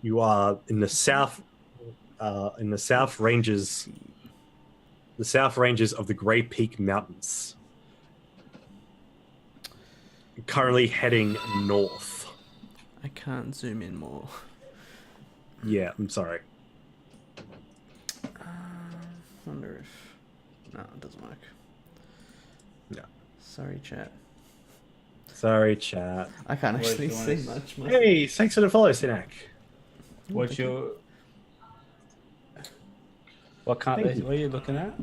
[SPEAKER 1] you are in the south ranges, of the Grey Peak Mountains. Currently heading north.
[SPEAKER 3] I can't zoom in more.
[SPEAKER 1] Yeah, I'm sorry.
[SPEAKER 3] Wonder if... No, it doesn't work.
[SPEAKER 1] No.
[SPEAKER 3] Sorry, chat.
[SPEAKER 1] Sorry, chat.
[SPEAKER 3] I can't
[SPEAKER 4] What
[SPEAKER 3] actually
[SPEAKER 4] do you
[SPEAKER 3] see
[SPEAKER 4] want
[SPEAKER 3] much. More.
[SPEAKER 1] Hey, thanks for the follow, Sinak.
[SPEAKER 4] What's your... What can't
[SPEAKER 1] Thank
[SPEAKER 4] they...
[SPEAKER 1] you.
[SPEAKER 4] What are you looking at?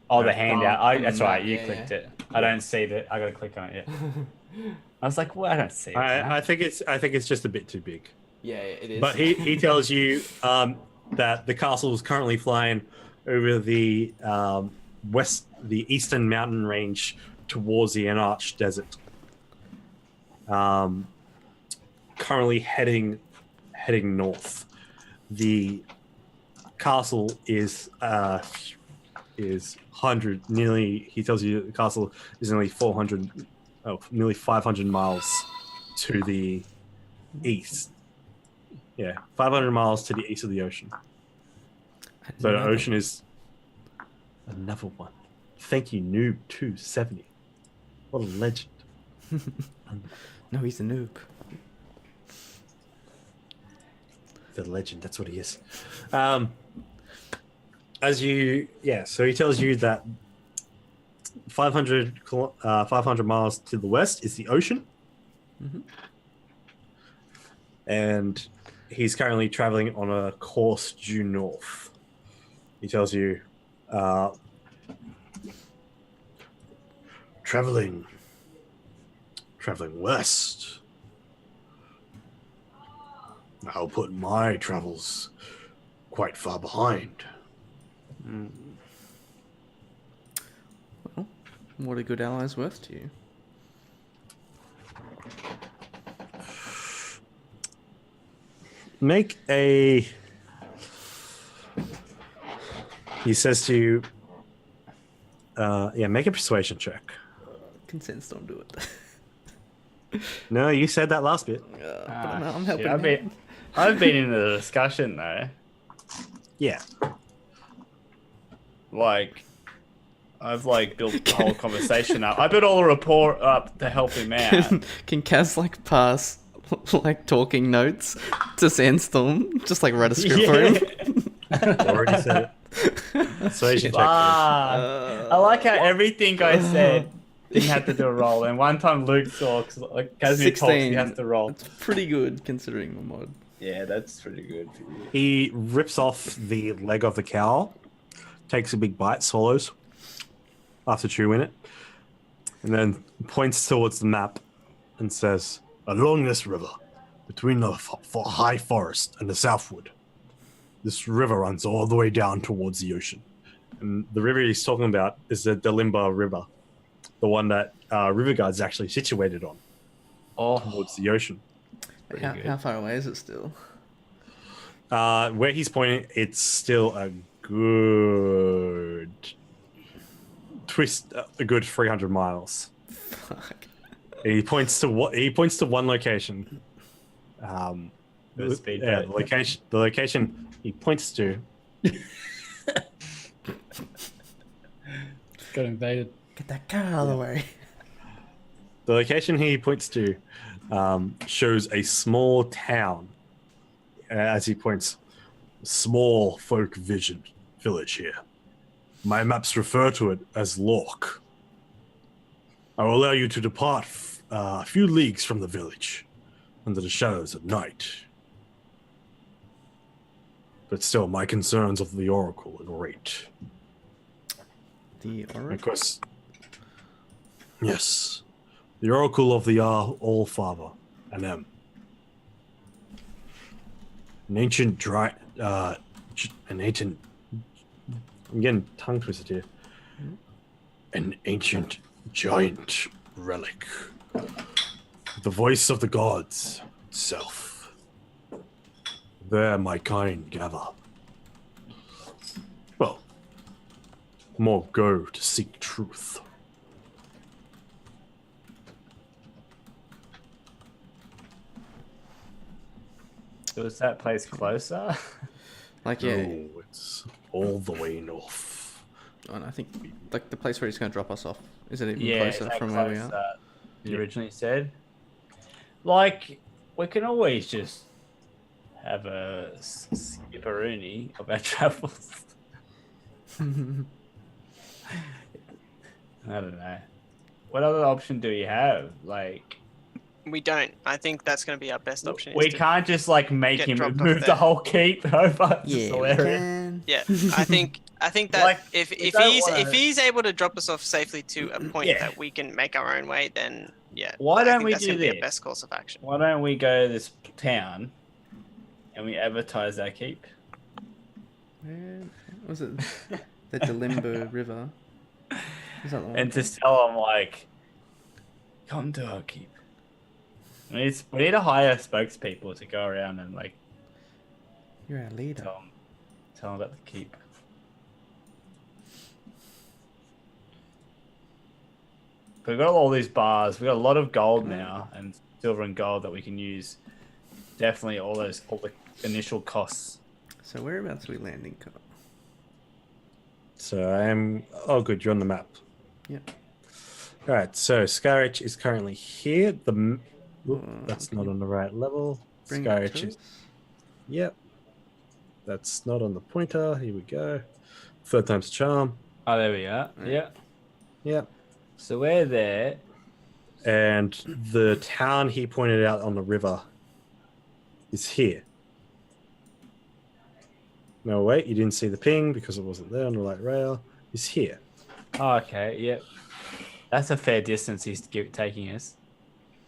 [SPEAKER 4] Oh, the handout. That's right. You
[SPEAKER 3] Yeah,
[SPEAKER 4] clicked
[SPEAKER 3] yeah.
[SPEAKER 4] it. I don't see that. I gotta click on it. Yeah. I was like, well, I don't see it.
[SPEAKER 1] I think it's just a bit too big.
[SPEAKER 3] Yeah, it is.
[SPEAKER 1] But he tells you that the castle is currently flying over the the eastern mountain range towards the Anarch Desert. Currently heading north. The castle is nearly. He tells you the castle is nearly 500 miles to the east. Yeah, 500 miles to the east of the ocean. So the ocean is another one. Thank you, Noob 270. What a legend.
[SPEAKER 3] No, he's a noob.
[SPEAKER 1] The legend, that's what he is. So he tells you that 500 miles to the west is the ocean.
[SPEAKER 3] Mm-hmm.
[SPEAKER 1] And he's currently traveling on a course due north. He tells you, traveling west. I'll put my travels quite far behind.
[SPEAKER 3] Well, what are good allies worth to you?
[SPEAKER 1] Make a... He says to you, make a persuasion check.
[SPEAKER 3] Consents don't do it.
[SPEAKER 1] No, you said that last bit.
[SPEAKER 3] But I'm helping.
[SPEAKER 4] I've been in the discussion though.
[SPEAKER 1] Yeah.
[SPEAKER 4] Like, I've built the whole conversation up. I built all the rapport up to help him out.
[SPEAKER 3] Can Kaz pass talking notes to Sandstorm? Just write a script for him.
[SPEAKER 1] Already said it. Persuasion check.
[SPEAKER 4] I like how everything I said didn't have to do a roll, and one time Luke saw, because Casimir talks, he has to roll.
[SPEAKER 3] It's pretty good considering the mod.
[SPEAKER 4] Yeah, that's pretty good for you.
[SPEAKER 1] He rips off the leg of the cow, takes a big bite, swallows after chewing it, and then points towards the map and says, "Along this river, between the high forest and the southwood, this river runs all the way down towards the ocean." And the river he's talking about is the Dalimba River, the one that River Guard's actually situated on, towards the ocean.
[SPEAKER 3] How far away is it still?
[SPEAKER 1] Where he's pointing, it's still a good a good 300 miles.
[SPEAKER 3] Fuck.
[SPEAKER 1] He points to one location. The location he points to.
[SPEAKER 2] Got invaded.
[SPEAKER 3] Get that car out of the way.
[SPEAKER 1] The location he points to shows a small town. As he points, small folk village here. My maps refer to it as Lork. I will allow you to depart a few leagues from the village, under the shadows of night. But still, my concerns of the Oracle are great.
[SPEAKER 3] The
[SPEAKER 1] Of
[SPEAKER 3] Oracle?
[SPEAKER 1] course. Yes. The Oracle of the All-Father, and them. An ancient I'm getting tongue twisted here. An ancient giant relic. The voice of the gods itself. There my kind gather. Well, more go to seek truth.
[SPEAKER 4] So is that place closer?
[SPEAKER 3] Like, yeah.
[SPEAKER 1] No, it's all the way north.
[SPEAKER 3] Oh, and I think like the place where he's going to drop us off. Is it even
[SPEAKER 4] Yeah,
[SPEAKER 3] closer
[SPEAKER 4] is that
[SPEAKER 3] from where we
[SPEAKER 4] closer
[SPEAKER 3] are?
[SPEAKER 4] than you originally said? Like, we can always just have a skipperoonie of our travels. I don't know. What other option do you have? Like,
[SPEAKER 5] We don't. I think that's going to be our best option. is
[SPEAKER 4] we
[SPEAKER 5] to-
[SPEAKER 4] can't just like make
[SPEAKER 5] get
[SPEAKER 4] him
[SPEAKER 5] dropped off
[SPEAKER 4] move the
[SPEAKER 5] there.
[SPEAKER 4] whole keep over. It's
[SPEAKER 3] Yeah, we
[SPEAKER 4] hilarious.
[SPEAKER 3] can.
[SPEAKER 5] Yeah, I think that
[SPEAKER 4] Like,
[SPEAKER 5] if
[SPEAKER 4] we don't
[SPEAKER 5] he's
[SPEAKER 4] wanna-
[SPEAKER 5] if he's able to drop us off safely to a point
[SPEAKER 4] Yeah.
[SPEAKER 5] that we can make our own way, then yeah.
[SPEAKER 4] Why
[SPEAKER 5] I
[SPEAKER 4] don't
[SPEAKER 5] think
[SPEAKER 4] we
[SPEAKER 5] that's
[SPEAKER 4] do
[SPEAKER 5] gonna be
[SPEAKER 4] this?
[SPEAKER 5] our best course of action.
[SPEAKER 4] Why don't we go to this town and we advertise our keep?
[SPEAKER 3] Where was it? The Delimbo River. Is that the one?
[SPEAKER 4] And just tell them like, come to our keep. We need to hire spokespeople to go around and like
[SPEAKER 3] You're our leader.
[SPEAKER 4] tell them about the keep. We've got all these bars. We've got a lot of gold now, and silver and gold that we can use. Definitely all the initial costs.
[SPEAKER 3] So whereabouts are we landing, Carl?
[SPEAKER 1] So I am. Oh, good. You're on the map.
[SPEAKER 3] Yep.
[SPEAKER 1] All right. So Skyreach is currently here. Oop,
[SPEAKER 3] Oh,
[SPEAKER 1] that's
[SPEAKER 3] can
[SPEAKER 1] not
[SPEAKER 3] you
[SPEAKER 1] on the right level.
[SPEAKER 3] Bring it
[SPEAKER 1] Skyreach
[SPEAKER 3] to
[SPEAKER 1] is.
[SPEAKER 3] us?
[SPEAKER 1] Yep. That's not on the pointer. Here we go. Third time's a charm.
[SPEAKER 4] Oh, there we are.
[SPEAKER 3] Right.
[SPEAKER 4] Yeah.
[SPEAKER 1] Yep.
[SPEAKER 4] So we're there.
[SPEAKER 1] And the town he pointed out on the river is here. No, wait, you didn't see the ping because it wasn't there on the light rail. It's here.
[SPEAKER 4] Oh, okay. Yep. That's a fair distance he's taking us.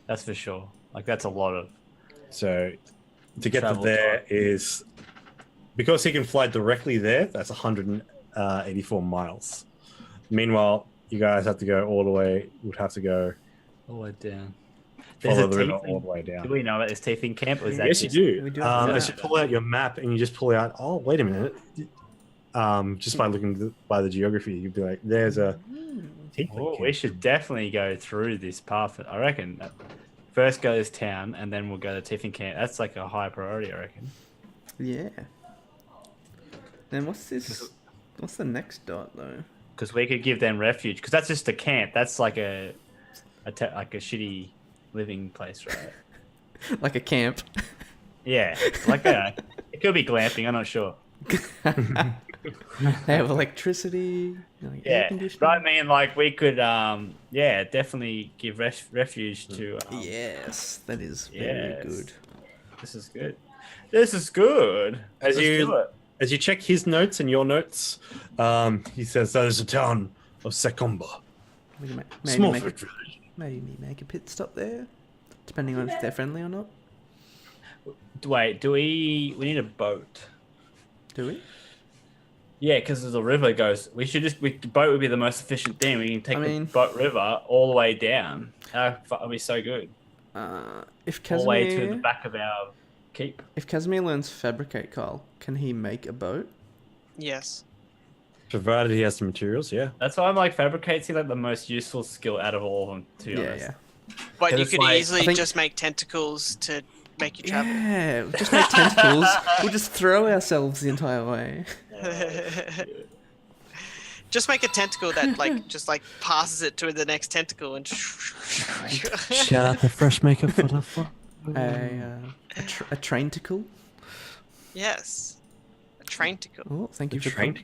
[SPEAKER 4] That's for sure. Like, that's a lot of.
[SPEAKER 1] So to get to
[SPEAKER 4] Travel
[SPEAKER 1] there
[SPEAKER 4] time.
[SPEAKER 1] is because he can fly directly there. That's 184 miles. Meanwhile, you guys have to go all the way. Would have to go
[SPEAKER 4] All the way down.
[SPEAKER 1] follow the river
[SPEAKER 4] tiefling-
[SPEAKER 1] all the way down.
[SPEAKER 4] Do we know about this tiefling camp? Or is that
[SPEAKER 1] Yes, you
[SPEAKER 4] just...
[SPEAKER 1] do.
[SPEAKER 3] We do have to
[SPEAKER 1] As
[SPEAKER 3] do
[SPEAKER 1] you
[SPEAKER 3] that.
[SPEAKER 1] pull out your map and you just pull out. Oh, wait a minute. Just by looking by the geography, you'd be like, "There's a tiefling
[SPEAKER 4] Oh,
[SPEAKER 1] camp."
[SPEAKER 4] we should definitely go through this path. I reckon. First go to this town, and then we'll go to tiefling camp. That's like a high priority, I reckon.
[SPEAKER 3] Yeah. Then what's this? What's the next dot though?
[SPEAKER 4] Because we could give them refuge. Because that's just a camp. That's like a shitty living place, right?
[SPEAKER 3] Like a camp.
[SPEAKER 4] Yeah, like a. It could be glamping. I'm not sure.
[SPEAKER 3] They have electricity. Like air
[SPEAKER 4] Yeah,
[SPEAKER 3] conditioning.
[SPEAKER 4] but I mean, like we could, yeah, definitely give refuge to.
[SPEAKER 3] Yes, that is very
[SPEAKER 4] Yes.
[SPEAKER 3] good.
[SPEAKER 4] This is good. This is good.
[SPEAKER 1] As
[SPEAKER 4] Let's
[SPEAKER 1] you-
[SPEAKER 4] do it.
[SPEAKER 1] As you check his notes and your notes, he says that is the town of Sekomba.
[SPEAKER 3] We can
[SPEAKER 1] Small
[SPEAKER 3] make,
[SPEAKER 1] village.
[SPEAKER 3] maybe make a pit stop there, depending on if they're friendly or not.
[SPEAKER 4] Wait, we need a boat?
[SPEAKER 3] Do we?
[SPEAKER 4] Yeah, because as the river goes, the boat would be the most efficient thing. We can take
[SPEAKER 3] I mean-
[SPEAKER 4] the boat river all the way down. That would be so good.
[SPEAKER 3] If
[SPEAKER 4] All the way to the
[SPEAKER 3] Casimir,
[SPEAKER 4] back of our keep.
[SPEAKER 3] if Casimir learns fabricate, Carl, can he make a boat?
[SPEAKER 5] Yes.
[SPEAKER 1] Provided he has the materials, yeah.
[SPEAKER 4] That's why I'm like fabricate's like the most useful skill out of all of them. To be
[SPEAKER 3] Yeah,
[SPEAKER 4] honest.
[SPEAKER 3] yeah.
[SPEAKER 5] But
[SPEAKER 4] And
[SPEAKER 5] you
[SPEAKER 4] it's
[SPEAKER 5] could
[SPEAKER 4] like-
[SPEAKER 5] easily
[SPEAKER 3] I think-
[SPEAKER 5] just make tentacles to make you travel.
[SPEAKER 3] Yeah, we'll just make tentacles. We'll just throw ourselves the entire way.
[SPEAKER 5] Just make a tentacle that just passes it to the next tentacle and
[SPEAKER 6] Shout out the fresh makeup for the fuck.
[SPEAKER 3] A trainticle.
[SPEAKER 5] yes, a trainticle.
[SPEAKER 3] Oh, thank you for
[SPEAKER 1] train.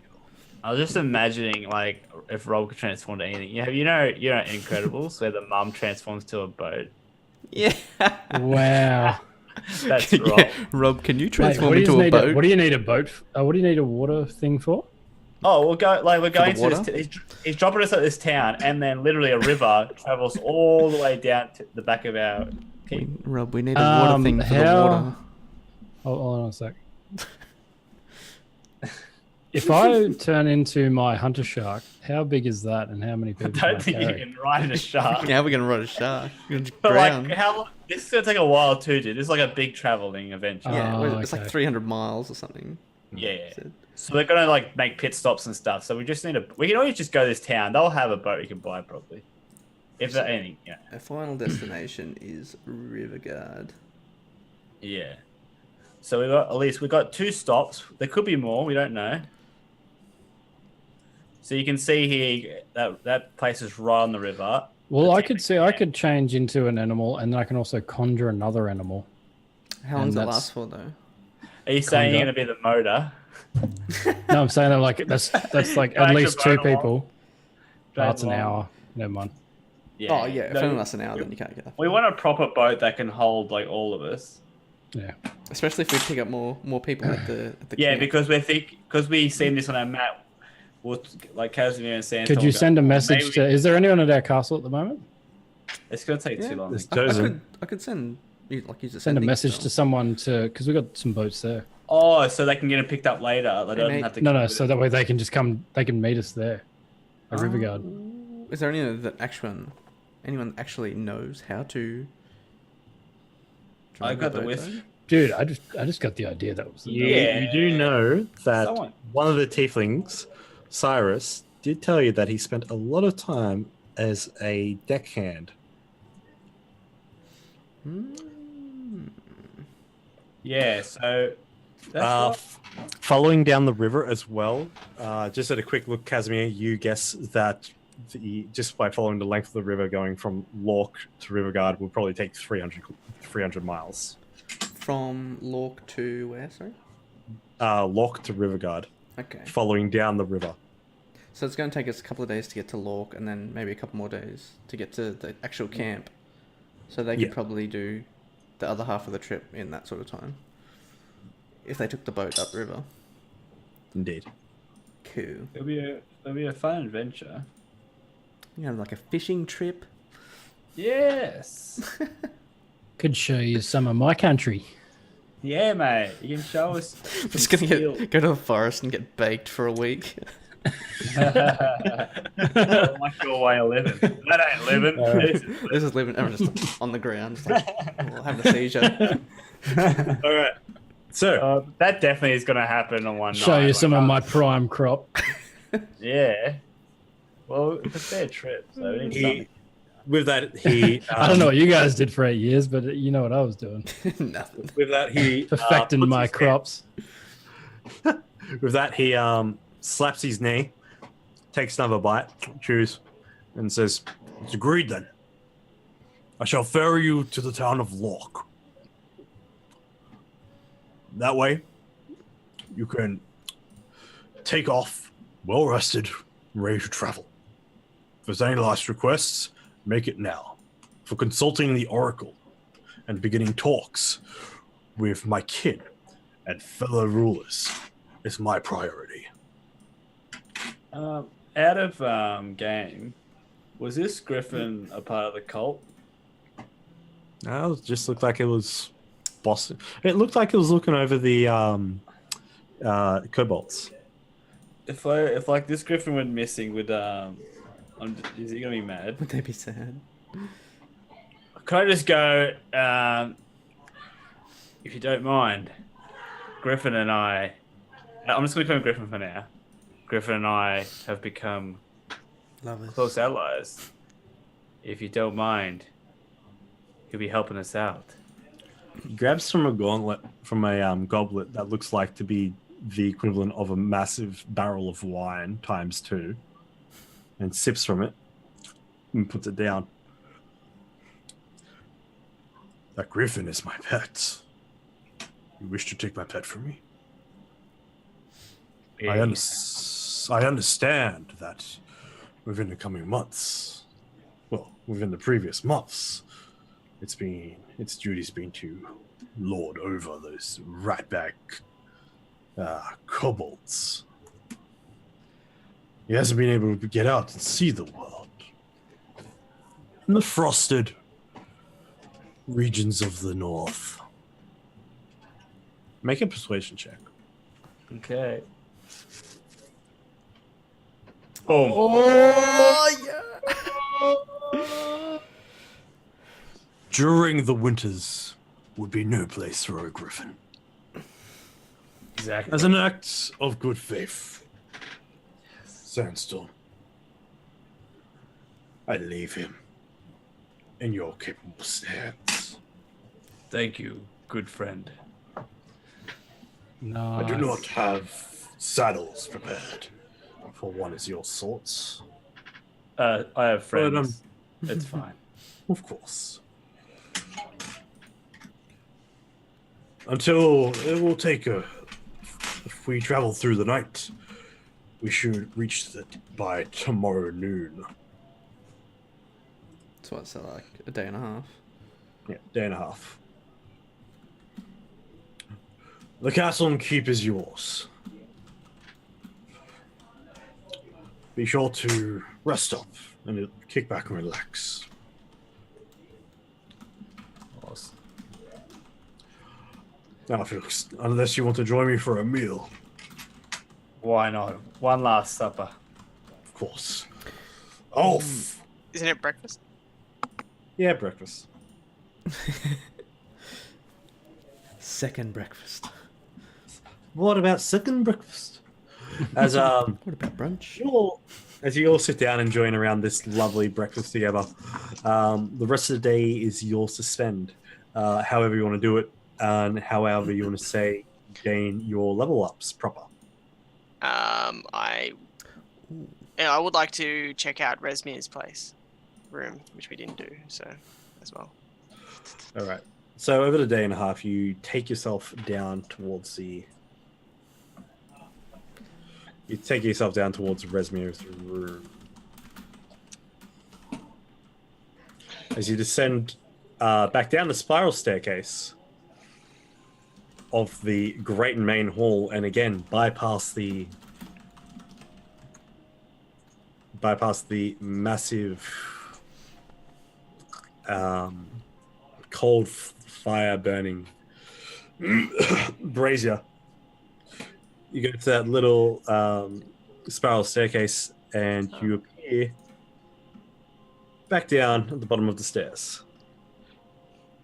[SPEAKER 4] I was just imagining like if Rob could transform to anything. You know, Incredibles where the mum transforms to a boat.
[SPEAKER 3] Yeah.
[SPEAKER 2] Wow.
[SPEAKER 4] That's
[SPEAKER 3] Yeah.
[SPEAKER 4] Rob.
[SPEAKER 3] Rob, can you
[SPEAKER 2] Mate,
[SPEAKER 3] transform into a boat?
[SPEAKER 2] what do you need a boat? What do you need a water thing for?
[SPEAKER 4] Oh, we're going to
[SPEAKER 3] water?
[SPEAKER 4] this. He's dropping us at this town, and then literally a river travels all the way down to the back of our keep.
[SPEAKER 3] Rob, we need a water thing for the water.
[SPEAKER 2] Hold on a sec. If I turn into my hunter shark, how big is that, and how many
[SPEAKER 4] I
[SPEAKER 2] people can I
[SPEAKER 4] don't think you
[SPEAKER 2] carry?
[SPEAKER 4] can ride a shark.
[SPEAKER 3] Yeah, we're gonna ride a shark. We're gonna
[SPEAKER 4] But
[SPEAKER 3] drown.
[SPEAKER 4] like, how long? This is gonna take a while too, dude. This is like a big traveling adventure.
[SPEAKER 3] Yeah,
[SPEAKER 2] Oh,
[SPEAKER 3] it's like
[SPEAKER 2] okay.
[SPEAKER 3] 300 miles or something.
[SPEAKER 4] Yeah. So they're gonna like make pit stops and stuff. So we just need we can always just go to this town. They'll have a boat you can buy probably. If there's anything, yeah.
[SPEAKER 3] Our final destination is Riverguard.
[SPEAKER 4] Yeah. So we got 2 stops. There could be more. We don't know. So you can see here that place is right on the river.
[SPEAKER 2] Well, I could change into an animal, and then I can also conjure another animal.
[SPEAKER 3] How long
[SPEAKER 2] And
[SPEAKER 3] does it
[SPEAKER 2] that's-
[SPEAKER 3] last for though?
[SPEAKER 4] Are you saying you're gonna be the motor?
[SPEAKER 2] No, I'm saying that like that's like at
[SPEAKER 4] Drag
[SPEAKER 2] least
[SPEAKER 4] the
[SPEAKER 2] 2
[SPEAKER 4] boat along.
[SPEAKER 2] people.
[SPEAKER 4] Drag
[SPEAKER 2] That's an
[SPEAKER 4] along.
[SPEAKER 2] hour. Never mind.
[SPEAKER 4] Yeah.
[SPEAKER 3] Oh yeah, if
[SPEAKER 4] No,
[SPEAKER 3] it only lasts an hour, then you can't get that.
[SPEAKER 4] we want a proper boat that can hold like all of us.
[SPEAKER 2] Yeah.
[SPEAKER 3] Especially if we pick up more people at the
[SPEAKER 4] Yeah,
[SPEAKER 3] camp.
[SPEAKER 4] because we seen this on our map. We'll, like Casimir and Sandstorm.
[SPEAKER 2] Could you send a message
[SPEAKER 4] maybe-
[SPEAKER 2] to? Is there anyone at our castle at the moment?
[SPEAKER 4] It's gonna take
[SPEAKER 3] Yeah.
[SPEAKER 4] too long.
[SPEAKER 1] It's
[SPEAKER 3] I
[SPEAKER 1] chosen.
[SPEAKER 3] could send use
[SPEAKER 2] Send
[SPEAKER 3] a
[SPEAKER 2] a
[SPEAKER 3] sending
[SPEAKER 2] message
[SPEAKER 3] spell.
[SPEAKER 2] to someone because we got some boats there.
[SPEAKER 4] Oh, so they can get it picked up later. They don't
[SPEAKER 3] mate.
[SPEAKER 4] have to.
[SPEAKER 2] No,
[SPEAKER 4] come with
[SPEAKER 2] so
[SPEAKER 4] it.
[SPEAKER 2] that way they can just come. They can meet us there. At Riverguard.
[SPEAKER 3] Is there anyone actually knows how to?
[SPEAKER 4] I
[SPEAKER 3] drive a
[SPEAKER 4] got the
[SPEAKER 3] boat,
[SPEAKER 4] wisp.
[SPEAKER 3] though?
[SPEAKER 2] Dude, I just got the idea that was.
[SPEAKER 4] Yeah.
[SPEAKER 1] You do know that
[SPEAKER 4] Someone.
[SPEAKER 1] one of the tieflings, Cyrus, did tell you that he spent a lot of time as a deckhand.
[SPEAKER 4] Yeah. So. That's
[SPEAKER 1] Following down the river as well. Just at a quick look, Casimir, you guess that just by following the length of the river going from Lork to Riverguard will probably take 300 miles.
[SPEAKER 3] From Lork to where? Sorry.
[SPEAKER 1] Lork to Riverguard,
[SPEAKER 3] Okay.
[SPEAKER 1] following down the river.
[SPEAKER 3] So it's going to take us a couple of days to get to Lork, and then maybe a couple more days to get to the actual camp. So they could
[SPEAKER 1] Yeah.
[SPEAKER 3] probably do the other half of the trip in that sort of time. If they took the boat upriver.
[SPEAKER 1] Indeed.
[SPEAKER 3] Cool.
[SPEAKER 4] It'll be a fun adventure.
[SPEAKER 3] You know, like a fishing trip.
[SPEAKER 4] Yes.
[SPEAKER 2] Could show you some of my country.
[SPEAKER 4] Yeah, mate. You can show us.
[SPEAKER 3] Just gonna go to the forest and get baked for a week.
[SPEAKER 4] Like your way of living. That ain't living.
[SPEAKER 3] This is living. I'm just on the ground, just like, we'll have a seizure.
[SPEAKER 1] All right. So,
[SPEAKER 4] that definitely is going to happen on one night.
[SPEAKER 2] Show you
[SPEAKER 4] Like,
[SPEAKER 2] some of my prime crop.
[SPEAKER 4] Yeah. Well, it's a fair trip, so we need something.
[SPEAKER 1] with that, he.
[SPEAKER 2] I don't know what you guys did for 8 years, but you know what I was doing.
[SPEAKER 3] Nothing.
[SPEAKER 1] With that, he.
[SPEAKER 2] Perfecting
[SPEAKER 1] puts
[SPEAKER 2] my
[SPEAKER 1] his hand-
[SPEAKER 2] crops.
[SPEAKER 1] With that, he slaps his knee, takes another bite, chews, and says, "It's agreed then. I shall ferry you to the town of Lork. That way, you can take off, well rested, ready to travel. If there's any last requests, make it now. For consulting the Oracle and beginning talks with my kin and fellow rulers is my priority."
[SPEAKER 4] Out of game, was this griffin a part of the cult?
[SPEAKER 1] No, it just looked like it was bossing. It looked like it was looking over the kobolds.
[SPEAKER 4] If like this griffin went missing, is he gonna be mad?
[SPEAKER 3] Would they be sad?
[SPEAKER 4] Could I just go, if you don't mind, Griffin and I'm just going to call him Griffin for now. Griffin and I have become
[SPEAKER 3] Lovers.
[SPEAKER 4] close allies. If you don't mind, he'll be helping us out.
[SPEAKER 1] He grabs from a goblet that looks like to be the equivalent of a massive barrel of wine times 2, and sips from it and puts it down. That griffin is my pet. You wish to take my pet from me? I understand. course, I understand that within the coming months, well, within the previous months, its duty's been to lord over those ratbag kobolds. He hasn't been able to get out and see the world. In the frosted regions of the north. Make a persuasion check.
[SPEAKER 4] Okay. Boom.
[SPEAKER 1] During the winters would be no place for a griffin.
[SPEAKER 4] Exactly.
[SPEAKER 1] As an act of good faith, Sandstorm, I leave him in your capable hands.
[SPEAKER 4] Thank you, good friend.
[SPEAKER 2] No.
[SPEAKER 1] I do not have saddles prepared for one as your sorts.
[SPEAKER 4] I have friends.
[SPEAKER 1] But,
[SPEAKER 4] It's fine.
[SPEAKER 1] Of course. Until it will take if we travel through the night, we should reach it by tomorrow noon.
[SPEAKER 3] So what's that, like a day and a half?
[SPEAKER 1] Yeah, day and a half. The castle and keep is yours. Be sure to rest up and kick back and relax.
[SPEAKER 4] Awesome.
[SPEAKER 1] Now, unless you want to join me for a meal,
[SPEAKER 4] Why not? One last supper.
[SPEAKER 1] of course. Oh,
[SPEAKER 5] Isn't it breakfast?
[SPEAKER 1] yeah, breakfast.
[SPEAKER 3] Second breakfast.
[SPEAKER 1] What about second breakfast? As
[SPEAKER 3] What about brunch?
[SPEAKER 1] as you all sit down and join around this lovely breakfast together, the rest of the day is yours to spend. However you want to do it, and however you want to gain your level ups proper.
[SPEAKER 5] I would like to check out Resmir's room, which we didn't do, so as well.
[SPEAKER 1] All right. So over the day and a half, you take yourself down towards Resmir's room. As you descend back down the spiral staircase of the great and main hall, and again bypass the massive cold fire burning brazier. You go to that little spiral staircase and you appear back down at the bottom of the stairs.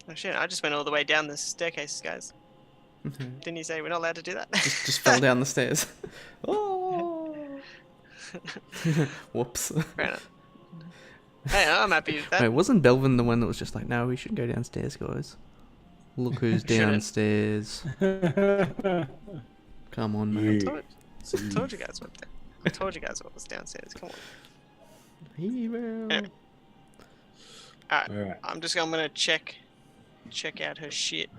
[SPEAKER 5] Oh shit, I just went all the way down the staircase, guys. Didn't you say we're not allowed to do that?
[SPEAKER 3] Just fell down the stairs. Oh. Whoops.
[SPEAKER 5] Fair enough. Hey, I'm happy with that.
[SPEAKER 3] Wait, wasn't Belvin the one that was just like, no, we should go downstairs, guys? Look who's downstairs. Come on, mate.
[SPEAKER 5] I told you guys what I told you guys what was downstairs. Come on.
[SPEAKER 3] Hero.
[SPEAKER 5] Yeah. Alright,
[SPEAKER 1] All right.
[SPEAKER 5] I'm gonna check out her shit.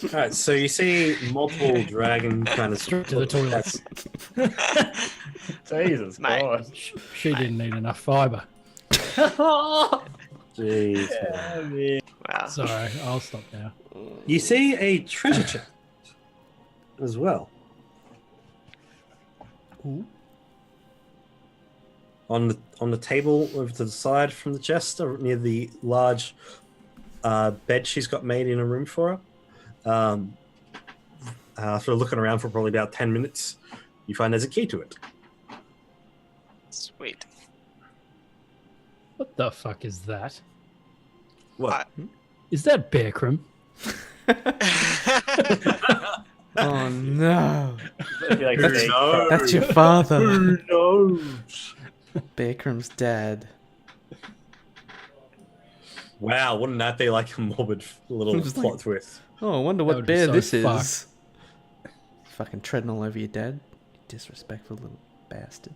[SPEAKER 1] All right. So you see multiple dragon kind of
[SPEAKER 2] Straight to the toilets.
[SPEAKER 4] Jesus
[SPEAKER 5] Mate.
[SPEAKER 4] God.
[SPEAKER 2] She didn't need enough fiber.
[SPEAKER 1] Jeez.
[SPEAKER 5] Wow.
[SPEAKER 2] Sorry, I'll stop now.
[SPEAKER 1] You see a treasure chest as well.
[SPEAKER 3] Ooh.
[SPEAKER 1] On the table over to the side from the chest, near the large bed she's got made in a room for her. After looking around for probably about 10 minutes, you find there's a key to it.
[SPEAKER 5] Sweet.
[SPEAKER 2] What the fuck is that?
[SPEAKER 1] What?
[SPEAKER 2] Is that Bearcrum?
[SPEAKER 3] Oh no.
[SPEAKER 4] I feel like steak.
[SPEAKER 3] That's your father.
[SPEAKER 1] Who knows?
[SPEAKER 3] Bearcrum's dad.
[SPEAKER 1] Wow, wouldn't that be like a morbid little
[SPEAKER 3] Just
[SPEAKER 1] plot
[SPEAKER 3] like-
[SPEAKER 1] twist?
[SPEAKER 3] Oh, I wonder
[SPEAKER 2] That
[SPEAKER 3] what
[SPEAKER 2] would be
[SPEAKER 3] bear
[SPEAKER 2] so
[SPEAKER 3] this is.
[SPEAKER 2] fucked.
[SPEAKER 3] Fucking treading all over your dad. You disrespectful little bastard.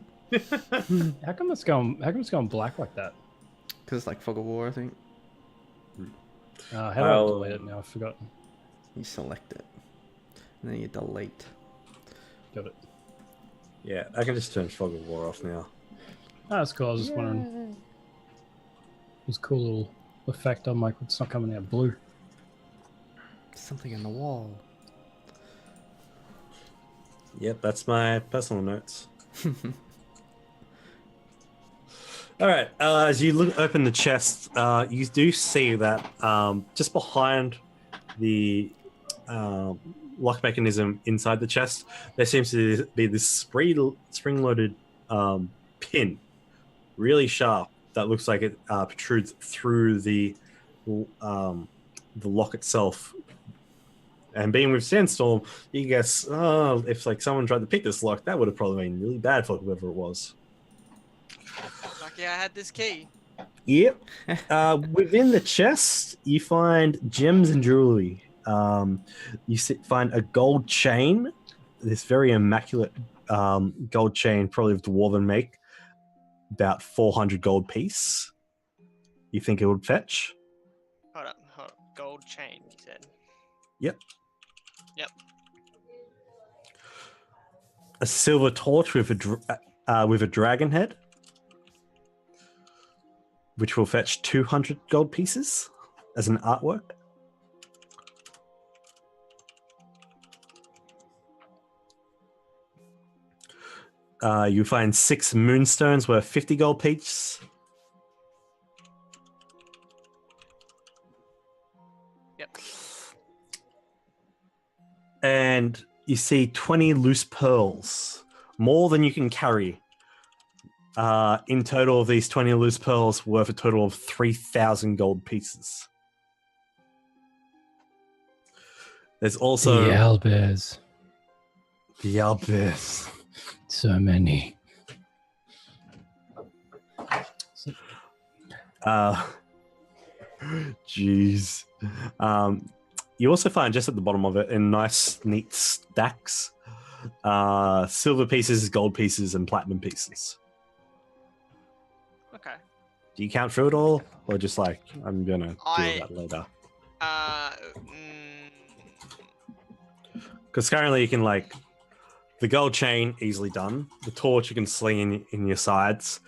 [SPEAKER 2] How come it's going black like that?
[SPEAKER 3] Because it's like fog of war, I think.
[SPEAKER 2] How do I delete it now? I've forgotten.
[SPEAKER 3] You select it. And then you delete.
[SPEAKER 2] Got it.
[SPEAKER 1] Yeah, I can just turn Fog of War off now.
[SPEAKER 2] Oh, that's cool. I was just wondering. It's a cool little effect. I'm like, it's not coming out blue.
[SPEAKER 3] Something on the wall.
[SPEAKER 1] Yep, that's my personal notes. All right. As you open the chest, you do see that just behind the lock mechanism inside the chest, there seems to be this spring-loaded pin, really sharp, that looks like it protrudes through the lock itself. And being with Sandstorm, you guess, if like someone tried to pick this lock, that would have probably been really bad for whoever it was.
[SPEAKER 5] Lucky I had this key.
[SPEAKER 1] Yep. Within the chest, you find gems and jewelry. You find a gold chain, this very immaculate gold chain, probably of dwarven make, about 400 gold piece. You think it would fetch?
[SPEAKER 5] Hold up. Gold chain, you said.
[SPEAKER 1] Yep.
[SPEAKER 5] Yep.
[SPEAKER 1] A silver torch with a dragon head, which will fetch 200 gold pieces as an artwork. You find 6 moonstones worth 50 gold piece.
[SPEAKER 5] Yep.
[SPEAKER 1] And you see 20 loose pearls, more than you can carry. In total, these 20 loose pearls worth a total of 3,000 gold pieces. There's also
[SPEAKER 2] The owlbears.
[SPEAKER 1] the owlbears.
[SPEAKER 2] So many.
[SPEAKER 1] Jeez. You also find just at the bottom of it in nice, neat stacks, silver pieces, gold pieces, and platinum pieces.
[SPEAKER 5] Okay.
[SPEAKER 1] Do you count through it all, or just like I'm gonna do that later? Because currently you can like the gold chain easily done. The torch you can sling in your sides.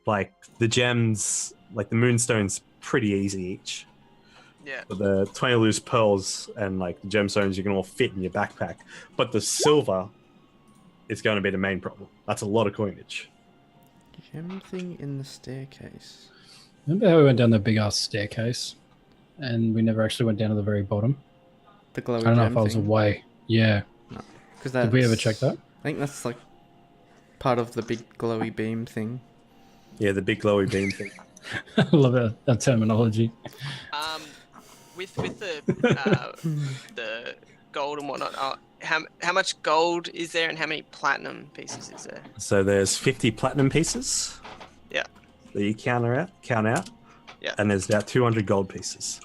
[SPEAKER 1] Like the gems, like the moonstones, pretty easy each.
[SPEAKER 5] Yeah.
[SPEAKER 1] But the 20 loose pearls and like the gemstones you can all fit in your backpack. But the silver is going to be the main problem. That's a lot of coinage.
[SPEAKER 3] Gem thing in the staircase.
[SPEAKER 2] Remember how we went down the big ass staircase and we never actually went down to the very bottom?
[SPEAKER 3] The glowy
[SPEAKER 2] I don't know
[SPEAKER 3] gem
[SPEAKER 2] if I was
[SPEAKER 3] thing.
[SPEAKER 2] away. Yeah.
[SPEAKER 3] No. Cause
[SPEAKER 2] Did we ever check that?
[SPEAKER 3] I think that's like part of the big glowy beam thing.
[SPEAKER 1] Yeah, the big glowy beam thing.
[SPEAKER 2] I love that terminology.
[SPEAKER 5] With the the gold and whatnot, how much gold is there and how many platinum pieces is there?
[SPEAKER 1] So there's 50 platinum pieces.
[SPEAKER 5] Yeah.
[SPEAKER 1] That you count out.
[SPEAKER 5] Yeah.
[SPEAKER 1] And there's about 200 gold pieces.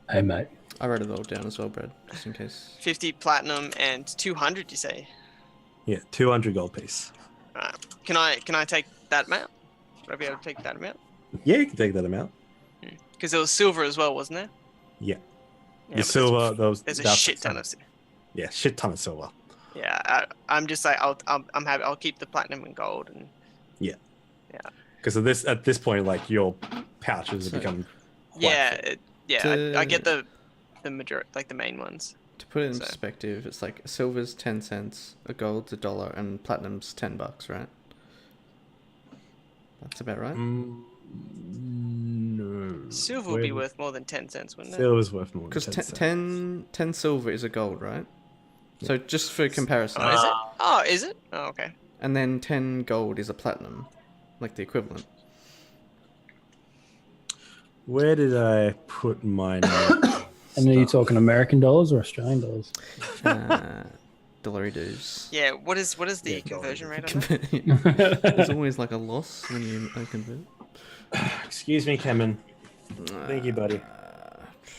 [SPEAKER 2] Hey, mate.
[SPEAKER 3] I wrote it all down as well, Brad, just in case.
[SPEAKER 5] 50 platinum and 200, you say?
[SPEAKER 1] Yeah, 200 gold piece.
[SPEAKER 5] Alright. Can I take that amount? Would I be able to take that amount?
[SPEAKER 1] Yeah, you can take that amount.
[SPEAKER 5] Because there was silver as well, wasn't there?
[SPEAKER 1] Yeah.
[SPEAKER 5] Yeah,
[SPEAKER 1] The silver,
[SPEAKER 5] there's a shit ton of silver.
[SPEAKER 1] Yeah, shit ton of silver.
[SPEAKER 5] Yeah, I'm just like I'm happy. I'll keep the platinum and gold and.
[SPEAKER 1] Yeah.
[SPEAKER 5] Yeah.
[SPEAKER 1] Because at this point, like your pouches have become.
[SPEAKER 5] Yeah,
[SPEAKER 3] To-
[SPEAKER 5] I get the majority, like the main ones.
[SPEAKER 3] To put it in
[SPEAKER 5] So-
[SPEAKER 3] perspective, it's like silver's 10 cents, a gold's $1, and platinum's $10, right? That's about right.
[SPEAKER 1] No.
[SPEAKER 5] Silver would be worth more than 10 cents, wouldn't it?
[SPEAKER 1] Silver's worth more.
[SPEAKER 3] Because
[SPEAKER 1] Than 10
[SPEAKER 3] 10 silver is a gold, right? So just for comparison.
[SPEAKER 5] Oh, is it? Oh, is it? Oh, okay.
[SPEAKER 3] And then 10 gold is a platinum, like the equivalent.
[SPEAKER 1] Where did I put my note?
[SPEAKER 2] And are you talking American dollars or Australian dollars?
[SPEAKER 3] Dollary dues.
[SPEAKER 5] Yeah. What is the
[SPEAKER 1] Yeah,
[SPEAKER 5] conversion rate on that?
[SPEAKER 3] There's always like a loss when you convert.
[SPEAKER 1] Excuse me, Cameron. Thank you, buddy.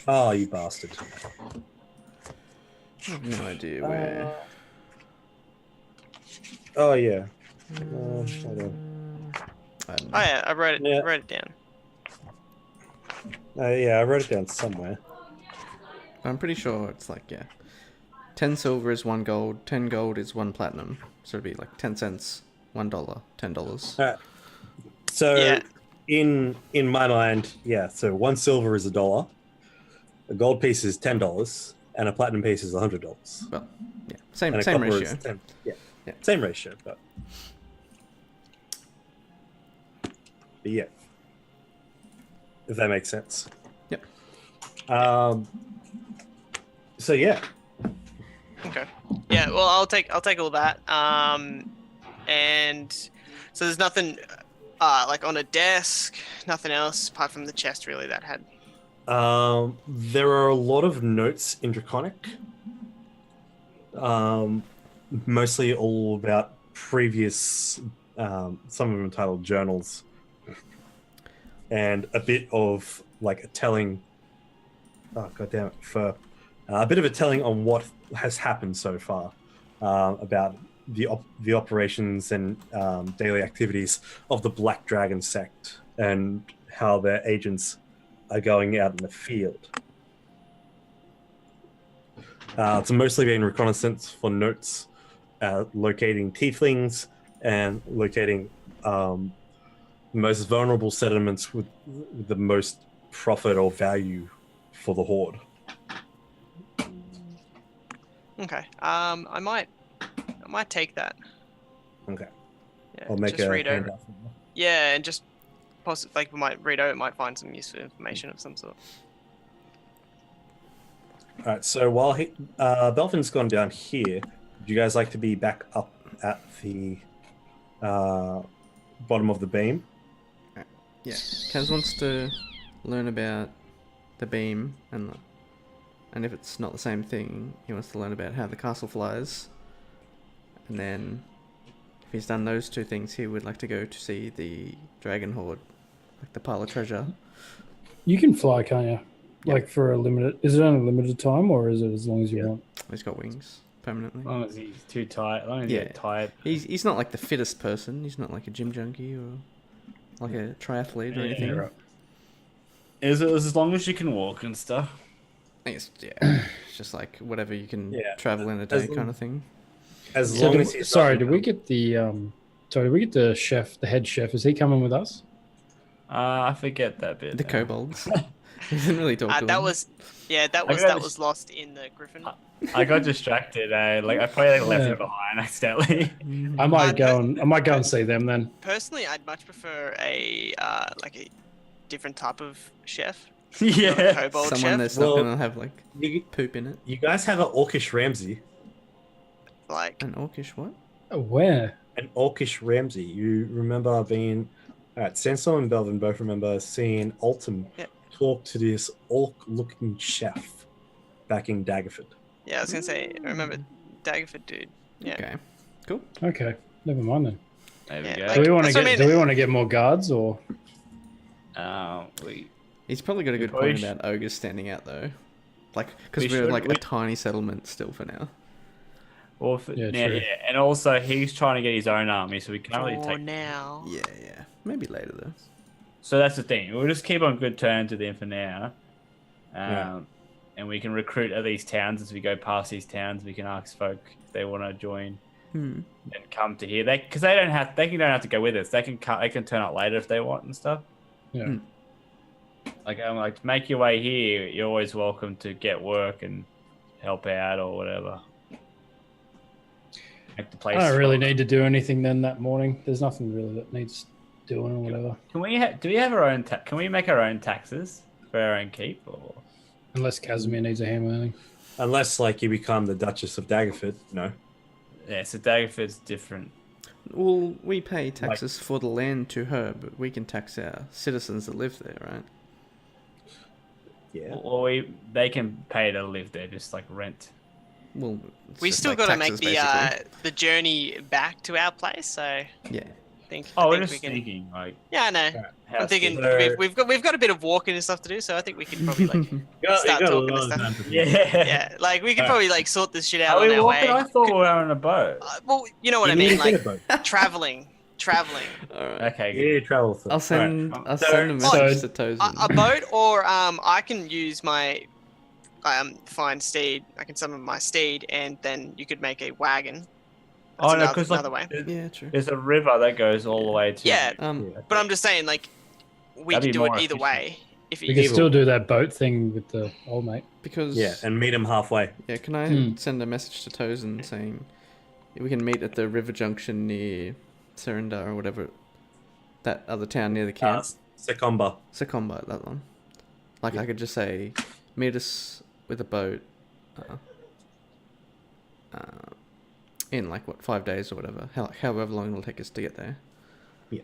[SPEAKER 1] Oh, you bastard.
[SPEAKER 3] I have no idea where.
[SPEAKER 1] Oh, yeah. Hold on.
[SPEAKER 3] I don't know.
[SPEAKER 5] Oh yeah, I wrote it.
[SPEAKER 1] Yeah.
[SPEAKER 5] Wrote it down.
[SPEAKER 1] Yeah, I wrote it down somewhere.
[SPEAKER 3] I'm pretty sure it's like, yeah. 10 silver is 1 gold, 10 gold is 1 platinum. So it'd be like 10 cents, $1, $10.
[SPEAKER 1] All right. So
[SPEAKER 5] Yeah.
[SPEAKER 1] in my mind, yeah. So 1 silver is $1, a gold piece is $10, and a platinum piece is $100.
[SPEAKER 3] Well, yeah, same
[SPEAKER 1] And a copper
[SPEAKER 3] ratio.
[SPEAKER 1] is 10. Yeah.
[SPEAKER 3] Yeah.
[SPEAKER 1] Same ratio, but yeah, if that makes sense.
[SPEAKER 3] Yep.
[SPEAKER 1] So yeah.
[SPEAKER 5] Okay. Yeah. Well, I'll take all that. And so there's nothing like on a desk, nothing else apart from the chest really that had.
[SPEAKER 1] There are a lot of notes in Draconic. Mostly all about previous, some of them entitled journals, and a bit of like a telling. Oh goddamn it! For a bit of a telling on what has happened so far, about the operations and daily activities of the Black Dragon sect and how their agents are going out in the field. It's mostly been reconnaissance for notes, locating tieflings and locating the most vulnerable settlements with the most profit or value for the Horde.
[SPEAKER 5] Okay. I might take that.
[SPEAKER 1] Okay.
[SPEAKER 5] Yeah,
[SPEAKER 1] I'll make
[SPEAKER 5] just
[SPEAKER 1] a
[SPEAKER 5] read over.
[SPEAKER 1] handout.
[SPEAKER 5] Yeah, and just possibly like we might read over, might find some useful information of some sort.
[SPEAKER 1] All right. So while Belfin's gone down here, would you guys like to be back up at the bottom of the beam?
[SPEAKER 3] Yeah, Kaz wants to learn about the beam, and if it's not the same thing, he wants to learn about how the castle flies. And then, if he's done those 2 things, he would like to go to see the Dragon Horde, like the pile of treasure.
[SPEAKER 2] You can fly, can't you? Like for a limited... Is it only a limited time, or is it as long as you want?
[SPEAKER 3] He's got wings, permanently.
[SPEAKER 4] As long as he's too tired. As long as you get tired.
[SPEAKER 3] He's not like the fittest person. He's not like a gym junkie or like a triathlete or anything.
[SPEAKER 4] Right. As long as you can walk and stuff.
[SPEAKER 3] I think it's just like whatever you can travel in a day kind of thing.
[SPEAKER 1] As long as he's
[SPEAKER 2] did we get the chef, the head chef? Is he coming with us?
[SPEAKER 4] I forget that bit.
[SPEAKER 3] The kobolds. He didn't really talk to
[SPEAKER 5] That
[SPEAKER 3] him.
[SPEAKER 5] was lost in the Griffin.
[SPEAKER 4] I got distracted. Like I probably left it behind accidentally.
[SPEAKER 2] I might go and see them then.
[SPEAKER 5] Personally, I'd much prefer a like a different type of chef.
[SPEAKER 4] Yeah,
[SPEAKER 5] Not a kobold
[SPEAKER 3] Someone
[SPEAKER 5] chef.
[SPEAKER 3] that's not gonna have like poop in it.
[SPEAKER 1] You guys have an Orcish Ramsey.
[SPEAKER 5] Like
[SPEAKER 3] An orcish what?
[SPEAKER 2] Where?
[SPEAKER 1] An Orcish Ramsey. You remember being... Alright, Sansom and Belvin both remember seeing Alton talk to this orc-looking chef back in Daggerford.
[SPEAKER 5] yeah, I was gonna say, I remember Daggerford dude. Yeah.
[SPEAKER 3] Okay, cool.
[SPEAKER 2] Okay, never mind then.
[SPEAKER 4] There
[SPEAKER 5] Yeah,
[SPEAKER 4] we go.
[SPEAKER 5] like-
[SPEAKER 2] Do we want to
[SPEAKER 5] that's what
[SPEAKER 2] get?
[SPEAKER 5] I mean.
[SPEAKER 2] Do we want to get more guards or?
[SPEAKER 3] He's probably got a good
[SPEAKER 4] Probably
[SPEAKER 3] point
[SPEAKER 4] sh-
[SPEAKER 3] about ogres standing out though, like because
[SPEAKER 4] We
[SPEAKER 3] we're
[SPEAKER 4] should-
[SPEAKER 3] like
[SPEAKER 4] we-
[SPEAKER 3] a tiny settlement still for now.
[SPEAKER 4] Or
[SPEAKER 2] Yeah,
[SPEAKER 4] yeah,
[SPEAKER 2] true.
[SPEAKER 4] and also he's trying to get his own army, so we can't really
[SPEAKER 5] For
[SPEAKER 4] take.
[SPEAKER 5] now.
[SPEAKER 3] Yeah, maybe later though.
[SPEAKER 4] So that's the thing. We'll just keep on good terms with them for now, and we can recruit at these towns as we go past these towns. We can ask folk if they want to join and come to here. Because they don't have to go with us. They can turn up later if they want and stuff.
[SPEAKER 2] Yeah.
[SPEAKER 4] Like I'm like, make your way here. You're always welcome to get work and help out or whatever. Make the place.
[SPEAKER 2] I don't really need to do anything then that morning. There's nothing really that needs doing or whatever.
[SPEAKER 4] Can we? Do we have our own? Can we make our own taxes for our own keep? Or
[SPEAKER 2] Unless Casimir needs a hand wheeling.
[SPEAKER 1] Unless, like, you become the Duchess of Daggerford, no.
[SPEAKER 4] yeah, so Daggerford's different.
[SPEAKER 3] Well, we pay taxes for the land to her, but we can tax our citizens that live there, right?
[SPEAKER 1] Yeah.
[SPEAKER 4] Or they can pay to live there, just like rent.
[SPEAKER 3] Well, it's
[SPEAKER 5] We
[SPEAKER 3] just
[SPEAKER 5] still
[SPEAKER 3] like
[SPEAKER 5] got to make
[SPEAKER 3] taxes,
[SPEAKER 5] the
[SPEAKER 3] basically.
[SPEAKER 5] the journey back to our place. So I
[SPEAKER 3] Yeah.
[SPEAKER 5] think.
[SPEAKER 4] Oh,
[SPEAKER 5] I
[SPEAKER 4] we're
[SPEAKER 5] think
[SPEAKER 4] just
[SPEAKER 5] we can.
[SPEAKER 4] thinking like.
[SPEAKER 5] Yeah, I know.
[SPEAKER 4] How
[SPEAKER 5] I'm thinking
[SPEAKER 1] So-
[SPEAKER 5] we've got a bit of walking and stuff to do, so I think we can probably like start talking and stuff.
[SPEAKER 4] Yeah.
[SPEAKER 5] Yeah, like we can probably like sort this shit out
[SPEAKER 4] Are
[SPEAKER 5] on
[SPEAKER 4] we
[SPEAKER 5] our
[SPEAKER 4] walking?
[SPEAKER 5] way.
[SPEAKER 4] I thought we were on a boat.
[SPEAKER 5] Well, you know what I
[SPEAKER 1] You
[SPEAKER 5] mean,
[SPEAKER 1] need to
[SPEAKER 5] like
[SPEAKER 1] get a boat.
[SPEAKER 5] traveling.
[SPEAKER 3] All right.
[SPEAKER 4] Okay.
[SPEAKER 1] You need to travel.
[SPEAKER 3] I'll send
[SPEAKER 4] Alright.
[SPEAKER 3] a message to Tozen.
[SPEAKER 5] A boat, or I can use my find steed. I can summon my steed, and then you could make a wagon.
[SPEAKER 4] Oh
[SPEAKER 5] That's
[SPEAKER 4] no, because
[SPEAKER 5] another way.
[SPEAKER 3] Yeah, true.
[SPEAKER 4] there's a river that goes all the way to.
[SPEAKER 5] Yeah,
[SPEAKER 3] Um,
[SPEAKER 5] but I'm just saying, like, we
[SPEAKER 4] That'd
[SPEAKER 5] could
[SPEAKER 4] be
[SPEAKER 5] do it
[SPEAKER 4] more
[SPEAKER 5] either
[SPEAKER 4] efficient.
[SPEAKER 5] way. If
[SPEAKER 2] We
[SPEAKER 5] you
[SPEAKER 2] could still do that boat thing with the old mate.
[SPEAKER 3] because
[SPEAKER 1] Yeah, and meet him halfway.
[SPEAKER 3] yeah, can I send a message to Tozen saying we can meet at the river junction near Serenda or whatever, that other town near the camp?
[SPEAKER 1] Secomba.
[SPEAKER 3] Secomba, that one. Like I could just say, meet us with a boat. In like what 5 days or whatever, however long it'll take us to get there.
[SPEAKER 1] Yeah.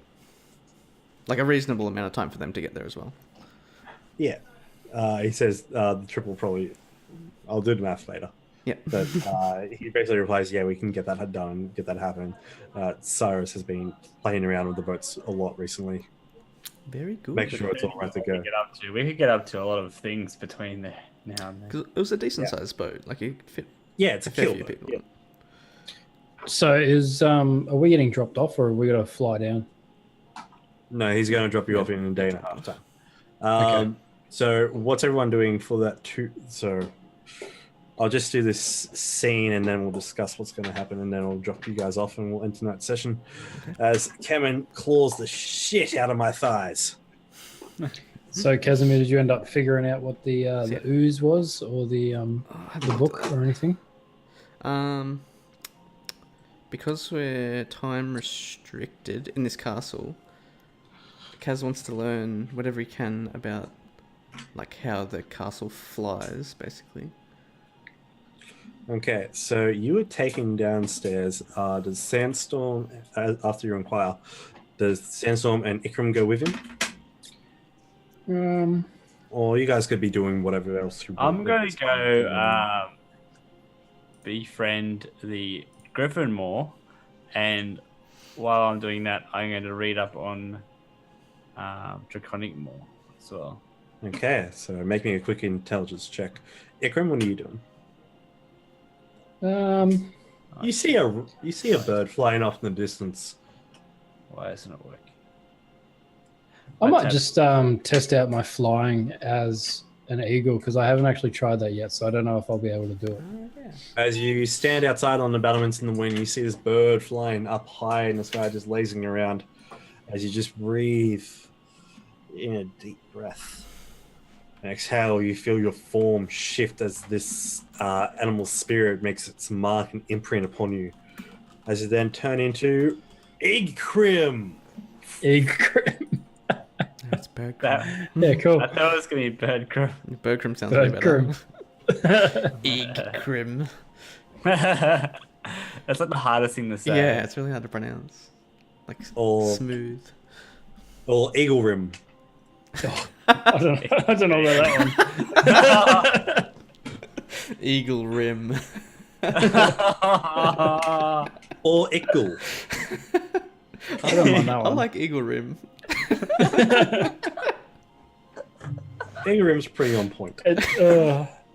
[SPEAKER 3] Like a reasonable amount of time for them to get there as well.
[SPEAKER 1] Yeah. He says the trip will probably. I'll do the math later.
[SPEAKER 3] Yeah.
[SPEAKER 1] But he basically replies, "Yeah, we can get that done, get that happening." Cyrus has been playing around with the boats a lot recently.
[SPEAKER 3] Very good.
[SPEAKER 1] Make sure it's all right to go.
[SPEAKER 4] We could get up to a lot of things between there now and then.
[SPEAKER 3] Because it was a decent sized boat. Like it could fit
[SPEAKER 1] Yeah, it's a
[SPEAKER 3] a fair
[SPEAKER 1] kill
[SPEAKER 3] few
[SPEAKER 1] boat.
[SPEAKER 3] people.
[SPEAKER 1] Yeah.
[SPEAKER 2] So are we getting dropped off, or are we got to fly down?
[SPEAKER 1] No, he's going to drop you off in a day and a half time.
[SPEAKER 3] Okay.
[SPEAKER 1] So what's everyone doing for that? So I'll just do this scene and then we'll discuss what's going to happen, and then I'll drop you guys off and we'll end tonight's session. As Kemen claws the shit out of my thighs.
[SPEAKER 2] So Casimir, did you end up figuring out what the ooze was, or the book or anything?
[SPEAKER 3] Because we're time restricted in this castle, Kaz wants to learn whatever he can about like how the castle flies, basically.
[SPEAKER 1] Okay, so you were taken downstairs. Does Sandstorm, after you inquire, does Sandstorm and Ikram go with him? Or you guys could be doing whatever else you want.
[SPEAKER 4] I'm going to go befriend the Griffin more, and while I'm doing that, I'm going to read up on Draconic more as well.
[SPEAKER 1] Okay, so make me a quick intelligence check. Ikram, what are you doing? You see a bird flying off in the distance.
[SPEAKER 4] Why isn't it working?
[SPEAKER 2] I might just test out my flying as an eagle, because I haven't actually tried that yet, so I don't know if I'll be able to do it.
[SPEAKER 1] As you stand outside on the battlements in the wind, you see this bird flying up high in the sky, just lazing around. As you just breathe in a deep breath and exhale, you feel your form shift as this animal spirit makes its mark and imprint upon you. As you then turn into Igkrim.
[SPEAKER 2] Igkrim.
[SPEAKER 3] It's Bergcrim.
[SPEAKER 2] Yeah, cool.
[SPEAKER 4] I thought it was going to be Birdcrim.
[SPEAKER 3] Bergcrim sounds way better.
[SPEAKER 2] Bergcrim.
[SPEAKER 3] Egcrim.
[SPEAKER 4] That's like the hardest thing to say.
[SPEAKER 3] Yeah, it's really hard to pronounce. Like smooth.
[SPEAKER 1] Or Eaglerim.
[SPEAKER 2] I don't know about that one.
[SPEAKER 3] Eagle rim.
[SPEAKER 1] Or Ickle.
[SPEAKER 2] I don't mind that
[SPEAKER 3] I
[SPEAKER 2] one.
[SPEAKER 3] like eagle rim.
[SPEAKER 1] Eaglerim's pretty on point.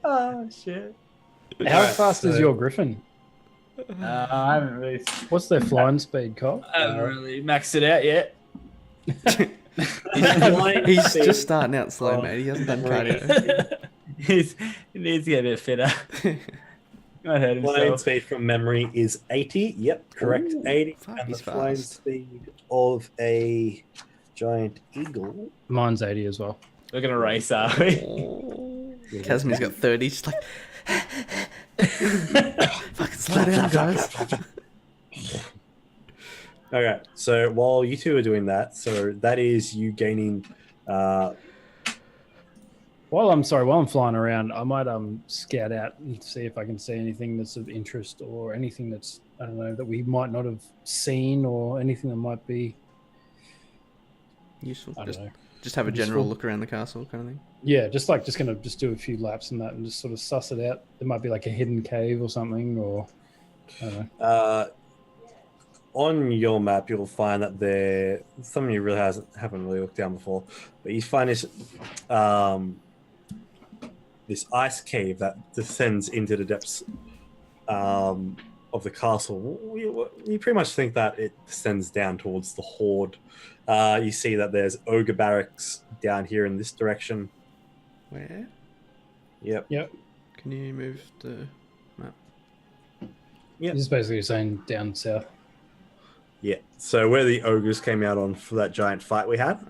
[SPEAKER 4] Oh, shit.
[SPEAKER 2] How fast is your Griffin?
[SPEAKER 4] I haven't really...
[SPEAKER 2] What's their flying speed, Kyle?
[SPEAKER 4] I haven't really maxed it out yet.
[SPEAKER 3] He's just starting out slow, mate. He hasn't done cardio.
[SPEAKER 4] He needs to get a bit fitter. I heard
[SPEAKER 1] Flying
[SPEAKER 4] himself.
[SPEAKER 1] speed from memory is 80. Yep, correct.
[SPEAKER 3] Ooh,
[SPEAKER 1] 80.
[SPEAKER 3] fuck,
[SPEAKER 1] And the
[SPEAKER 3] he's
[SPEAKER 1] flying
[SPEAKER 3] fast.
[SPEAKER 1] speed of a giant eagle.
[SPEAKER 2] Mine's 80 as well.
[SPEAKER 4] We're going to race, are we?
[SPEAKER 3] Casimir's got 30. Just like, fucking slow down, guys.
[SPEAKER 1] Okay, so while you two are doing that, so that is you gaining.
[SPEAKER 2] While I'm flying around, I might scout out and see if I can see anything that's of interest, or anything that's, I don't know, that we might not have seen, or anything that might be
[SPEAKER 3] Useful.
[SPEAKER 2] I don't know.
[SPEAKER 3] Just have a
[SPEAKER 2] Useful.
[SPEAKER 3] general look around the castle, kind of thing.
[SPEAKER 2] Yeah, just gonna do a few laps and that, and just sort of suss it out. There might be like a hidden cave or something, or I don't know.
[SPEAKER 1] On your map, you'll find that there something you really haven't really looked down before, but you find this this ice cave that descends into the depths of the castle. You pretty much think that it descends down towards the horde. You see that there's ogre barracks down here in this direction.
[SPEAKER 3] Where?
[SPEAKER 1] Yep.
[SPEAKER 3] Can you move the map?
[SPEAKER 1] Yep.
[SPEAKER 2] This is basically saying down south.
[SPEAKER 1] Yeah. So where the ogres came out on for that giant fight we had.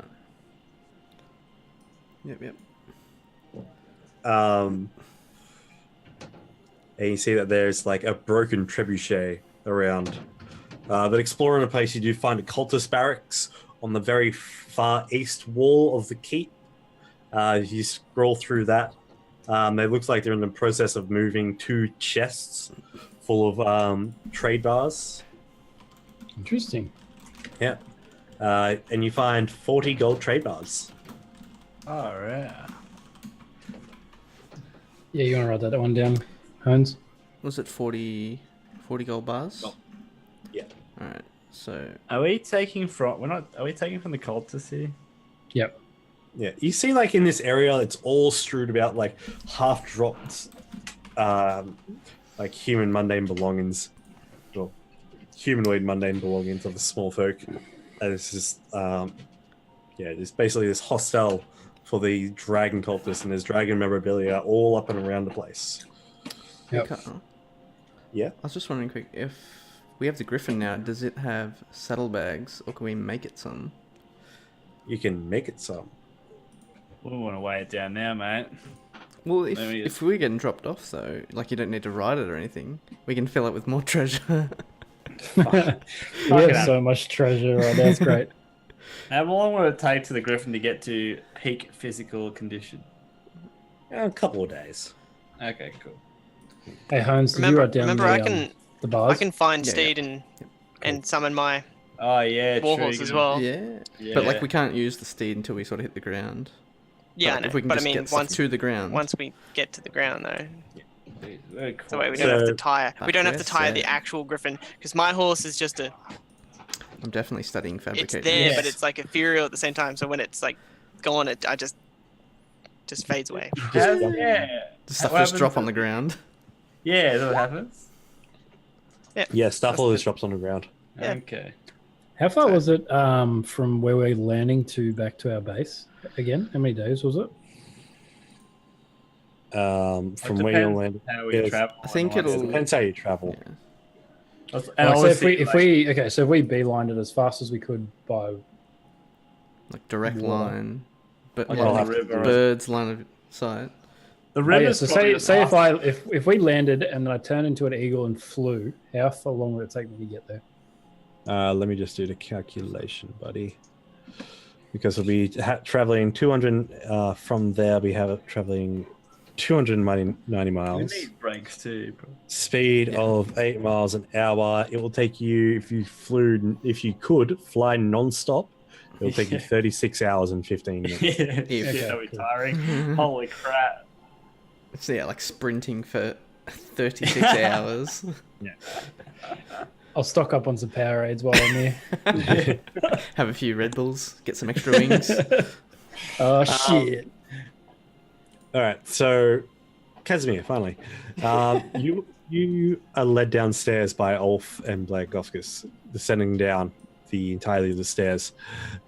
[SPEAKER 3] Yep.
[SPEAKER 1] And you see that there's like a broken trebuchet around. But exploring the place, you do find a cultist barracks on the very far east wall of the keep. You scroll through that. It looks like they're in the process of moving 2 chests full of trade bars.
[SPEAKER 2] Interesting.
[SPEAKER 1] Yeah. And you find 40 gold trade bars.
[SPEAKER 4] All right.
[SPEAKER 2] Yeah, you want to write that one down, Hans?
[SPEAKER 3] Was it 40 gold bars?
[SPEAKER 1] Oh. Yeah.
[SPEAKER 3] All right. So
[SPEAKER 4] Are we taking from? We're not. Are we taking from the cultists here?
[SPEAKER 2] Yep.
[SPEAKER 1] Yeah. You see, like in this area, it's all strewed about like half dropped, like human mundane belongings, or humanoid mundane belongings of the small folk. And it's just, there's basically this hostel for the dragon cultists, and there's dragon memorabilia all up and around the place.
[SPEAKER 2] Yep.
[SPEAKER 1] Yeah.
[SPEAKER 3] I was just wondering quick, if we have the griffin now, does it have saddlebags, or can we make it some?
[SPEAKER 1] You can make it some.
[SPEAKER 4] We want to weigh it down now, mate.
[SPEAKER 3] Well,
[SPEAKER 4] Maybe
[SPEAKER 3] if we're getting dropped off, though, like you don't need to ride it or anything, we can fill it with more treasure.
[SPEAKER 2] We have so much treasure right now. It's great.
[SPEAKER 4] How long will it take to the griffin to get to peak physical condition?
[SPEAKER 1] A couple of days.
[SPEAKER 4] Okay, cool.
[SPEAKER 2] Hey, Hans, did you
[SPEAKER 5] Remember,
[SPEAKER 2] write down
[SPEAKER 5] remember,
[SPEAKER 2] the bars?
[SPEAKER 5] I can find
[SPEAKER 3] Yeah,
[SPEAKER 5] Steed and summon my
[SPEAKER 4] Oh yeah,
[SPEAKER 5] warhorse
[SPEAKER 4] true.
[SPEAKER 5] as well.
[SPEAKER 3] Yeah.
[SPEAKER 4] Yeah.
[SPEAKER 3] But like we can't use the steed until we sort of hit the ground.
[SPEAKER 5] Yeah, I
[SPEAKER 3] But
[SPEAKER 5] know.
[SPEAKER 3] if we can
[SPEAKER 5] But I
[SPEAKER 3] just
[SPEAKER 5] mean,
[SPEAKER 3] get stuff to the ground.
[SPEAKER 5] once we get to the ground, though,
[SPEAKER 4] Very cool.
[SPEAKER 5] the way we don't have to tie. We don't have to
[SPEAKER 3] Yes,
[SPEAKER 5] tie
[SPEAKER 3] yeah.
[SPEAKER 5] the actual griffin because my horse is just
[SPEAKER 3] I'm definitely studying
[SPEAKER 5] it's
[SPEAKER 3] fabrication.
[SPEAKER 5] there, but
[SPEAKER 2] Yes.
[SPEAKER 5] it's like ethereal at the same time. So when it's like gone, I just fades away.
[SPEAKER 4] Yeah.
[SPEAKER 3] The stuff
[SPEAKER 4] What
[SPEAKER 3] just
[SPEAKER 4] happens
[SPEAKER 3] drop on
[SPEAKER 4] to-
[SPEAKER 3] the ground.
[SPEAKER 4] Yeah, that's what happens.
[SPEAKER 1] Yeah, stuff always drops on the ground.
[SPEAKER 5] Yeah.
[SPEAKER 4] Okay.
[SPEAKER 2] How far was it from where we're landing to back to our base? Again, how many days was it?
[SPEAKER 1] From where you land.
[SPEAKER 4] How we
[SPEAKER 1] Yes.
[SPEAKER 4] travel.
[SPEAKER 3] I think
[SPEAKER 4] and all
[SPEAKER 3] it'll-
[SPEAKER 4] that.
[SPEAKER 1] Depends how you travel.
[SPEAKER 3] Yeah.
[SPEAKER 4] And
[SPEAKER 2] Like, so
[SPEAKER 4] obviously,
[SPEAKER 2] if we beelined it as fast as we could by
[SPEAKER 3] Like direct
[SPEAKER 2] Water.
[SPEAKER 3] line, but
[SPEAKER 2] Okay.
[SPEAKER 3] like
[SPEAKER 1] I'll have to
[SPEAKER 4] river.
[SPEAKER 3] birds line of sight.
[SPEAKER 4] the
[SPEAKER 2] Oh, yeah,
[SPEAKER 4] river's
[SPEAKER 2] so
[SPEAKER 4] probably
[SPEAKER 2] say
[SPEAKER 4] the fastest.
[SPEAKER 2] if we landed and then I turned into an eagle and flew, how far long would it take me to get there?
[SPEAKER 1] Let me just do the calculation, buddy. Because we'll be traveling 200 from there. We have it traveling 290
[SPEAKER 4] We
[SPEAKER 1] miles.
[SPEAKER 4] need breaks too, bro.
[SPEAKER 1] Speed
[SPEAKER 3] Yeah.
[SPEAKER 1] of 8 miles an hour. It will take you, if you could fly non-stop, it will take you
[SPEAKER 4] Yeah.
[SPEAKER 1] 36 hours and 15 minutes.
[SPEAKER 4] Yeah,
[SPEAKER 3] Okay,
[SPEAKER 4] that'll be
[SPEAKER 2] cool.
[SPEAKER 4] tiring. Holy crap.
[SPEAKER 3] So yeah, like sprinting for 36 hours.
[SPEAKER 2] I'll stock up on some Powerades while I'm there.
[SPEAKER 3] Have a few Red Bulls, get some extra wings.
[SPEAKER 2] Oh shit!
[SPEAKER 1] All right, so Casimir, finally, you are led downstairs by Ulf and Black Gofkus, descending down the entirety of the stairs.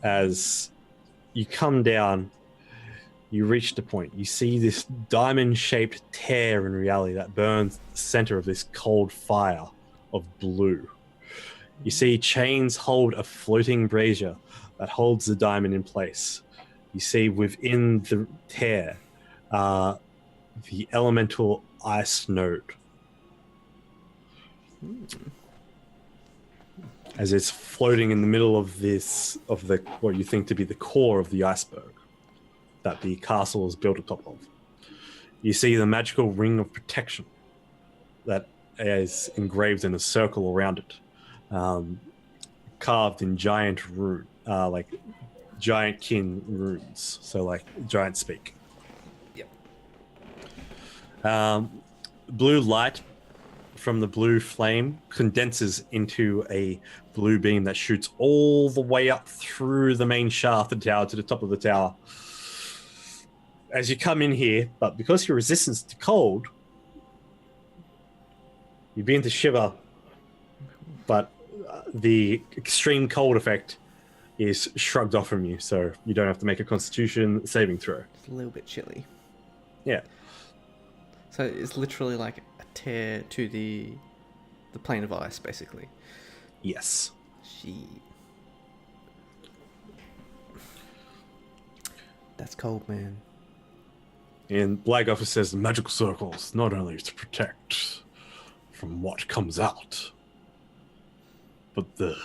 [SPEAKER 1] As you come down, you reach the point. You see this diamond-shaped tear in reality that burns the center of this cold fire of blue. You see chains hold a floating brazier that holds the diamond in place. You see within the tear the elemental ice node as it's floating in the middle of what you think to be the core of the iceberg that the castle is built atop of. You see the magical ring of protection that is engraved in a circle around it, carved in giant rune, like giant kin runes, so like giant speak. Blue light from the blue flame condenses into a blue beam that shoots all the way up through the main shaft of the tower to the top of the tower. As you come in here, but because you're resistant to cold, you begin to shiver, but the extreme cold effect is shrugged off from you, so you don't have to make a constitution saving throw.
[SPEAKER 3] It's a little bit chilly.
[SPEAKER 1] Yeah.
[SPEAKER 3] So it's literally like a tear to the plane of ice, basically.
[SPEAKER 1] Yes.
[SPEAKER 3] Shit. That's cold, man.
[SPEAKER 1] And Black Office says the magical circles not only to protect from what comes out, but the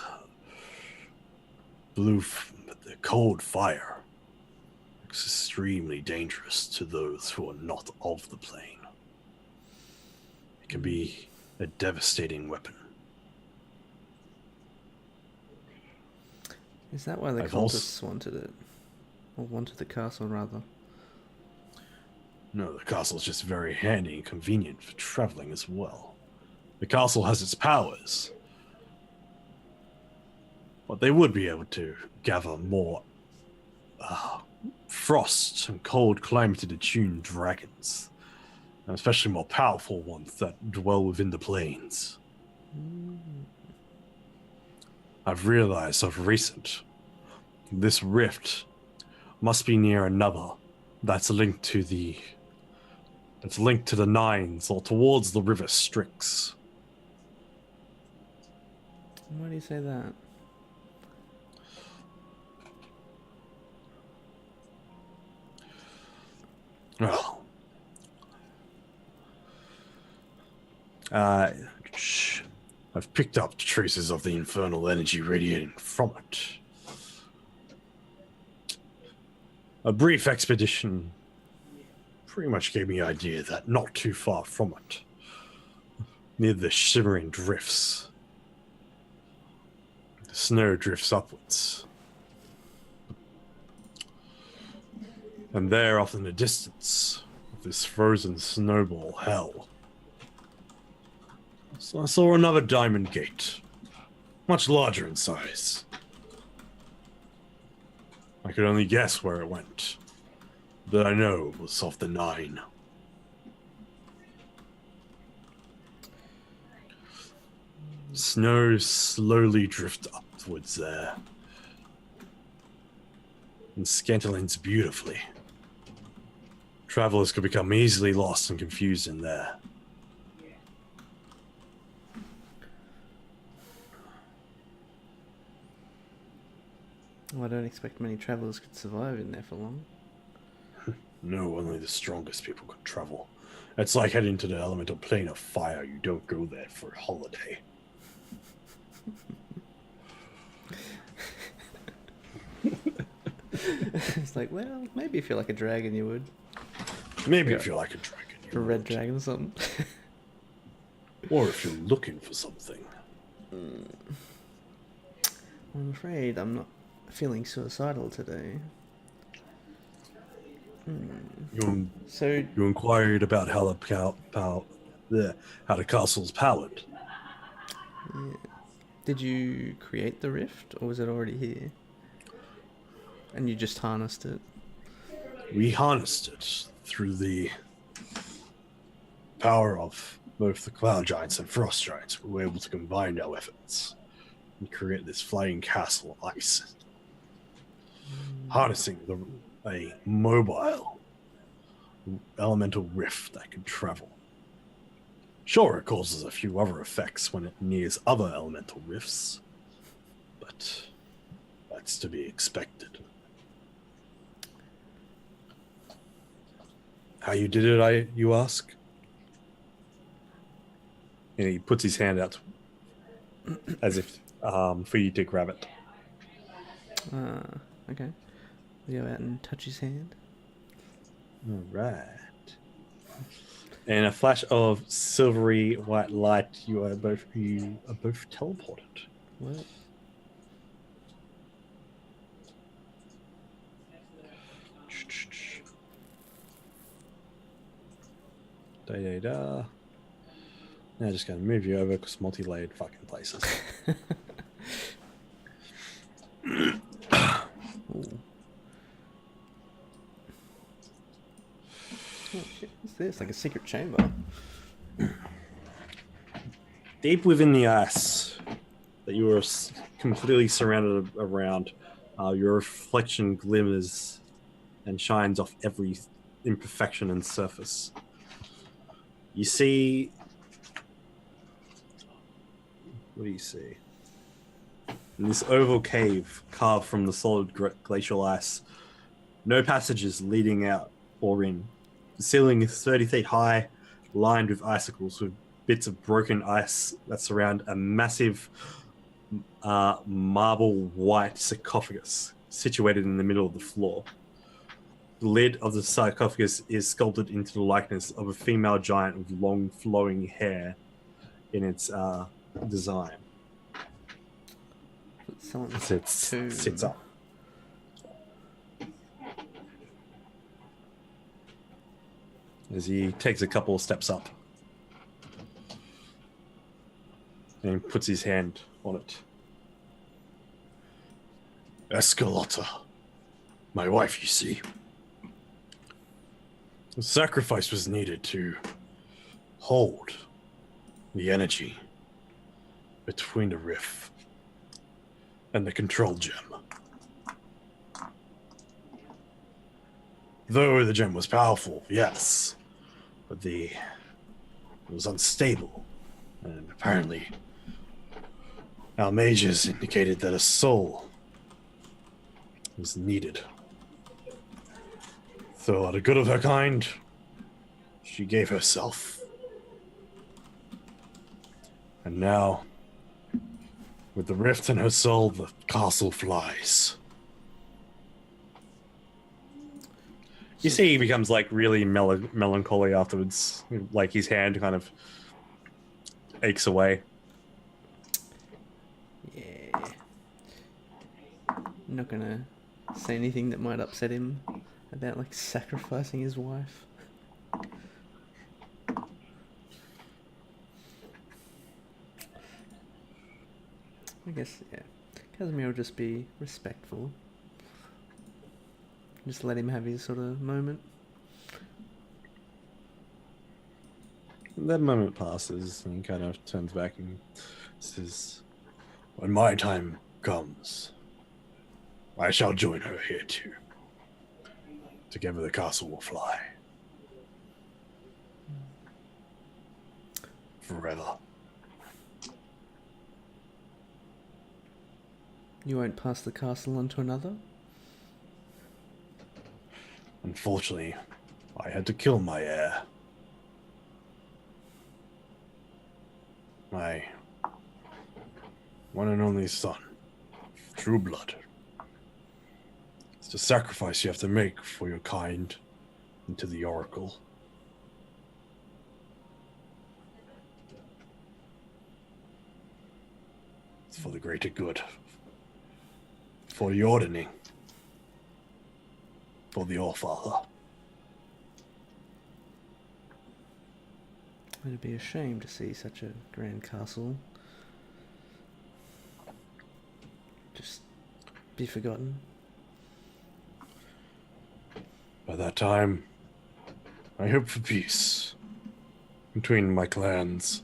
[SPEAKER 1] cold fire is extremely dangerous to those who are not of the plane. It can be a devastating weapon.
[SPEAKER 3] Is that why the cultists wanted it? Or wanted the castle, rather?
[SPEAKER 1] No, the castle is just very handy and convenient for traveling as well. The castle has its powers, but they would be able to gather more frost and cold climate attuned dragons, and especially more powerful ones that dwell within the plains. I've realized of recent, this rift must be near another that's linked to the Nines or towards the River Styx.
[SPEAKER 3] Why do you say that?
[SPEAKER 1] Well, I've picked up traces of the infernal energy radiating from it. A brief expedition pretty much gave me the idea that not too far from it, near the shimmering drifts, the snow drifts upwards. And there, off in the distance, of this frozen snowball hell, so I saw another diamond gate, much larger in size. I could only guess where it went, but I know it was of the Nine. Snow slowly drift upwards there, and scantlings beautifully. Travelers could become easily lost and confused in there.
[SPEAKER 3] Well, I don't expect many travelers could survive in there for long.
[SPEAKER 1] No, only the strongest people could travel. It's like heading to the elemental plane of fire. You don't go there for a holiday.
[SPEAKER 3] It's like, well, maybe if you're like a dragon, you would.
[SPEAKER 1] Maybe if you're like a dragon.
[SPEAKER 3] A red dragon or something.
[SPEAKER 1] Or if you're looking for something.
[SPEAKER 3] I'm afraid I'm not feeling suicidal today.
[SPEAKER 1] You inquired about how the castle's powered.
[SPEAKER 3] Yeah. Did you create the rift, or was it already here? And you just harnessed it?
[SPEAKER 1] We harnessed it through the power of both the cloud giants and frost giants. We were able to combine our efforts and create this flying castle of ice. Harnessing a mobile elemental rift that can travel. Sure, it causes a few other effects when it nears other elemental rifts, but that's to be expected. How you did it, you ask? And he puts his hand out as if for you to grab it.
[SPEAKER 3] Okay. We'll go out and touch his hand.
[SPEAKER 1] All right. And a flash of silvery white light, you are both teleported.
[SPEAKER 3] What?
[SPEAKER 1] Da. Now just going to move you over because multi-layered fucking places.
[SPEAKER 3] Oh shit, what's this? Like a secret chamber?
[SPEAKER 1] Deep within the ice that you are completely surrounded around, your reflection glimmers and shines off every imperfection and surface. You see... What do you see? In this oval cave carved from the solid glacial ice, no passages leading out or in. The ceiling is 30 feet high, lined with icicles with bits of broken ice that surround a massive marble white sarcophagus situated in the middle of the floor. The lid of the sarcophagus is sculpted into the likeness of a female giant with long flowing hair in its design. Sits up. As he takes a couple of steps up and puts his hand on it. Escalata, my wife, you see. The sacrifice was needed to hold the energy between the rift and the control gem. Though the gem was powerful, yes, but it was unstable, and apparently our mages indicated that a soul was needed. So out of good of her kind, she gave herself. And now, with the rift in her soul, the castle flies. You see he becomes like really melancholy afterwards. Like his hand kind of aches away.
[SPEAKER 3] Yeah. I'm not gonna say anything that might upset him about like sacrificing his wife. I guess, yeah. Casimir will just be respectful. Just let him have his sort of moment.
[SPEAKER 1] That moment passes and he kind of turns back and says, when my time comes, I shall join her here too. Together the castle will fly. Forever.
[SPEAKER 3] You won't pass the castle on to another?
[SPEAKER 1] Unfortunately, I had to kill my heir. My one and only son. True blood. It's the sacrifice you have to make for your kind and to the Oracle. It's for the greater good. For the ordering. For the Allfather.
[SPEAKER 3] It'd be a shame to see such a grand castle just be forgotten.
[SPEAKER 1] By that time, I hope for peace between my clans.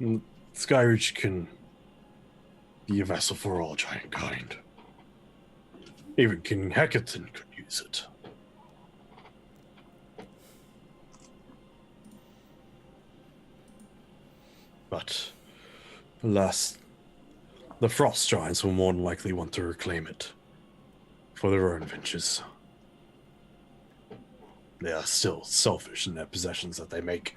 [SPEAKER 1] Skyreach can be a vessel for all giant kind. Even King Heckerton could use it. But, alas, the Frost Giants will more than likely want to reclaim it for their own ventures. They are still selfish in their possessions that they make.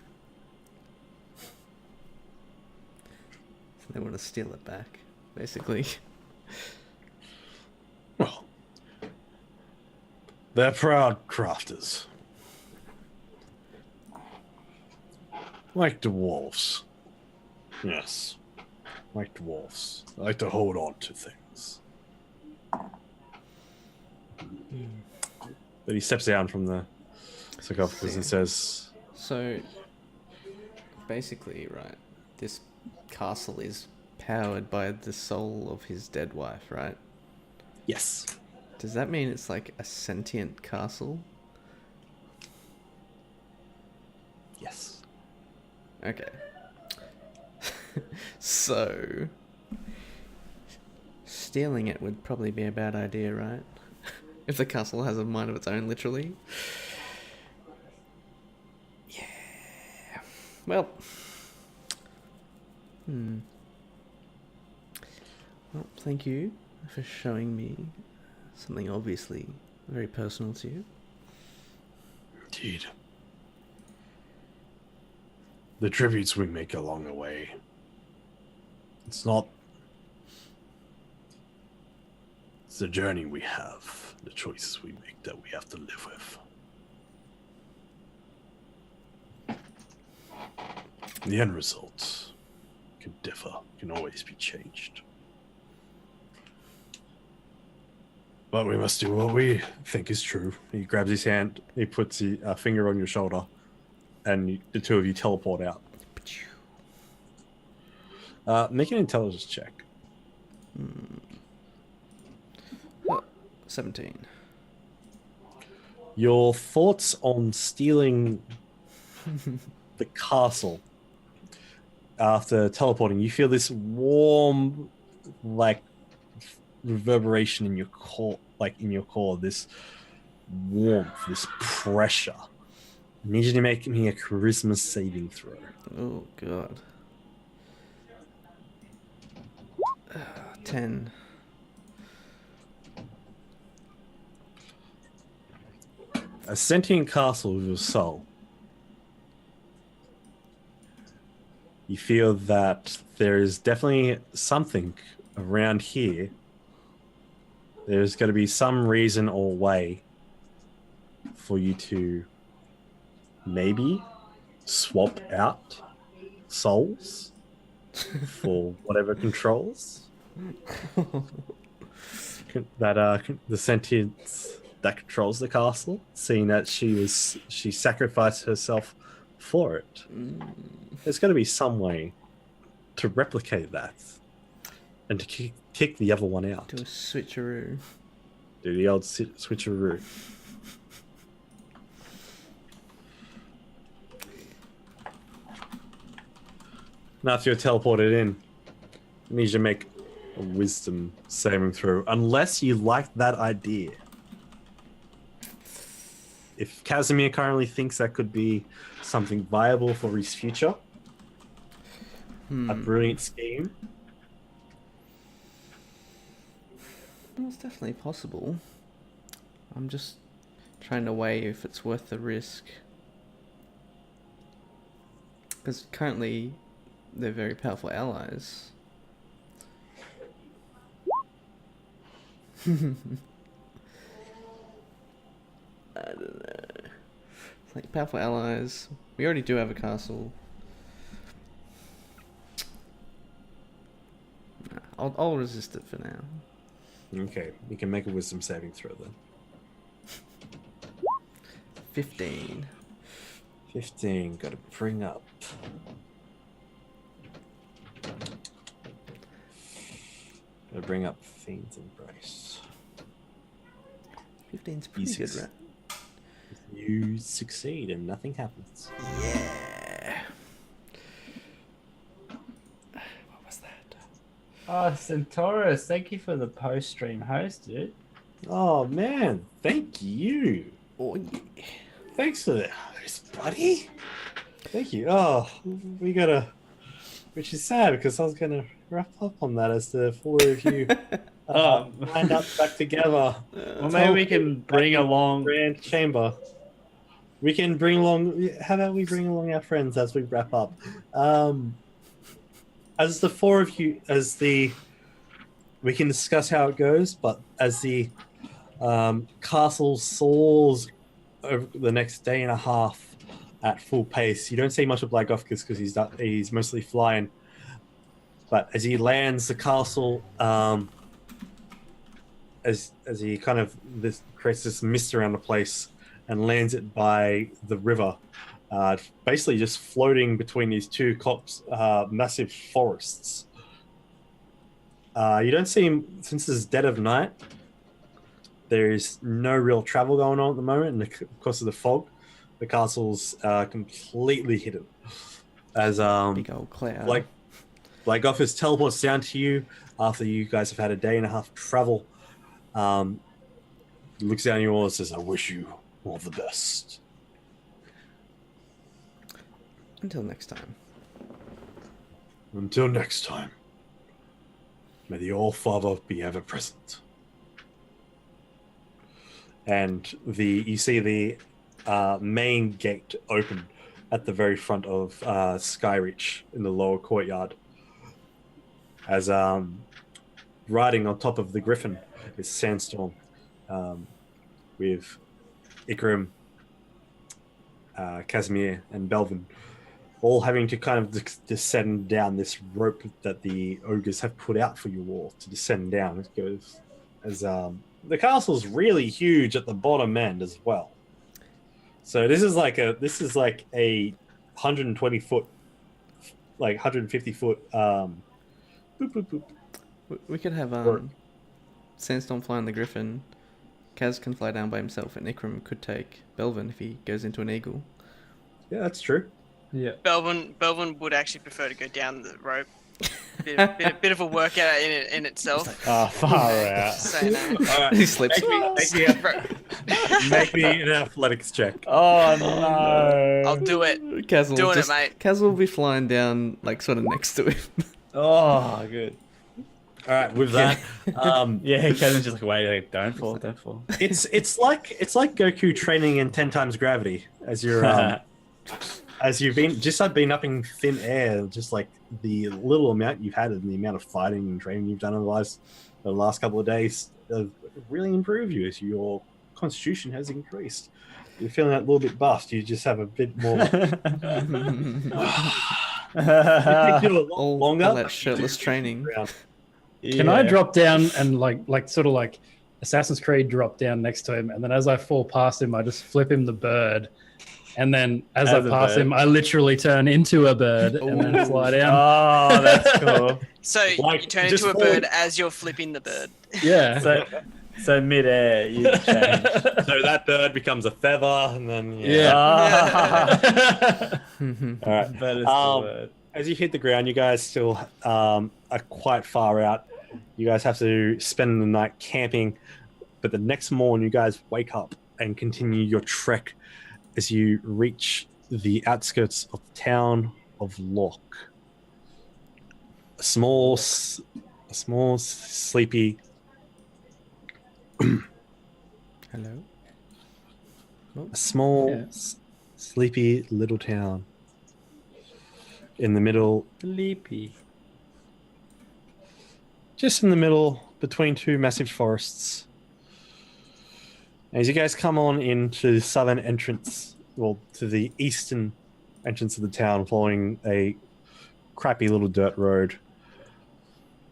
[SPEAKER 3] So they want to steal it back, basically.
[SPEAKER 1] Well, they're proud crafters. Like dwarves. Yes. Like dwarves. They like to hold on to things. But he steps down from the sarcophagus and says...
[SPEAKER 3] So, basically, right, this castle is powered by the soul of his dead wife, right?
[SPEAKER 1] Yes.
[SPEAKER 3] Does that mean it's like a sentient castle?
[SPEAKER 1] Yes.
[SPEAKER 3] Okay. So, stealing it would probably be a bad idea, right? If the castle has a mind of its own, literally. Yeah. Well. Well, thank you for showing me something obviously very personal to you.
[SPEAKER 1] Indeed. The tributes we make along the way. It's not... It's the journey we have, the choices we make that we have to live with. The end result can differ, can always be changed. But we must do what we think is true. He grabs his hand, he puts a finger on your shoulder, and the two of you teleport out. Make an intelligence check.
[SPEAKER 3] 17.
[SPEAKER 1] Your thoughts on stealing the castle after teleporting, you feel this warm, like, reverberation in your core, this warmth, this pressure. I need you to make me a charisma saving throw.
[SPEAKER 3] Oh, God. 10.
[SPEAKER 1] A sentient castle with your soul. You feel that there is definitely something around here. There's going to be some reason or way for you to maybe swap out souls for whatever controls that the sentience that controls the castle, seeing that she sacrificed herself for it. There's got to be some way to replicate that and to kick the other one out.
[SPEAKER 3] Do a switcheroo.
[SPEAKER 1] Do the old switcheroo. Now, if you're teleported in, I need you to make a wisdom saving throw, unless you like that idea. If Casimir currently thinks that could be something viable for his future, a brilliant scheme.
[SPEAKER 3] Well, it's definitely possible. I'm just trying to weigh if it's worth the risk. Because currently, they're very powerful allies. I don't know. It's like powerful allies. We already do have a castle. I'll resist it for now.
[SPEAKER 1] Okay, you can make a wisdom saving throw then.
[SPEAKER 3] 15.
[SPEAKER 1] 15, gotta bring up. Gotta bring up Fiend's Embrace.
[SPEAKER 3] 15's pretty good, right?
[SPEAKER 1] You succeed and nothing happens.
[SPEAKER 3] Yeah. What was that?
[SPEAKER 4] Oh, Centaurus, thank you for the post-stream host, dude.
[SPEAKER 1] Oh man, thank you.
[SPEAKER 3] Oh yeah.
[SPEAKER 1] Thanks for the host, buddy. Thank you. Oh, we gotta, which is sad because I was gonna wrap up on that as the four of you lined up back together.
[SPEAKER 4] Well, maybe we can bring along
[SPEAKER 1] Grand Chamber. We can bring along. How about we bring along our friends as we wrap up? As the four of you, we can discuss how it goes, but as the castle soars over the next day and a half at full pace, you don't see much of Blagofkus because he's mostly flying. But as he lands the castle, as he kind of creates this mist around the place and lands it by the river, basically just floating between these two massive forests. You don't see him since it's dead of night. There is no real travel going on at the moment, and because of the fog, the castle's completely hidden. As
[SPEAKER 3] big old cloud.
[SPEAKER 1] Office teleports down to you after you guys have had a day and a half of travel. Looks down at you all and says, "I wish you all the best."
[SPEAKER 3] Until next time.
[SPEAKER 1] Until next time, may the All-Father be ever present. And you see the main gate open at the very front of Skyreach in the lower courtyard. As riding on top of the griffin is Sandstorm, with Ikram, Casimir, and Belvin, all having to kind of descend down this rope that the ogres have put out for you all to descend down. It goes as the castle's really huge at the bottom end as well. So this is like a 120 foot, like 150 foot. Boop, boop, boop.
[SPEAKER 3] We could have Sandstorm fly on the griffin. Kaz can fly down by himself, and Ikram could take Belvin if he goes into an eagle.
[SPEAKER 1] Yeah, that's true.
[SPEAKER 2] Yeah.
[SPEAKER 5] Belvin would actually prefer to go down the rope. Bit of a workout in itself.
[SPEAKER 2] Far out.
[SPEAKER 5] So, no.
[SPEAKER 1] All right.
[SPEAKER 3] He slips.
[SPEAKER 1] Make me an athletics check.
[SPEAKER 4] Oh no!
[SPEAKER 5] I'll do it.
[SPEAKER 3] Kaz will
[SPEAKER 5] Doing it, mate.
[SPEAKER 3] Kaz will be flying down, like, sort of next to him.
[SPEAKER 4] Oh, good.
[SPEAKER 1] All right, with that,
[SPEAKER 4] Yeah, Kevin's just like, wait, don't fall.
[SPEAKER 1] it's like Goku training in 10 times gravity as you're as you've been up in thin air, just like the little amount you've had and the amount of fighting and training you've done in the last couple of days really improved you as your constitution has increased. You're feeling a little bit buffed. You just have a bit more.
[SPEAKER 3] All that shirtless training.
[SPEAKER 2] Can I drop down and like sort of like Assassin's Creed drop down next to him, and then as I fall past him, I just flip him the bird, and then as I pass him, I literally turn into a bird and then fly down.
[SPEAKER 4] Oh, that's cool.
[SPEAKER 5] So you turn into a bird as you're flipping the bird.
[SPEAKER 2] Yeah.
[SPEAKER 4] So mid-air, you change.
[SPEAKER 1] So that bird becomes a feather, and then all right.
[SPEAKER 4] That is the word.
[SPEAKER 1] As you hit the ground, you guys still are quite far out. You guys have to spend the night camping, but the next morning you guys wake up and continue your trek as you reach the outskirts of the town of Locke. A small, sleepy.
[SPEAKER 3] Hello?
[SPEAKER 1] A small, sleepy little town in the middle.
[SPEAKER 2] Sleepy.
[SPEAKER 1] Just in the middle between two massive forests. As you guys come on into the southern entrance, well, to the eastern entrance of the town, following a crappy little dirt road,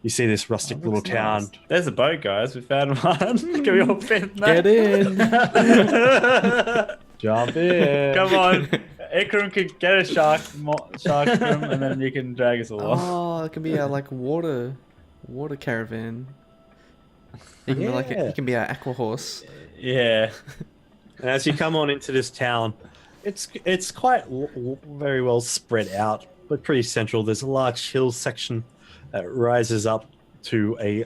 [SPEAKER 1] you see this rustic little town.
[SPEAKER 4] There's a boat, guys. We found one. Can we all fit, mate?
[SPEAKER 3] Get in!
[SPEAKER 1] Jump in.
[SPEAKER 4] Come on. Ikram could get a shark room, and then you can drag us all off.
[SPEAKER 3] Oh, it can be our like water caravan. He can be our aqua horse.
[SPEAKER 4] Yeah.
[SPEAKER 1] And as you come on into this town, it's quite very well spread out, but pretty central. There's a large hill section that rises up to a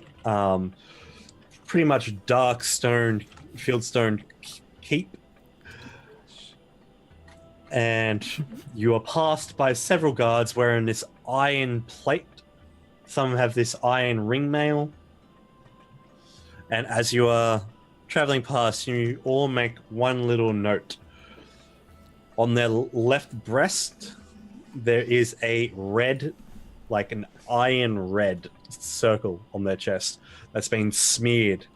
[SPEAKER 1] pretty much dark fieldstone keep. And you are passed by several guards wearing this iron plate. Some have this iron ring mail. And as you are traveling past, you all make one little note. On their left breast, there is a red, like an iron red circle on their chest that's been smeared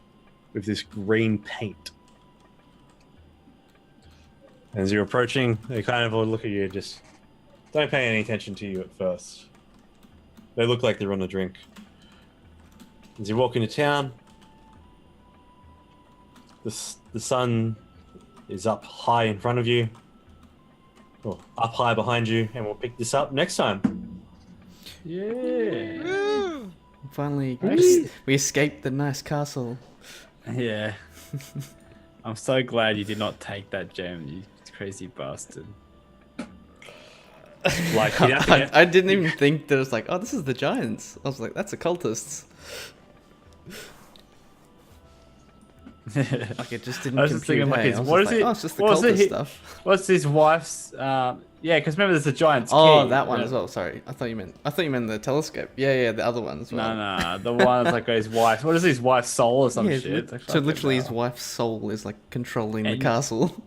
[SPEAKER 1] with this green paint. As you're approaching, they kind of all look at you, just don't pay any attention to you at first. They look like they're on a drink. As you walk into town, the sun is up high in front of you, or up high behind you, and we'll pick this up next time.
[SPEAKER 2] Yeah.
[SPEAKER 3] Finally, we escaped the nice castle.
[SPEAKER 4] Yeah. I'm so glad you did not take that gem, you crazy bastard.
[SPEAKER 1] Like,
[SPEAKER 3] I didn't even think there was like, oh, this is the giants. I was like, that's occultists. Like it just didn't
[SPEAKER 4] I was just
[SPEAKER 3] compute.
[SPEAKER 4] thinking, like,
[SPEAKER 3] Hey, I was
[SPEAKER 4] what
[SPEAKER 3] just
[SPEAKER 4] is
[SPEAKER 3] like,
[SPEAKER 4] it?
[SPEAKER 3] oh, it's just the
[SPEAKER 4] what was it
[SPEAKER 3] cultist
[SPEAKER 4] he-
[SPEAKER 3] stuff.
[SPEAKER 4] What's his wife's? Yeah, because remember, there's a giant's
[SPEAKER 3] Oh,
[SPEAKER 4] key.
[SPEAKER 3] that one
[SPEAKER 4] Yeah.
[SPEAKER 3] as well. Sorry, I thought you meant the telescope. Yeah, the other one as well.
[SPEAKER 4] No, the one that's like his wife. What is his wife's soul or some
[SPEAKER 3] Yeah,
[SPEAKER 4] shit?
[SPEAKER 3] so literally his wife's soul is like controlling the
[SPEAKER 4] And-
[SPEAKER 3] castle.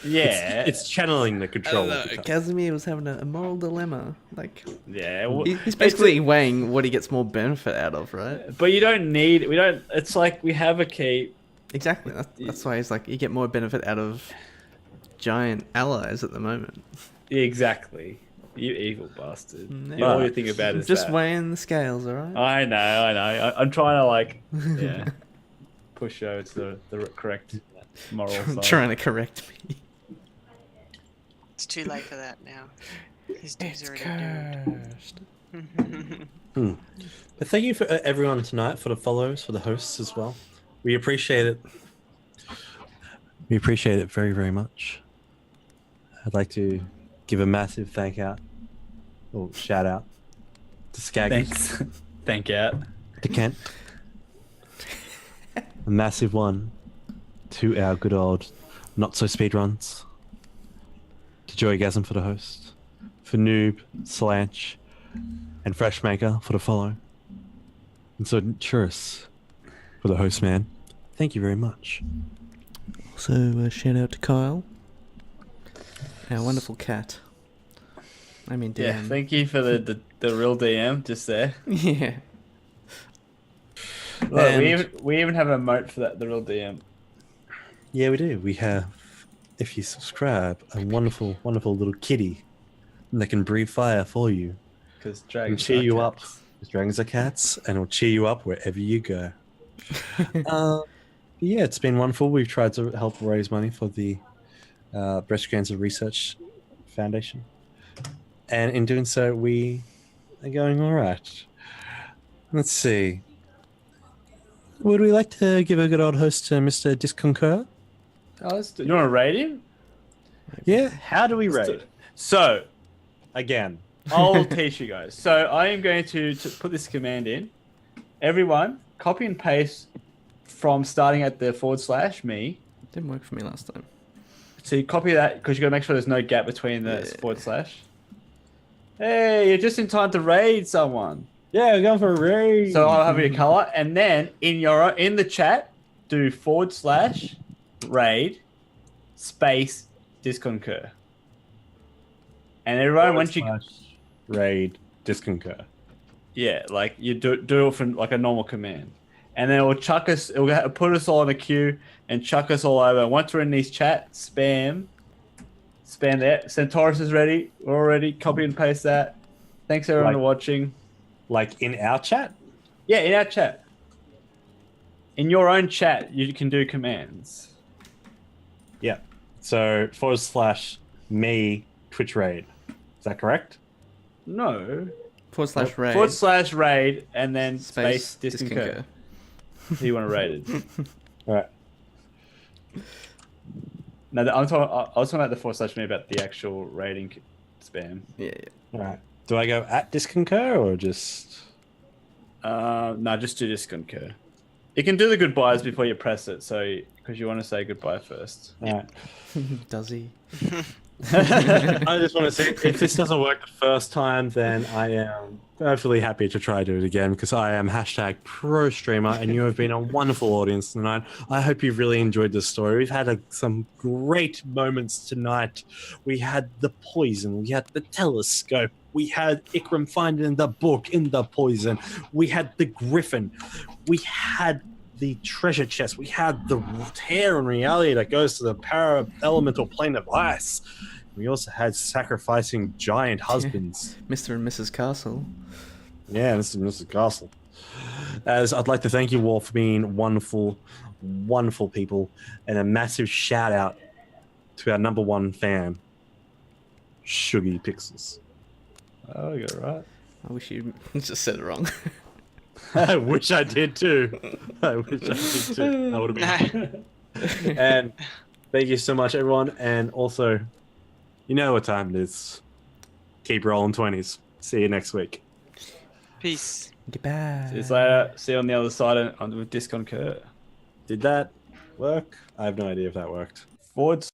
[SPEAKER 4] Yeah,
[SPEAKER 6] It's channeling the
[SPEAKER 3] I
[SPEAKER 6] control.
[SPEAKER 3] don't
[SPEAKER 6] of
[SPEAKER 3] know.
[SPEAKER 6] the castle.
[SPEAKER 3] Casimir was having a moral dilemma. Like
[SPEAKER 4] yeah. Well,
[SPEAKER 3] he's basically weighing what he gets more benefit out of, right?
[SPEAKER 4] but you don't need. We don't. It's like we have a key.
[SPEAKER 3] Exactly. That's why he's like you get more benefit out of giant allies at the moment.
[SPEAKER 4] Exactly. You evil bastard.
[SPEAKER 3] No.
[SPEAKER 4] All you think about is
[SPEAKER 3] Just
[SPEAKER 4] that.
[SPEAKER 3] weighing the scales, all right?
[SPEAKER 4] I know. I'm trying to like, yeah, push over to the correct moral side.
[SPEAKER 3] Trying to correct me.
[SPEAKER 5] It's too late for that now. His dude's
[SPEAKER 3] It's
[SPEAKER 5] already
[SPEAKER 3] cursed.
[SPEAKER 5] doomed.
[SPEAKER 6] But thank you for everyone tonight, for the follows, for the hosts as well. We appreciate it. We appreciate it very, very much. I'd like to give a massive shout out to Skaggy,
[SPEAKER 4] Thanks. Thank you.
[SPEAKER 6] to Kent. A massive one to our good old not so speedruns. To Joygasm for the host. For Noob, Slanch, and Freshmaker for the follow. And so Churus for the host, man. Thank you very much.
[SPEAKER 3] So shout out to Kyle, our wonderful cat. I mean,
[SPEAKER 4] Yeah,
[SPEAKER 3] DM.
[SPEAKER 4] thank you for the real DM just there.
[SPEAKER 3] Yeah.
[SPEAKER 4] Look, we even have a emote for that, the real DM.
[SPEAKER 6] Yeah, we do. We have, if you subscribe, a wonderful, wonderful little kitty that can breathe fire for you.
[SPEAKER 4] Because
[SPEAKER 6] And
[SPEAKER 4] dragons
[SPEAKER 6] cheer
[SPEAKER 4] are
[SPEAKER 6] you
[SPEAKER 4] cats.
[SPEAKER 6] up. Because dragons are cats, and will cheer you up wherever you go. Yeah, it's been wonderful. We've tried to help raise money for the Breast Cancer Research Foundation. And in doing so, we are going all right. Let's see. Would we like to give a good old host to Mr. Disconcur?
[SPEAKER 4] Oh, let's do. You want to rate him?
[SPEAKER 6] Yeah.
[SPEAKER 1] How do we rate?
[SPEAKER 4] So,
[SPEAKER 1] Again.
[SPEAKER 4] I'll teach you guys. So I am going to put this command in. Everyone, copy and paste from starting at the / me.
[SPEAKER 3] Didn't work for me last time.
[SPEAKER 4] So you copy that because you got to make sure there's no gap between the / Hey, you're just in time to raid someone.
[SPEAKER 1] Yeah, we're going for a raid.
[SPEAKER 4] So I'll have your color, and then in the chat, do / raid space disconcur. And everyone, once you
[SPEAKER 1] raid disconcur.
[SPEAKER 4] yeah, like you do it from like a normal command, and then it will chuck us. It will put us all in a queue and chuck us all over. Once we're in these chat, spam there. Centaurus is ready. We're all ready. Copy and paste that. Thanks everyone for watching.
[SPEAKER 1] Like in our chat?
[SPEAKER 4] Yeah, in our chat. In your own chat, you can do commands.
[SPEAKER 1] Yeah. So / me Twitch raid. Is that correct?
[SPEAKER 4] No.
[SPEAKER 3] / raid.
[SPEAKER 4] / raid and then space disconcur. Who you want to raid it?
[SPEAKER 1] All right.
[SPEAKER 4] No, I was talking about the / me about the actual raiding spam.
[SPEAKER 3] Yeah.
[SPEAKER 1] All right. Do I go at disconcur or just?
[SPEAKER 4] No, just do disconcur. You can do the goodbyes before you press it, so because you want to say goodbye first.
[SPEAKER 1] All right.
[SPEAKER 3] Does he?
[SPEAKER 1] I just want to say, if this doesn't work the first time, then I am perfectly happy to try to do it again because I am #ProStreamer and you have been a wonderful audience tonight. I hope you've really enjoyed this story. We've had some great moments tonight. We had the poison, we had the telescope, we had Ikram finding the book in the poison, we had the griffin, we had the treasure chest, we had the tear in reality that goes to the para-elemental plane of ice. We also had sacrificing giant husbands.
[SPEAKER 3] Mr. and Mrs. Castle.
[SPEAKER 1] Yeah, this is Mr. Castle. As I'd like to thank you all for being wonderful, wonderful people, and a massive shout out to our #1 fan, Shuggy Pixels.
[SPEAKER 4] Oh, you got it right.
[SPEAKER 3] I wish you just said it wrong.
[SPEAKER 1] I wish I did too. I wish I did too. That would have been. And thank you so much, everyone. And also, you know what time it is. Keep rolling 20s. See you next week.
[SPEAKER 5] Peace.
[SPEAKER 3] Goodbye.
[SPEAKER 4] See you later. See you on the other side with disconcur.
[SPEAKER 1] Did that work? I have no idea if that worked.
[SPEAKER 4] Forward